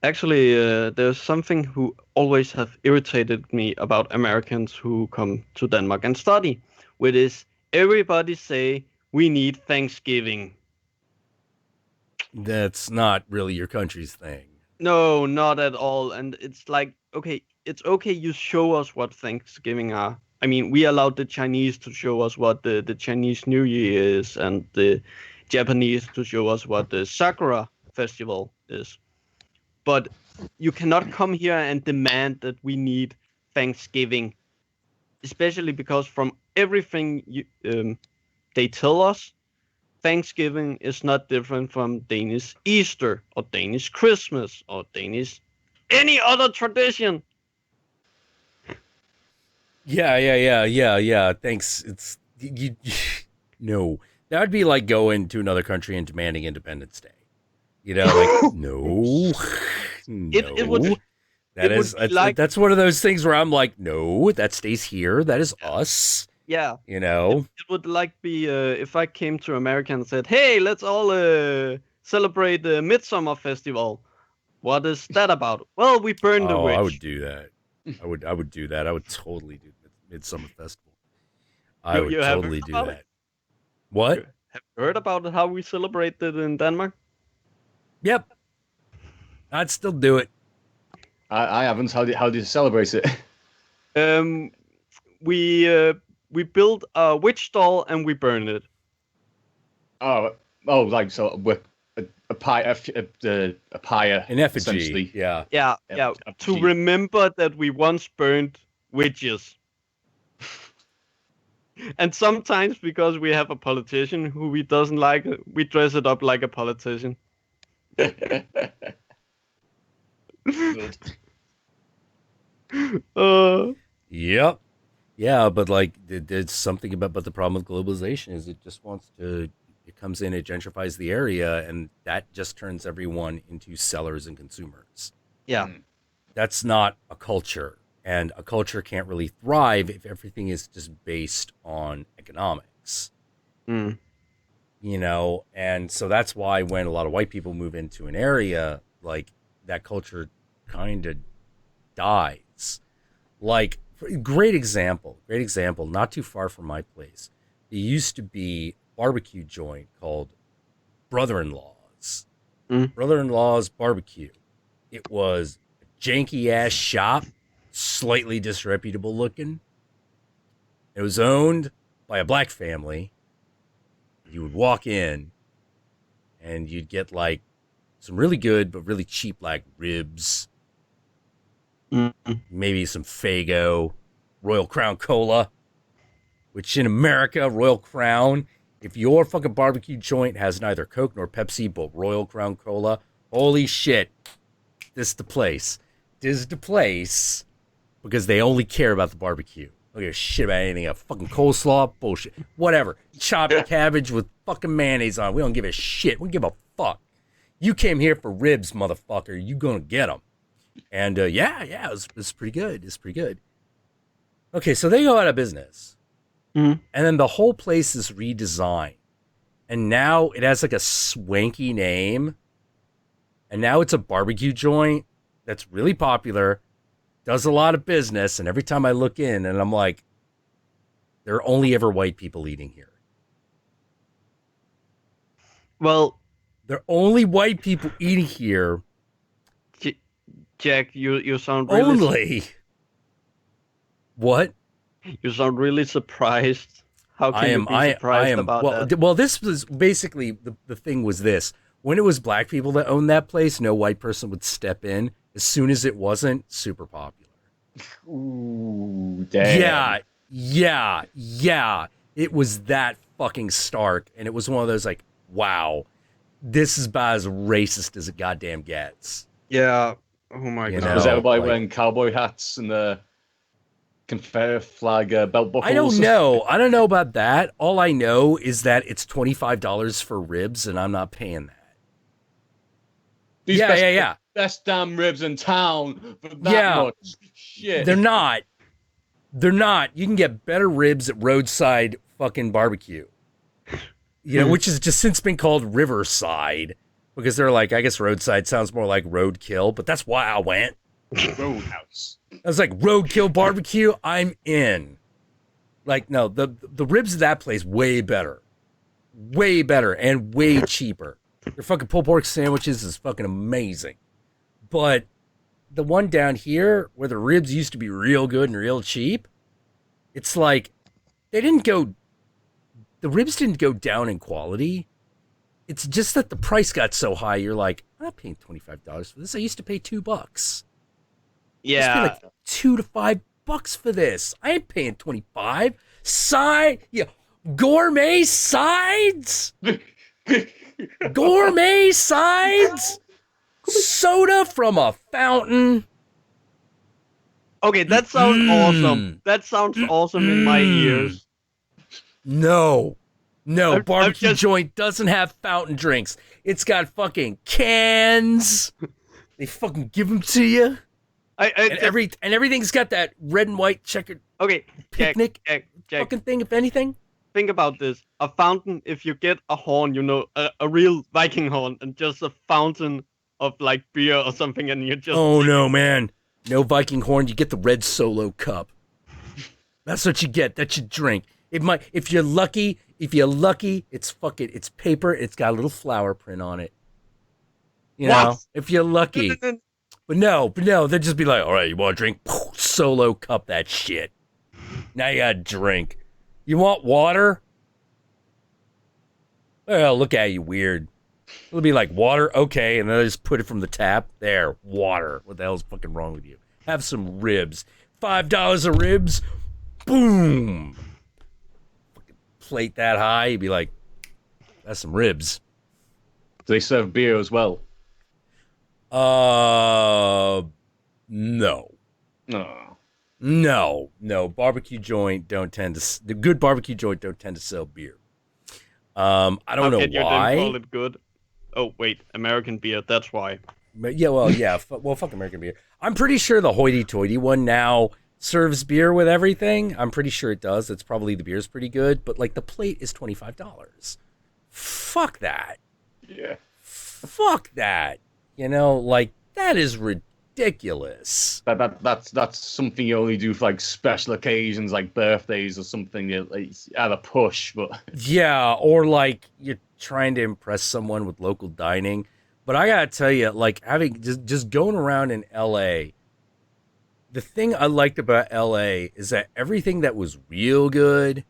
actually, there's something who always have irritated me about Americans who come to Denmark and study, which is everybody say we need Thanksgiving. That's not really your country's thing. No, not at all. And it's like, okay, it's okay you show us what Thanksgiving are. I mean, we allowed the Chinese to show us what the Chinese New Year is, and the Japanese to show us what the Sakura festival is. But you cannot come here and demand that we need Thanksgiving, especially because from everything they tell us, Thanksgiving is not different from Danish Easter or Danish Christmas or Danish any other tradition. Yeah. Thanks. It's you. No, that would be like going to another country and demanding Independence Day. You know, like no. It would. That's one of those things where I'm like, no, that stays here. That is us. Yeah. You know, it would like be if I came to America and said, "Hey, let's all celebrate the Midsummer Festival." What is that about? Well, we burned the witch. I would do that. I would do that. I would totally do Midsummer Festival. I would totally do that. What? Have you heard about how we celebrate it in Denmark? Yep. I'd still do it. I haven't. How do you celebrate it? We build a witch doll and we burn it. Oh, like so with a pyre, an effigy. Yeah. To remember that we once burned witches. And sometimes because we have a politician who we doesn't like, we dress it up like a politician. Yep. Yeah, but like there's something about the problem with globalization is it just wants to, it comes in, it gentrifies the area, and that just turns everyone into sellers and consumers. Yeah. That's not a culture, and a culture can't really thrive if everything is just based on economics. You know, and so that's why when a lot of white people move into an area, like that culture kind of dies. Like, great example, not too far from my place. There used to be a barbecue joint called Brother-in-Law's. Brother-in-Law's Barbecue. It was a janky ass shop, slightly disreputable looking. It was owned by a black family. You would walk in and you'd get like some really good but really cheap like ribs, maybe some Faygo, Royal Crown Cola, which in America, Royal Crown, if your fucking barbecue joint has neither Coke nor Pepsi but Royal Crown Cola, holy shit, this is the place. This is the place because they only care about the barbecue. Don't give a shit about anything else. Fucking coleslaw, bullshit. Whatever. Chopped cabbage with fucking mayonnaise on. We don't give a shit. We don't give a fuck. You came here for ribs, motherfucker. You gonna get them. And it was pretty good. It's pretty good. Okay, so they go out of business. Mm-hmm. And then the whole place is redesigned. And now it has like a swanky name. And now it's a barbecue joint that's really popular, does a lot of business. And every time I look in and I'm like, there are only ever white people eating here. Well, there are only white people eating here. Jack, you sound really... Only? What? You sound really surprised. How can you be surprised about that? Well, this was basically, the thing was this. When it was black people that owned that place, no white person would step in. As soon as it wasn't, super popular. Ooh, damn. Yeah. It was that fucking stark. And it was one of those like, wow, this is about as racist as it goddamn gets. Yeah. Oh my God. Was everybody wearing cowboy hats and the Confederate flag belt buckles? I don't know. I don't know about that. All I know is that it's $25 for ribs, and I'm not paying that. These best damn ribs in town for that much. Shit. They're not. You can get better ribs at roadside fucking barbecue. You know, which has just since been called Riverside because they're like, I guess roadside sounds more like roadkill, but that's why I went. Roadhouse. I was like, roadkill barbecue, I'm in. Like, no, the ribs of that place way better and way cheaper. Their fucking pulled pork sandwiches is fucking amazing. But the one down here where the ribs used to be real good and real cheap, it's like the ribs didn't go down in quality. It's just that the price got so high, you're like, I'm not paying $25 for this. I used to pay $2. Yeah. I used to pay like $2 to $5 for this. I ain't paying $25. Gourmet sides? Gourmet sides? Soda from a fountain? Okay, that sounds awesome. That sounds awesome in my ears. No, barbecue joint doesn't have fountain drinks. It's got fucking cans. They fucking give them to you. And everything's got that red and white checkered picnic Jack, fucking thing, if anything. Think about this. A fountain, if you get a horn, a real Viking horn, and just a fountain of like beer or something, and you just... Oh no, man. No Viking horn, you get the red Solo cup. That's what you get. That's your drink. If you're lucky, it's paper, it's got a little flower print on it. You know, if you're lucky. But no, they'd just be like, all right, you want a drink? Solo cup that shit. Now you got a drink. You want water? Well, look at you weird. It'll be like, water? Okay, and then I just put it from the tap. There, water. What the hell's fucking wrong with you? Have some ribs. $5 of ribs? Boom! Fucking plate that high, you'd be like, that's some ribs. Do they serve beer as well? No. No. Barbecue joint the good barbecue joint don't tend to sell beer. I don't know why. You didn't call it good. Oh wait, American beer. That's why. But fuck American beer. I'm pretty sure the hoity-toity one now serves beer with everything. I'm pretty sure it does. It's probably the beer's pretty good, but like the plate is $25. Fuck that. Yeah. Fuck that. You know, like that is ridiculous. That's something you only do for like special occasions, like birthdays or something. Like at a push, but yeah, or like you're trying to impress someone with local dining. But I gotta tell you, like having just going around in LA, the thing I liked about LA is that everything that was real good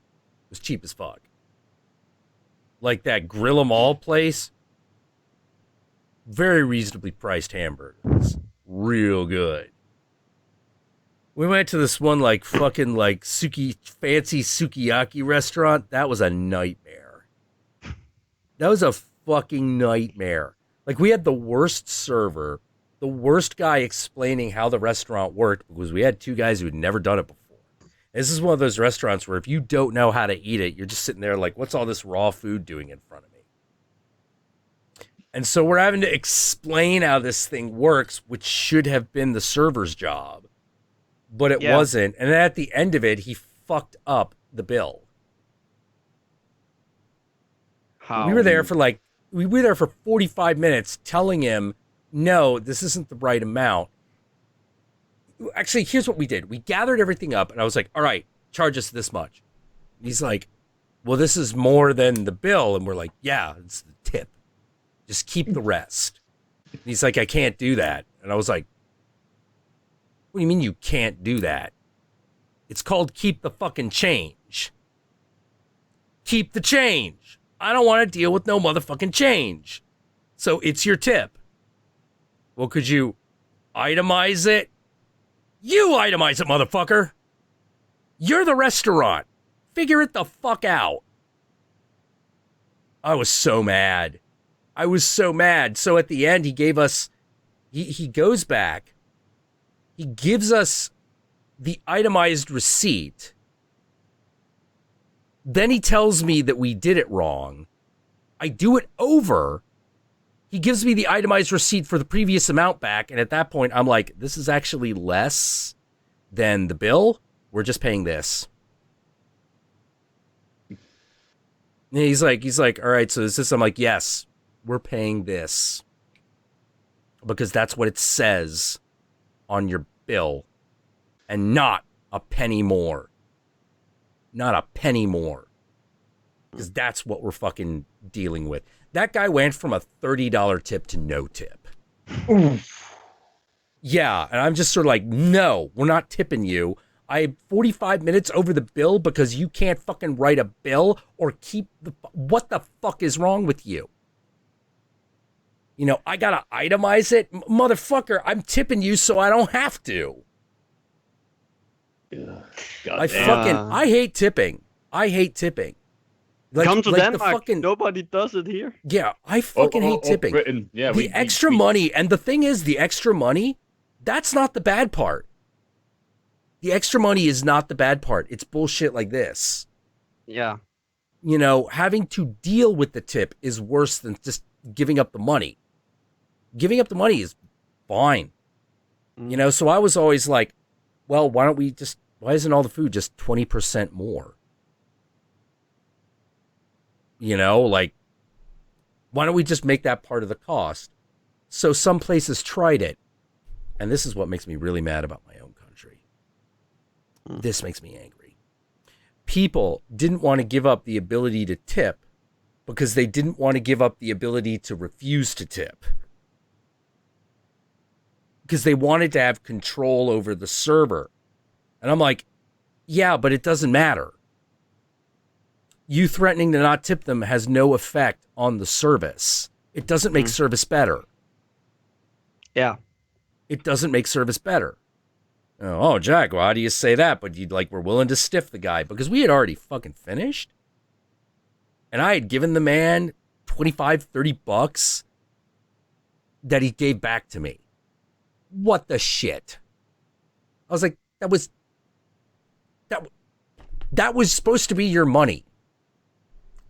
was cheap as fuck. Like that Grill 'em All place, very reasonably priced hamburgers, real good. We went to this one like fucking like fancy sukiyaki restaurant. That was a nightmare. That was a fucking nightmare. Like we had the worst server, the worst guy explaining how the restaurant worked because we had two guys who had never done it before. This is one of those restaurants where if you don't know how to eat it, you're just sitting there like, what's all this raw food doing in front of me? And so we're having to explain how this thing works, which should have been the server's job, but it wasn't. And then at the end of it, he fucked up the bill. How? We were there for 45 minutes telling him, no, this isn't the right amount. Actually, here's what we did. We gathered everything up, and I was like, all right, charge us this much. And he's like, well, this is more than the bill. And we're like, yeah, it's the tip. Just keep the rest. And he's like, I can't do that. And I was like, what do you mean you can't do that? It's called keep the fucking change. Keep the change. I don't want to deal with no motherfucking change. So it's your tip. Well, could you itemize it? You itemize it, motherfucker. You're the restaurant. Figure it the fuck out. I was so mad. So at the end, he gave us, he goes back. He gives us the itemized receipt. Then he tells me that we did it wrong. I do it over. He gives me the itemized receipt for the previous amount back. And at that point, I'm like, this is actually less than the bill. We're just paying this. And he's like, all right, so is this? I'm like, yes, we're paying this. Because that's what it says on your bill. And not a penny more. Not a penny more. Because that's what we're fucking dealing with. That guy went from a $30 tip to no tip. Oof. Yeah, and I'm just sort of like, no, we're not tipping you. I have 45 minutes over the bill because you can't fucking write a bill or keep the... What the fuck is wrong with you? You know, I gotta itemize it? Motherfucker, I'm tipping you so I don't have to. I hate tipping. Like, come to like Denmark. Nobody does it here. Yeah, I fucking hate tipping. Britain. Yeah, the extra money, and the thing is, the extra money, that's not the bad part. The extra money is not the bad part. It's bullshit like this. Yeah. You know, having to deal with the tip is worse than just giving up the money. Giving up the money is fine. You know, so I was always like, well, why isn't all the food just 20% more? You know, like, why don't we just make that part of the cost? So some places tried it. And this is what makes me really mad about my own country. This makes me angry. People didn't want to give up the ability to tip because they didn't want to give up the ability to refuse to tip. Because they wanted to have control over the server. And I'm like, yeah, but it doesn't matter. You threatening to not tip them has no effect on the service. It doesn't make service better. Yeah. It doesn't make service better. Oh, Jack, well, how do you say that? But we're willing to stiff the guy because we had already fucking finished. And I had given the man $25-$30 that he gave back to me. What the shit? I was like, that was supposed to be your money.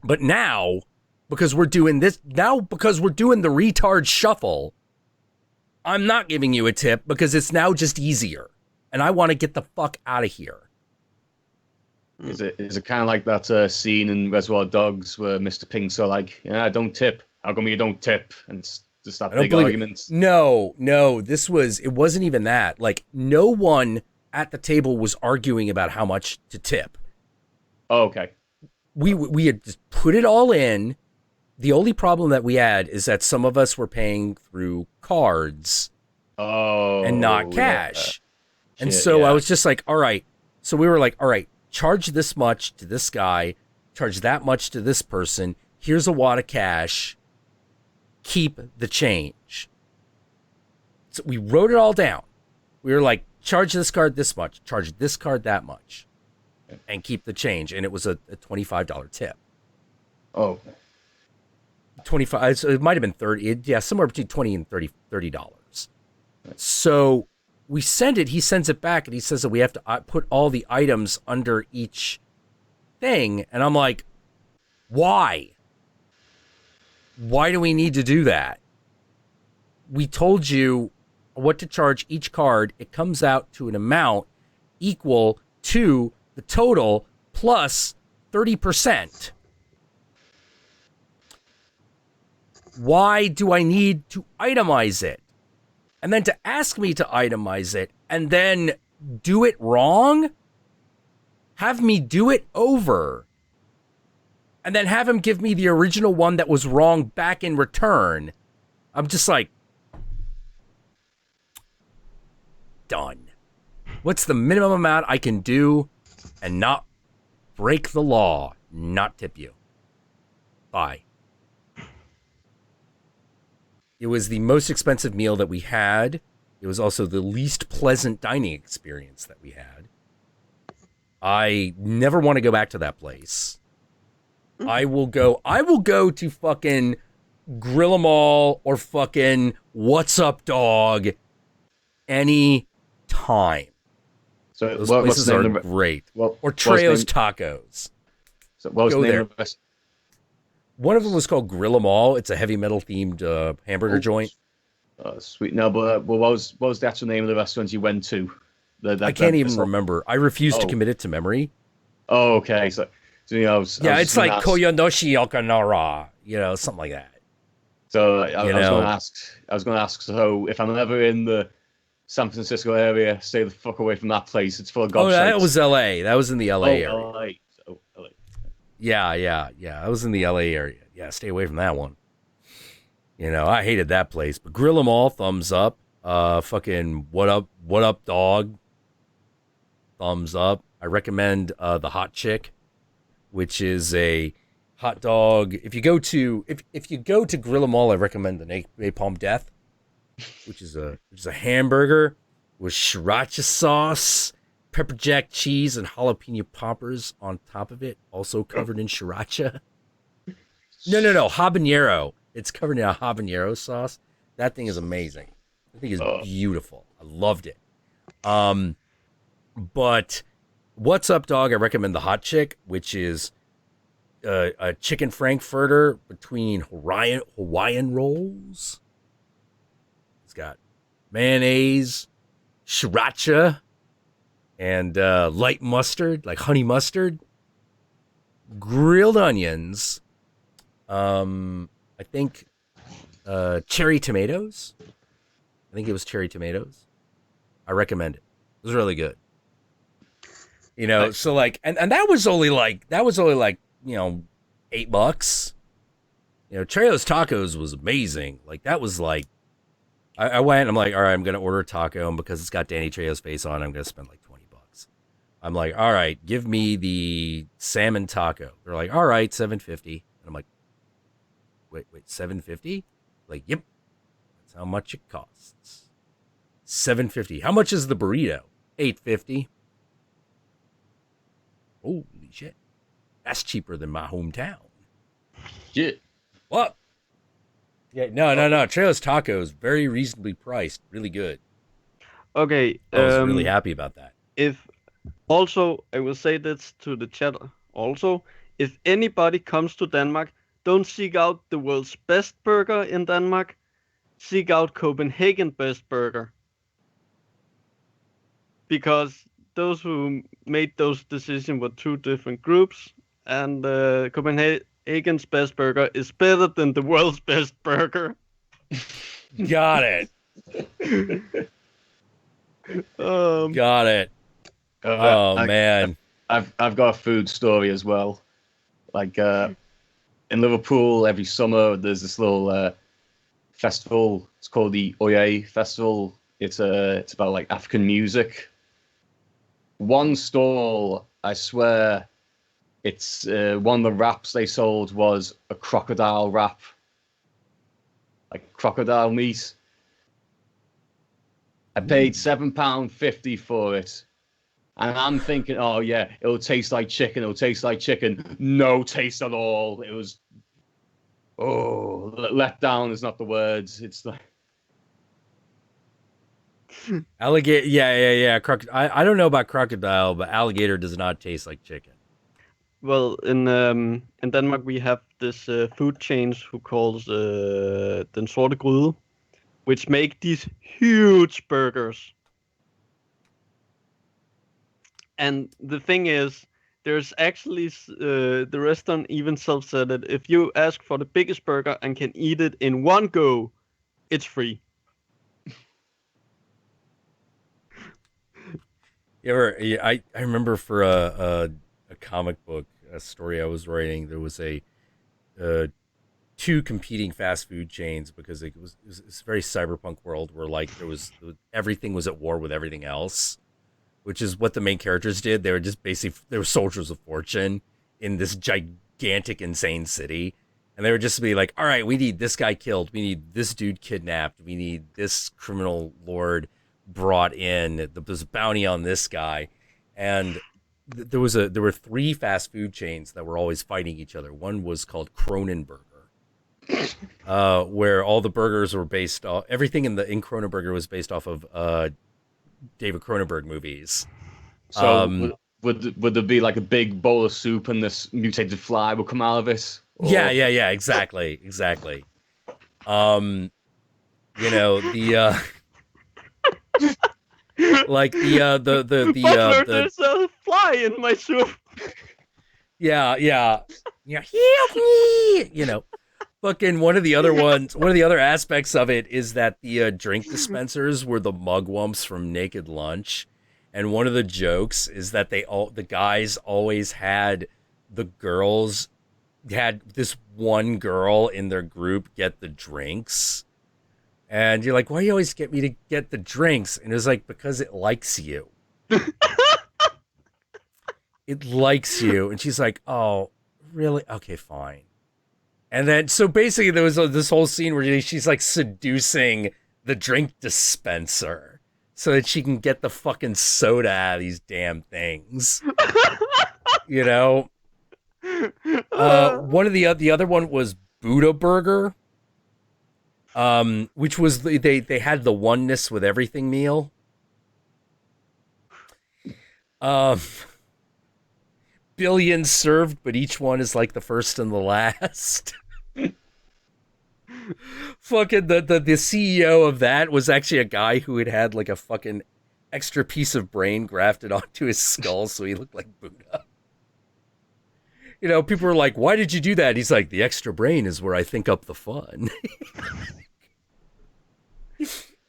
But now, because we're doing the retard shuffle, I'm not giving you a tip because it's now just easier. And I want to get the fuck out of here. Is it kind of like that scene in Reservoir Dogs where Mr. Pink's are like, yeah, don't tip. How come you don't tip? And it's just that big argument. No, it wasn't even that. Like, no one at the table was arguing about how much to tip. Oh, okay. We had just put it all in. The only problem that we had is that some of us were paying through cards and not cash. And so I was just like, all right. So we were like, all right, charge this much to this guy, charge that much to this person. Here's a wad of cash. Keep the change. So we wrote it all down. We were like, charge this card this much, charge this card that much, and keep the change. And it was a $25 tip. Oh. 25, so it might have been 30, yeah, somewhere between 20 and $30. So we send it, he sends it back, and he says that we have to put all the items under each thing. And I'm like, why? Why do we need to do that? We told you what to charge each card. It comes out to an amount equal to the total plus 30%. Why do I need to itemize it? And then to ask me to itemize it and then do it wrong? Have me do it over. And then have him give me the original one that was wrong back in return. I'm just like, done. What's the minimum amount I can do and not break the law, not tip you? Bye. It was the most expensive meal that we had. It was also the least pleasant dining experience that we had. I never want to go back to that place. I will go to fucking Grill 'em All or fucking What's Up Dog any time. So those places are great. Or Treo's Tacos. So what was the name of the restaurant? One of them was called Grill 'em All. It's a heavy metal themed hamburger joint. Sweet. No, but what was the actual name of the restaurant you went to? I can't even remember. I refuse to commit it to memory. Oh, okay. So you know, it's like Koyonoshi Okanara, something like that. So I was going to ask. So if I'm ever in the San Francisco area, stay the fuck away from that place. It's full of gobshites. Oh, that was L.A. That was in the L.A. area. LA. Yeah. I was in the LA area. Yeah, stay away from that one. I hated that place. But Grill 'em All, thumbs up. Fucking what up, dog? Thumbs up. I recommend the Hot Chick, which is a hot dog. If you go to Grill 'em All, I recommend the Napalm Death, which is a hamburger with sriracha sauce, pepper jack cheese, and jalapeno poppers on top of it, also covered in sriracha. No, habanero. It's covered in a habanero sauce. That thing is amazing. I think it's beautiful. I loved it. But What's Up Dog, I recommend the Hot Chick, which is a chicken frankfurter between Hawaiian rolls. It's got mayonnaise, sriracha, and light mustard, like honey mustard, grilled onions, I think cherry tomatoes. I think it was cherry tomatoes. I recommend it. It was really good. So like, and that was only like, $8. Treo's Tacos was amazing. Like that was like, I went, I'm like, all right, I'm going to order a taco, and because it's got Danny Trejo's face on it, I'm going to spend like $20. I'm like, all right, give me the salmon taco. They're like, all right, $7.50. And I'm like, wait, $7.50? Like, yep, that's how much it costs. $7.50. How much is the burrito? $8.50. Holy shit. That's cheaper than my hometown. Shit. What? Yeah, no. Treo's Tacos, very reasonably priced. Really good. Okay. I was really happy about that. I will say this to the chat also. If anybody comes to Denmark, don't seek out the world's best burger in Denmark. Seek out Copenhagen best burger. Because those who made those decisions were two different groups, and Copenhagen's best burger is better than the world's best burger. Got it. Got it. Man. I've got a food story as well. Like in Liverpool every summer there's this little festival. It's called the Oye Festival. It's about like African music. One stall, I swear, it's one of the wraps they sold was a crocodile wrap, like crocodile meat. I paid £7.50 for it. And I'm thinking, oh yeah, it'll taste like chicken. It'll taste like chicken. No taste at all. It was, let down is not the words. It's like alligator. Yeah. I don't know about crocodile, but alligator does not taste like chicken. Well, in Denmark we have this food chains who calls Den Sorte Gryde, which make these huge burgers. And the thing is, there's actually the restaurant even self-said that if you ask for the biggest burger and can eat it in one go, it's free. I remember for a comic book, a story I was writing, there was a two competing fast food chains because it was a very cyberpunk world where like everything was at war with everything else, which is what the main characters did. They were just they were soldiers of fortune in this gigantic, insane city. And they would just be like, all right, we need this guy killed. We need this dude kidnapped. We need this criminal lord brought in. There's a bounty on this guy. And there were three fast food chains that were always fighting each other. One was called Kronenberger, where all the burgers were based off, everything in Kronenberger was based off of David Cronenberg movies. So would there be like a big bowl of soup and this mutated fly will come out of it? Or... Yeah, exactly. You know, the like there's a fly in my soup. Yeah, help me. You know, fucking one of the other aspects of it is that the drink dispensers were the mugwumps from Naked Lunch, and one of the jokes is that the guys always had had this one girl in their group get the drinks. And you're like, why do you always get me to get the drinks? And it was like, because it likes you. It likes you. And she's like, oh, really? Okay, fine. And then, so basically there was this whole scene where she's like seducing the drink dispenser so that she can get the fucking soda out of these damn things. You know? One of the other one was Buddha Burger. Which was they had the oneness with everything meal. Billions served, but each one is like the first and the last. Fucking the CEO of that was actually a guy who had like a fucking extra piece of brain grafted onto his skull, so he looked like Buddha. You know, people were like, why did you do that? He's like, the extra brain is where I think up the fun.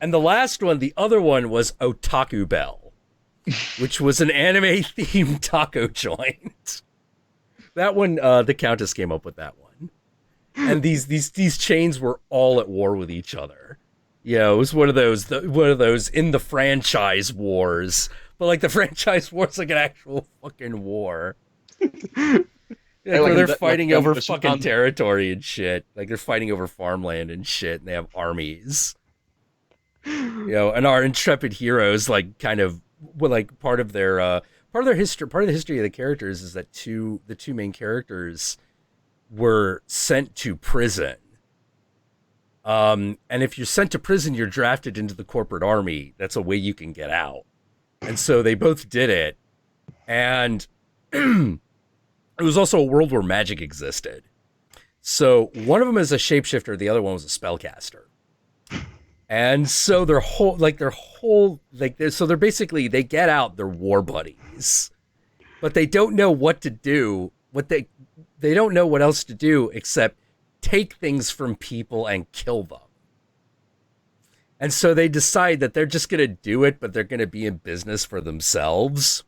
And the last one, the other one, was Otaku Bell, which was an anime-themed taco joint. That one, the Countess came up with that one. And these chains were all at war with each other. You know, it was one of those in the franchise wars. But like the franchise war's like an actual fucking war. Like, where they're fighting over fucking territory and shit. Like they're fighting over farmland and shit, and they have armies. You know, and our intrepid heroes, like, kind of, well, like part of the history of the characters is that the two main characters were sent to prison. And if you're sent to prison, you're drafted into the corporate army. That's a way you can get out. And so they both did it, and it was also a world where magic existed. So one of them is a shapeshifter, the other one was a spellcaster. And so they're basically, they get out, they're war buddies. But they don't know what to do. They don't know what else to do except take things from people and kill them. And so they decide that they're just going to do it, but they're going to be in business for themselves.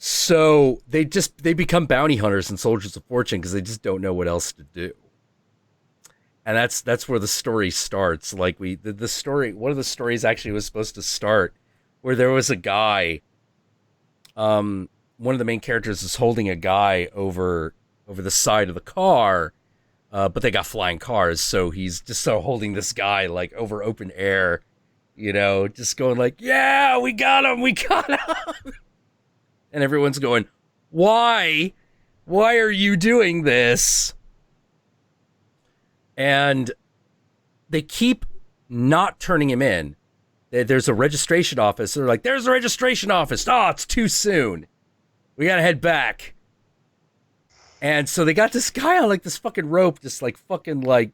So they become bounty hunters and soldiers of fortune because they just don't know what else to do. And that's where the story starts. Like the story, one of the stories actually was supposed to start where there was a guy. One of the main characters is holding a guy over the side of the car, but they got flying cars, so he's just holding this guy like over open air, just going like, "Yeah, we got him, we got him," and everyone's going, "Why? Why are you doing this?" And they keep not turning him in. There's a registration office. They're like, "There's a registration office. Oh, it's too soon. We gotta head back." And so they got this guy on like this fucking rope, just like fucking like,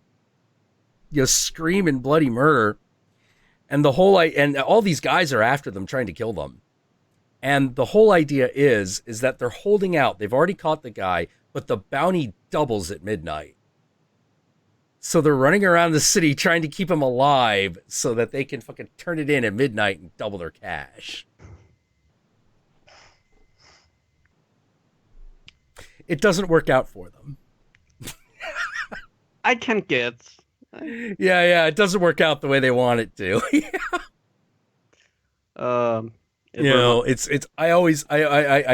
screaming bloody murder. And and all these guys are after them, trying to kill them. And the whole idea is that they're holding out. They've already caught the guy, but the bounty doubles at midnight. So they're running around the city trying to keep him alive so that they can fucking turn it in at midnight and double their cash. It doesn't work out for them. I can get. Yeah, it doesn't work out the way they want it to. I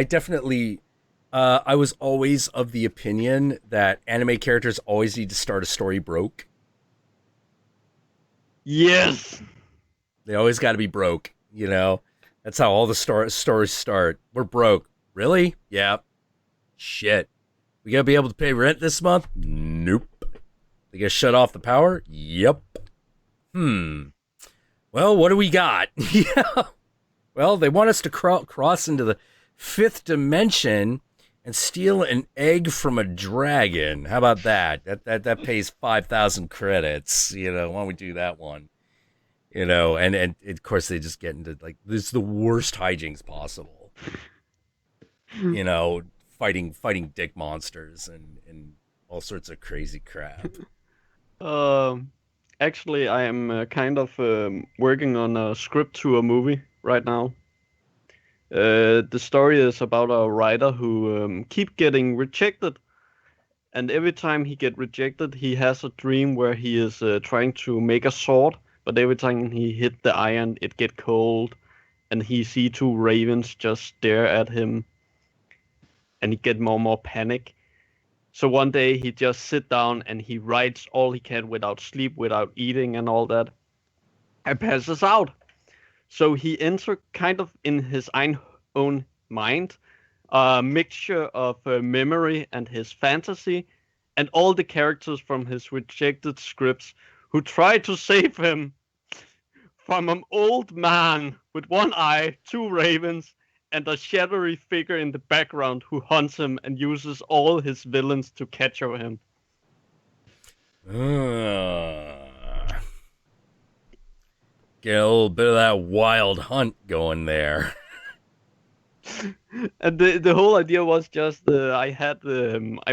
definitely, I was always of the opinion that anime characters always need to start a story broke. Yes. They always got to be broke, That's how all the stories start. We're broke. Really? Yeah. Shit. We gotta be able to pay rent this month? Nope. They gotta shut off the power? Yep. Well, what do we got? Yeah. Well, they want us to cross into the 5th dimension and steal an egg from a dragon. How about that? That pays 5,000 credits. Why don't we do that one? And of course they just get into like this is the worst hijinks possible. Fighting dick monsters and all sorts of crazy crap. Actually, I am kind of working on a script to a movie right now. The story is about a writer who keep getting rejected, and every time he get rejected, he has a dream where he is trying to make a sword, but every time he hit the iron, it get cold, and he see 2 ravens just stare at him, and he get more and more panic. So one day he just sit down and he writes all he can without sleep, without eating and all that, and passes out. So he enter kind of in his own mind, a mixture of memory and his fantasy, and all the characters from his rejected scripts who try to save him from an old man with 1 eye, 2 ravens, and a shadowy figure in the background who hunts him and uses all his villains to capture him. Get a little bit of that wild hunt going there. And the whole idea was just I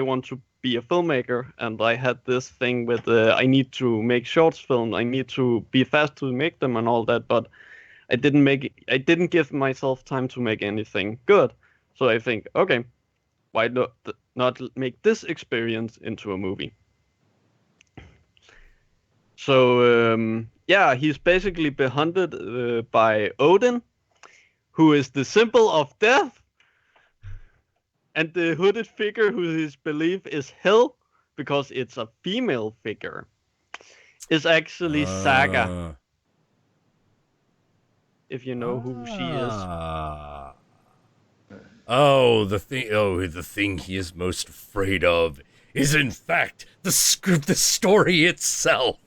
want to be a filmmaker, and I had this thing with I need to make shorts film, I need to be fast to make them and all that, but I didn't give myself time to make anything good. So I think, okay, why not make this experience into a movie? So he's basically hunted by Odin, who is the symbol of death, and the hooded figure who his belief is Hell, because it's a female figure, is actually Saga. If you know who she is. The thing he is most afraid of is in fact the story itself.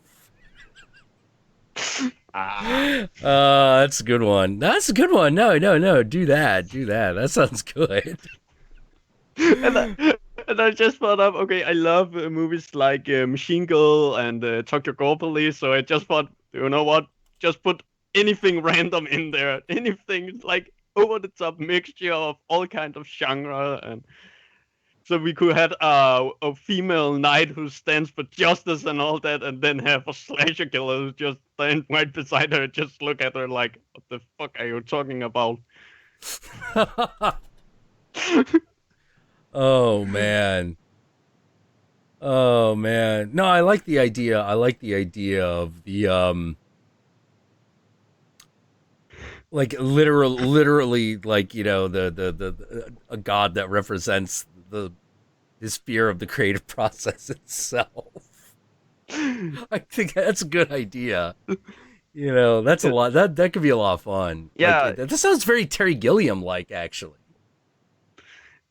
That's a good one. That's a good one. No, do that. That sounds good. And I just thought of, okay, I love movies like Machine Girl and Tokyo Gore Police, so I just thought, you know what, just put anything random in there, anything like over the top mixture of all kinds of genre, and so we could have a female knight who stands for justice and all that, and then have a slasher killer who just stand right beside her, just look at her like, what the fuck are you talking about? Oh man. Oh man. No, I like the idea. I like the idea of the like literally like, you know, the a god that represents the his fear of the creative process itself. I think that's a good idea. You know, that's a lot. That could be a lot of fun. Yeah, Like that sounds very Terry Gilliam like, actually.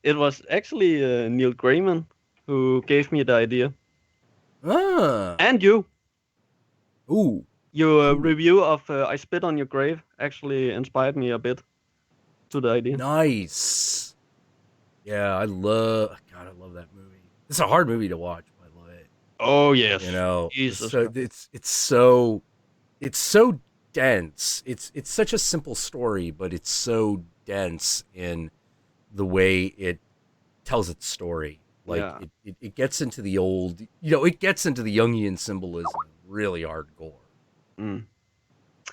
it was actually Neil Gaiman who gave me the idea. Ah. And you. Ooh. Your review of I Spit on Your Grave actually inspired me a bit to the idea. Nice. Yeah, I love that movie. It's a hard movie to watch, but I love it. Oh yes. You know, Jesus. it's so dense. It's such a simple story, but it's so dense in the way it tells its story. Like Yeah. it gets into the old, you know, it gets into the Jungian symbolism really hardcore. Mm.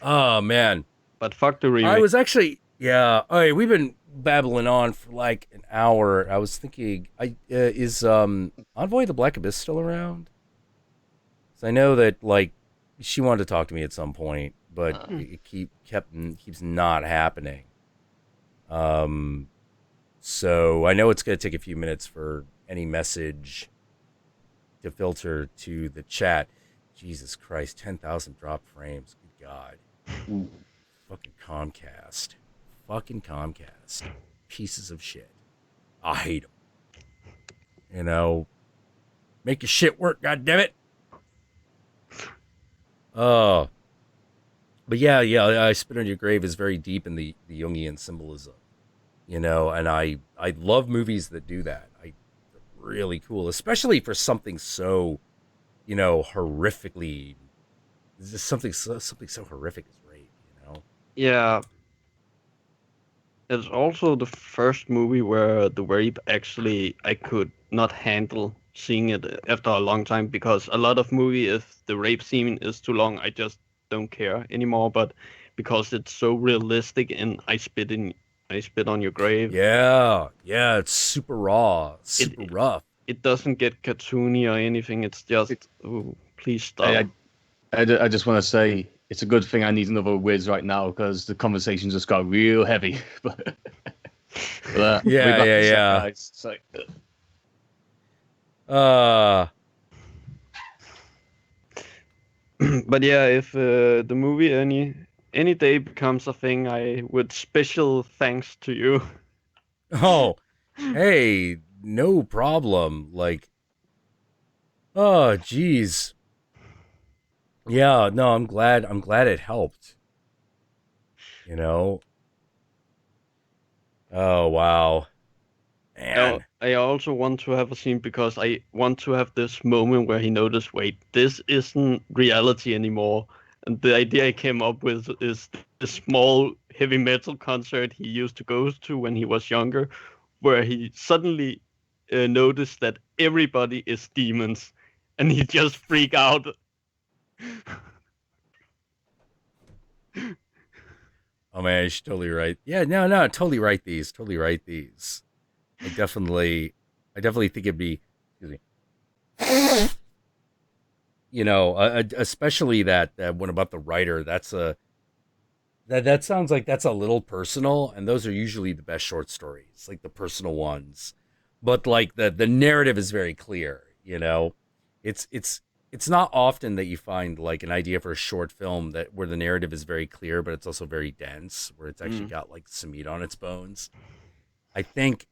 Oh man. But fuck the remake. I was actually, yeah. All right, we've been babbling on for like an hour. I was thinking, is Envoy of the Black Abyss still around? 'Cause I know that like she wanted to talk to me at some point, but it keeps not happening. So I know it's gonna take a few minutes for any message to filter to the chat. Jesus Christ, 10,000 drop frames. Good God. Fucking Comcast. Pieces of shit. I hate them. You know, make your shit work, goddammit. But yeah, I Spit on Your Grave is very deep in the Jungian symbolism. You know, and I love movies that do that. They're really cool, especially for something so, you know, horrifically. Just something so horrific as rape. You know. Yeah. It's also the first movie where the rape actually I could not handle seeing it after a long time, because a lot of movie, if the rape scene is too long, I just don't care anymore. But because it's so realistic and I Spit on Your Grave. Yeah, it's super raw, super rough. It doesn't get cartoony or anything. It's just, oh, please stop. I just want to say it's a good thing I need another whiz right now because the conversation just got real heavy. But yeah. Guys. So, But yeah, if the movie any day becomes a thing, I would special thanks to you. Oh, hey, no problem. Like, oh, geez. Yeah, no, I'm glad it helped. You know. Oh wow. Man. I also want to have a scene because I want to have this moment where he noticed, wait, this isn't reality anymore. And the idea I came up with is the small heavy metal concert he used to go to when he was younger, where he suddenly noticed that everybody is demons, and he just freak out. Oh man, you should totally write. Yeah, no, totally write these. I definitely think it'd be, excuse me. You know, especially that one about the writer. That sounds like that's a little personal, and those are usually the best short stories, like the personal ones. But like the narrative is very clear. You know, it's not often that you find like an idea for a short film that where the narrative is very clear, but it's also very dense, where it's actually got like some meat on its bones. I think,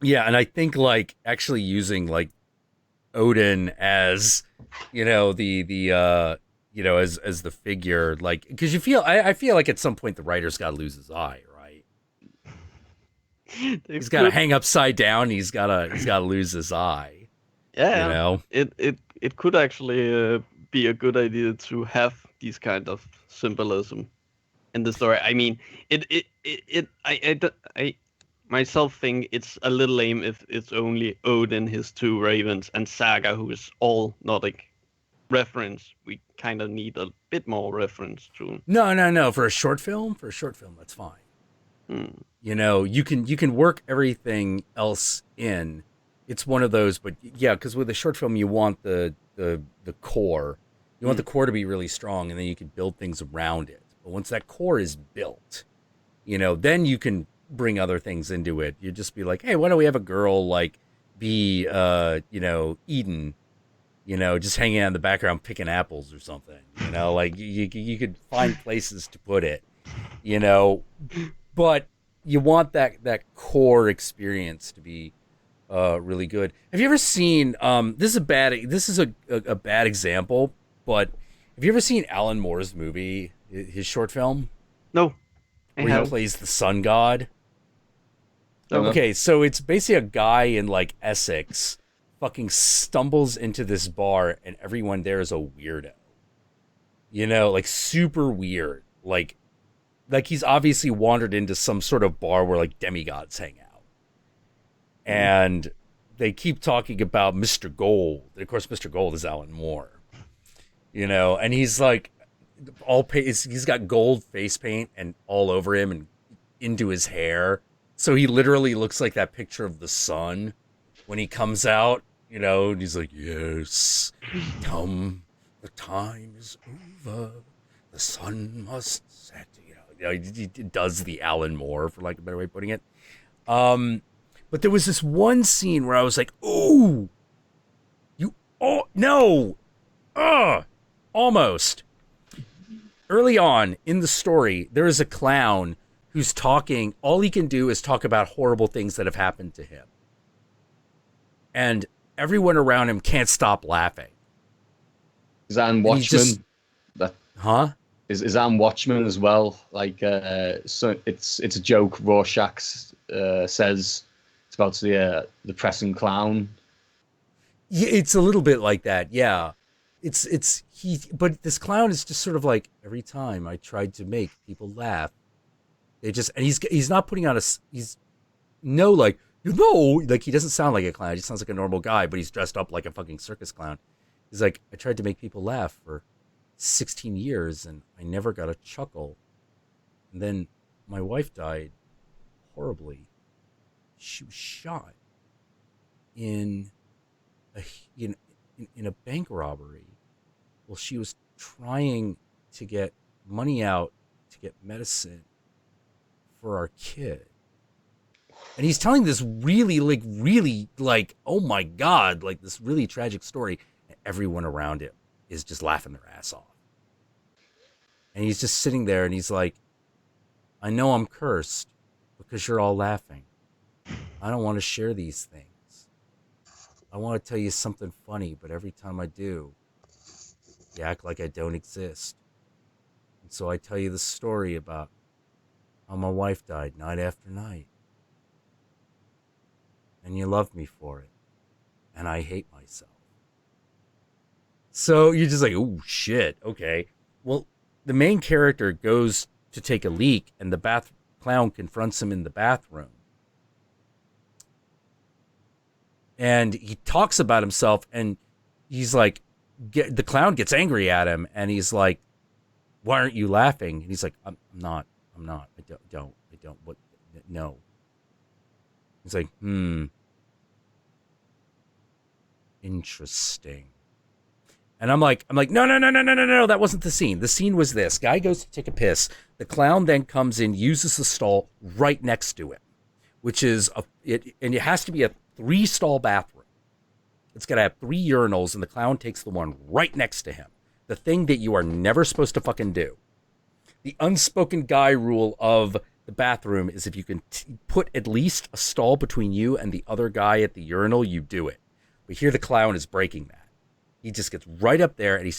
yeah, and I think like actually using like Odin as, you know, the you know, as the figure, like, because I feel like at some point the writer's got to lose his eye, right? He's got to hang upside down. He's got to lose his eye. Yeah, you know, it could actually be a good idea to have these kind of symbolism in the story. I mean, I myself think it's a little lame if it's only Odin, his two ravens, and Saga, who is all Nordic reference. We kind of need a bit more reference to. No. For a short film, that's fine. You know, you can work everything else in. It's one of those, but yeah, because with a short film, you want the core. You want the core to be really strong, and then you can build things around it. But once that core is built, you know, then you can bring other things into it. You just be like, hey, why don't we have a girl like be, you know, Eden, you know, just hanging out in the background picking apples or something. You know, like you could find places to put it, you know, but you want that core experience to be really good. Have you ever seen this is a bad example, but have you ever seen Alan Moore's movie, his short film? No. Where he plays the sun god? No. Okay, so it's basically a guy in like Essex fucking stumbles into this bar and everyone there is a weirdo. You know, like super weird. Like he's obviously wandered into some sort of bar where like demigods hang out. And they keep talking about Mr. Gold. And of course, Mr. Gold is Alan Moore. You know, and he's like he's got gold face paint and all over him and into his hair. So he literally looks like that picture of the sun when he comes out, you know, and he's like, yes, come, the time is over, the sun must set. You know, he does the Alan Moore, for like a better way of putting it. But there was this one scene where I was like, ooh, almost. Early on in the story, there is a clown who's talking. All he can do is talk about horrible things that have happened to him. And everyone around him can't stop laughing. Is that in Watchmen? Huh? Is that in Watchmen as well? Like, so it's a joke Rorschach says. It's about the depressing clown. Yeah, it's a little bit like that. Yeah. But this clown is just sort of like, every time I tried to make people laugh, and he's not putting on like he doesn't sound like a clown. He sounds like a normal guy, but he's dressed up like a fucking circus clown. He's like, I tried to make people laugh for 16 years and I never got a chuckle. And then my wife died horribly. She was shot in a bank robbery. Well, she was trying to get money out to get medicine for our kid. And he's telling this really, oh my God, like this really tragic story. And everyone around him is just laughing their ass off. And he's just sitting there and he's like, I know I'm cursed because you're all laughing. I don't want to share these things. I want to tell you something funny, but every time I do, you act like I don't exist. And so I tell you the story about how my wife died night after night. And you love me for it. And I hate myself. So you're just like, oh, shit. Okay. Well, the main character goes to take a leak, and the clown confronts him in the bathroom. And he talks about himself, and he's like, the clown gets angry at him, and he's like, why aren't you laughing? And he's like, I'm not. I don't. What? No. He's like, interesting. And I'm like, no, that wasn't the scene. The scene was this. Guy goes to take a piss. The clown then comes in, uses the stall right next to him, which is and it has to be a 3-stall bathroom. It's got to have 3 urinals, and the clown takes the one right next to him. The thing that you are never supposed to fucking do. The unspoken guy rule of the bathroom is if you can put at least a stall between you and the other guy at the urinal, you do it. But here the clown is breaking that. He just gets right up there and he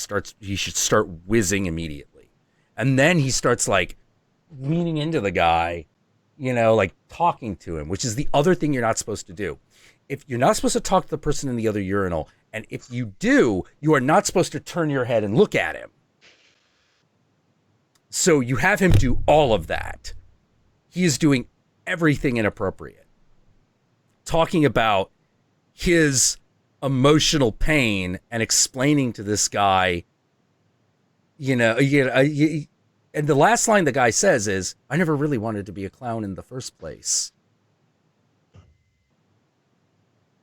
should start whizzing immediately. And then he starts like leaning into the guy, like talking to him, which is the other thing you're not supposed to do. If you're not supposed to talk to the person in the other urinal, and if you do, you are not supposed to turn your head and look at him. So you have him do all of that. He is doing everything inappropriate. Talking about his emotional pain and explaining to this guy, and And the last line the guy says is, "I never really wanted to be a clown in the first place."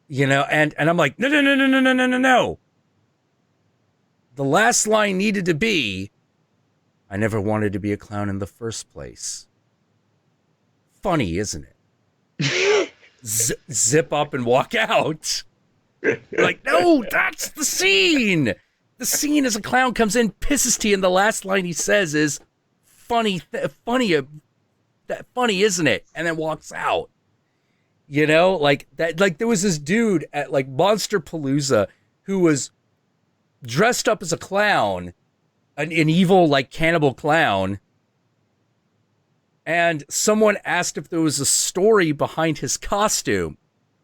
You know, and I'm like, no. The last line needed to be, "I never wanted to be a clown in the first place." Funny, isn't it? Zip up and walk out. Like, no, that's the scene. The scene is a clown comes in, pisses tea, and the last line he says is, funny, isn't it? And then walks out. You know, like that. Like there was this dude at like Monster Palooza who was dressed up as a clown, an evil like cannibal clown. And someone asked if there was a story behind his costume.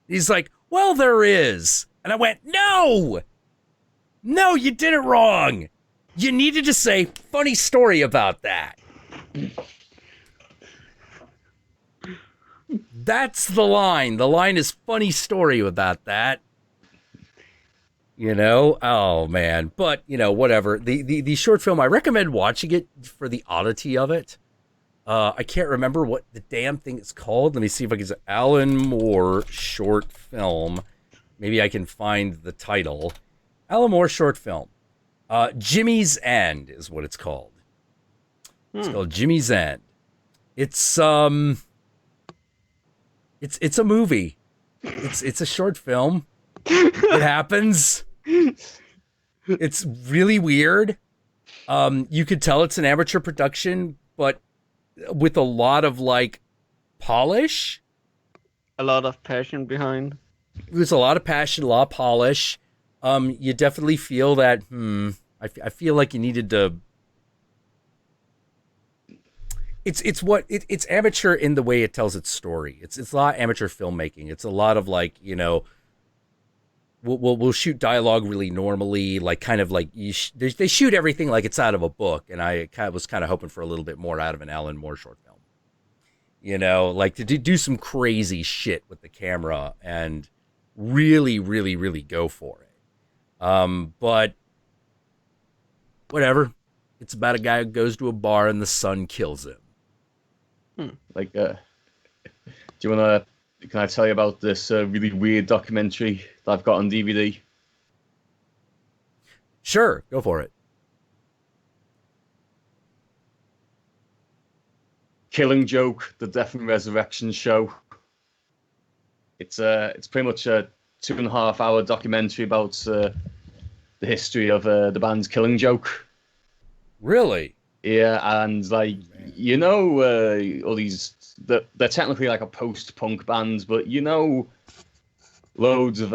He's like, "Well, there is." And I went, "No, you did it wrong. You needed to say funny story about that." That's the line. The line is funny story about that. You know? Oh, man. But, you know, whatever. The short film, I recommend watching it for the oddity of it. I can't remember what the damn thing is called. Let me see if I can say Alan Moore short film. Maybe I can find the title. Alan Moore short film. Jimmy's End is what it's called. It's called Jimmy's End. It's a movie. It's a short film. It happens. It's really weird. You could tell it's an amateur production, but with a lot of like polish. A lot of passion behind. There's a lot of passion, a lot of polish. You definitely feel that, I feel like you needed to. It's amateur in the way it tells its story. It's a lot of amateur filmmaking. It's a lot of like, you know, we'll shoot dialogue really normally, like kind of like they shoot everything like it's out of a book, and I was kind of hoping for a little bit more out of an Alan Moore short film. You know, like to do some crazy shit with the camera and really, really, really go for it. But whatever. It's about a guy who goes to a bar and the sun kills him. Like, do you want to, can I tell you about this really weird documentary that I've got on DVD? Sure, go for it. Killing Joke, The Death and Resurrection Show. It's pretty much a 2.5 hour documentary about the history of the band's Killing Joke. Really? Yeah, and like, you know, all these, they're technically like a post-punk band, but you know, loads of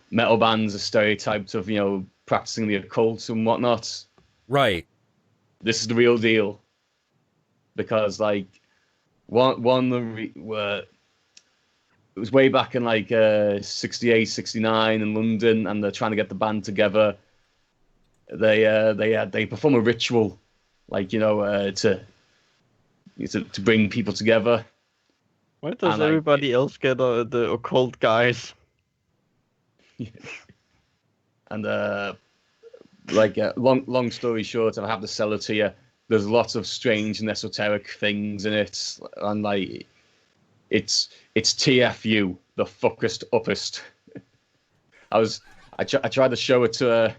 metal bands are stereotyped of, you know, practicing the occult and whatnot. Right. This is the real deal. Because like, it was way back in like 68, 69 in London, and they're trying to get the band together. They perform a ritual, like, you know, to bring people together. Why does everybody else get the occult guys? And like, long story short, I have to sell it to you. There's lots of strange and esoteric things in it, and like, it's TFU, the fuckest uppest. I tried to show it to.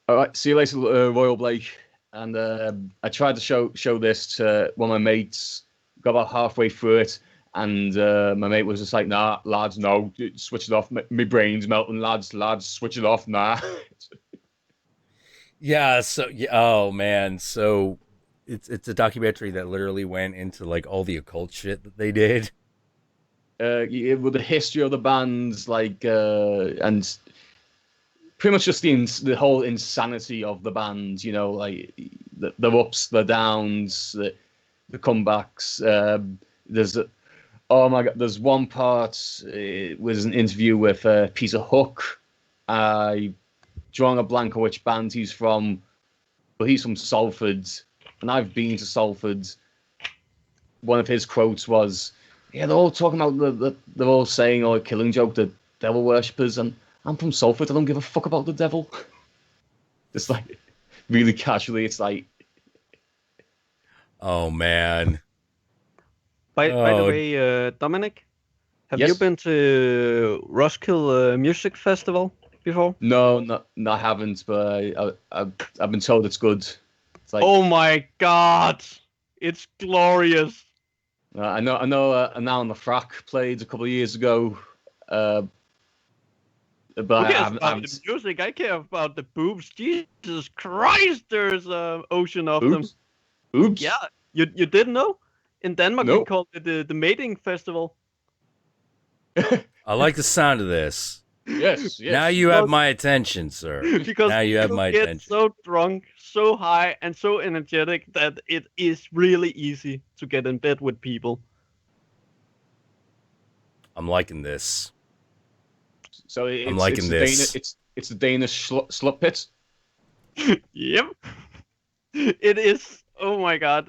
All right, see you later, Royal Blake. And I tried to show this to one of my mates. Got about halfway through it, and my mate was just like, "Nah, lads, no, switch it off. My brain's melting, lads, switch it off, nah." Yeah. So, oh man. So it's a documentary that literally went into like all the occult shit that they did. With the history of the bands, like, and pretty much just the whole insanity of the band, you know, like the ups, the downs, the comebacks. Oh my god, there's one part, it was an interview with Peter Hook. Drawing a blank on which band he's from, but he's from Salford, and I've been to Salford. One of his quotes was, "Yeah, they're all talking about they're all saying, oh, Killing Joke, the devil worshippers, and I'm from Salford. I don't give a fuck about the devil." Just like, really casually. It's like, oh man. By the way, Dominic, have you Yes? been to Roskilde Music Festival before? No, I haven't, but I've been told it's good. It's like, Oh my God, it's glorious. I know. Now on the Frack played a couple of years ago, but Who I cares haven't. about the music? I care about the boobs. Jesus Christ, there's an ocean of them. Oops. Yeah, you didn't know? In Denmark, we Nope. call it the mating festival. I like the sound of this. Yes. Now you have my attention, sir. Because now you have people my get attention. so drunk, so high, and so energetic that it is really easy to get in bed with people. I'm liking this. So I'm liking this. It's the Danish slut pit. Yep. It is. Oh my God.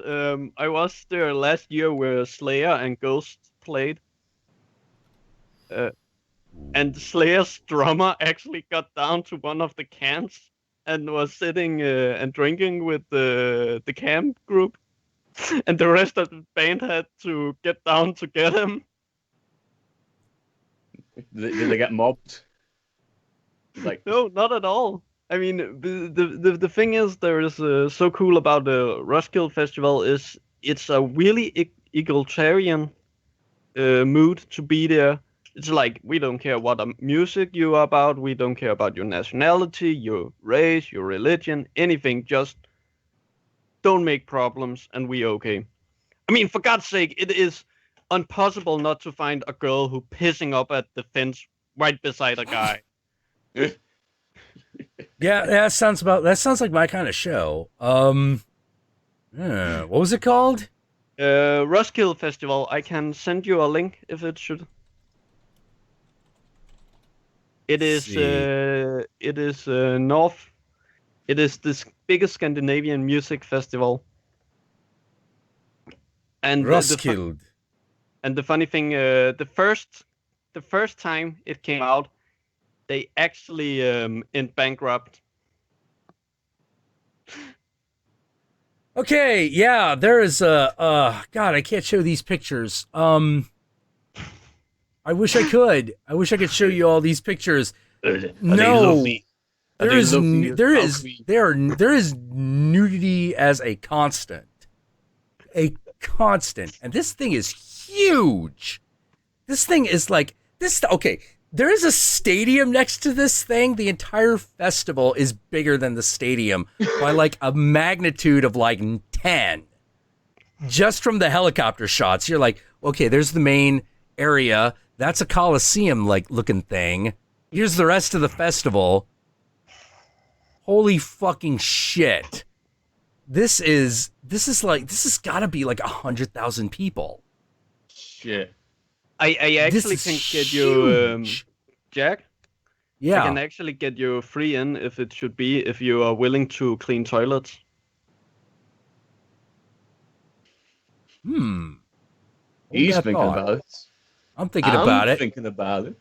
I was there last year where Slayer and Ghost played. And Slayer's drummer actually got down to one of the camps and was sitting and drinking with the camp group. And the rest of the band had to get down to get him. Did they get mobbed? Like, no, not at all. I mean, the thing is, there is so cool about the Roskilde Festival is it's a really egalitarian mood to be there. It's like, we don't care what music you are about, we don't care about your nationality, your race, your religion, anything, just don't make problems and we okay. I mean, for God's sake, it is impossible not to find a girl who pissing up at the fence right beside a guy. Yeah, that sounds like my kind of show. What was it called? Roskilde Festival. I can send you a link if it should. It is north. It is this biggest Scandinavian music festival. And Roskilde. And the funny thing, the first time it came out, they actually went bankrupt. Okay, yeah, there is a God, I can't show these pictures. I wish I could. I wish I could show you all these pictures. No. There is nudity as a constant. A constant. And this thing is huge. This thing is like this. Okay, there is a stadium next to this thing. The entire festival is bigger than the stadium by like a magnitude of like 10. Just from the helicopter shots, you're like, okay, there's the main area. That's a Coliseum like looking thing. Here's the rest of the festival. Holy fucking shit. This has got to be like 100,000 people. Shit. I actually can get you, Jack. Yeah. I can actually get you free in if you are willing to clean toilets. He's thinking about it. I'm thinking about it. Thinking about it.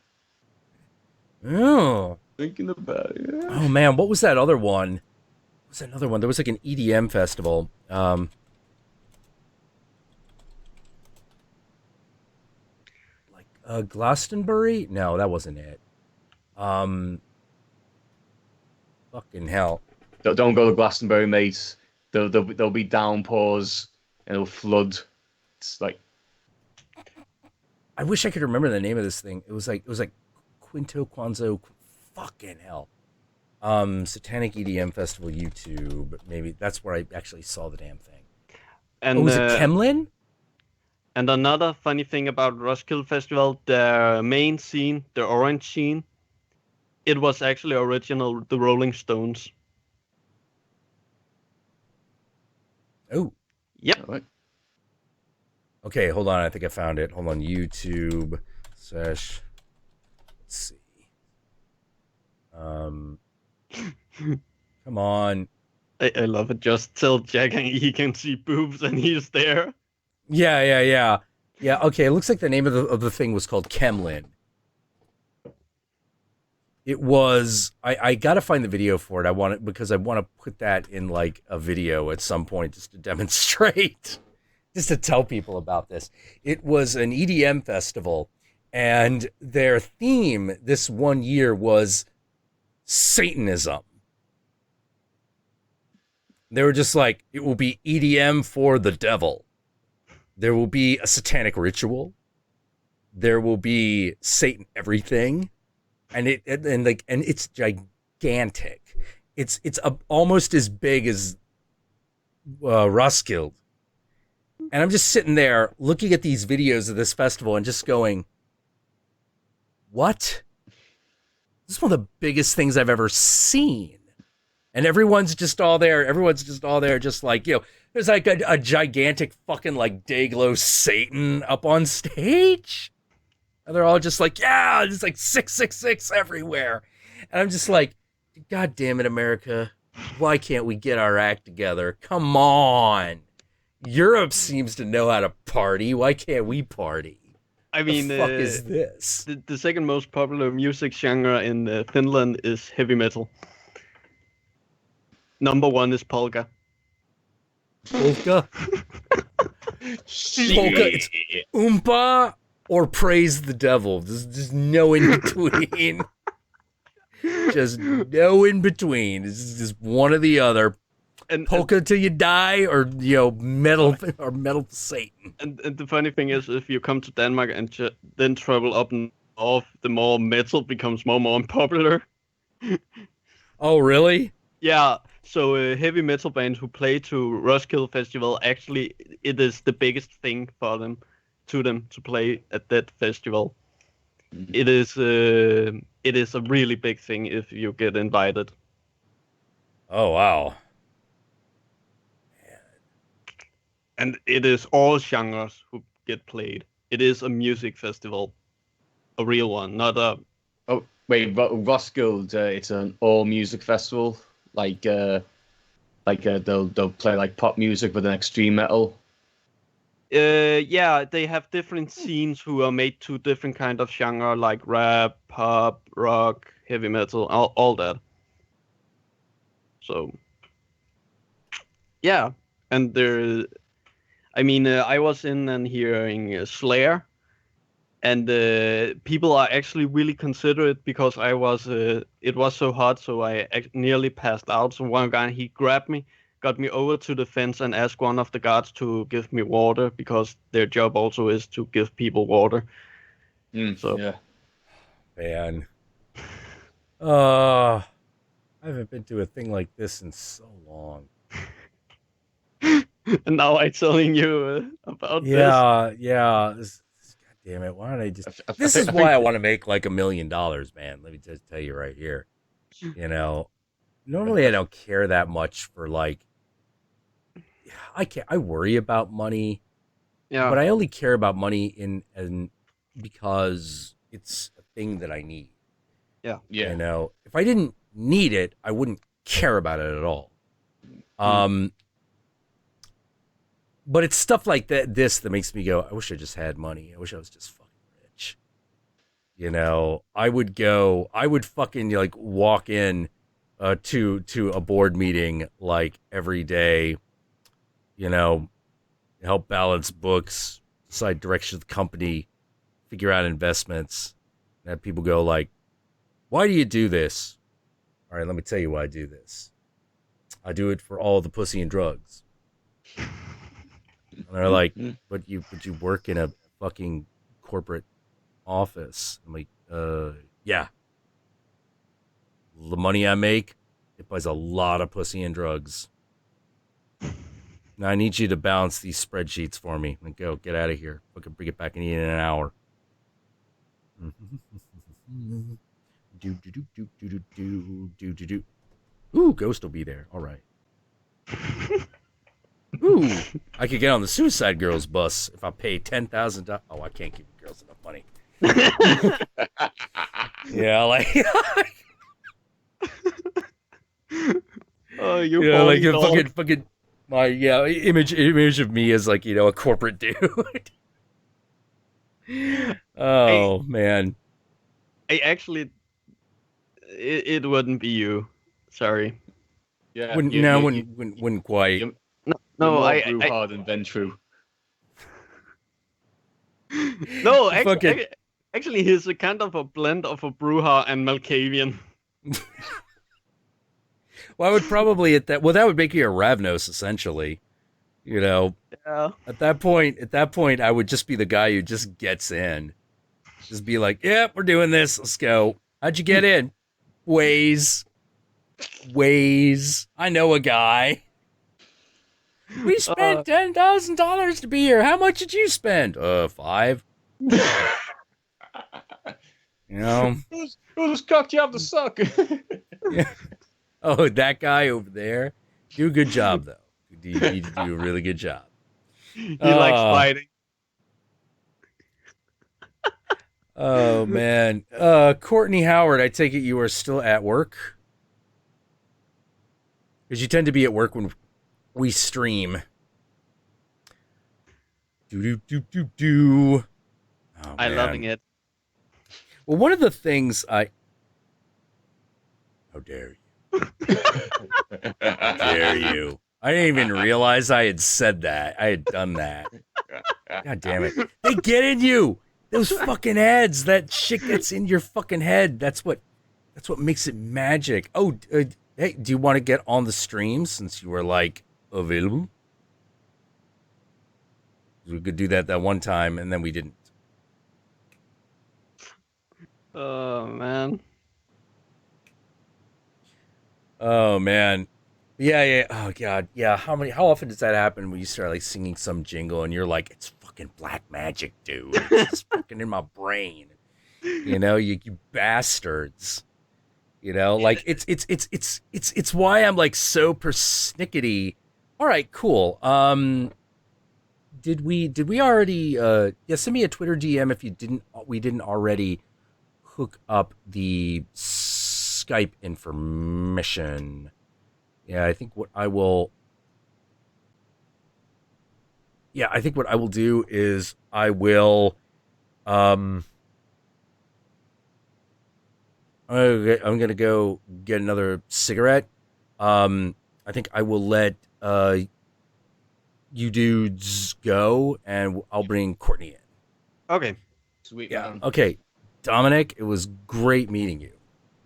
Oh. Thinking about it. Yeah. Oh man, what was that other one? What was another one? There was like an EDM festival. Glastonbury? No, that wasn't it. Fucking hell. Don't go to Glastonbury, mate. There'll be downpours and it'll flood. It's like, I wish I could remember the name of this thing. It was like Quinto Quanzo. Fucking hell. Satanic EDM Festival YouTube. Maybe that's where I actually saw the damn thing. And was it Kemlin? And another funny thing about Roskilde Festival, their main scene, the orange scene, it was actually original the Rolling Stones. Oh. Yep. Right. Okay, hold on. I think I found it. Hold on. YouTube / let's see. Come on. I love it. Just tell Jack and he can see boobs and he's there. Yeah. Okay, it looks like the name of the thing was called Kemlin. It was. I gotta find the video for it. I want it because I want to put that in like a video at some point just to demonstrate, just to tell people about this. It was an EDM festival, and their theme this one year was Satanism. They were just like, it will be EDM for the devil. There will be a satanic ritual. There will be Satan everything. And it's gigantic. It's almost as big as Roskilde. And I'm just sitting there looking at these videos of this festival and just going, what? This is one of the biggest things I've ever seen. And everyone's just all there. Just like, there's like a gigantic fucking like Dayglow Satan up on stage. And they're all just like, yeah, it's like 666 everywhere. And I'm just like, God damn it, America. Why can't we get our act together? Come on. Europe seems to know how to party. Why can't we party? I mean, the fuck is this? The second most popular music genre in Finland is heavy metal. Number one is polka. Polka? It's oompa or praise the devil. There's no in between. Just no in between. It's just one or the other. And polka till you die, or metal to Satan. And the funny thing is, if you come to Denmark and then travel up north, the more metal becomes more and more popular. Oh, really? Yeah. So heavy metal bands who play to Roskilde Festival, actually, it is the biggest thing for them to play at that festival. Mm-hmm. It is a really big thing if you get invited. Oh, wow. And it is all genres who get played. It is a music festival, a real one, not a. Oh wait, Roskilde, it's an all music festival. They'll play like pop music with an extreme metal. Yeah, they have different scenes who are made to different kind of genre, like rap, pop, rock, heavy metal, all that. So, yeah, and I was in and hearing Slayer, and people are actually really considerate because it was so hot, so I nearly passed out. So one guy, he grabbed me, got me over to the fence and asked one of the guards to give me water because their job also is to give people water. So yeah, man, I haven't been to a thing like this in so long. And now I'm telling you about this. Yeah. God damn it! Why don't I just? This is why I want to make like $1 million, man. Let me just tell you right here. Normally I don't care that much for like. I worry about money. Yeah. But I only care about money in because it's a thing that I need. Yeah. Yeah. If I didn't need it, I wouldn't care about it at all. But it's stuff like this that makes me go, I wish I just had money. I wish I was just fucking rich. I would fucking like walk in to a board meeting like every day, help balance books, decide direction of the company, figure out investments, and have people go like, why do you do this? All right, let me tell you why I do this. I do it for all the pussy and drugs. And they're like, but you work in a fucking corporate office. I'm like, yeah. The money I make, it buys a lot of pussy and drugs. Now I need you to balance these spreadsheets for me. And go, get out of here. Fucking bring it back in an hour. Ooh, Ghost will be there. All right. Ooh, I could get on the Suicide Girls bus if I pay $10,000. Oh, I can't give girls enough money. Yeah, like. Oh, you. Yeah, like fucking my image of me as like a corporate dude. Oh man. I actually it wouldn't be you. Sorry. Yeah, wouldn't quite. You're No, more I Brewhard than Ventru. no, Fucking- actually, he's a kind of a blend of a Brewha and Malkavian. Well, I would probably that would make you a Ravnos essentially. You know, Yeah. at that point, I would just be the guy who just gets in. Just be like, "Yep, we're doing this. Let's go." How'd you get in? Ways. I know a guy. We spent $10,000 to be here. How much did you spend? $5. You know, who's cocked you up the suck? yeah. Oh, that guy over there. Do a good job though. You do a really good job. He likes fighting. Oh man, Courtney Howard. I take it you are still at work because you tend to be at work when we stream. Do. Oh, I'm loving it. Well, one of the things how dare you? How dare you? I didn't even realize I had said that. I had done that. God damn it. They get in you. Those fucking ads. That shit gets in your fucking head. That's what makes it magic. Oh, hey, do you want to get on the stream since you were like available? We could do that one time and then we didn't. Oh man. Oh man. Yeah. Oh god. Yeah. How often does that happen when you start like singing some jingle and you're like, it's fucking black magic, dude. It's just fucking in my brain. You know, you bastards. You know, like it's why I'm like so persnickety. All right, cool. Did we already send me a Twitter DM if we didn't already hook up the Skype information. Yeah, I think what I will do is I will I'm gonna go get another cigarette. I think I will let you dudes go, and I'll bring Courtney in. Okay. Sweet. Yeah. Man. Okay, Dominic, it was great meeting you.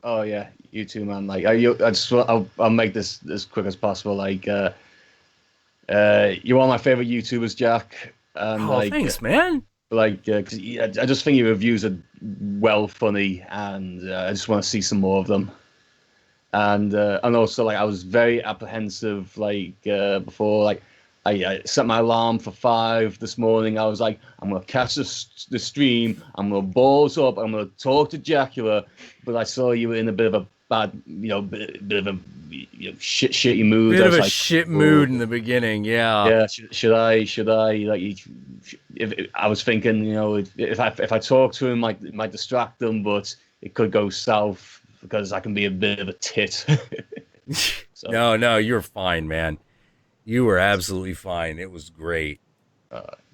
Oh yeah, you too, man. Like I'll make this as quick as possible. Like you're one of my favorite YouTubers, Jack. And thanks, man. Like, cause I just think your reviews are well funny, and I just want to see some more of them. And also, like, I was very apprehensive, like, before, like, I set my alarm for 5 this morning. I was like, I'm gonna catch the stream. I'm gonna balls up. I'm gonna talk to Jackula. But I saw you were in a bit of a bad, bit of a shitty mood. Bit of a shit mood in the beginning, yeah. Yeah. Should I like? If I was thinking, if I talk to him, might distract him, but it could go south because I can be a bit of a tit. So. No, you're fine, man. You were absolutely fine. It was great.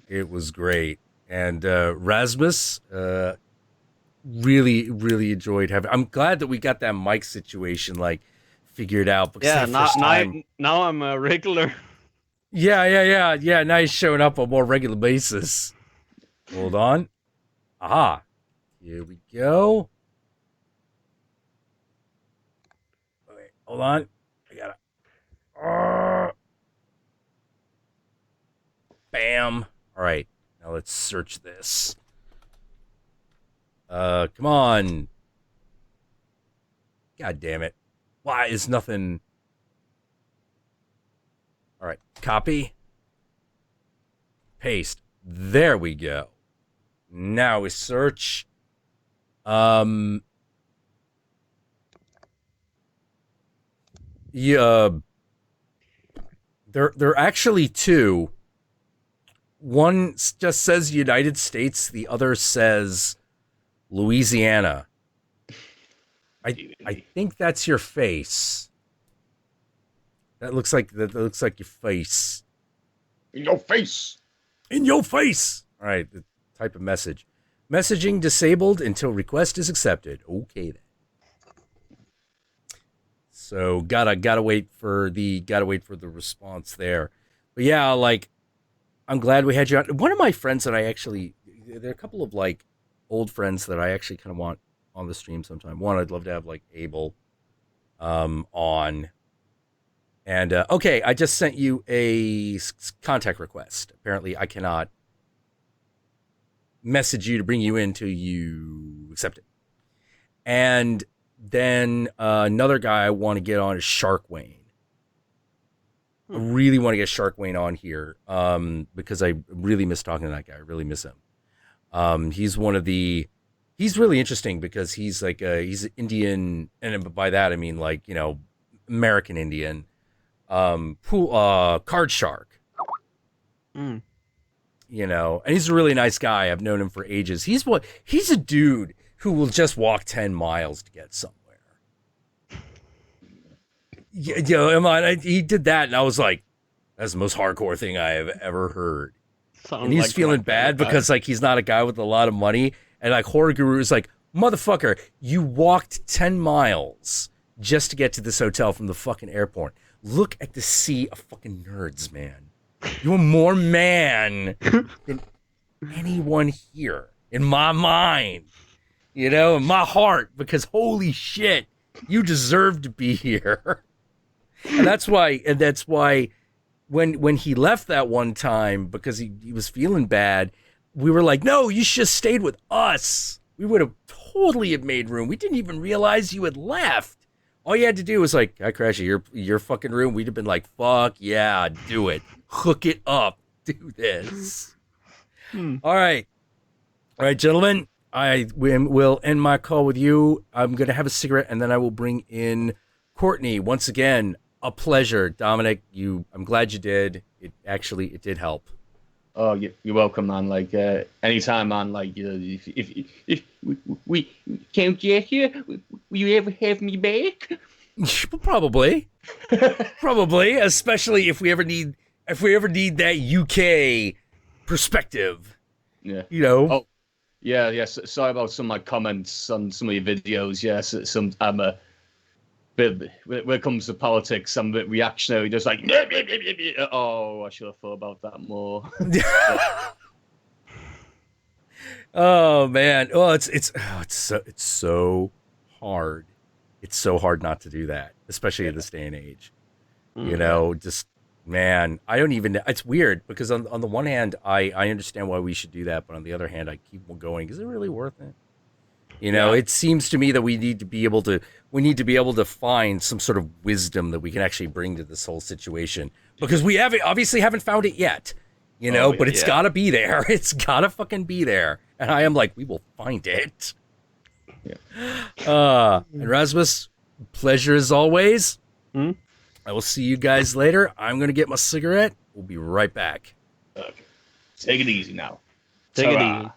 It was great. And Rasmus, really, really enjoyed having. I'm glad that we got that mic situation like figured out. Because now I'm a regular. Yeah. Now he's showing up on a more regular basis. Hold on. Aha. Here we go. Wait, hold on. I gotta. Bam. All right. Now let's search this. Come on. God damn it. Why is nothing... All right. Copy. Paste. There we go. Now we search. Yeah. There are actually two. One just says United States. The other says Louisiana. I think that's your face. That looks like your face. In your face. In your face. All right. Type of message. Messaging disabled until request is accepted. Okay then. So gotta wait for the response there. But yeah, like I'm glad we had you on. One of my friends that there are a couple of like old friends that I actually kind of want on the stream sometime. One, I'd love to have like Abel on. And okay, I just sent you a contact request. Apparently, I cannot message you to bring you in till you accept it. And then another guy I want to get on is Shark Wayne. I really want to get Shark Wayne on here because I really miss talking to that guy. I really miss him. He's really interesting because he's like he's Indian, and by that I mean like, you know, American Indian, card shark. You know, and he's a really nice guy. I've known him for ages. He's a dude who will just walk 10 miles to get somewhere. He did that, and I was like, that's the most hardcore thing I have ever heard. And he's feeling bad because like he's not a guy with a lot of money, and like Horror Guru is like, motherfucker, you walked 10 miles just to get to this hotel from the fucking airport. Look at the sea of fucking nerds, man. You're more man than anyone here in my mind, you know, in my heart, because holy shit, you deserve to be here. And that's why when he left that one time because he was feeling bad, we were like, no, you should have stayed with us. We would have totally have made room. We didn't even realize you had left. All you had to do was like, I crash your fucking room. We'd have been like, fuck yeah, do it. Hook it up. Do this. All right, gentlemen. I will end my call with you. I'm going to have a cigarette, and then I will bring in Courtney. Once again, a pleasure. Dominic, I'm glad you did. It did help. Oh, you're welcome, man. Like, anytime, man. Like, you know, if we can't get here, will you ever have me back? Probably. Probably, especially if we ever need that UK perspective. Yeah. You know. Oh, yeah. Sorry about some of my comments on some of your videos. Yes, I'm a bit when it comes to politics, I'm a bit reactionary. Just like, oh, I should have thought about that more. Oh man. Well, it's so hard. It's so hard not to do that, especially in this day and age. You know, just man, I don't even. It's weird because on the one hand, I understand why we should do that, but on the other hand, I keep going. Is it really worth it? You know, it seems to me that we need to be able to find some sort of wisdom that we can actually bring to this whole situation because we obviously haven't found it yet. You know, but it's gotta be there. It's gotta fucking be there. And I am like, we will find it. Yeah. And Rasmus, pleasure as always. I will see you guys later. I'm going to get my cigarette. We'll be right back. Okay. Take it easy now. Take it easy.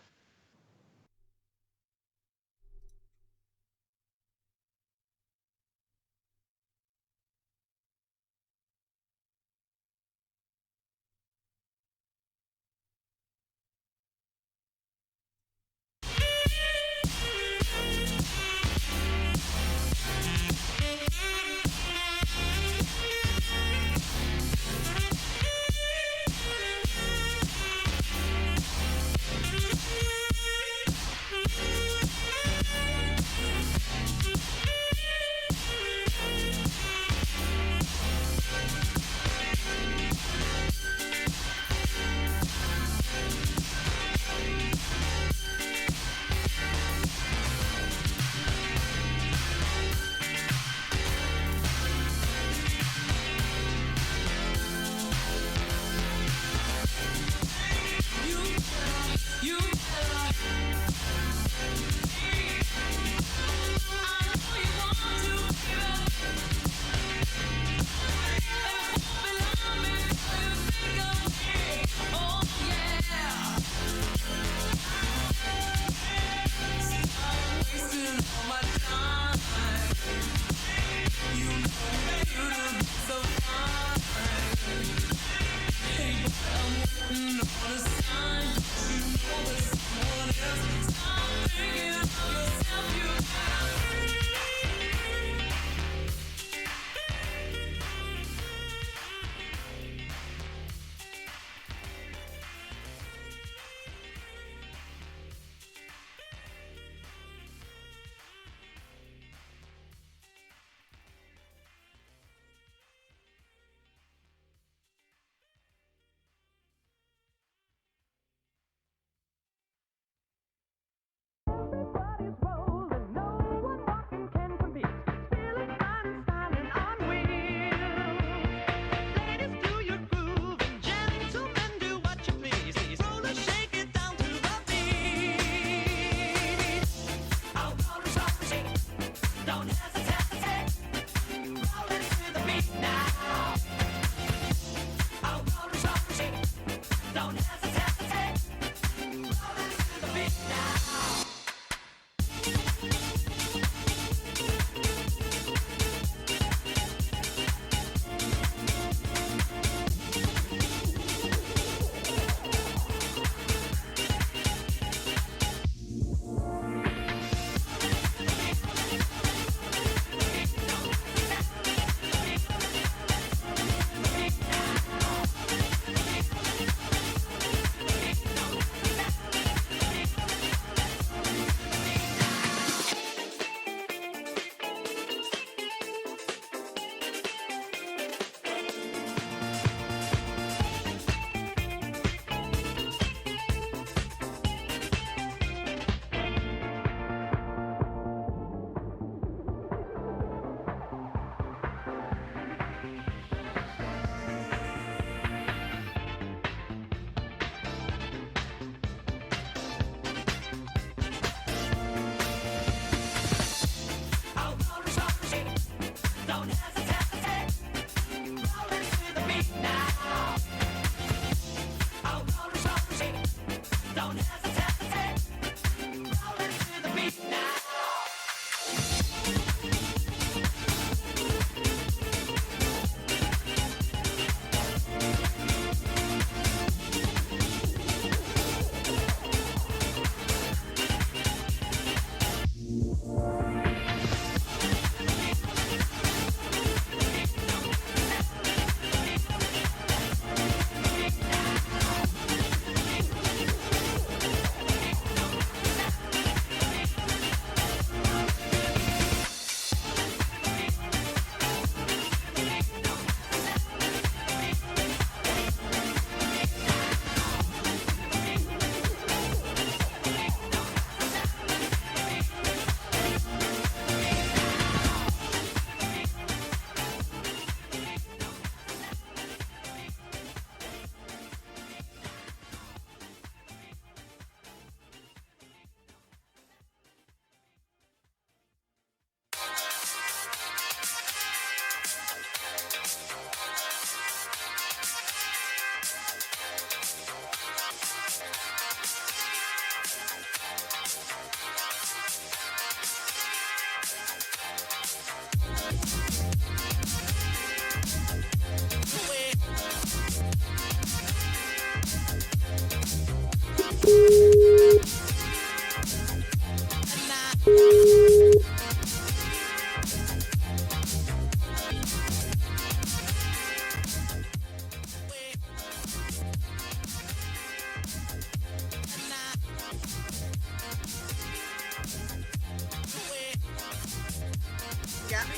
Got me?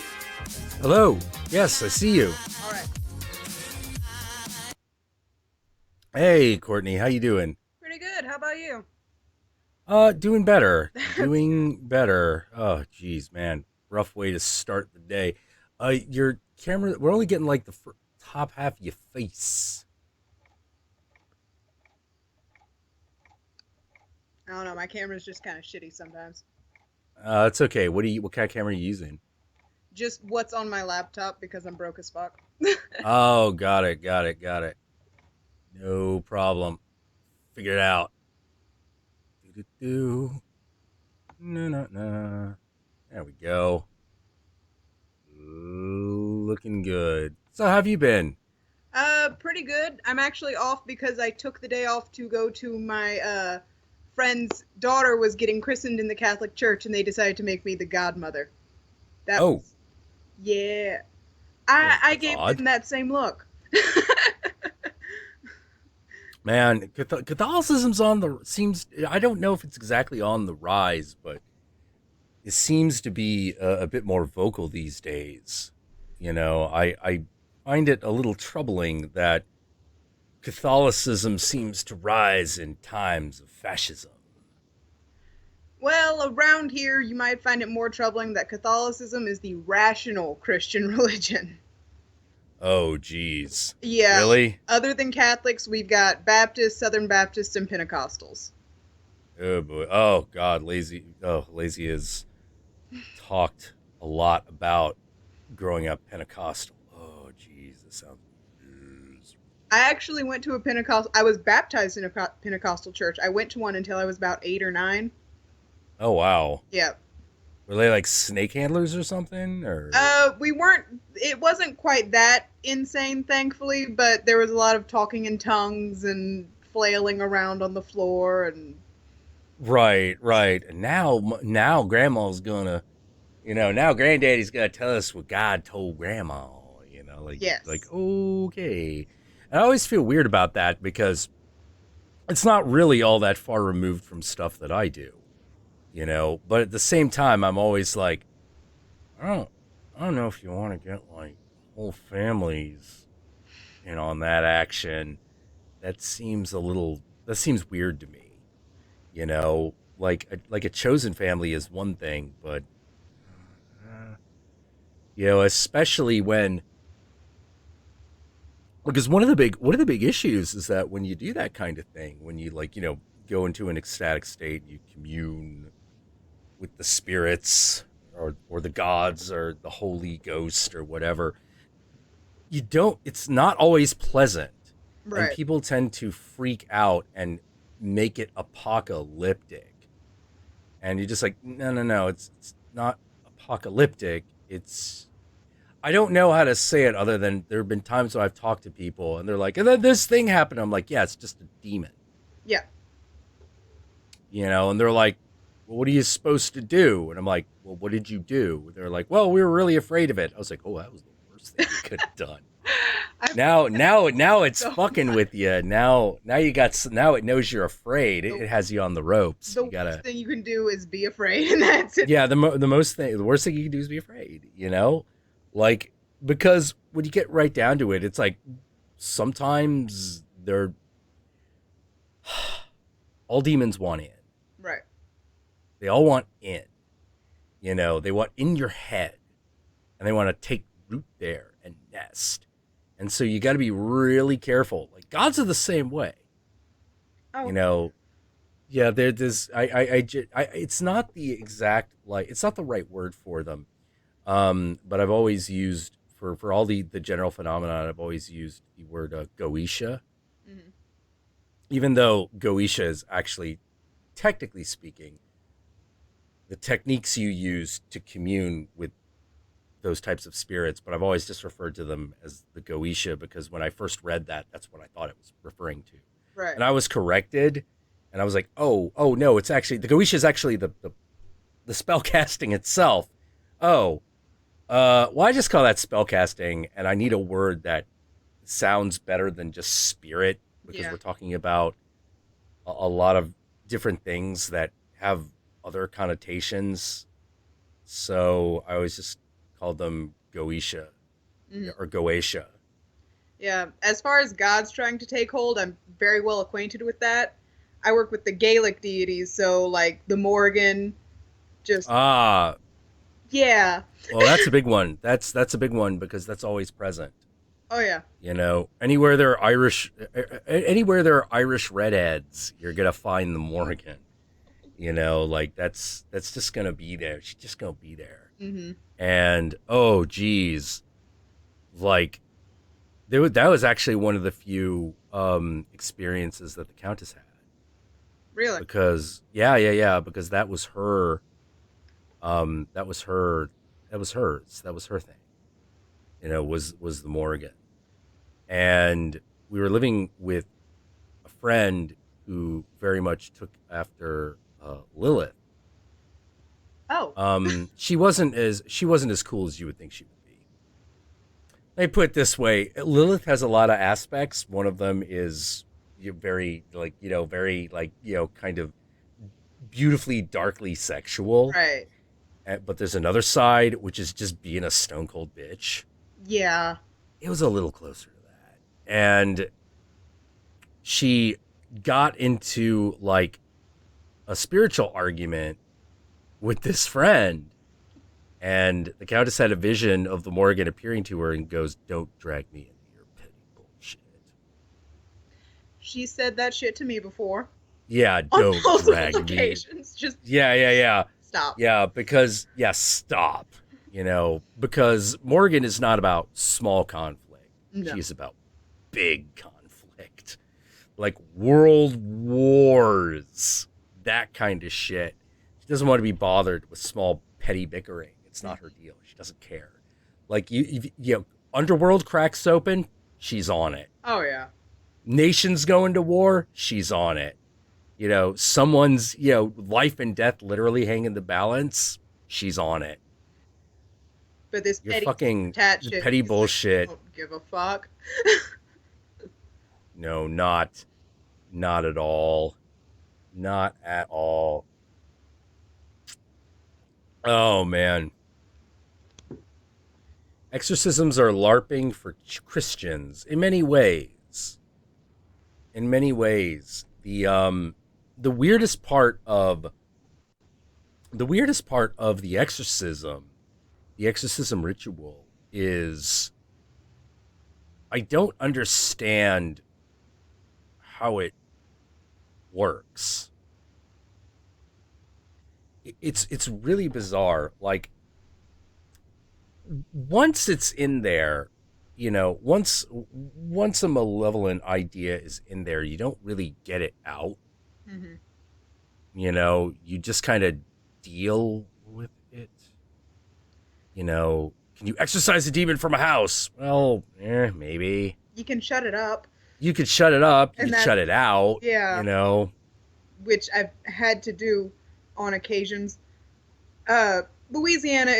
Hello. Yes, I see you. All right. Hey, Courtney, how you doing? Pretty good. How about you? Doing better. Doing better. Oh, geez, man. Rough way to start the day. Your camera, we're only getting like the top half of your face. I don't know. My camera's just kind of shitty sometimes. It's okay. What kind of camera are you using? Just what's on my laptop because I'm broke as fuck. Oh, got it. No problem. Figure it out. No. There we go. Looking good. So, how have you been? Pretty good. I'm actually off because I took the day off to go to my friend's daughter was getting christened in the Catholic Church, and they decided to make me the godmother. Yeah. I gave them that same look. Man, Catholicism's I don't know if it's exactly on the rise, but it seems to be a bit more vocal these days. You know, I find it a little troubling that Catholicism seems to rise in times of fascism. Well, around here, you might find it more troubling that Catholicism is the rational Christian religion. Oh, geez. Yeah. Really? Other than Catholics, we've got Baptists, Southern Baptists, and Pentecostals. Oh, boy. Oh, God. Lazy has talked a lot about growing up Pentecostal. Oh, geez. This sounds... I actually went to a Pentecostal... I was baptized in a Pentecostal church. I went to one until I was about 8 or 9. Oh, wow. Yeah. Were they like snake handlers or something? Or we weren't. It wasn't quite that insane, thankfully, but there was a lot of talking in tongues and flailing around on the floor and. Right. And now Grandma's gonna, now Granddaddy's gonna tell us what God told Grandma. Yes. Like okay. And I always feel weird about that because it's not really all that far removed from stuff that I do. But at the same time, I'm always like, I don't know if you want to get like whole families in on that action. That seems weird to me. Like a chosen family is one thing, but especially because one of the big issues is that when you do that kind of thing, when you go into an ecstatic state, you commune with the spirits or the gods or the Holy Ghost or whatever. You don't. It's not always pleasant, and Right. people tend to freak out and make it apocalyptic. And you're just like, no, it's not apocalyptic. It's I don't know how to say it other than there have been times when I've talked to people and they're like, and then this thing happened. I'm like, yeah, it's just a demon. Yeah. You know, and they're like, well, what are you supposed to do? And I'm like, well, what did you do? They're like, well, we were really afraid of it. I was like, oh, that was the worst thing you could have done. Now it's fucking with you. Now it knows you're afraid. It has you on the ropes. The worst thing you can do is be afraid, and that's it. Yeah, the worst thing you can do is be afraid. You know, like because when you get right down to it, it's like sometimes they're all demons want in. Right. They all want in. You know, they want in your head, and they want to take root there and nest. And so you got to be really careful. Like gods are the same way. Oh. You know, yeah. There's it's not the exact it's not the right word for them. But I've always used for all the general phenomenon. I've always used the word Goetia. Mm-hmm. Even though Goetia is actually, technically speaking, the techniques you use to commune with those types of spirits, but I've always just referred to them as the Goetia because when I first read that, that's what I thought it was referring to. Right. And I was corrected, and I was like, oh no, it's actually the Goetia is actually the spell casting itself. Well, I just call that spell casting, and I need a word that sounds better than just spirit because we're talking about a lot of different things that have other connotations. So I always just called them Goetia or Goetia. Yeah, as far as gods trying to take hold, I'm very well acquainted with that. I work with the Gaelic deities, so like the Morgan, just yeah. Well, that's a big one. That's a big one because that's always present. Oh yeah. You know, anywhere there are Irish redheads, you're gonna find the Morgan. You know, like that's just gonna be there. She's just gonna be there. Mm-hmm. And oh geez, like that was actually one of the few experiences that the Countess had. Really? Because because that was her. That was hers. That was her thing. You know, was the Morgan, and we were living with a friend who very much took after Lilith. Oh. She wasn't as cool as you would think she would be. Let me put it this way: Lilith has a lot of aspects. One of them is very kind of beautifully darkly sexual. Right. But there's another side which is just being a stone cold bitch. Yeah. It was a little closer to that, and she got into like a spiritual argument with this friend, and the Countess had a vision of the Morgan appearing to her and goes, "Don't drag me into your petty bullshit." She said that shit to me before. Yeah, don't drag me. Just yeah. Stop. Yeah, because stop. You know, because Morgan is not about small conflict. No. She's about big conflict, like world wars, that kind of shit. She doesn't want to be bothered with small petty bickering. It's not her deal. She doesn't care. Like you know, underworld cracks open, she's on it. Oh yeah. Nations go into war, she's on it. You know, someone's life and death literally hang in the balance, she's on it. But this petty bullshit. Like, don't give a fuck. No, not at all. Not at all. Oh, man. Exorcisms are LARPing for Christians in many ways. In many ways. The weirdest part of the exorcism ritual is I don't understand how it works. It's really bizarre. Like once it's in there, you know, once a malevolent idea is in there, you don't really get it out. Mm-hmm. You know, you just kind of deal with it. You know, can you exorcise a demon from a house? Well, maybe. You can shut it up. You could shut it up. You And could shut it out. Yeah. You know, which I've had to do on occasions. Louisiana,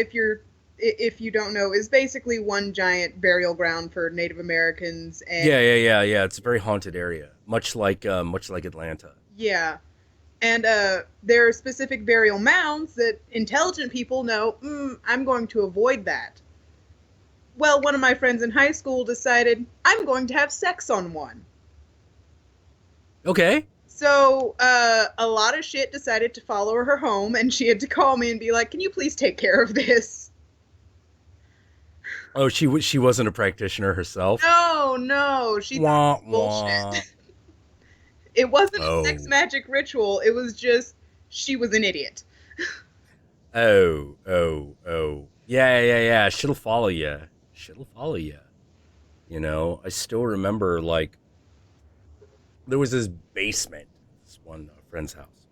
if you don't know, is basically one giant burial ground for Native Americans. And yeah. It's a very haunted area, much like Atlanta. Yeah, and there are specific burial mounds that intelligent people know. I'm going to avoid that. Well, one of my friends in high school decided I'm going to have sex on one. Okay. So a lot of shit decided to follow her home, and she had to call me and be like, "Can you please take care of this?" Oh, she wasn't a practitioner herself? No, she thought it was bullshit. It wasn't a sex magic ritual. It was just she was an idiot. Oh. Yeah. She'll follow you. You know, I still remember, like, there was this basement, this one friend's house.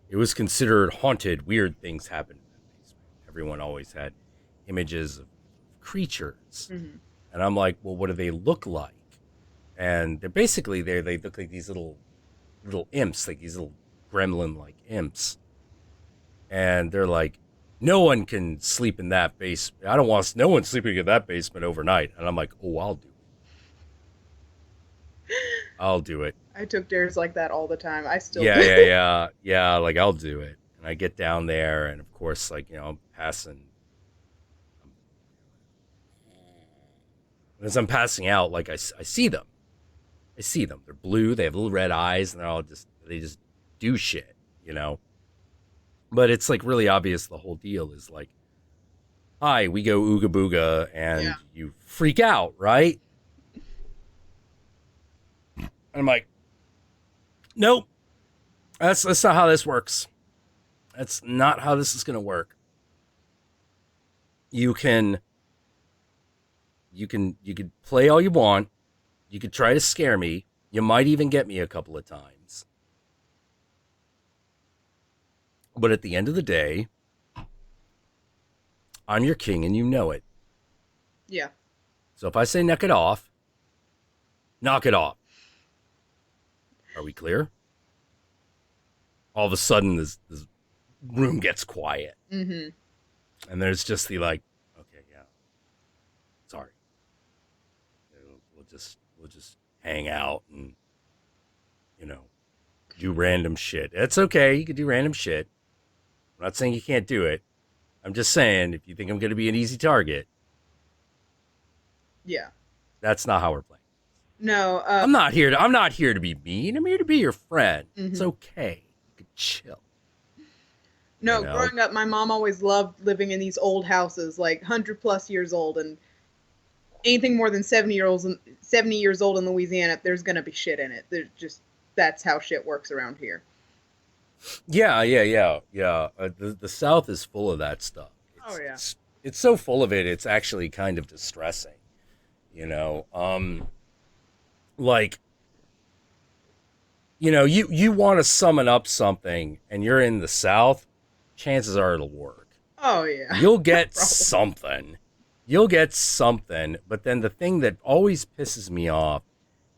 It was considered haunted. Weird things happened in that basement. Everyone always had images of creatures. Mm-hmm. And I'm like, well, what do they look like? And they're basically they look like these little imps, like these little gremlin-like imps. And they're like, no one can sleep in that basement. I don't want no one sleeping in that basement overnight. And I'm like, oh, I'll do it. I'll do it. I took dares like that all the time. I still Yeah. Like, I'll do it. And I get down there, and of course, like, you know, I'm passing. As I'm passing out, like, I see them. They're blue. They have little red eyes, and they just do shit, you know. But it's like really obvious. The whole deal is like, hi, we go ooga booga, and you freak out, right? And I'm like, nope, that's not how this works. That's not how this is gonna work. You can play all you want. You could try to scare me. You might even get me a couple of times. But at the end of the day, I'm your king and you know it. Yeah. So if I say knock it off, knock it off. Are we clear? All of a sudden, this room gets quiet. Mm-hmm. And there's just the like, okay, yeah, sorry. We'll just hang out and, you know, do random shit. It's okay. You can do random shit. I'm not saying you can't do it. I'm just saying, if you think I'm going to be an easy target, yeah, that's not how we're playing. No, I'm not here to be mean. I'm here to be your friend. Mm-hmm. It's okay. You can chill. No, you know? Growing up, my mom always loved living in these old houses, like 100+ years old, and anything more than 70 years old in Louisiana, there's gonna be shit in it. That's how shit works around here. Yeah. The South is full of that stuff. It's so full of it. It's actually kind of distressing. You know, like, you know, you want to summon up something, and you're in the South. Chances are it'll work. Oh yeah. You'll get something. But then the thing that always pisses me off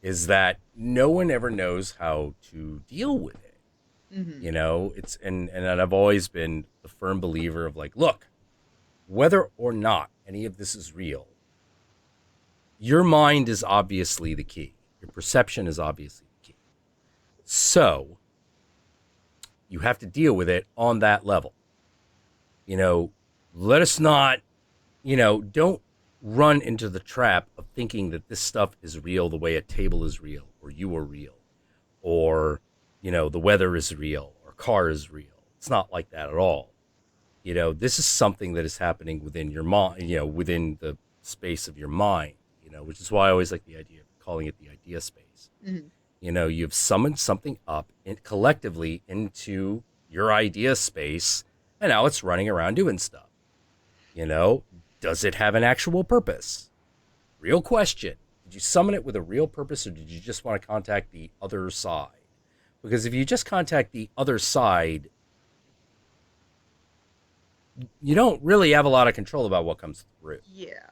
is that no one ever knows how to deal with it. Mm-hmm. You know, and I've always been a firm believer of like, look, whether or not any of this is real, your mind is obviously the key. Your perception is obviously the key. So you have to deal with it on that level. You know, let us not, you know, don't run into the trap of thinking that this stuff is real the way a table is real, or you are real, or, you know, the weather is real, or a car is real. It's not like that at all. You know, this is something that is happening within your mind, you know, within the space of your mind, you know, which is why I always like the idea of calling it the idea space. Mm-hmm. You know, you've summoned something up collectively into your idea space, and now it's running around doing stuff. You know, Does it have an actual purpose? Real question. Did you summon it with a real purpose, or did you just want to contact the other side? Because if you just contact the other side, you don't really have a lot of control about what comes through. Yeah.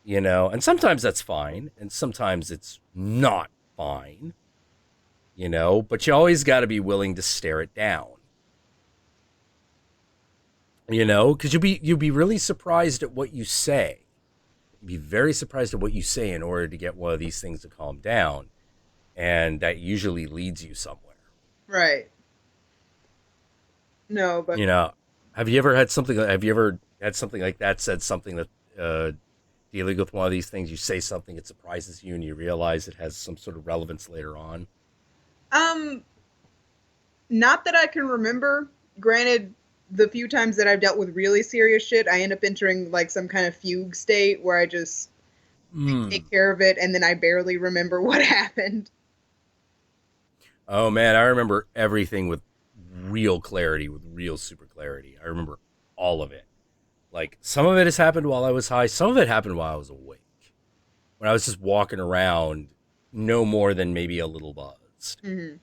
You know, and sometimes that's fine, and sometimes it's not fine. You know, but you always got to be willing to stare it down. You know, because you'll be really surprised at what you say. You'd be very surprised at what you say in order to get one of these things to calm down, and that usually leads you somewhere. Right. No, but you know, have you ever had something like that? Said something that dealing with one of these things, you say something, it surprises you, and you realize it has some sort of relevance later on. Not that I can remember. Granted, the few times that I've dealt with really serious shit, I end up entering like some kind of fugue state where I just take care of it, and then I barely remember what happened. Oh man, I remember everything with real clarity, with real super clarity. I remember all of it. Like, some of it has happened while I was high, some of it happened while I was awake. When I was just walking around, no more than maybe a little buzzed. Mm-hmm.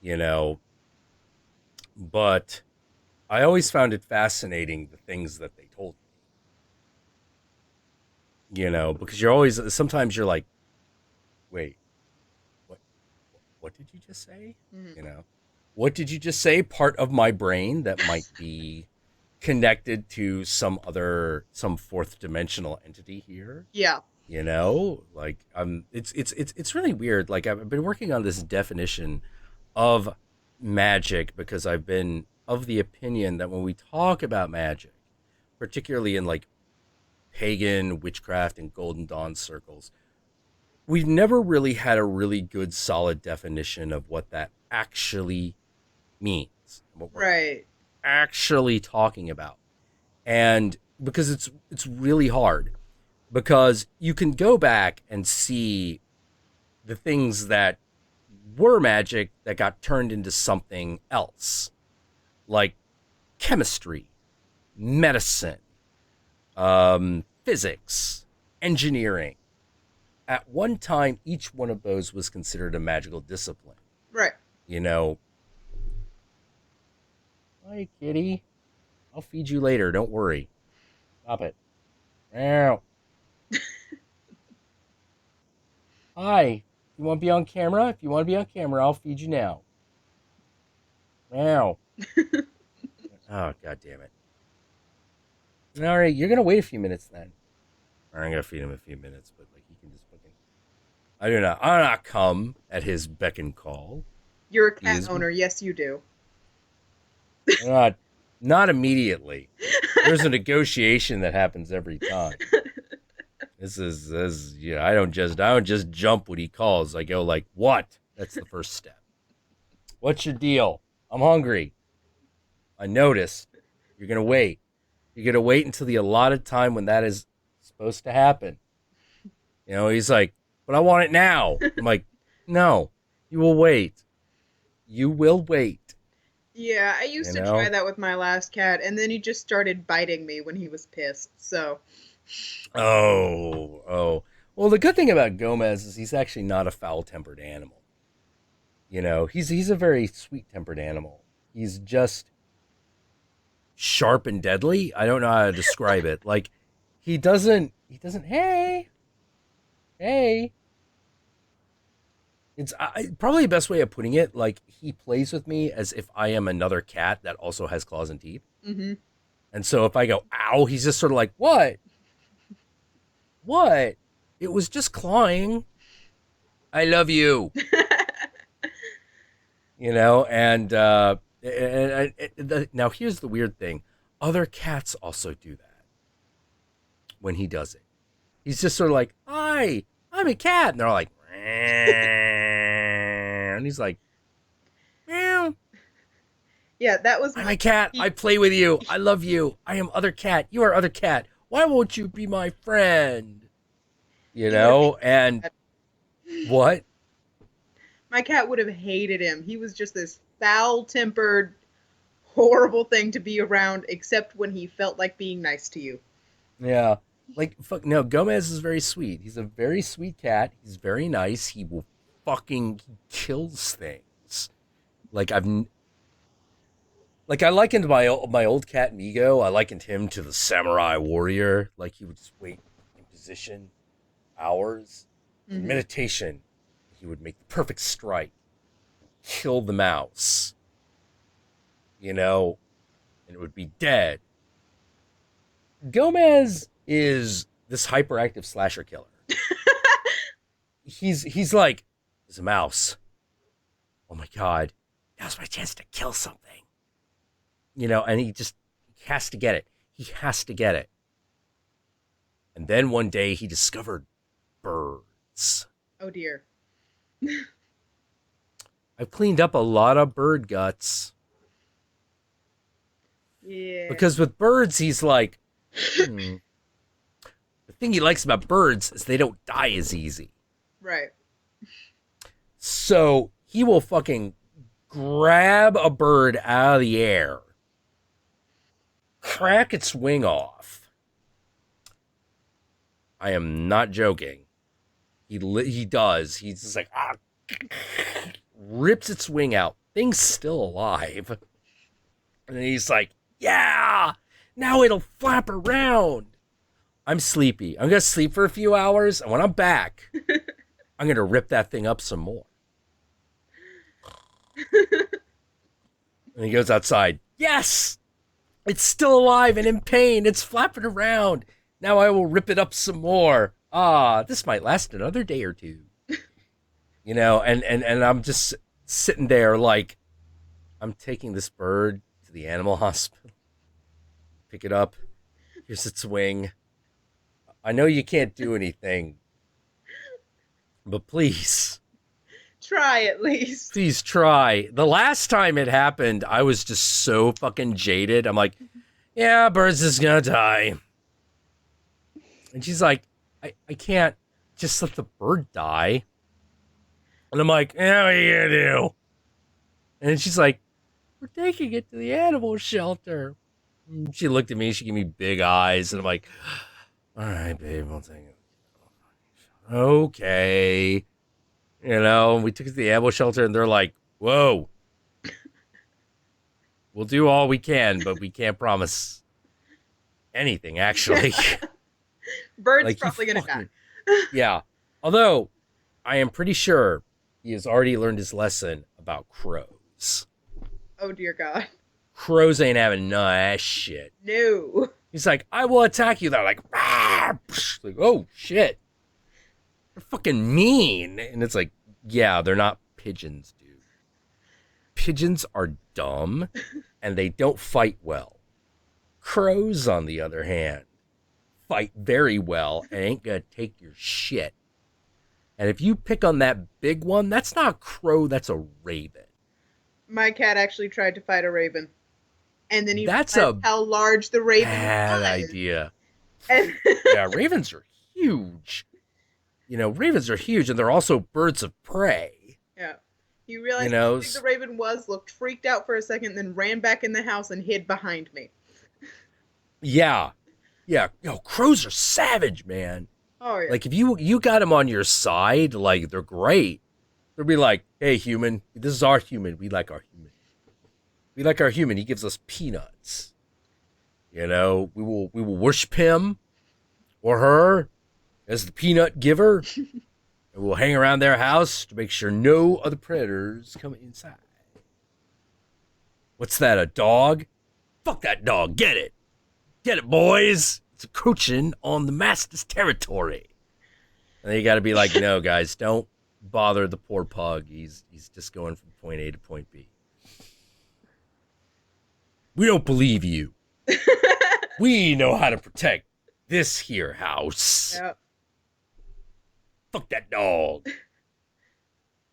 You know, but I always found it fascinating, the things that they told me. You know, because sometimes you're like, wait, what did you just say? Mm-hmm. You know, what did you just say? Part of my brain that might be connected to some fourth dimensional entity here. Yeah. You know, like it's really weird. Like, I've been working on this definition of magic because I've been of the opinion that when we talk about magic, particularly in like pagan witchcraft and Golden Dawn circles, we've never really had a really good solid definition of what that actually means. What we're actually talking about. And because it's really hard, because you can go back and see the things that were magic that got turned into something else, like chemistry, medicine, physics, engineering. At one time, each one of those was considered a magical discipline. Right. You know, hi, kitty. I'll feed you later. Don't worry. Stop it. Meow. Hi. You want to be on camera? If you want to be on camera, I'll feed you now. Meow. Oh, God damn it. All right, you're going to wait a few minutes then. Or I'm going to feed him a few minutes, but like he can just fucking... I'll not come at his beck and call. You're a cat owner. Yes, you do. Not immediately. There's a negotiation that happens every time. This is yeah. I don't just jump when he calls. I go like, what? That's the first step. What's your deal? I'm hungry. I noticed. You're gonna wait. You're gonna wait until the allotted time when that is supposed to happen. You know, he's like, but I want it now. I'm like, no, you will wait. You will wait. Yeah, I used to try that with my last cat, and then he just started biting me when he was pissed, so... Oh. Well, the good thing about Gomez is he's actually not a foul-tempered animal. You know, he's a very sweet-tempered animal. He's just sharp and deadly. I don't know how to describe it. Like, he doesn't, hey. It's probably the best way of putting it, like, he plays with me as if I am another cat that also has claws and teeth. Mm-hmm. And so if I go, ow, he's just sort of like, what? What? It was just clawing. I love you. You know, and now here's the weird thing. Other cats also do that when he does it. He's just sort of like, hi, I'm a cat. And they're all like, and he's like, meow. Yeah, that was... I'm a cat. I play with you. I love you. I am other cat. You are other cat. Why won't you be my friend? You know, and what? My cat would have hated him. He was just this foul-tempered, horrible thing to be around, except when he felt like being nice to you. Yeah. Like, fuck, no, Gomez is very sweet. He's a very sweet cat. He's very nice. He will fucking he kills things. Like, I likened my old cat Migo. I likened him to the samurai warrior. Like, he would just wait in position hours. In meditation, he would make the perfect strike, kill the mouse, and it would be dead. Gomez is this hyperactive slasher killer. He's like, there's a mouse. Oh my God, now's my chance to kill something. And he has to get it. He has to get it. And then one day he discovered birds. Oh dear. I've cleaned up a lot of bird guts. Yeah. Because with birds, he's like, the thing he likes about birds is they don't die as easy. Right. So he will fucking grab a bird out of the air, crack its wing off. I am not joking. He does. He's just like, rips its wing out. Thing's still alive. And then he's like, yeah, now it'll flap around. I'm sleepy. I'm going to sleep for a few hours. And when I'm back, I'm going to rip that thing up some more. And he goes outside. Yes, it's still alive and in pain. It's flapping around. Now I will rip it up some more. This might last another day or two. And I'm just sitting there like, I'm taking this bird to the animal hospital. Pick it up. Here's its wing. I know you can't do anything, but please. Try at least. Please try. The last time it happened, I was just so fucking jaded. I'm like, yeah, bird's just gonna die. And she's like, I can't just let the bird die. And I'm like, yeah, what are you gonna do? And she's like, we're taking it to the animal shelter. And she looked at me, she gave me big eyes, and I'm like, all right, babe, I'll take it. Okay. We took it to the animal shelter, and they're like, whoa. We'll do all we can, but we can't promise anything, actually. Bird's probably going to die. Yeah. Although, I am pretty sure he has already learned his lesson about crows. Oh, dear God. Crows ain't having none of that shit. No. He's like, I will attack you. They're like, like, oh, shit. They're fucking mean. And it's like, yeah, they're not pigeons, dude. Pigeons are dumb, and they don't fight well. Crows, on the other hand, fight very well and ain't gonna take your shit. And if you pick on that big one, that's not a crow, that's a raven. My cat actually tried to fight a raven. And then he realized how large the raven bad was. Idea. Yeah, ravens are huge. Ravens are huge, and they're also birds of prey. Yeah. He realized how big the raven was, looked freaked out for a second, then ran back in the house and hid behind me. Yeah. Yeah. Crows are savage, man. Oh, yeah. Like, if you got them on your side, like, they're great. They'll be like, hey, human, this is our human. We like our human. We like our human. He gives us peanuts. We will worship him or her as the peanut giver. And we'll hang around their house to make sure no other predators come inside. What's that, a dog? Fuck that dog. Get it. Get it, boys. It's encroaching on the master's territory. And then you got to be like, no, guys, don't bother the poor pug. He's just going from point A to point B. We don't believe you. We know how to protect this here house. Yep. Fuck that dog.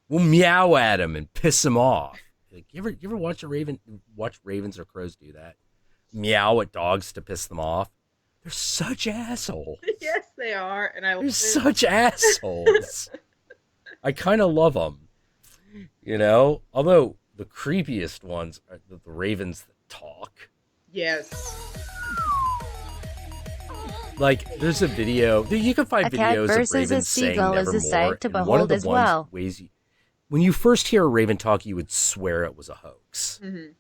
We'll meow at him and piss him off. Like, you ever watch ravens or crows do that? Meow at dogs to piss them off. They're such assholes. Yes, they are, and They're such assholes. I kind of love them. Although the creepiest ones are the ravens that talk. Yes. Like, there's a video. You can find A cat videos of versus a ravens saying seagull is a nevermore. sight to And one of behold the as well. ways when you first hear a raven talk, you would swear it was a hoax. Mm-hmm.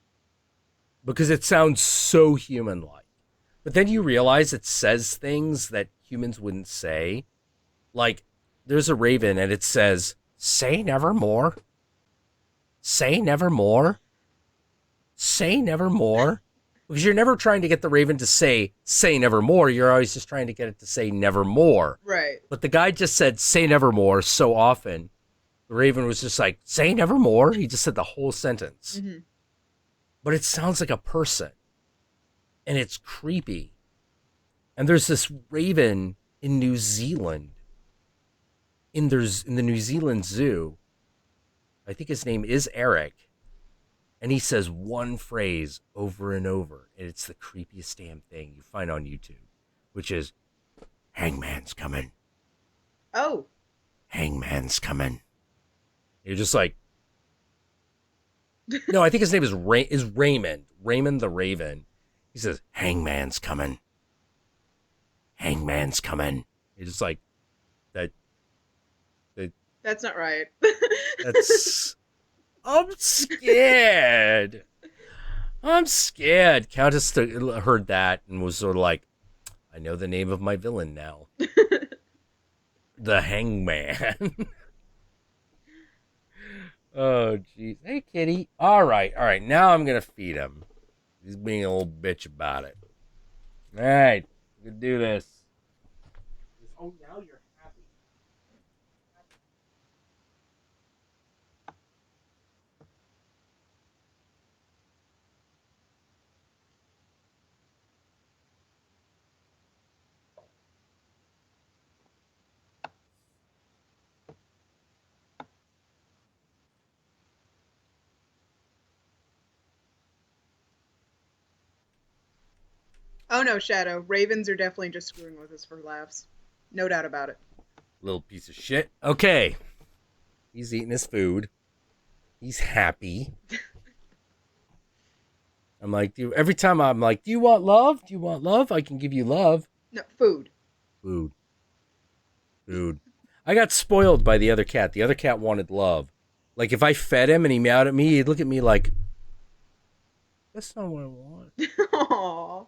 Because it sounds so human-like. But then you realize it says things that humans wouldn't say. Like, there's a raven and it says, "Say nevermore. Say nevermore. Say nevermore." Because you're never trying to get the raven to say nevermore. You're always just trying to get it to say nevermore. Right. But the guy just said say nevermore so often. The raven was just like, say nevermore. He just said the whole sentence. Mm-hmm. But it sounds like a person. And it's creepy. And there's this raven in New Zealand. In the New Zealand Zoo. I think his name is Eric. And he says one phrase over and over. And it's the creepiest damn thing you find on YouTube. Which is, "Hangman's coming. Oh. Hangman's coming." You're just like... No, I think his name is Raymond. Raymond the Raven. He says, "Hangman's coming. Hangman's coming." You're just like... That's not right. That's... I'm scared. I'm scared. Countess heard that and was sort of like, I know the name of my villain now. The Hangman. Oh, jeez. Hey, kitty. All right. Now I'm going to feed him. He's being a little bitch about it. All right. We can do this. Oh, now you're happy. Oh no, Shadow. Ravens are definitely just screwing with us for laughs. No doubt about it. Little piece of shit. Okay. He's eating his food. He's happy. I'm like, every time I'm like, do you want love? Do you want love? I can give you love. No, food. Food. I got spoiled by the other cat. The other cat wanted love. Like, if I fed him and he meowed at me, he'd look at me like, that's not what I want. Aww.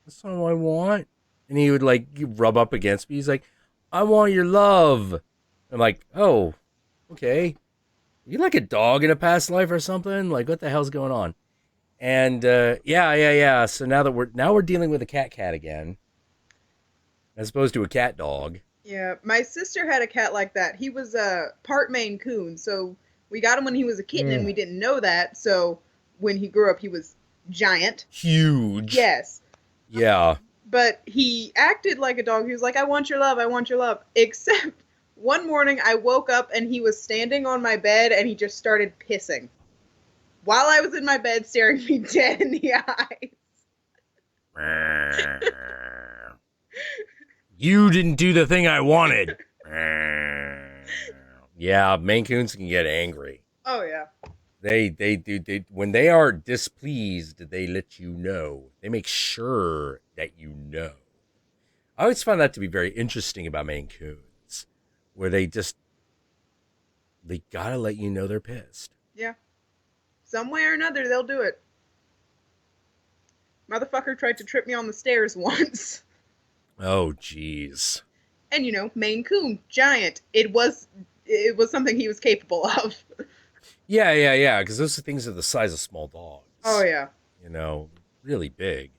That's not what I want. And he would, like, rub up against me. He's like, I want your love. I'm like, oh, okay. You like a dog in a past life or something? Like, what the hell's going on? And, yeah. So now we're dealing with a cat again. As opposed to a cat dog. Yeah, my sister had a cat like that. He was a part Maine Coon, so we got him when he was a kitten, and we didn't know that. So when he grew up, he was giant. Huge. Yes. Yeah. But he acted like a dog. He was like, I want your love, I want your love. Except one morning I woke up and he was standing on my bed and he just started pissing. While I was in my bed staring me dead in the eyes. You didn't do the thing I wanted. Yeah, Maine Coons can get angry. Oh, yeah. They do. When they are displeased, they let you know. They make sure that you know. I always find that to be very interesting about Maine Coons, where they gotta let you know they're pissed. Yeah. Some way or another, they'll do it. Motherfucker tried to trip me on the stairs once. Oh, jeez. And, Maine Coon, giant. It was something he was capable of. Yeah, because those things are the size of small dogs. Oh, yeah. Really big.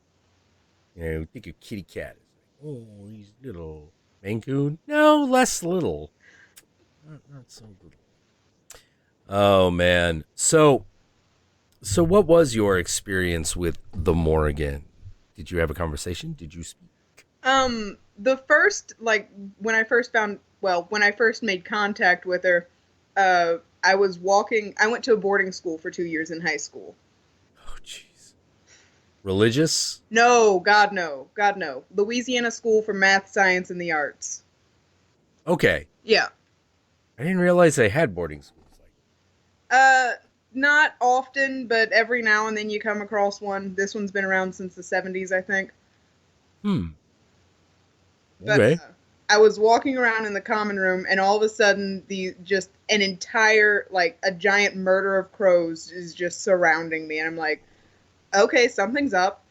Think a kitty cat is like, oh, he's little. Maine Coon? No, less little. Not so little. Oh, man. So what was your experience with the Morrigan? Did you have a conversation? Did you speak? The first, when I first made contact with her, I went to a boarding school for 2 years in high school. Oh, jeez. Religious? No, God, no. God, no. Louisiana School for Math, Science, and the Arts. Okay. Yeah. I didn't realize they had boarding schools. Not often, but every now and then you come across one. This one's been around since the 70s, I think. But Okay. I was walking around in the common room, and all of a sudden, just an entire, like, a giant murder of crows is just surrounding me, and I'm like, okay, something's up.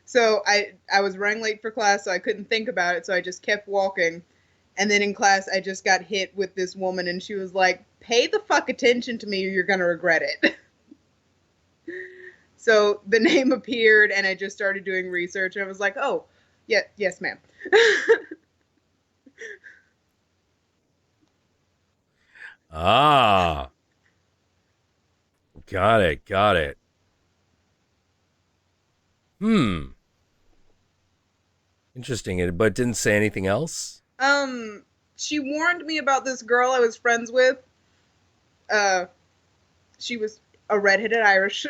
So I was running late for class, so I couldn't think about it, so I just kept walking. And then in class, I just got hit with this woman, and she was like, pay the fuck attention to me or you're going to regret it. So the name appeared, and I just started doing research, and I was like, oh, yeah, yes, ma'am. Ah. Got it. Got it. Interesting. But didn't say anything else? She warned me about this girl I was friends with. She was a redheaded Irish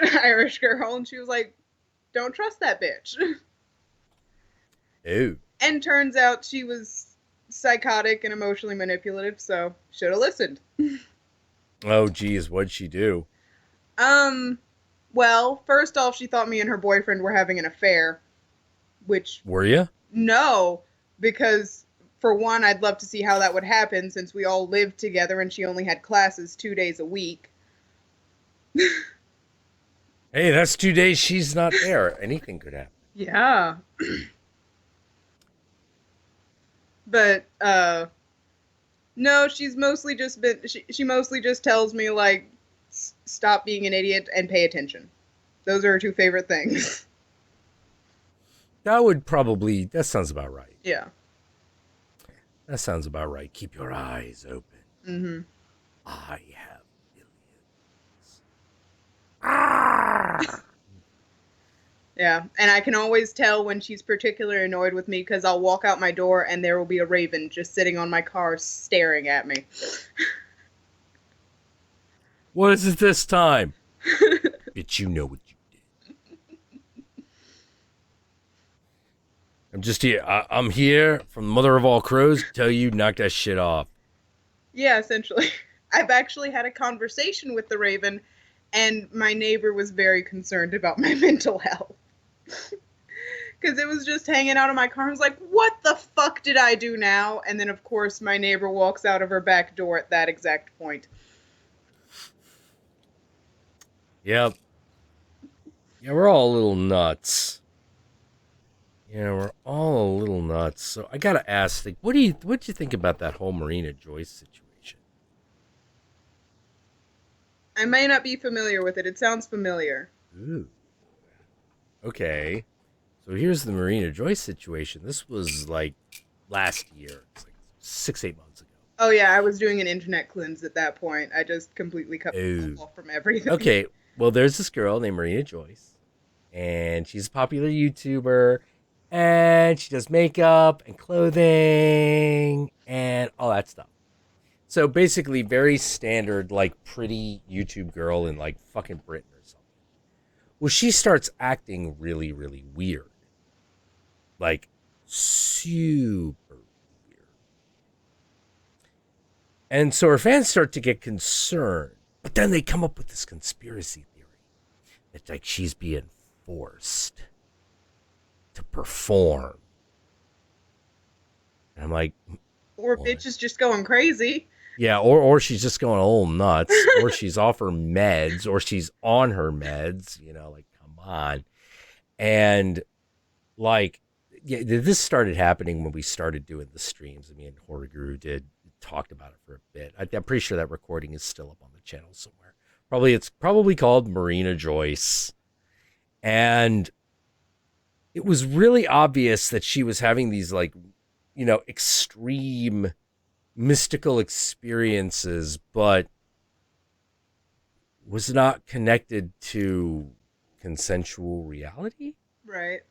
girl, and she was like, don't trust that bitch. Ooh. And turns out she was psychotic and emotionally manipulative, so should have listened. Oh, geez. What'd she do? Well, first off, she thought me and her boyfriend were having an affair, which... Were you? No, because, for one, I'd love to see how that would happen since we all lived together and she only had classes 2 days a week. Hey, that's 2 days she's not there. Anything could happen. Yeah. But, no, she's mostly just been... She mostly just tells me, like, stop being an idiot and pay attention. Those are her two favorite things. That sounds about right. Yeah. That sounds about right. Keep your eyes open. Mm-hmm. I have millions. Ah! Yeah, and I can always tell when she's particularly annoyed with me because I'll walk out my door and there will be a raven just sitting on my car staring at me. What is it this time? Bitch, you know what you did. I'm just here. I'm here from the mother of all crows to tell you, knock that shit off. Yeah, essentially. I've actually had a conversation with the raven, and my neighbor was very concerned about my mental health. Because it was just hanging out in my car. I was like, what the fuck did I do now? And then, of course, my neighbor walks out of her back door at that exact point. Yep. Yeah, we're all a little nuts. Yeah, we're all a little nuts. So I gotta ask, like, what'd you think about that whole Marina Joyce situation? I may not be familiar with it. It sounds familiar. Ooh. Okay. So here's the Marina Joyce situation. This was like last year. It's like 6-8 months ago. Oh yeah, I was doing an internet cleanse at that point. I just completely cut myself off from everything. Okay, well, there's this girl named Marina Joyce, and she's a popular YouTuber, and she does makeup and clothing and all that stuff. So basically, very standard, like, pretty YouTube girl in, like, fucking Britain or something. Well, she starts acting really, really weird. Like, super weird. And so her fans start to get concerned. But then they come up with this conspiracy theory that, like, she's being forced to perform. And I'm like... Or bitch is just going crazy. Yeah, or she's just going a little nuts, or she's off her meds, or she's on her meds, you know, like, come on. And, like, yeah, this started happening when we started doing the streams. I mean, Horror Guru talked about it for a bit. I'm pretty sure that recording is still up on the channel somewhere. It's probably called Marina Joyce. And it was really obvious that she was having these, like, you know, extreme mystical experiences, but was not connected to consensual reality. Right.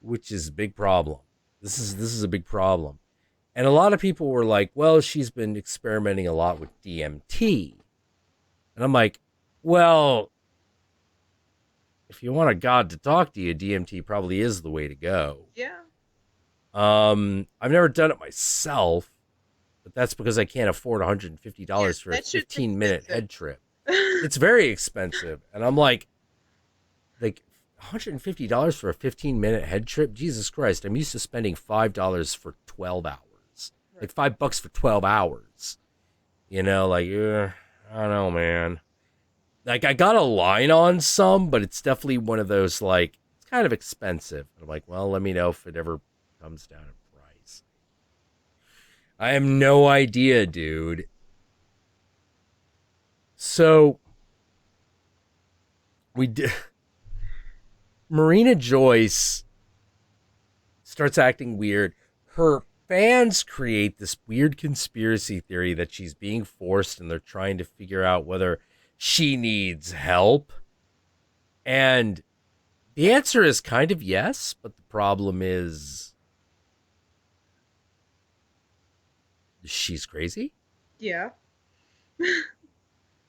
Which is a big problem. This is a big problem. And a lot of people were like, well, she's been experimenting a lot with DMT. And I'm like, well, if you want a god to talk to you, DMT probably is the way to go. Yeah. I've never done it myself, but that's because I can't afford $150 for a 15-minute head trip. It's very expensive. And I'm like, $150 for a 15-minute head trip? Jesus Christ, I'm used to spending $5 for 12 hours. Like $5 for 12 hours. You know, like, I don't know, man. Like, I got a line on some, but it's definitely one of those, like, it's kind of expensive. I'm like, well, let me know if it ever comes down in price. I have no idea, dude. So, we did... Marina Joyce starts acting weird. Her fans create this weird conspiracy theory that she's being forced and they're trying to figure out whether she needs help. And the answer is kind of yes, but the problem is she's crazy. Yeah.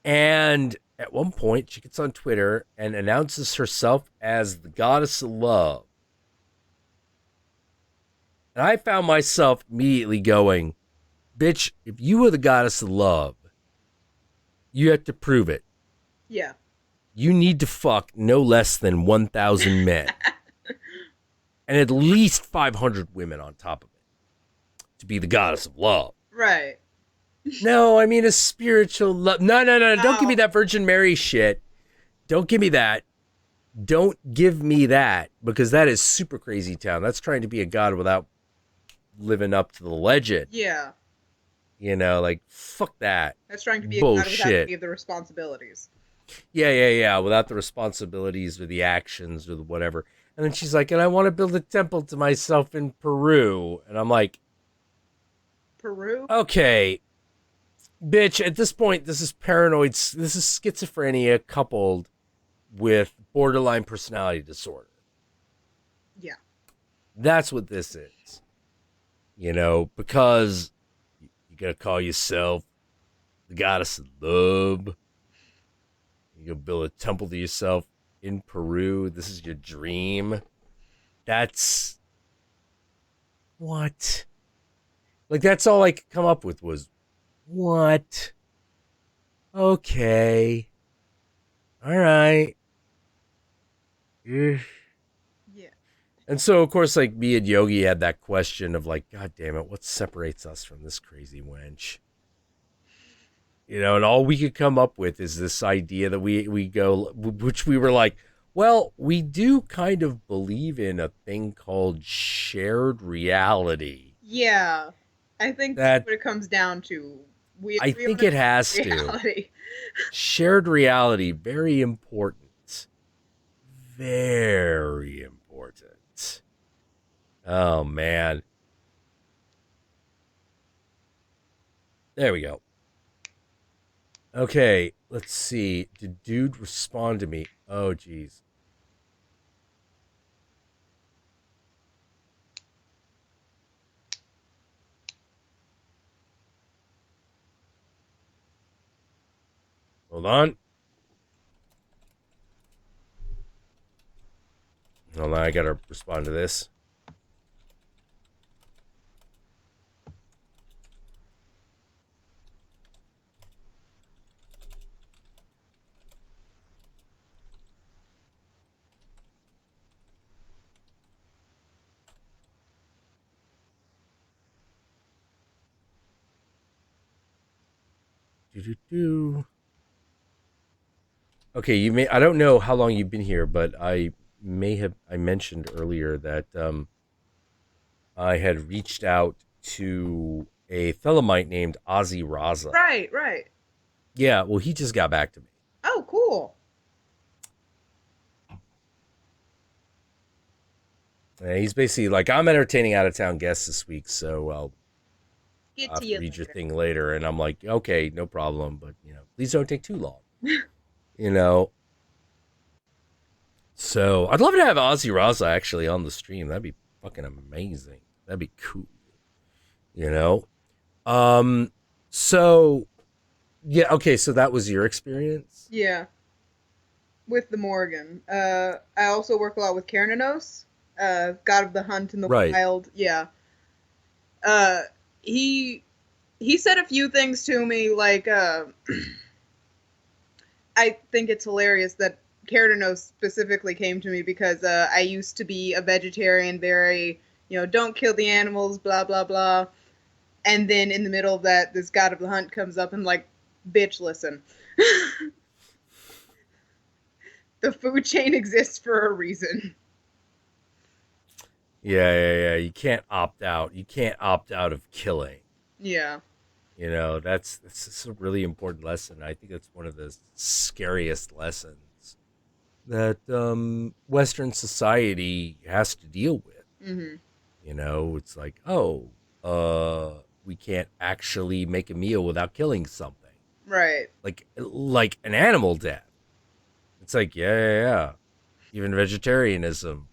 And at one point, she gets on Twitter and announces herself as the goddess of love. And I found myself immediately going, bitch, if you were the goddess of love, you have to prove it. Yeah. You need to fuck no less than 1,000 men. And at least 500 women on top of it to be the goddess of love. Right. No, I mean a spiritual love. No. Don't give me that Virgin Mary shit. Don't give me that. Don't give me that, because that is super crazy town. That's trying to be a god without living up to the legend. Yeah. You know, like, fuck that. That's trying to be a god without any of the responsibilities. Yeah. Without the responsibilities or the actions or the whatever. And then she's like, and I want to build a temple to myself in Peru. And I'm like, Peru? Okay. Bitch, at this point, this is paranoid. This is schizophrenia coupled with borderline personality disorder. Yeah. That's what this is. You know, because you gotta call yourself the goddess of love. You gonna build a temple to yourself in Peru. This is your dream. That's what? Like, that's all I could come up with was, what? Okay. All right. Yeah. And so, of course, like, me and Yogi had that question of like, God damn it, what separates us from this crazy wench? You know, and all we could come up with is this idea that we go, which we were like, well, we do kind of believe in a thing called shared reality. Yeah. I think that's what it comes down to. I think it has to. Shared reality, very important. Very important. Oh, man. There we go. Okay, let's see. Did dude respond to me? Oh, geez. Hold on. Hold on, I gotta respond to this. Okay, you may. I don't know how long you've been here, but I mentioned earlier that I had reached out to a Thelemite named Ozzy Raza. Right. Yeah, well, he just got back to me. Oh, cool. And he's basically like, I'm entertaining out of town guests this week, so I'll Get to you read your thing later. And I'm like, okay, no problem, but please don't take too long. So I'd love to have Ozzy Raza actually on the stream. That'd be fucking amazing. That'd be cool. So yeah, okay, so that was your experience? Yeah. With the Morgan. I also work a lot with Keranos, God of the Hunt in the Wild. Yeah. He said a few things to me, like I think it's hilarious that Care to Know specifically came to me because I used to be a vegetarian, very, don't kill the animals, blah, blah, blah. And then in the middle of that, this god of the hunt comes up and like, bitch, listen. The food chain exists for a reason. Yeah. You can't opt out. You can't opt out of killing. Yeah. That's a really important lesson. I think it's one of the scariest lessons that Western society has to deal with. Mm-hmm. It's like, we can't actually make a meal without killing something. Right. Like an animal death. It's like, yeah. Even vegetarianism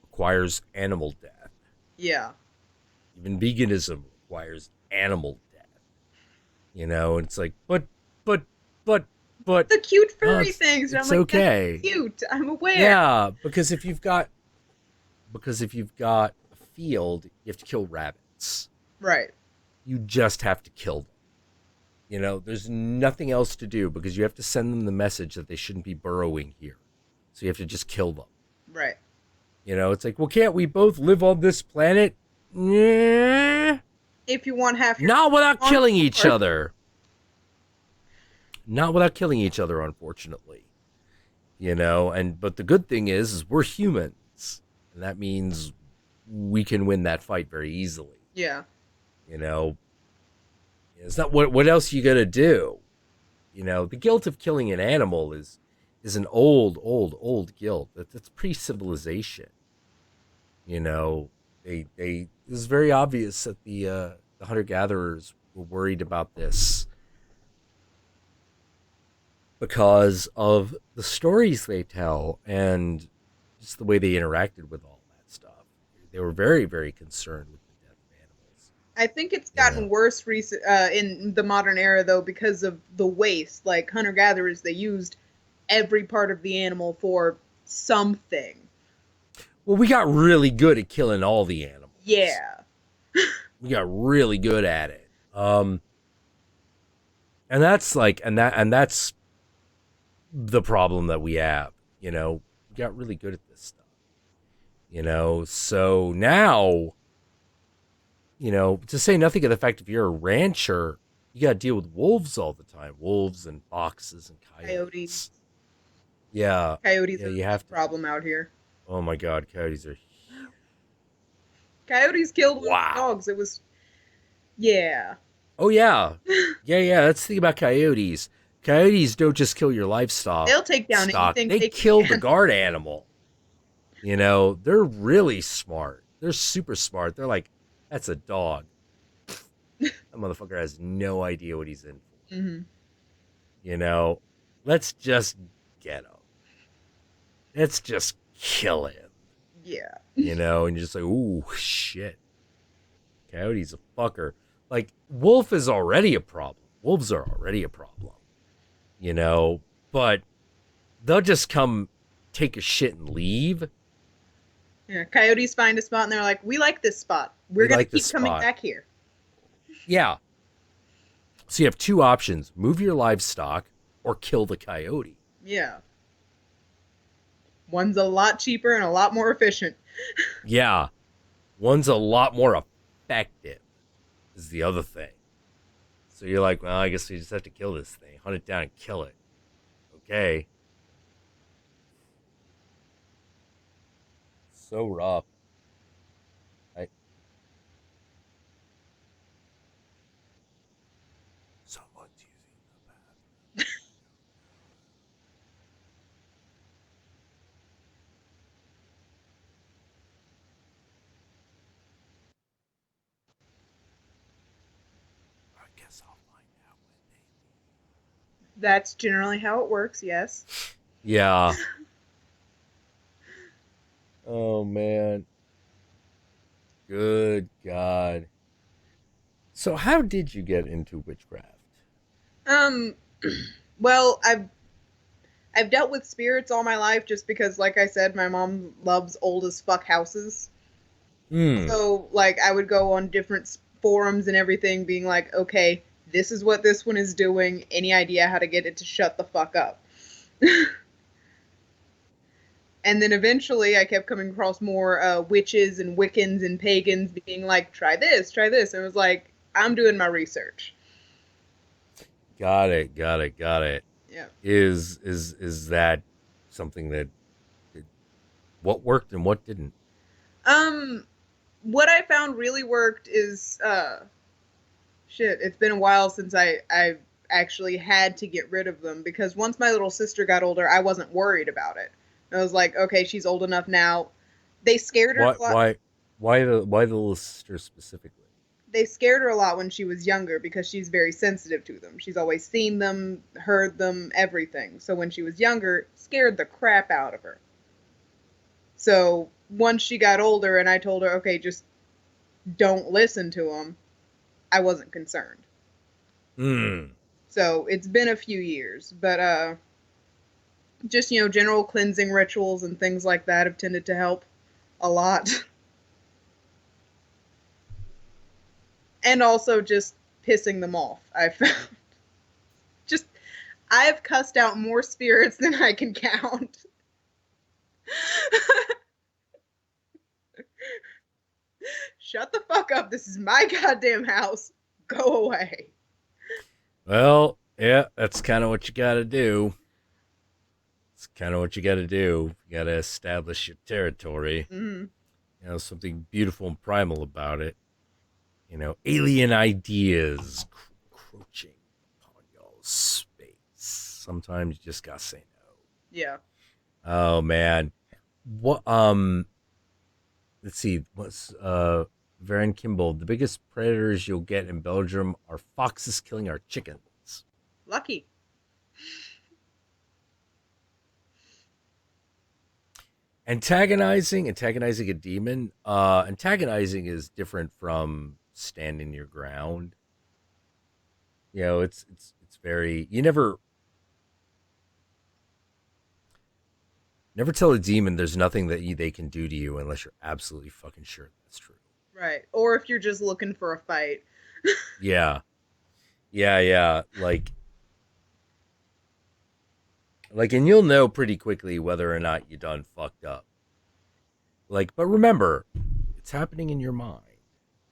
requires animal death. Yeah. Even veganism requires animal death. And it's like, but the cute furry things. It's I'm like, okay. That's cute. I'm aware. Yeah, because if you've got a field, you have to kill rabbits. Right. You just have to kill them. There's nothing else to do because you have to send them the message that they shouldn't be burrowing here. So you have to just kill them. Right. It's like, well, can't we both live on this planet? Yeah. If you want half your Not without killing each other. Not without killing each other, unfortunately. But the good thing is we're humans. And that means we can win that fight very easily. Yeah. It's not what else you gotta do. The guilt of killing an animal is an old guilt. That's pre-civilization. It was very obvious that the hunter-gatherers were worried about this because of the stories they tell and just the way they interacted with all that stuff. They were very, very concerned with the death of animals. I think it's gotten worse in the modern era, though, because of the waste. Like, hunter-gatherers, they used every part of the animal for something. Well, we got really good at killing all the animals. Yeah. We got really good at it. And that's the problem that we have. We got really good at this stuff. So now, to say nothing of the fact if you're a rancher, you got to deal with wolves all the time. Wolves and foxes and coyotes. Yeah. Coyotes are a problem out here. Oh my God, coyotes are. Coyotes killed dogs. It was, yeah. Oh yeah, yeah. That's the thing about coyotes. Coyotes don't just kill your livestock. They'll take down anything. They kill the guard animal. They're really smart. They're super smart. They're like, that's a dog. That motherfucker has no idea what he's in for. Mm-hmm. Let's just get him. Let's just kill him. Yeah. And you're just like, ooh, shit. Coyote's a fucker. Like, wolf is already a problem. Wolves are already a problem. But they'll just come take a shit and leave. Yeah, coyotes find a spot and they're like, we like this spot. We're going to keep coming back here. Yeah. So you have two options. Move your livestock or kill the coyote. Yeah. One's a lot cheaper and a lot more efficient. Yeah. One's a lot more effective is the other thing. So you're like, well, I guess we just have to kill this thing. Hunt it down and kill it. Okay. So rough. Someone's using the bathroom. I guess I'll find out when they. That's generally how it works, yes. Yeah. Oh, man. Good God. So how did you get into witchcraft? Well, I've dealt with spirits all my life just because, like I said, my mom loves old as fuck houses. So, like, I would go on different forums and everything being like, okay, this is what this one is doing. Any idea how to get it to shut the fuck up? And then eventually I kept coming across more witches and Wiccans and pagans being like, try this, try this. And it was like, I'm doing my research. Got it. Yeah. Is that something that what worked and what didn't? What I found really worked is shit, it's been a while since I actually had to get rid of them, because once my little sister got older, I wasn't worried about it. I was like, okay, she's old enough now. They scared her a lot. Why the little sister specifically? They scared her a lot when she was younger because she's very sensitive to them. She's always seen them, heard them, everything. So when she was younger, it scared the crap out of her. So once she got older and I told her, okay, just don't listen to them, I wasn't concerned. So it's been a few years, but just, general cleansing rituals and things like that have tended to help a lot. And also just pissing them off, I found. Just, I've cussed out more spirits than I can count. Shut the fuck up. This is my goddamn house. Go away. Well, yeah, that's kind of what you got to do. You got to establish your territory. Mm-hmm. Something beautiful and primal about it. Alien ideas encroaching upon y'all's space. Sometimes you just gotta say no. Yeah. Oh man. What let's see, what's Varen Kimball, the biggest predators you'll get in Belgium are foxes killing our chickens. Lucky. Antagonizing a demon. Antagonizing is different from standing your ground. It's very, you never tell a demon there's nothing that they can do to you unless you're absolutely fucking sure that's true. Right. Or if you're just looking for a fight. Yeah. Like, and you'll know pretty quickly whether or not you done fucked up. But remember, it's happening in your mind.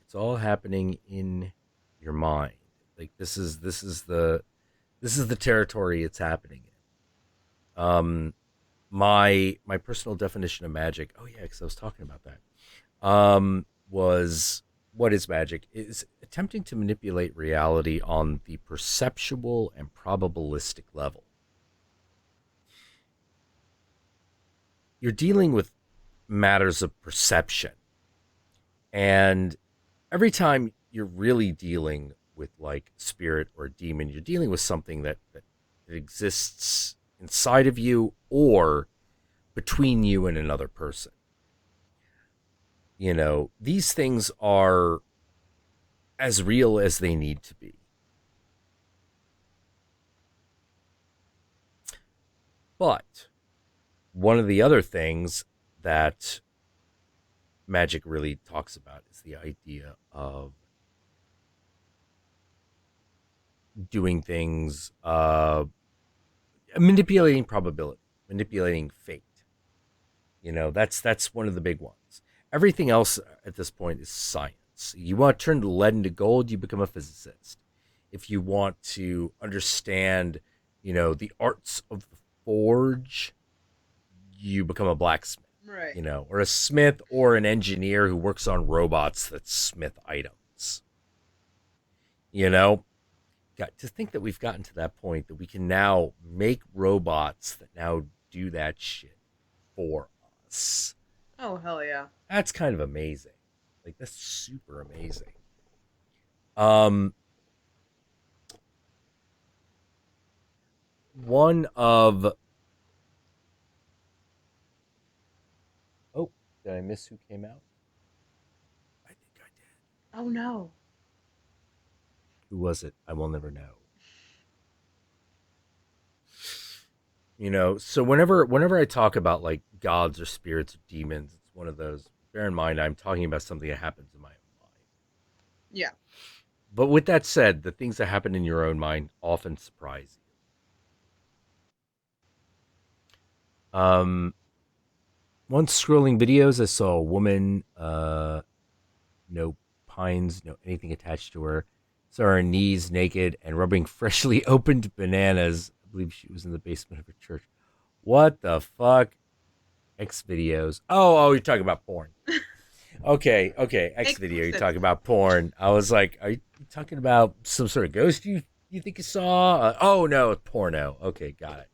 It's all happening in your mind. This is the territory it's happening in. My personal definition of magic. Oh yeah, because I was talking about that. Was what is magic? Is attempting to manipulate reality on the perceptual and probabilistic level. You're dealing with matters of perception. And every time you're really dealing with spirit or a demon, you're dealing with something that exists inside of you or between you and another person. These things are as real as they need to be. But one of the other things that magic really talks about is the idea of doing things, manipulating probability, manipulating fate. That's one of the big ones. Everything else at this point is science. You want to turn lead into gold, you become a physicist. If you want to understand, the arts of the forge, you become a blacksmith. Right. Or a smith or an engineer who works on robots that smith items. Got to think that we've gotten to that point that we can now make robots that now do that shit for us. Oh, hell yeah. That's kind of amazing. That's super amazing. One of... Oh, did I miss who came out? I think I did. Oh, no. Who was it? I will never know. So whenever I talk about gods or spirits or demons, it's one of those. Bear in mind, I'm talking about something that happens in my own mind. Yeah. But with that said, the things that happen in your own mind often surprise you. once scrolling videos, I saw a woman, no pines, no anything attached to her, saw her knees naked and rubbing freshly opened bananas. I believe she was in the basement of her church. What the fuck? X videos. Oh, you're talking about porn. Okay. X video. You're talking about porn. I was like, are you talking about some sort of ghost you think you saw? Oh no, it's porno. Okay, got it.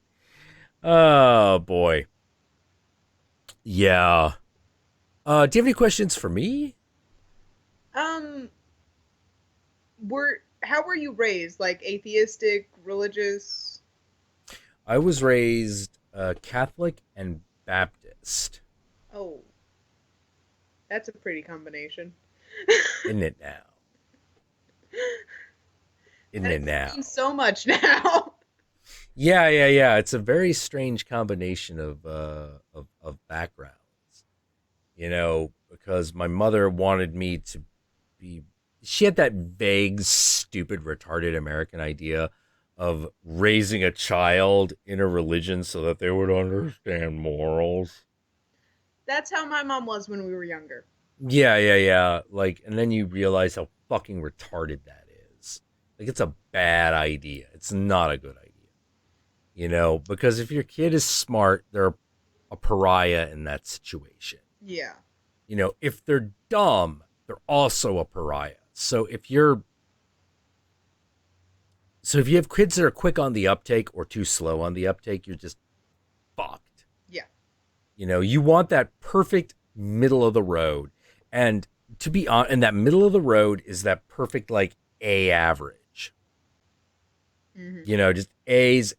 Oh boy. Yeah. Do you have any questions for me? How were you raised? Like atheistic, religious? I was raised Catholic and Baptist. Oh, that's a pretty combination. Isn't it now? Isn't it now? Means so much now. Yeah. It's a very strange combination of backgrounds. You know, because my mother wanted me to be. She had that vague, stupid, retarded American idea of raising a child in a religion so that they would understand morals. That's how my mom was when we were younger. Yeah. Like, and then you realize how fucking retarded that is. Like, it's a bad idea. It's not a good idea. You know, because if your kid is smart, they're a pariah in that situation. Yeah. You know, if they're dumb, they're also a pariah. So if you have kids that are quick on the uptake or too slow on the uptake, you're just fucked. Yeah. You know, you want that perfect middle of the road. And to be honest, and that middle of the road is that perfect, like, A average. Mm-hmm. You know, just A's.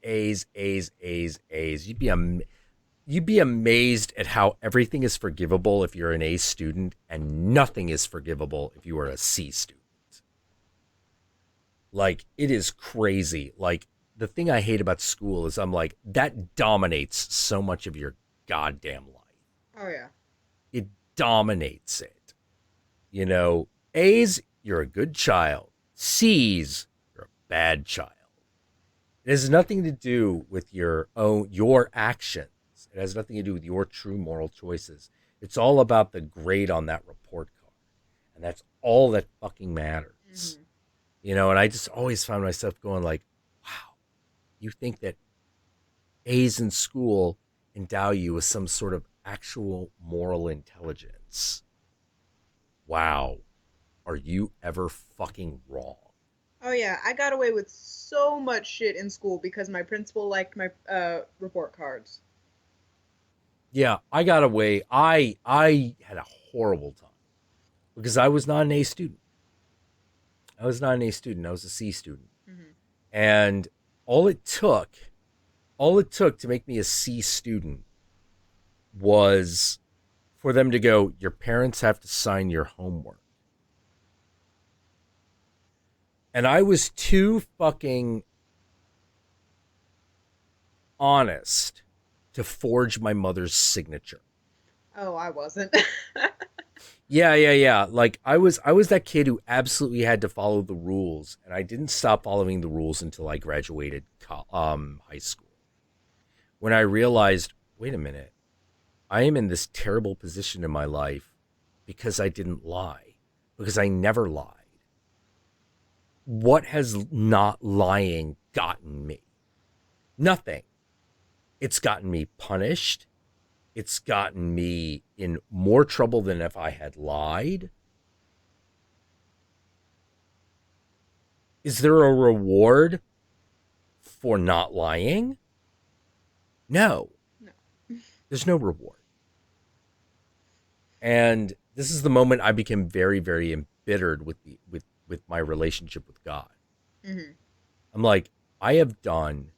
You'd be amazed at how everything is forgivable if you're an A student and nothing is forgivable if you are a C student. Like, it is crazy. Like, the thing I hate about school is I'm like, that dominates so much of your goddamn life. Oh, yeah. It dominates it. You know, A's, you're a good child. C's, you're a bad child. It has nothing to do with your actions. It has nothing to do with your true moral choices. It's all about the grade on that report card. And that's all that fucking matters. Mm-hmm. You know, and I just always found myself going like, wow, you think that A's in school endow you with some sort of actual moral intelligence. Wow. Are you ever fucking wrong? Oh, yeah. I got away with so much shit in school because my principal liked my report cards. Yeah, I got away. I had a horrible time because I was not an A student. I was a C student. Mm-hmm. And all it took to make me a C student was for them to go, your parents have to sign your homework. And I was too fucking honest to forge my mother's signature. Oh, I wasn't. Yeah. Like I was that kid who absolutely had to follow the rules, and I didn't stop following the rules until I graduated high school. When I realized, wait a minute, I am in this terrible position in my life because I didn't lie, because I never lied. What has not lying gotten me? Nothing. It's gotten me punished. It's gotten me in more trouble than if I had lied. Is there a reward for not lying? No. There's no reward. And this is the moment I became very, very embittered with my relationship with God. Mm-hmm. I'm like, I have done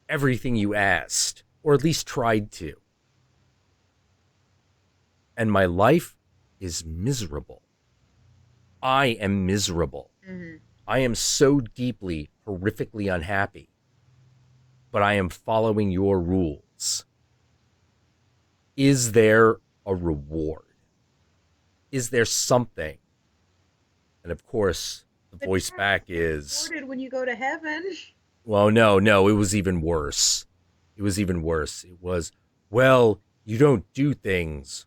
everything you asked, or at least tried to. And my life is miserable. I am miserable. Mm-hmm. I am so deeply, horrifically unhappy. But I am following your rules. Is there a reward? Is there something? And of course, the voice back is... Rewarded when you go to heaven. Well, no, it was even worse. It was, well, You don't do things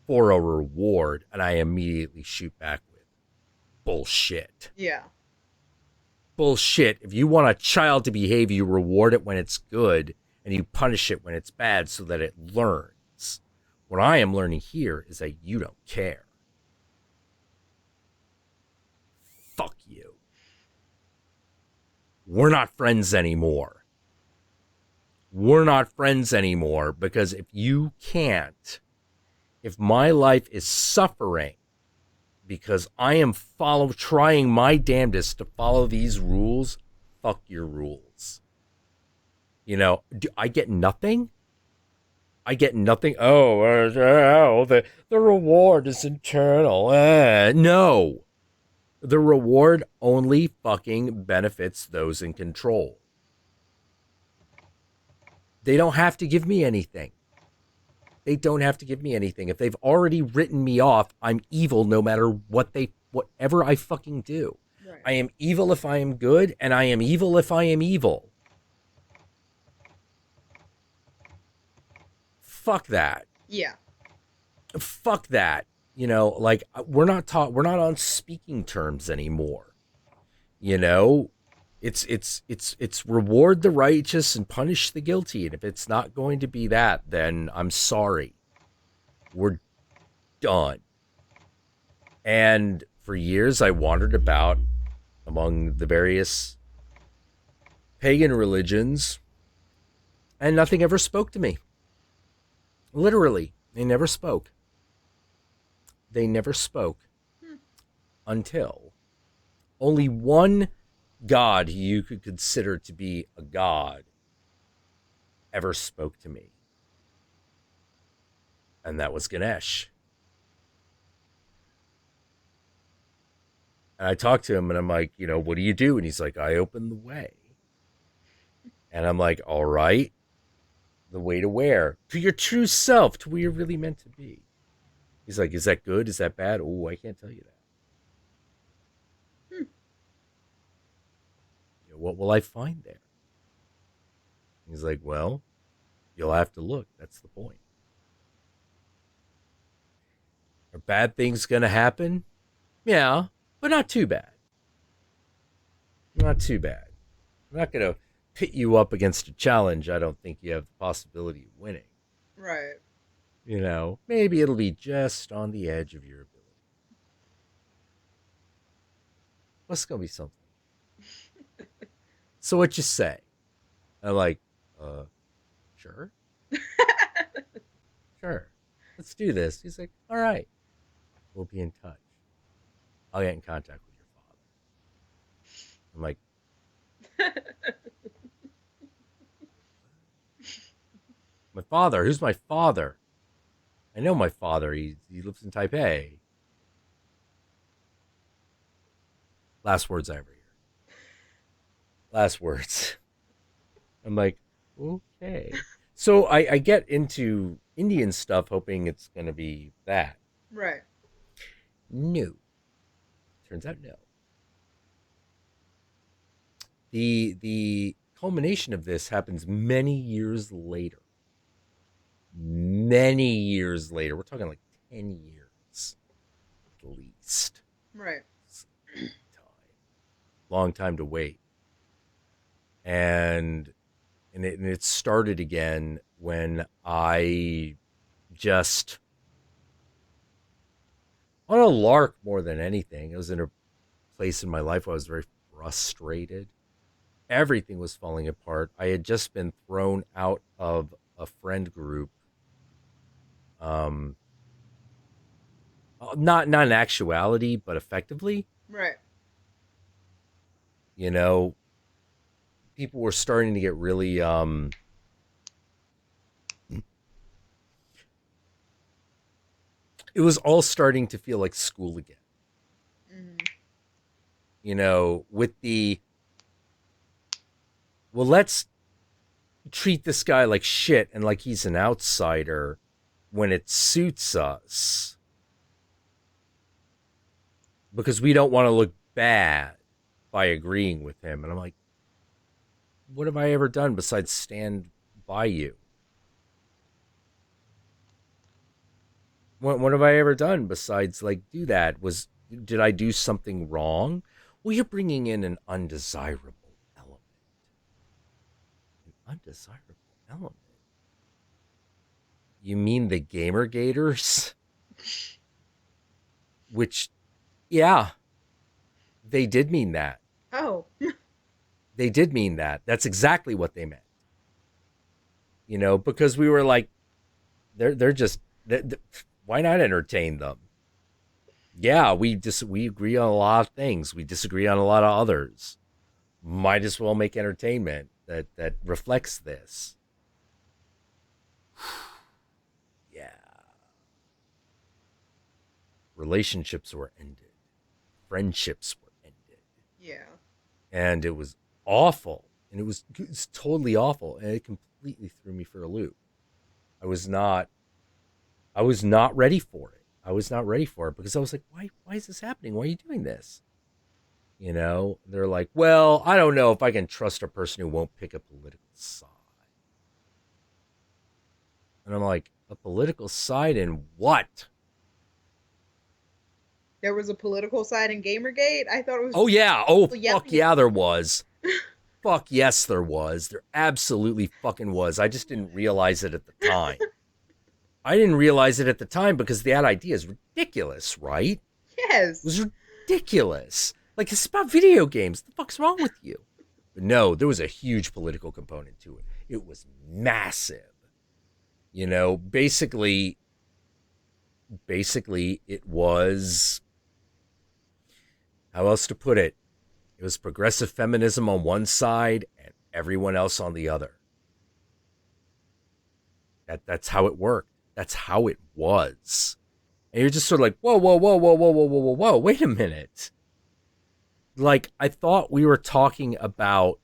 for a reward, and I immediately shoot back with bullshit. Yeah. Bullshit. If you want a child to behave, you reward it when it's good, and you punish it when it's bad so that it learns. What I am learning here is that you don't care. Fuck you. We're not friends anymore. We're not friends anymore because if you can't, if my life is suffering because I am trying my damnedest to follow these rules, fuck your rules. You know, I get nothing? I get nothing. The reward is internal. No. The reward only fucking benefits those in control. They don't have to give me anything. They don't have to give me anything. If they've already written me off, I'm evil no matter whatever I fucking do. Right. I am evil if I am good, and I am evil if I am evil. Fuck that. Yeah. Fuck that. You know, like we're not on speaking terms anymore. You know, it's reward the righteous and punish the guilty. And if it's not going to be that, then I'm sorry. We're done. And for years I wandered about among the various pagan religions and nothing ever spoke to me. Literally, they never spoke. They never spoke until only one god who you could consider to be a god ever spoke to me. And that was Ganesh. And I talked to him and I'm like, you know, what do you do? And he's like, I open the way. And I'm like, all right. The way to where? To your true self, to where you're really meant to be. He's like, is that good? Is that bad? Oh, I can't tell you that. You know, what will I find there? He's like, well, you'll have to look. That's the point. Are bad things going to happen? Yeah, but not too bad. Not too bad. I'm not going to pit you up against a challenge I don't think you have the possibility of winning. Right. You know, maybe it'll be just on the edge of your ability. What's going to be something? So what you say? I'm like, sure. Sure. Let's do this. He's like, all right. We'll be in touch. I'll get in contact with your father. I'm like, my father? Who's my father? I know my father. He lives in Taipei. Last words I ever hear. Last words. I'm like, okay. So I get into Indian stuff hoping it's going to be that. Right. No. Turns out no. The culmination of this happens many years later. Many years later. We're talking like 10 years at least. Right. Long time to wait. And it started again when I just, on a lark more than anything, I was in a place in my life where I was very frustrated. Everything was falling apart. I had just been thrown out of a friend group. Not in actuality, but effectively. Right. You know, people were starting to get really it was all starting to feel like school again. Mm-hmm. You know, with the, well, let's treat this guy like shit and like he's an outsider when it suits us because we don't want to look bad by agreeing with him. And I'm like, what have I ever done besides stand by you? What have I ever done besides like do that? Did I do something wrong? Well, you're bringing in an undesirable element. An undesirable element. You mean the Gamer Gators? Which, yeah, they did mean that. Oh. They did mean that. That's exactly what they meant. You know, because we were like, they're just, why not entertain them? Yeah, we agree on a lot of things. We disagree on a lot of others. Might as well make entertainment that reflects this. Yeah. Relationships were ended. Friendships were ended. Yeah. And it was awful. And it was totally awful. And it completely threw me for a loop. I was not ready for it. I was not ready for it because I was like, why is this happening? Why are you doing this? You know, they're like, well, I don't know if I can trust a person who won't pick a political side. And I'm like, a political side in what? There was a political side in Gamergate? I thought it was... Oh, yeah. Oh, yeah. fuck yeah, there was. Fuck yes, there was. There absolutely fucking was. I just didn't realize it at the time. I didn't realize it at the time because that idea is ridiculous, right? Yes. It was ridiculous. Like, it's about video games. What the fuck's wrong with you? But no, there was a huge political component to it. It was massive. You know, basically it was, how else to put it? It was progressive feminism on one side and everyone else on the other. That's how it worked. That's how it was. And you're just sort of like, whoa, wait a minute. Like, I thought we were talking about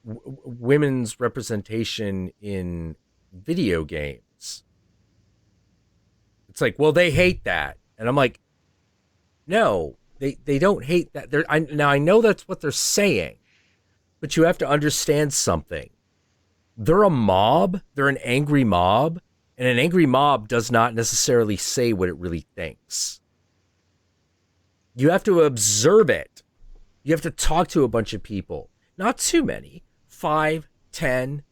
women's representation in video games. It's like, well, they hate that. And I'm like, no, they don't hate that. Now, I know that's what they're saying, but you have to understand something. They're a mob. They're an angry mob. And an angry mob does not necessarily say what it really thinks. You have to observe it. You have to talk to a bunch of people. Not too many. 5, 10.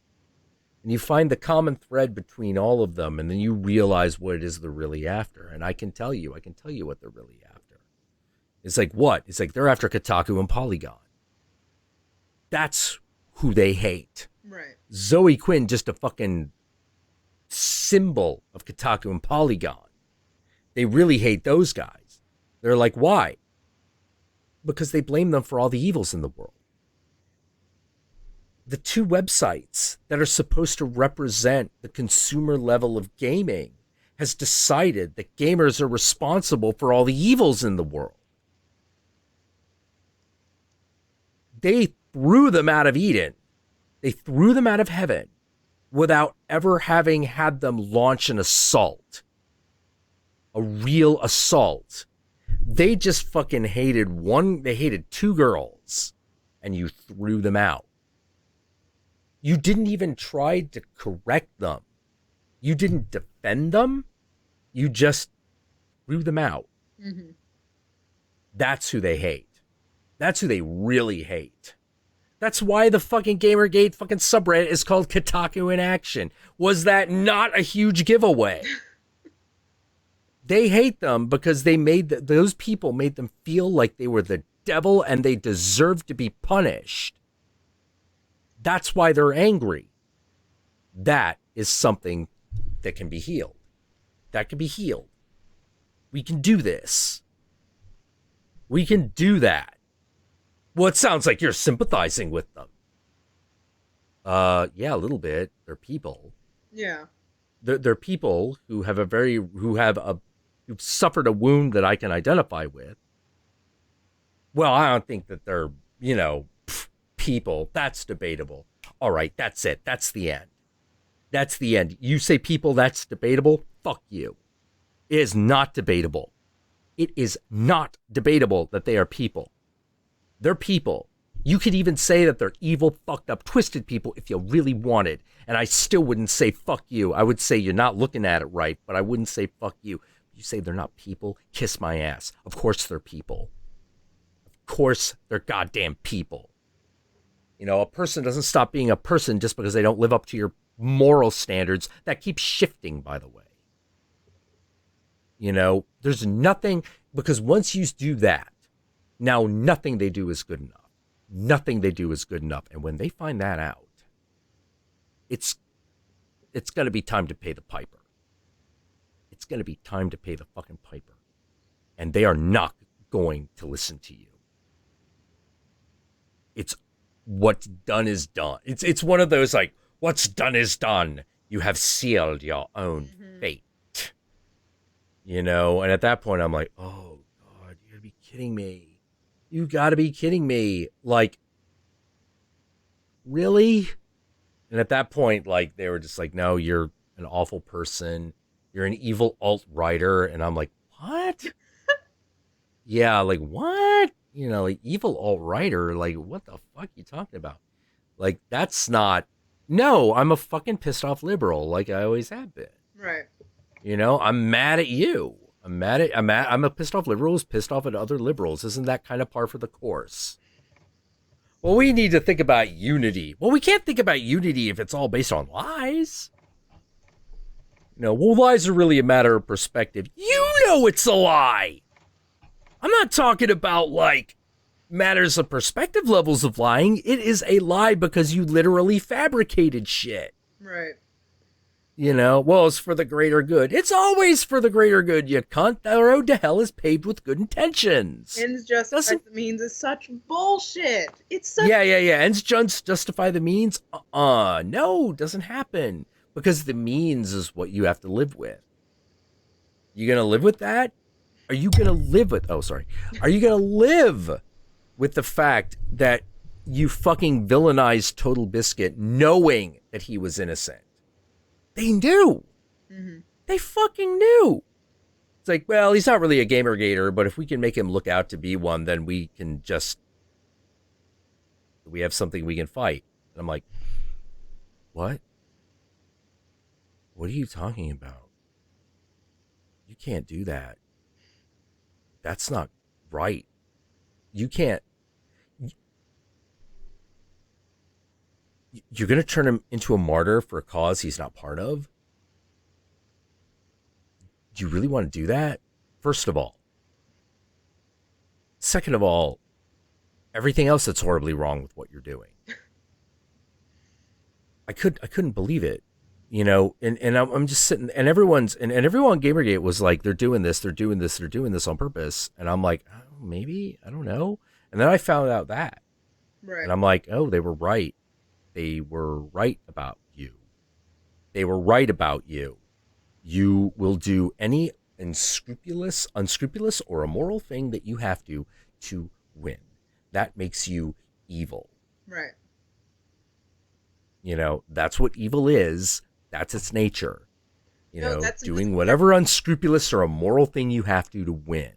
And you find the common thread between all of them. And then you realize what it is they're really after. And I can tell you what they're really after. It's like, what? It's like they're after Kotaku and Polygon. That's who they hate. Right. Zoe Quinn, just a fucking symbol of Kotaku and Polygon. They really hate those guys. They're like, why? Because they blame them for all the evils in the world. The two websites that are supposed to represent the consumer level of gaming has decided that gamers are responsible for all the evils in the world. They threw them out of Eden. They threw them out of heaven without ever having had them launch an assault. A real assault. They just fucking hated two girls, and you threw them out. You didn't even try to correct them. You didn't defend them. You just threw them out. Mm-hmm. That's who they hate. That's who they really hate. That's why the fucking Gamergate fucking subreddit is called Kotaku in Action. Was that not a huge giveaway? They hate them because they those people made them feel like they were the devil and they deserved to be punished. That's why they're angry. That is something that can be healed. That can be healed. We can do this. We can do that. Well, it sounds like you're sympathizing with them. Yeah, a little bit. They're people. Yeah. They're people who who've suffered a wound that I can identify with. Well, I don't think that they're, people. That's debatable. All right, that's it. That's the end. That's the end. You say people, that's debatable? Fuck you. It is not debatable. It is not debatable that they are people. They're people. You could even say that they're evil, fucked up, twisted people if you really wanted. And I still wouldn't say fuck you. I would say you're not looking at it right, but I wouldn't say fuck you. You say they're not people, kiss my ass. Of course they're people. Of course they're goddamn people. You know, a person doesn't stop being a person just because they don't live up to your moral standards. That keeps shifting, by the way. You know, there's nothing, because once you do that, now nothing they do is good enough. Nothing they do is good enough. And when they find that out, it's going to be time to pay the piper. It's going to be time to pay the fucking piper. And they are not going to listen to you. It's what's done is done. It's one of those like, what's done is done. You have sealed your own fate. You know, and at that point I'm like, oh God, you gotta be kidding me. You gotta be kidding me. Like, really? And at that point, like, they were just like, no, you're an awful person. You're an evil alt-writer. And I'm like, what? Yeah, like, what? You know, like, evil alt-writer? Like, what the fuck are you talking about? Like, that's not... No, I'm a fucking pissed off liberal, like I always have been. Right. You know, I'm mad at you. I'm a pissed off liberal who's pissed off at other liberals. Isn't that kind of par for the course? Well, we need to think about unity. Well, we can't think about unity if it's all based on lies. You know, well, lies are really a matter of perspective. You know it's a lie. I'm not talking about, like, matters of perspective levels of lying. It is a lie because you literally fabricated shit. Right. You know, well, it's for the greater good. It's always for the greater good, you cunt. The road to hell is paved with good intentions. Ends justify the means is such bullshit. It's such... Yeah. Ends justify the means? No, doesn't happen. Because the means is what you have to live with. You gonna live with that? Are you gonna live with... Oh, sorry. Are you gonna live with the fact that you fucking villainized Total Biscuit knowing that he was innocent? They knew. Mm-hmm. They fucking knew. It's like, well, he's not really a gamergator, but if we can make him look out to be one, then we can just... We have something we can fight. And I'm like, what? What are you talking about? You can't do that. That's not right. You can't... You're going to turn him into a martyr for a cause he's not part of? Do you really want to do that? First of all. Second of all, everything else that's horribly wrong with what you're doing. I couldn't believe it. You know, and I'm just sitting, and everyone on Gamergate was like, they're doing this on purpose. And I'm like, oh, maybe, I don't know. And then I found out that. Right. And I'm like, oh, they were right. They were right about you. They were right about you. You will do any unscrupulous or immoral thing that you have to win. That makes you evil. Right. You know, that's what evil is. That's its nature. You know, doing whatever unscrupulous or immoral thing you have to win.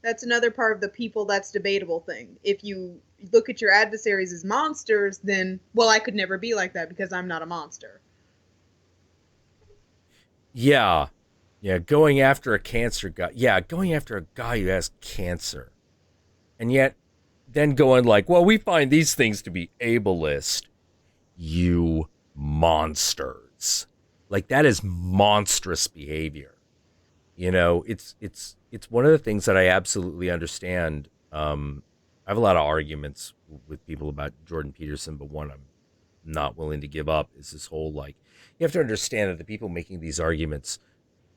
That's another part of the people that's debatable thing. If you look at your adversaries as monsters, then, well, I could never be like that because I'm not a monster. Yeah. Going after a cancer guy. Yeah, going after a guy who has cancer. And yet, then going like, well, we find these things to be ableist. You monsters. Like, that is monstrous behavior. You know, it's one of the things that I absolutely understand. I have a lot of arguments with people about Jordan Peterson, but one I'm not willing to give up is this whole, like, you have to understand that the people making these arguments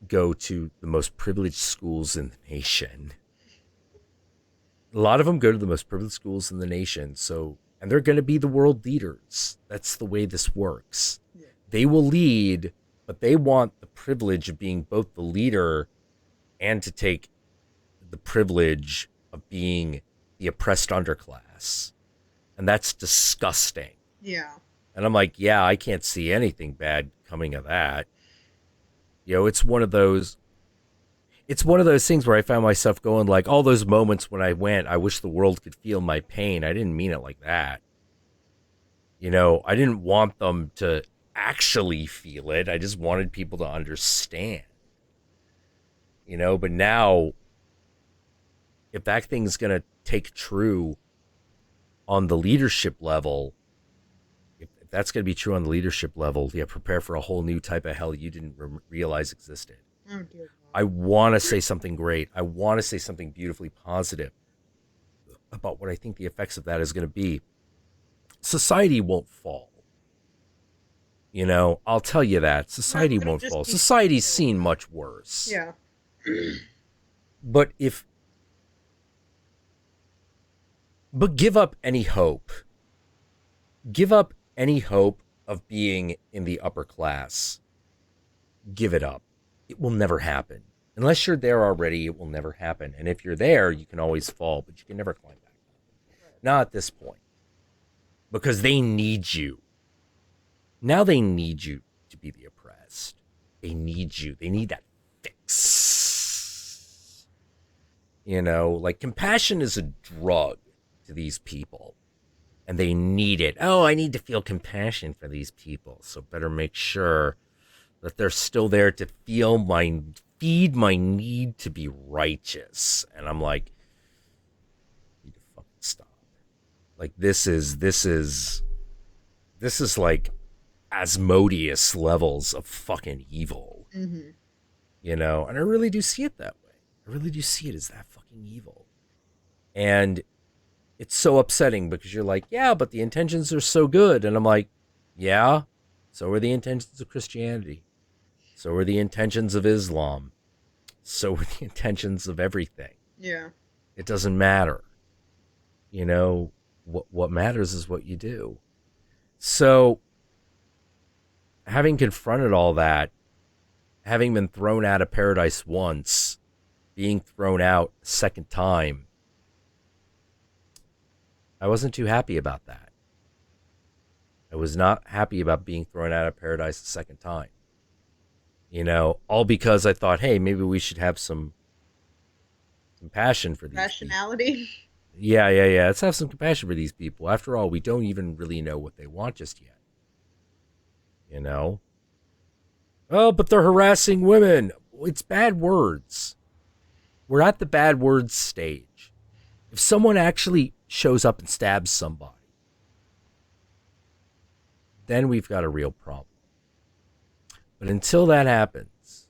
go to the most privileged schools in the nation. A lot of them go to the most privileged schools in the nation. So, and they're going to be the world leaders. That's the way this works. Yeah. They will lead, but they want the privilege of being both the leader and to take the privilege of being the oppressed underclass. And that's disgusting. Yeah. And I'm like, yeah, I can't see anything bad coming of that. You know, it's one of those, it's one of those things where I found myself going like, all those moments when I went, I wish the world could feel my pain. I didn't mean it like that. You know, I didn't want them to actually feel it. I just wanted people to understand. You know, but now, if that thing's going to take true on the leadership level, if that's going to be true on the leadership level, yeah, prepare for a whole new type of hell you didn't realize existed. Oh, dear God. I want to say something great. I want to say something beautifully positive about what I think the effects of that is going to be. Society won't fall. You know, I'll tell you that. Society won't fall. Society's seen much worse. Yeah. But give up any hope. Give up any hope of being in the upper class. Give it up. It will never happen. Unless you're there already, it will never happen. And if you're there, you can always fall, but you can never climb back. Not at this point. Because they need you. Now they need you to be the oppressed. They need you. They need that fix. You know, like compassion is a drug to these people. And they need it. Oh, I need to feel compassion for these people. So better make sure that they're still there to feed my need to be righteous. And I'm like, you need to fucking stop. Like this is like Asmodeus levels of fucking evil. Mm-hmm. You know, and I really do see it that way. I really do see it as that fucking evil. And it's so upsetting because you're like, yeah, but the intentions are so good. And I'm like, yeah, so are the intentions of Christianity. So are the intentions of Islam. So are the intentions of everything. Yeah. It doesn't matter. You know, what matters is what you do. So, having confronted all that, having been thrown out of paradise once, being thrown out a second time, I wasn't too happy about that. I was not happy about being thrown out of paradise a second time. You know, all because I thought, hey, maybe we should have some compassion for these rationality. People. Yeah. Let's have some compassion for these people. After all, we don't even really know what they want just yet. You know? Oh, but they're harassing women. It's bad words. We're at the bad words stage. If someone actually shows up and stabs somebody, then we've got a real problem. But until that happens,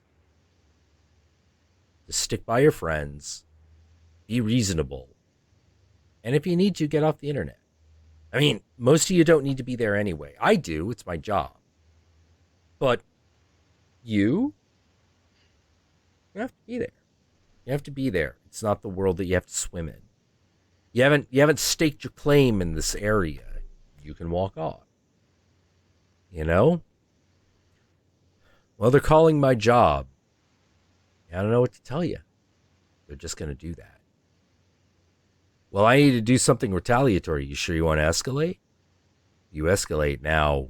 just stick by your friends, be reasonable, and if you need to, get off the internet. I mean, most of you don't need to be there anyway. I do. It's my job. But you have to be there. You have to be there. It's not the world that you have to swim in. You haven't staked your claim in this area. You can walk off. You know? Well, they're calling my job. I don't know what to tell you. They're just going to do that. Well, I need to do something retaliatory. You sure you want to escalate? You escalate, now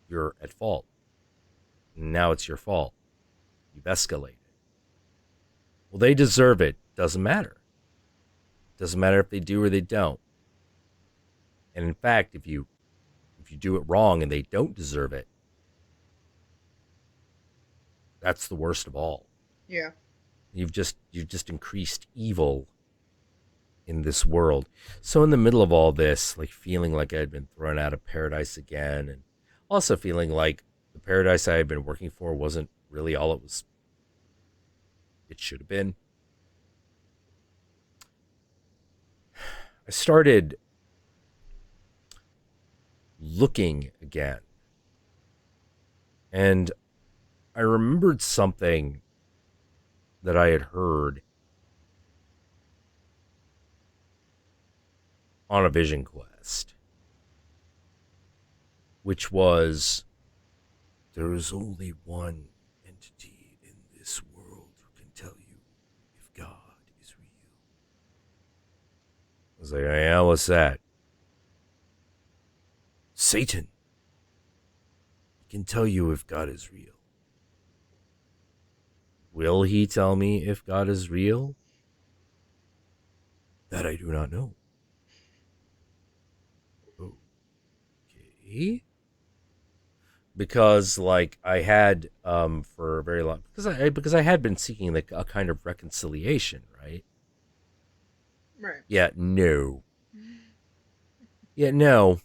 you're at fault. Now it's your fault. You've escalated. Well, they deserve it. Doesn't matter. Doesn't matter if they do or they don't. And in fact, if you do it wrong and they don't deserve it, that's the worst of all. Yeah. You've just increased evil in this world. So in the middle of all this, like feeling like I had been thrown out of paradise again, and also feeling like the paradise I had been working for wasn't really all it should have been. I started looking again. And I remembered something that I had heard on a vision quest, which was, there is only one entity in this world who can tell you if God is real. I was like, yeah, what's that? Satan. He can tell you if God is real. Will he tell me if God is real? That I do not know. Okay. Because like I had for a very long because I had been seeking like a kind of reconciliation, right? Right. Yeah, no. Yeah, no.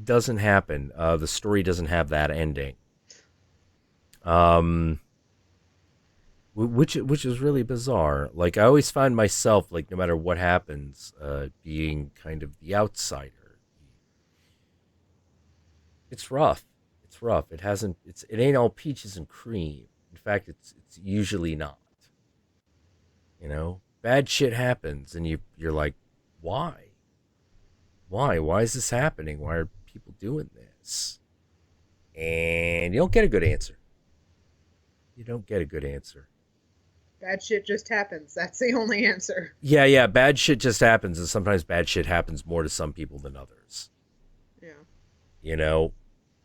Doesn't happen. The story doesn't have that ending. Which is really bizarre. Like I always find myself like no matter what happens, being kind of the outsider. It's rough. It's rough. It ain't all peaches and cream. In fact, it's usually not. You know, bad shit happens, and you're like, why? Why is this happening? Why are people doing this? And you don't get a good answer. You don't get a good answer. Bad shit just happens. That's the only answer. Yeah, bad shit just happens, and sometimes bad shit happens more to some people than others. Yeah. You know?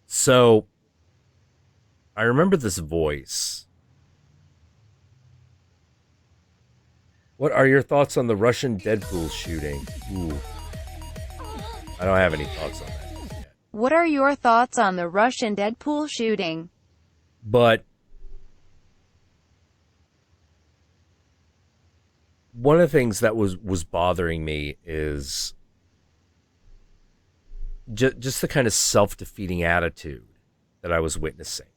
So, I remember this voice. What are your thoughts on the Russian Deadpool shooting? Ooh. I don't have any thoughts on that yet. What are your thoughts on the Russian Deadpool shooting? But one of the things that was bothering me is just the kind of self-defeating attitude that I was witnessing.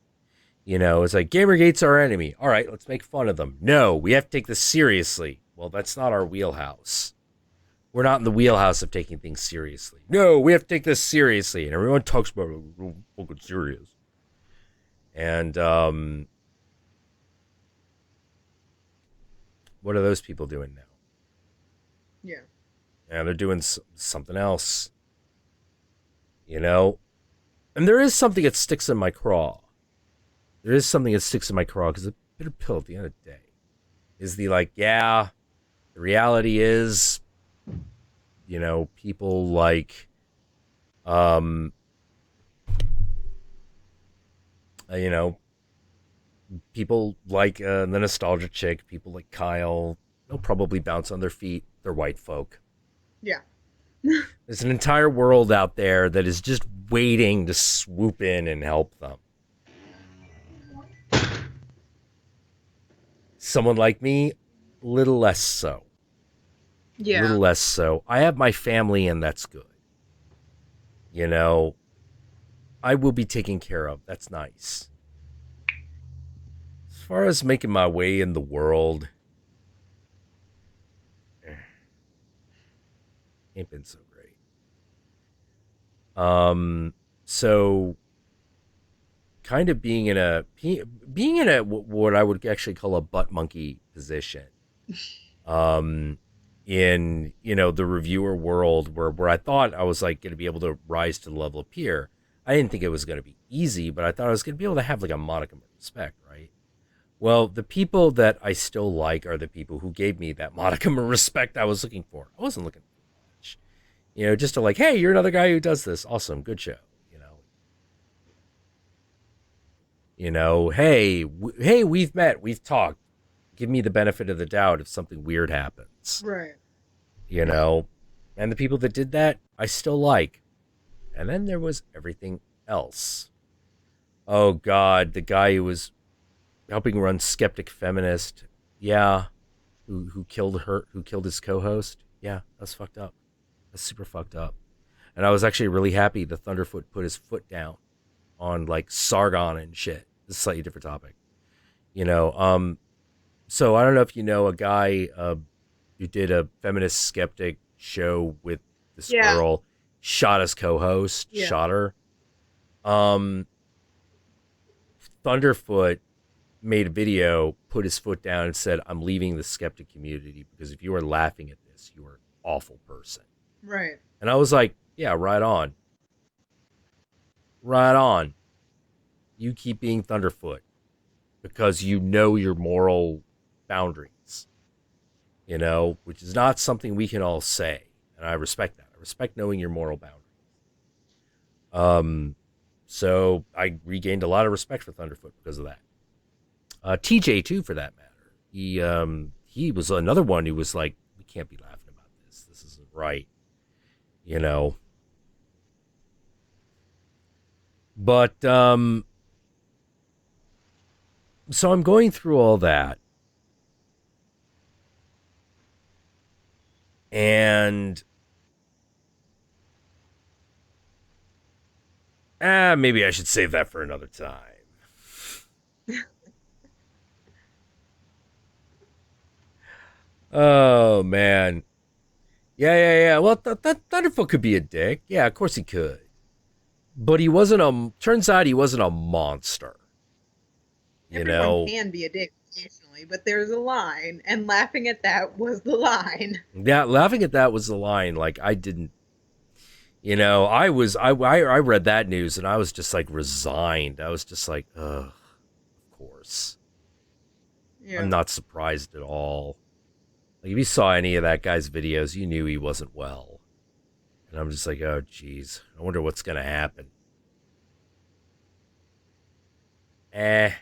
You know, it's like, Gamergate's our enemy. All right, let's make fun of them. No, we have to take this seriously. Well, that's not our wheelhouse. We're not in the wheelhouse of taking things seriously. No, we have to take this seriously. And everyone talks about it real fucking serious. And, what are those people doing now? Yeah. And they're doing something else. You know? And there is something that sticks in my craw. There is something that sticks in my craw because a bitter pill at the end of the day is the like, yeah, the reality is, you know, people like, you know, people like the nostalgia chick, people like Kyle, they'll probably bounce on their feet. They're white folk. Yeah. There's an entire world out there that is just waiting to swoop in and help them. Someone like me, little less so. Yeah. Little less so. I have my family, and that's good. You know, I will be taken care of. That's nice. As far as making my way in the world, ain't been so great. So kind of being in a what I would actually call a butt monkey position. In, you know, the reviewer world where I thought I was like going to be able to rise to the level of peer. I didn't think it was going to be easy, but I thought I was going to be able to have like a modicum of respect, right? Well, the people that I still like are the people who gave me that modicum of respect I was looking for. I wasn't looking for much. You know, just to like, hey, you're another guy who does this. Awesome. Good show. You know, hey, we've met. We've talked. Give me the benefit of the doubt if something weird happens. Right. You know, and the people that did that, I still like. And then there was everything else. Oh, God, the guy who was helping run Skeptic Feminist. Yeah. Who killed his co-host. Yeah, that's fucked up. That's super fucked up. And I was actually really happy the Thunderfoot put his foot down on like Sargon and shit. It's a slightly different topic. You know, so I don't know if you know a guy who did a feminist skeptic show with this girl, shot his co-host, shot her. Thunderfoot made a video, put his foot down and said, I'm leaving the skeptic community because if you are laughing at this, you are an awful person. Right. And I was like, yeah, right on. Right on. You keep being Thunderfoot because you know your moral boundaries, you know, which is not something we can all say. And I respect that. I respect knowing your moral boundaries. So I regained a lot of respect for Thunderfoot because of that. TJ too, for that matter. he was another one who was like, we can't be laughing about this. This isn't right. You know. But so I'm going through all that. And maybe I should save that for another time. Oh man. Yeah. Well, Thunderfoot could be a dick. Yeah, of course he could. But he wasn't turns out he wasn't a monster. You Everyone know, can be a dick occasionally, but there's a line, and laughing at that was the line. yeah, laughing at that was the line. Like I didn't, I read that news and I was just like resigned. I was just like, ugh, of course. Yeah. I'm not surprised at all. Like if you saw any of that guy's videos, you knew he wasn't well. And I'm just like, oh geez, I wonder what's gonna happen. Yeah.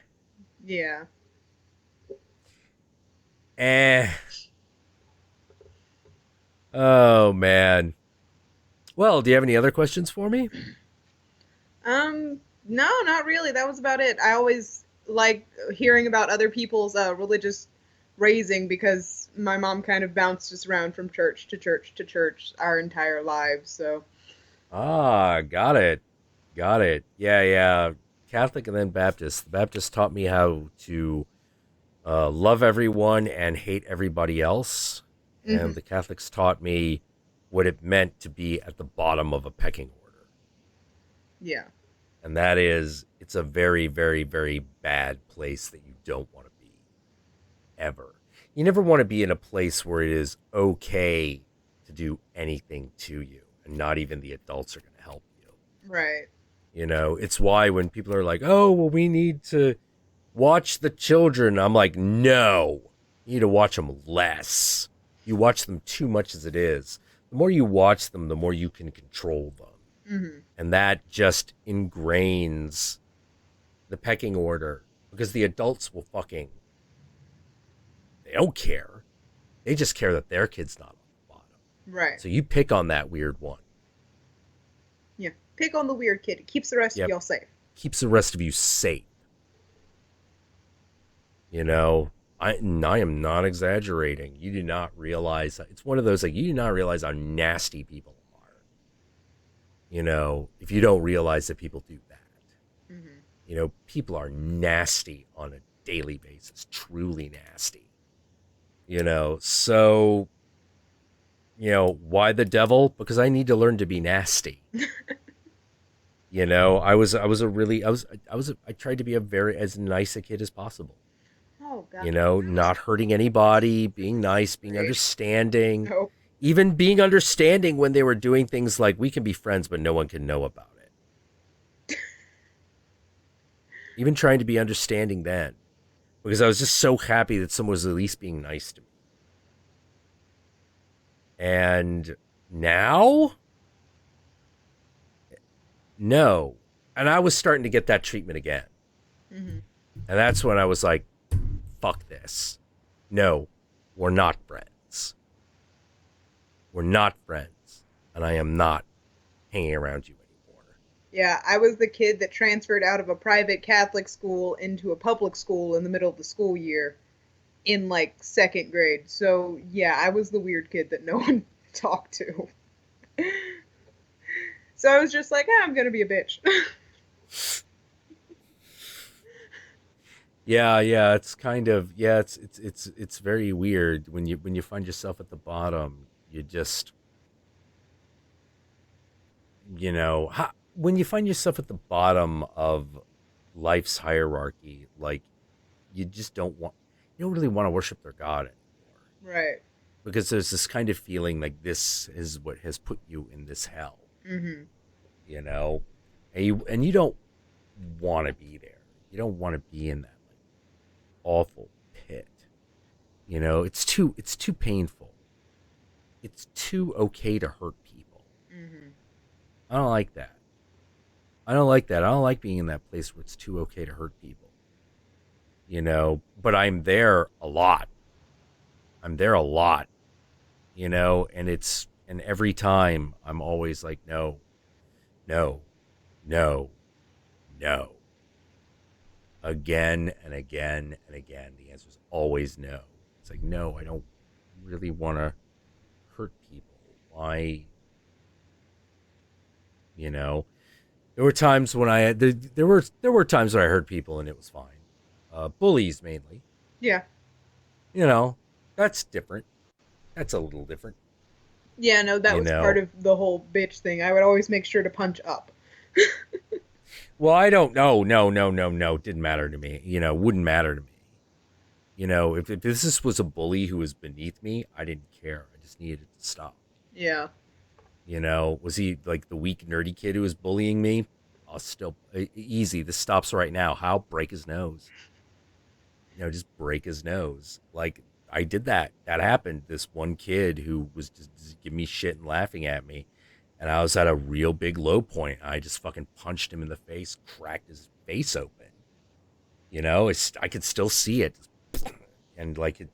Oh man. Well, do you have any other questions for me? No, not really. That was about it. I always like hearing about other people's religious raising because my mom kind of bounced us around from church to church to church our entire lives. So. Got it. Yeah. Catholic and then Baptist. The Baptist taught me how to love everyone and hate everybody else. Mm-hmm. And the Catholics taught me what it meant to be at the bottom of a pecking order. Yeah. And that is, it's a very, very, very bad place that you don't want to be. Ever. You never want to be in a place where it is okay to do anything to you. And not even the adults are going to help you. Right. It's why when people are like, oh, well, we need to watch the children. I'm like, no, you need to watch them less. You watch them too much as it is. The more you watch them, the more you can control them. Mm-hmm. And that just ingrains the pecking order because the adults will they don't care. They just care that their kid's not on the bottom. Right. So you pick on that weird one. Yeah. Pick on the weird kid. It keeps the rest of y'all safe. Keeps the rest of you safe. I am not exaggerating. You do not realize it's one of those like you do not realize how nasty people are. If you don't realize that people do that. Mm-hmm. People are nasty on a daily basis, truly nasty. So why the devil? Because I need to learn to be nasty. I tried to be as nice a kid as possible. Oh, God. Not hurting anybody, being nice, being understanding. Nope. Even being understanding when they were doing things like we can be friends, but no one can know about it. Even trying to be understanding then. Because I was just so happy that someone was at least being nice to me. And now? No. And I was starting to get that treatment again. Mm-hmm. And that's when I was like, fuck this. No, we're not friends. We're not friends. And I am not hanging around you anymore. Yeah, I was the kid that transferred out of a private Catholic school into a public school in the middle of the school year in like second grade. So yeah, I was the weird kid that no one talked to. So I was just like, I'm gonna be a bitch. Yeah, it's kind of it's very weird when you find yourself at the bottom. You just when you find yourself at the bottom of life's hierarchy, like you don't really want to worship their God anymore. Right. Because there's this kind of feeling like this is what has put you in this hell. Mm-hmm. And you don't want to be there. You don't want to be in that like awful pit. It's too painful. It's too okay to hurt people. Mm-hmm. I don't like that. I don't like being in that place where it's too okay to hurt people. you know, but I'm there a lot. I'm there a lot, you know, and every time I'm always like, no, no, no, no. Again and again and again. The answer is always no. It's like, no, I don't really want to hurt people. Why? You know, there were times when I had, there were times when I hurt people and it was fine. Bullies mainly. Yeah. You know, that's different. That's a little different. Yeah, no, that You was know. part of the whole bitch thing. I would always make sure to punch up. Well, I don't know. No. Didn't matter to me. You know, wouldn't matter to me. You know, if this was a bully who was beneath me, I didn't care. I just needed it to stop. Yeah. You know, was he like the weak, nerdy kid who was bullying me? I'll still, easy. This stops right now. How? Break his nose. You know, just break his nose. Like, I did that. That happened. This one kid who was just giving me shit and laughing at me. And I was at a real big low point. I just fucking punched him in the face, cracked his face open. You know, I could still see it. And like it,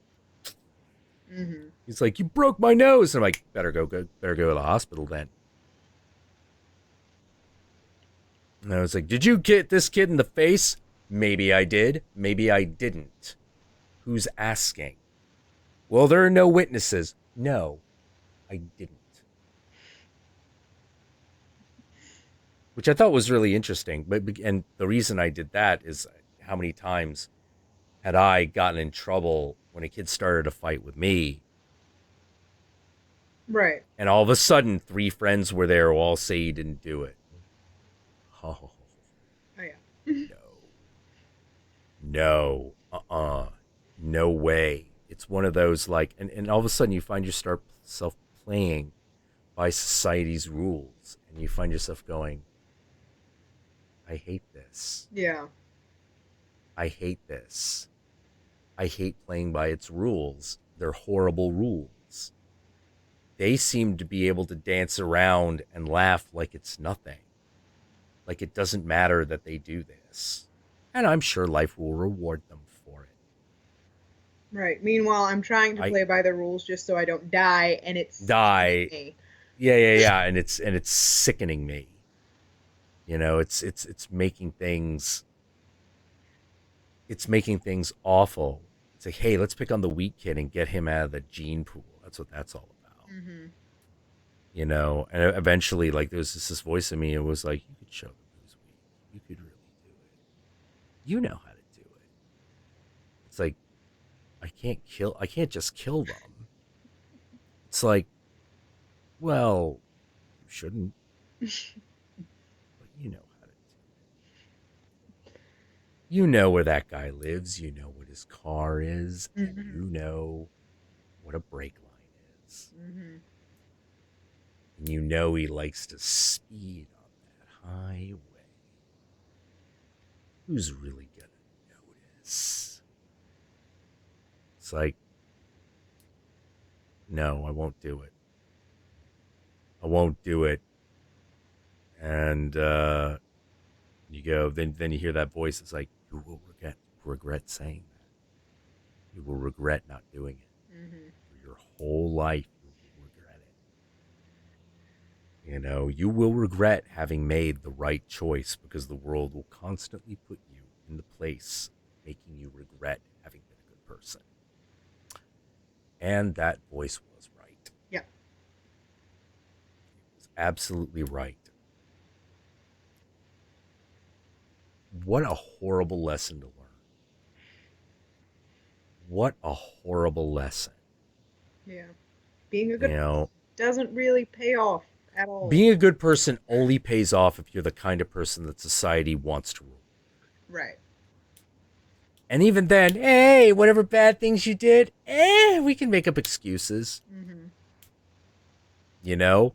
he's like, "You broke my nose." And I'm like, better go to the hospital then. And I was like, "Did you get this kid in the face?" Maybe I did. Maybe I didn't. Who's asking? Well, there are no witnesses. No, I didn't. Which I thought was really interesting. And the reason I did that is how many times had I gotten in trouble when a kid started a fight with me? Right. And all of a sudden, 3 friends were there who all say he didn't do it. Oh. Yeah. No. No way. It's one of those like, and all of a sudden you find yourself playing by society's rules. And you find yourself going, I hate this. Yeah. I hate this. I hate playing by its rules. They're horrible rules. They seem to be able to dance around and laugh like it's nothing. Like it doesn't matter that they do this. And I'm sure life will reward them for it. Right. Meanwhile, I'm trying to play by the rules just so I don't die, and it's die. Yeah. And it's sickening me. You know, it's making things. It's making things awful. It's like, hey, let's pick on the weak kid and get him out of the gene pool. That's what that's all about. Mm-hmm. You know, and eventually, like, there was this voice in me. It was like, you could show them who's weak. You could really do it. You know how to do it. It's like, I can't just kill them. It's like, well, you shouldn't. But you know how to do it. You know where that guy lives. You know what his car is. And you know what a brake line is. Mm-hmm. And you know he likes to speed on that highway. Who's really gonna notice? It's like, no, I won't do it. I won't do it. And you go, then you hear that voice. It's like, you will regret saying that. You will regret not doing it. Mm-hmm. For your whole life, you will regret it. You know, you will regret having made the right choice because the world will constantly put you in the place making you regret having been a good person. And that voice was right. Yeah. It was absolutely right. What a horrible lesson to learn. What a horrible lesson. Yeah. Being a good person doesn't really pay off at all. Being a good person only pays off if you're the kind of person that society wants to rule. Right. And even then, hey, whatever bad things you did, we can make up excuses. Mm-hmm. You know?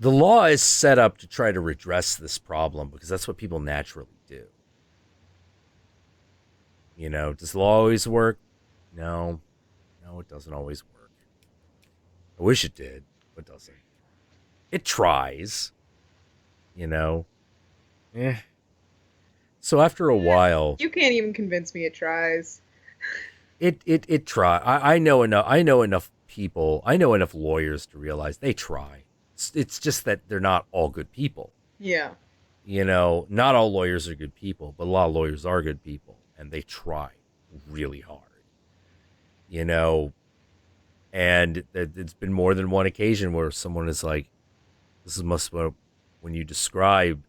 The law is set up to try to redress this problem because that's what people naturally do. You know, does the law always work? No. No, it doesn't always work. I wish it did, but it doesn't. It tries. You know? So after a while, You can't even convince me it tries. it try. I know enough. I know enough people. I know enough lawyers to realize they try. It's just that they're not all good people. Yeah. You know, not all lawyers are good people, but a lot of lawyers are good people, and they try really hard. You know, and it's been more than one occasion where someone is like, "This must when you describe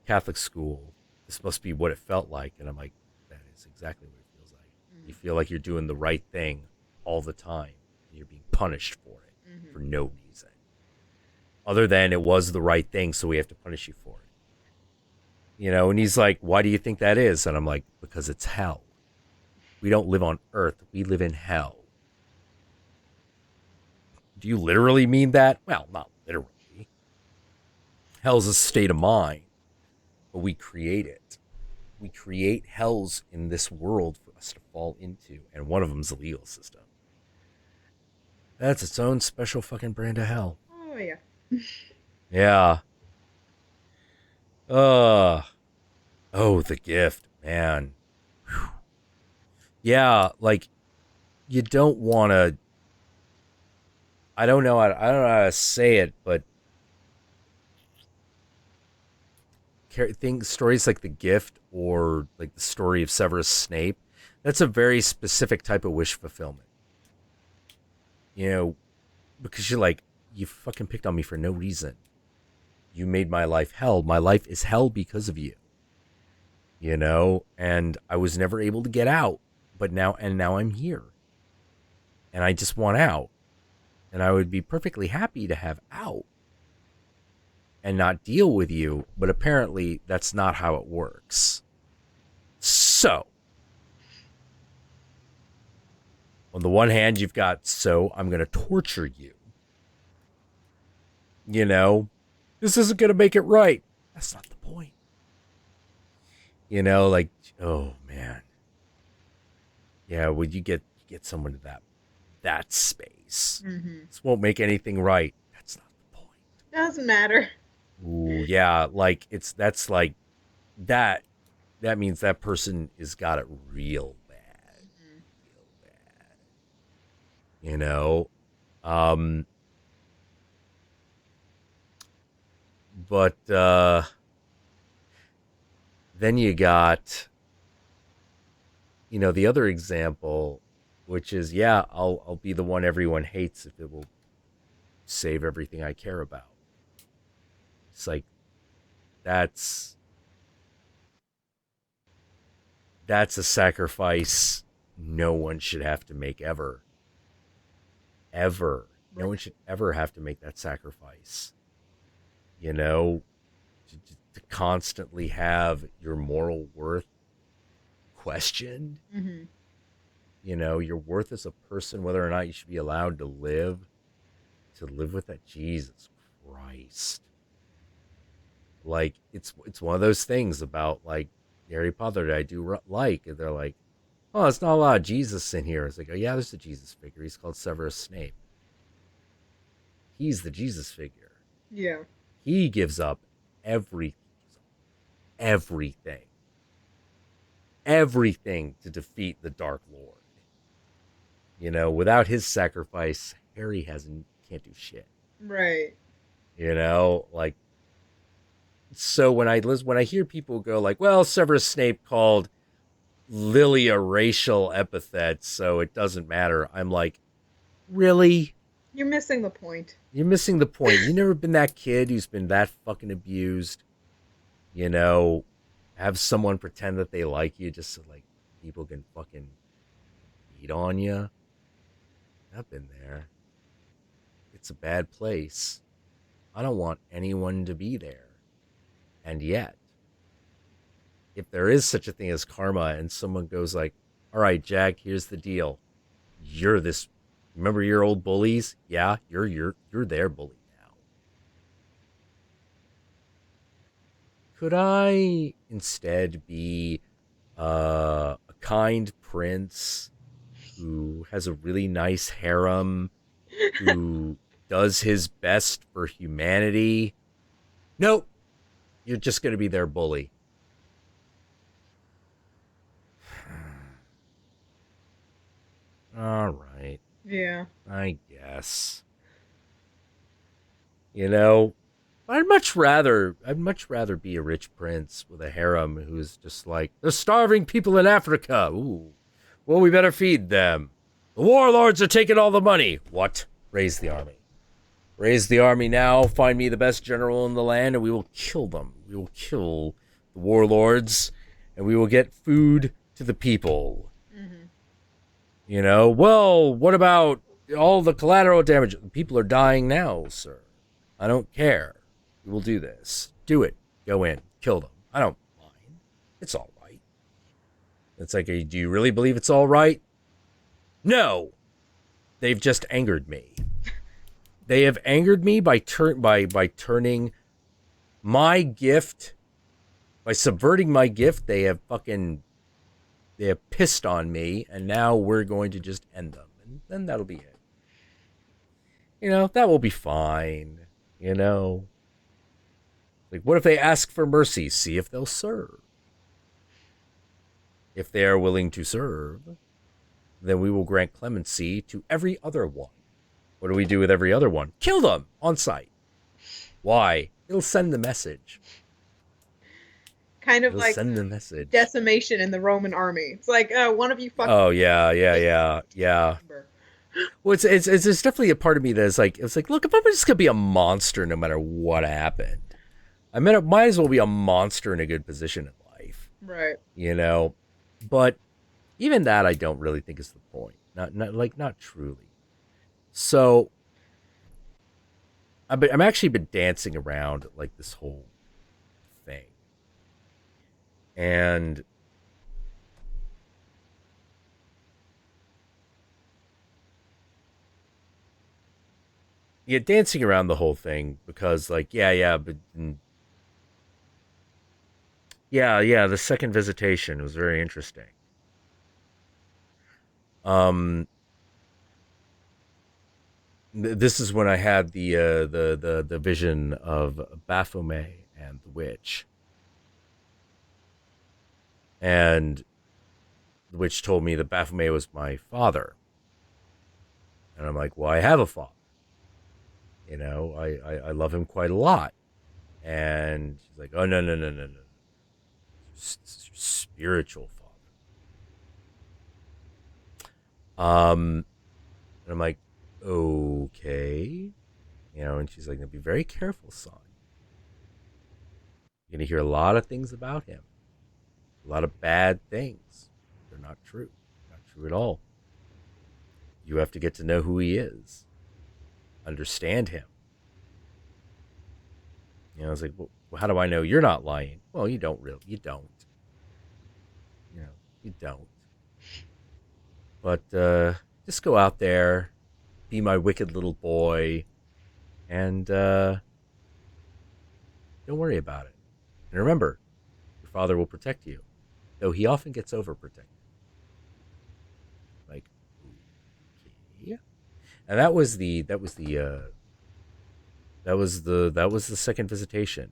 Catholic school, this must be what it felt like," and I'm like, "That is exactly what it feels like. You feel like you're doing the right thing all the time, and you're being punished for it for no reason, other than it was the right thing, so we have to punish you for it." You know, and he's like, "Why do you think that is?" And I'm like, "Because it's hell. We don't live on earth. We live in hell." Do you literally mean that? Well, not literally. Hell's a state of mind, but we create it. We create hells in this world for us to fall into, and one of them's the legal system. That's its own special fucking brand of hell. Oh, yeah. Yeah. Oh, The Gift, man. Whew. Yeah, like, you don't want to... I don't know how to say it, but stories like The Gift or like the story of Severus Snape, that's a very specific type of wish fulfillment. You know, because you're like, you fucking picked on me for no reason. You made my life hell. My life is hell because of you. You know, and I was never able to get out, but now I'm here. And I just want out. And I would be perfectly happy to have out and not deal with you, but apparently that's not how it works. So, on the one hand, you've got, so I'm going to torture you. You know, this isn't going to make it right. That's not the point. You know, like, oh man. Yeah, would you get someone to that space? This won't make anything right. That's not the point. Doesn't matter. Ooh, yeah, like that's like that means that person has got it real bad. Real bad. You know? But then you got, you know, the other example, which is, yeah, I'll be the one everyone hates if it will save everything I care about. It's like, that's a sacrifice no one should have to make ever. Ever. No one should ever have to make that sacrifice. You know, to constantly have your moral worth questioned. You know, your worth as a person, whether or not you should be allowed to live with that. Jesus Christ. Like, it's one of those things about, like, Harry Potter that I do like. And they're like, oh, it's not a lot of Jesus in here. It's like, oh, yeah, there's a Jesus figure. He's called Severus Snape. He's the Jesus figure. Yeah. He gives up everything to defeat the Dark Lord. You know, without his sacrifice, Harry can't do shit. Right. You know, like, so when I hear people go like, well, Severus Snape called Lily a racial epithet, so it doesn't matter. I'm like, really? You're missing the point. You're missing the point. You've never been that kid who's been that fucking abused. You know, have someone pretend that they like you just so, like, people can fucking beat on you. I've been there. It's a bad place. I don't want anyone to be there. And yet, if there is such a thing as karma and someone goes like, all right, Jack, here's the deal. You're this, remember your old bullies? Yeah, you're their bully now. Could I instead be a kind prince who has a really nice harem, who does his best for humanity? Nope. You're just going to be their bully. All right. Yeah. I guess. You know, I'd much rather be a rich prince with a harem who's just like, there's starving people in Africa. Ooh. Well, we better feed them. The warlords are taking all the money. What? Raise the army. Raise the army now, find me the best general in the land, and we will kill them. We will kill the warlords, and we will get food to the people. Mm-hmm. You know, well, what about all the collateral damage? People are dying now, sir. I don't care. We will do this. Do it. Go in. Kill them. I don't mind. It's all right. It's like, do you really believe it's all right? No. They've just angered me. They have angered me by turning my gift, by subverting my gift. They have pissed on me, and now we're going to just end them, and then that'll be it. You know, that will be fine. You know, like, what if they ask for mercy? See if they'll serve. If they are willing to serve, then we will grant clemency to every other one. What do we do with every other one? Kill them on sight. Why? It'll send the message. Kind of It'll like send the message. decimation in the Roman army. It's like, one of you fucking. Oh yeah. Well, it's there's definitely a part of me that's like, it's like, look, if I'm just gonna be a monster no matter what happened, I mean, it might as well be a monster in a good position in life. Right. You know, but even that I don't really think is the point. Not truly. So, I'm actually been dancing around like this whole thing, and dancing around the whole thing because, like, the second visitation was very interesting. This is when I had the vision of Baphomet and the witch, and the witch told me that Baphomet was my father, and I'm like, well, I have a father. You know, I love him quite a lot, and she's like, oh no, it's your spiritual father. And I'm like, okay, you know, and she's like, now be very careful, son. You're gonna hear a lot of things about him, a lot of bad things. They're not true at all. You have to get to know who he is, understand him. You know, I was like, well, how do I know you're not lying? Well, you don't. You don't. But just go out there, be my wicked little boy, and don't worry about it. And remember, your father will protect you, though he often gets overprotected. Like, okay. And that was the second visitation.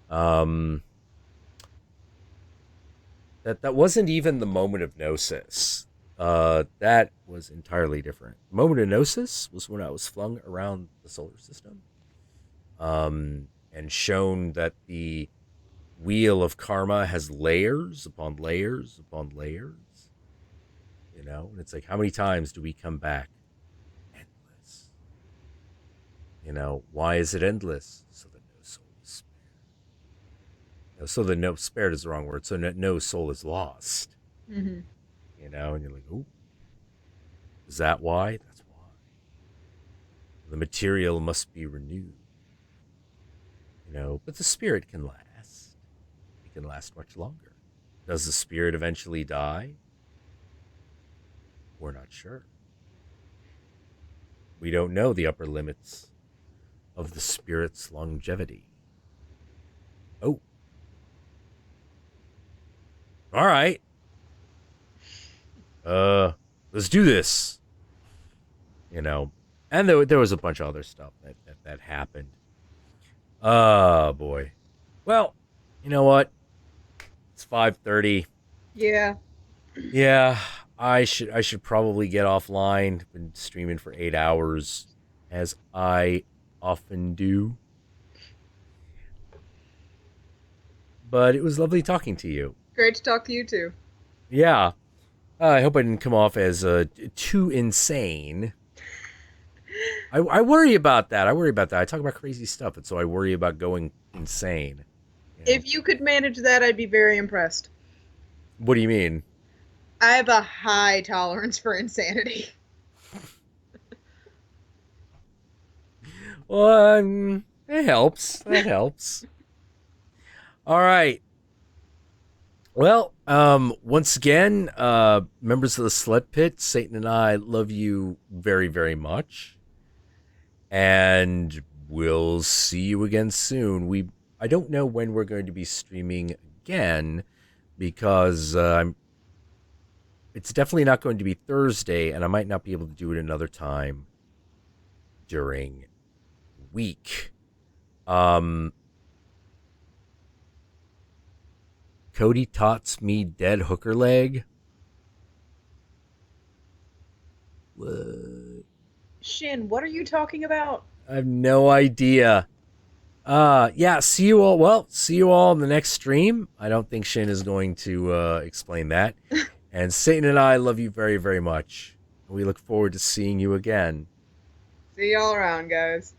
That wasn't even the moment of gnosis. That was entirely different. The moment of gnosis was when I was flung around the solar system, and shown that the wheel of karma has layers upon layers upon layers. You know, and it's like, how many times do we come back? Endless. You know, why is it endless? So that no soul is spared. So that no spared is the wrong word. So that no soul is lost. Mm-hmm. You know, and you're like, oh, is that why? That's why. The material must be renewed. You know, but the spirit can last. It can last much longer. Does the spirit eventually die? We're not sure. We don't know the upper limits of the spirit's longevity. Oh. All right. Let's do this. You know, and there was a bunch of other stuff that happened. Oh boy. Well, you know what? It's 5:30. Yeah. Yeah. I should probably get offline. Been streaming for 8 hours, as I often do. But it was lovely talking to you. Great to talk to you too. Yeah. I hope I didn't come off as too insane. I worry about that. I talk about crazy stuff, and so I worry about going insane. If you could manage that, I'd be very impressed. What do you mean? I have a high tolerance for insanity. Well, it helps. That helps. All right. Well, once again, members of the Sled Pit, Satan and I love you very, very much. And we'll see you again soon. I don't know when we're going to be streaming again, because it's definitely not going to be Thursday, and I might not be able to do it another time during the week. Cody tots me dead hooker leg. What? Shin, what are you talking about? I have no idea. Yeah, see you all. Well, see you all in the next stream. I don't think Shin is going to explain that. And Satan and I love you very, very much. We look forward to seeing you again. See y'all around, guys.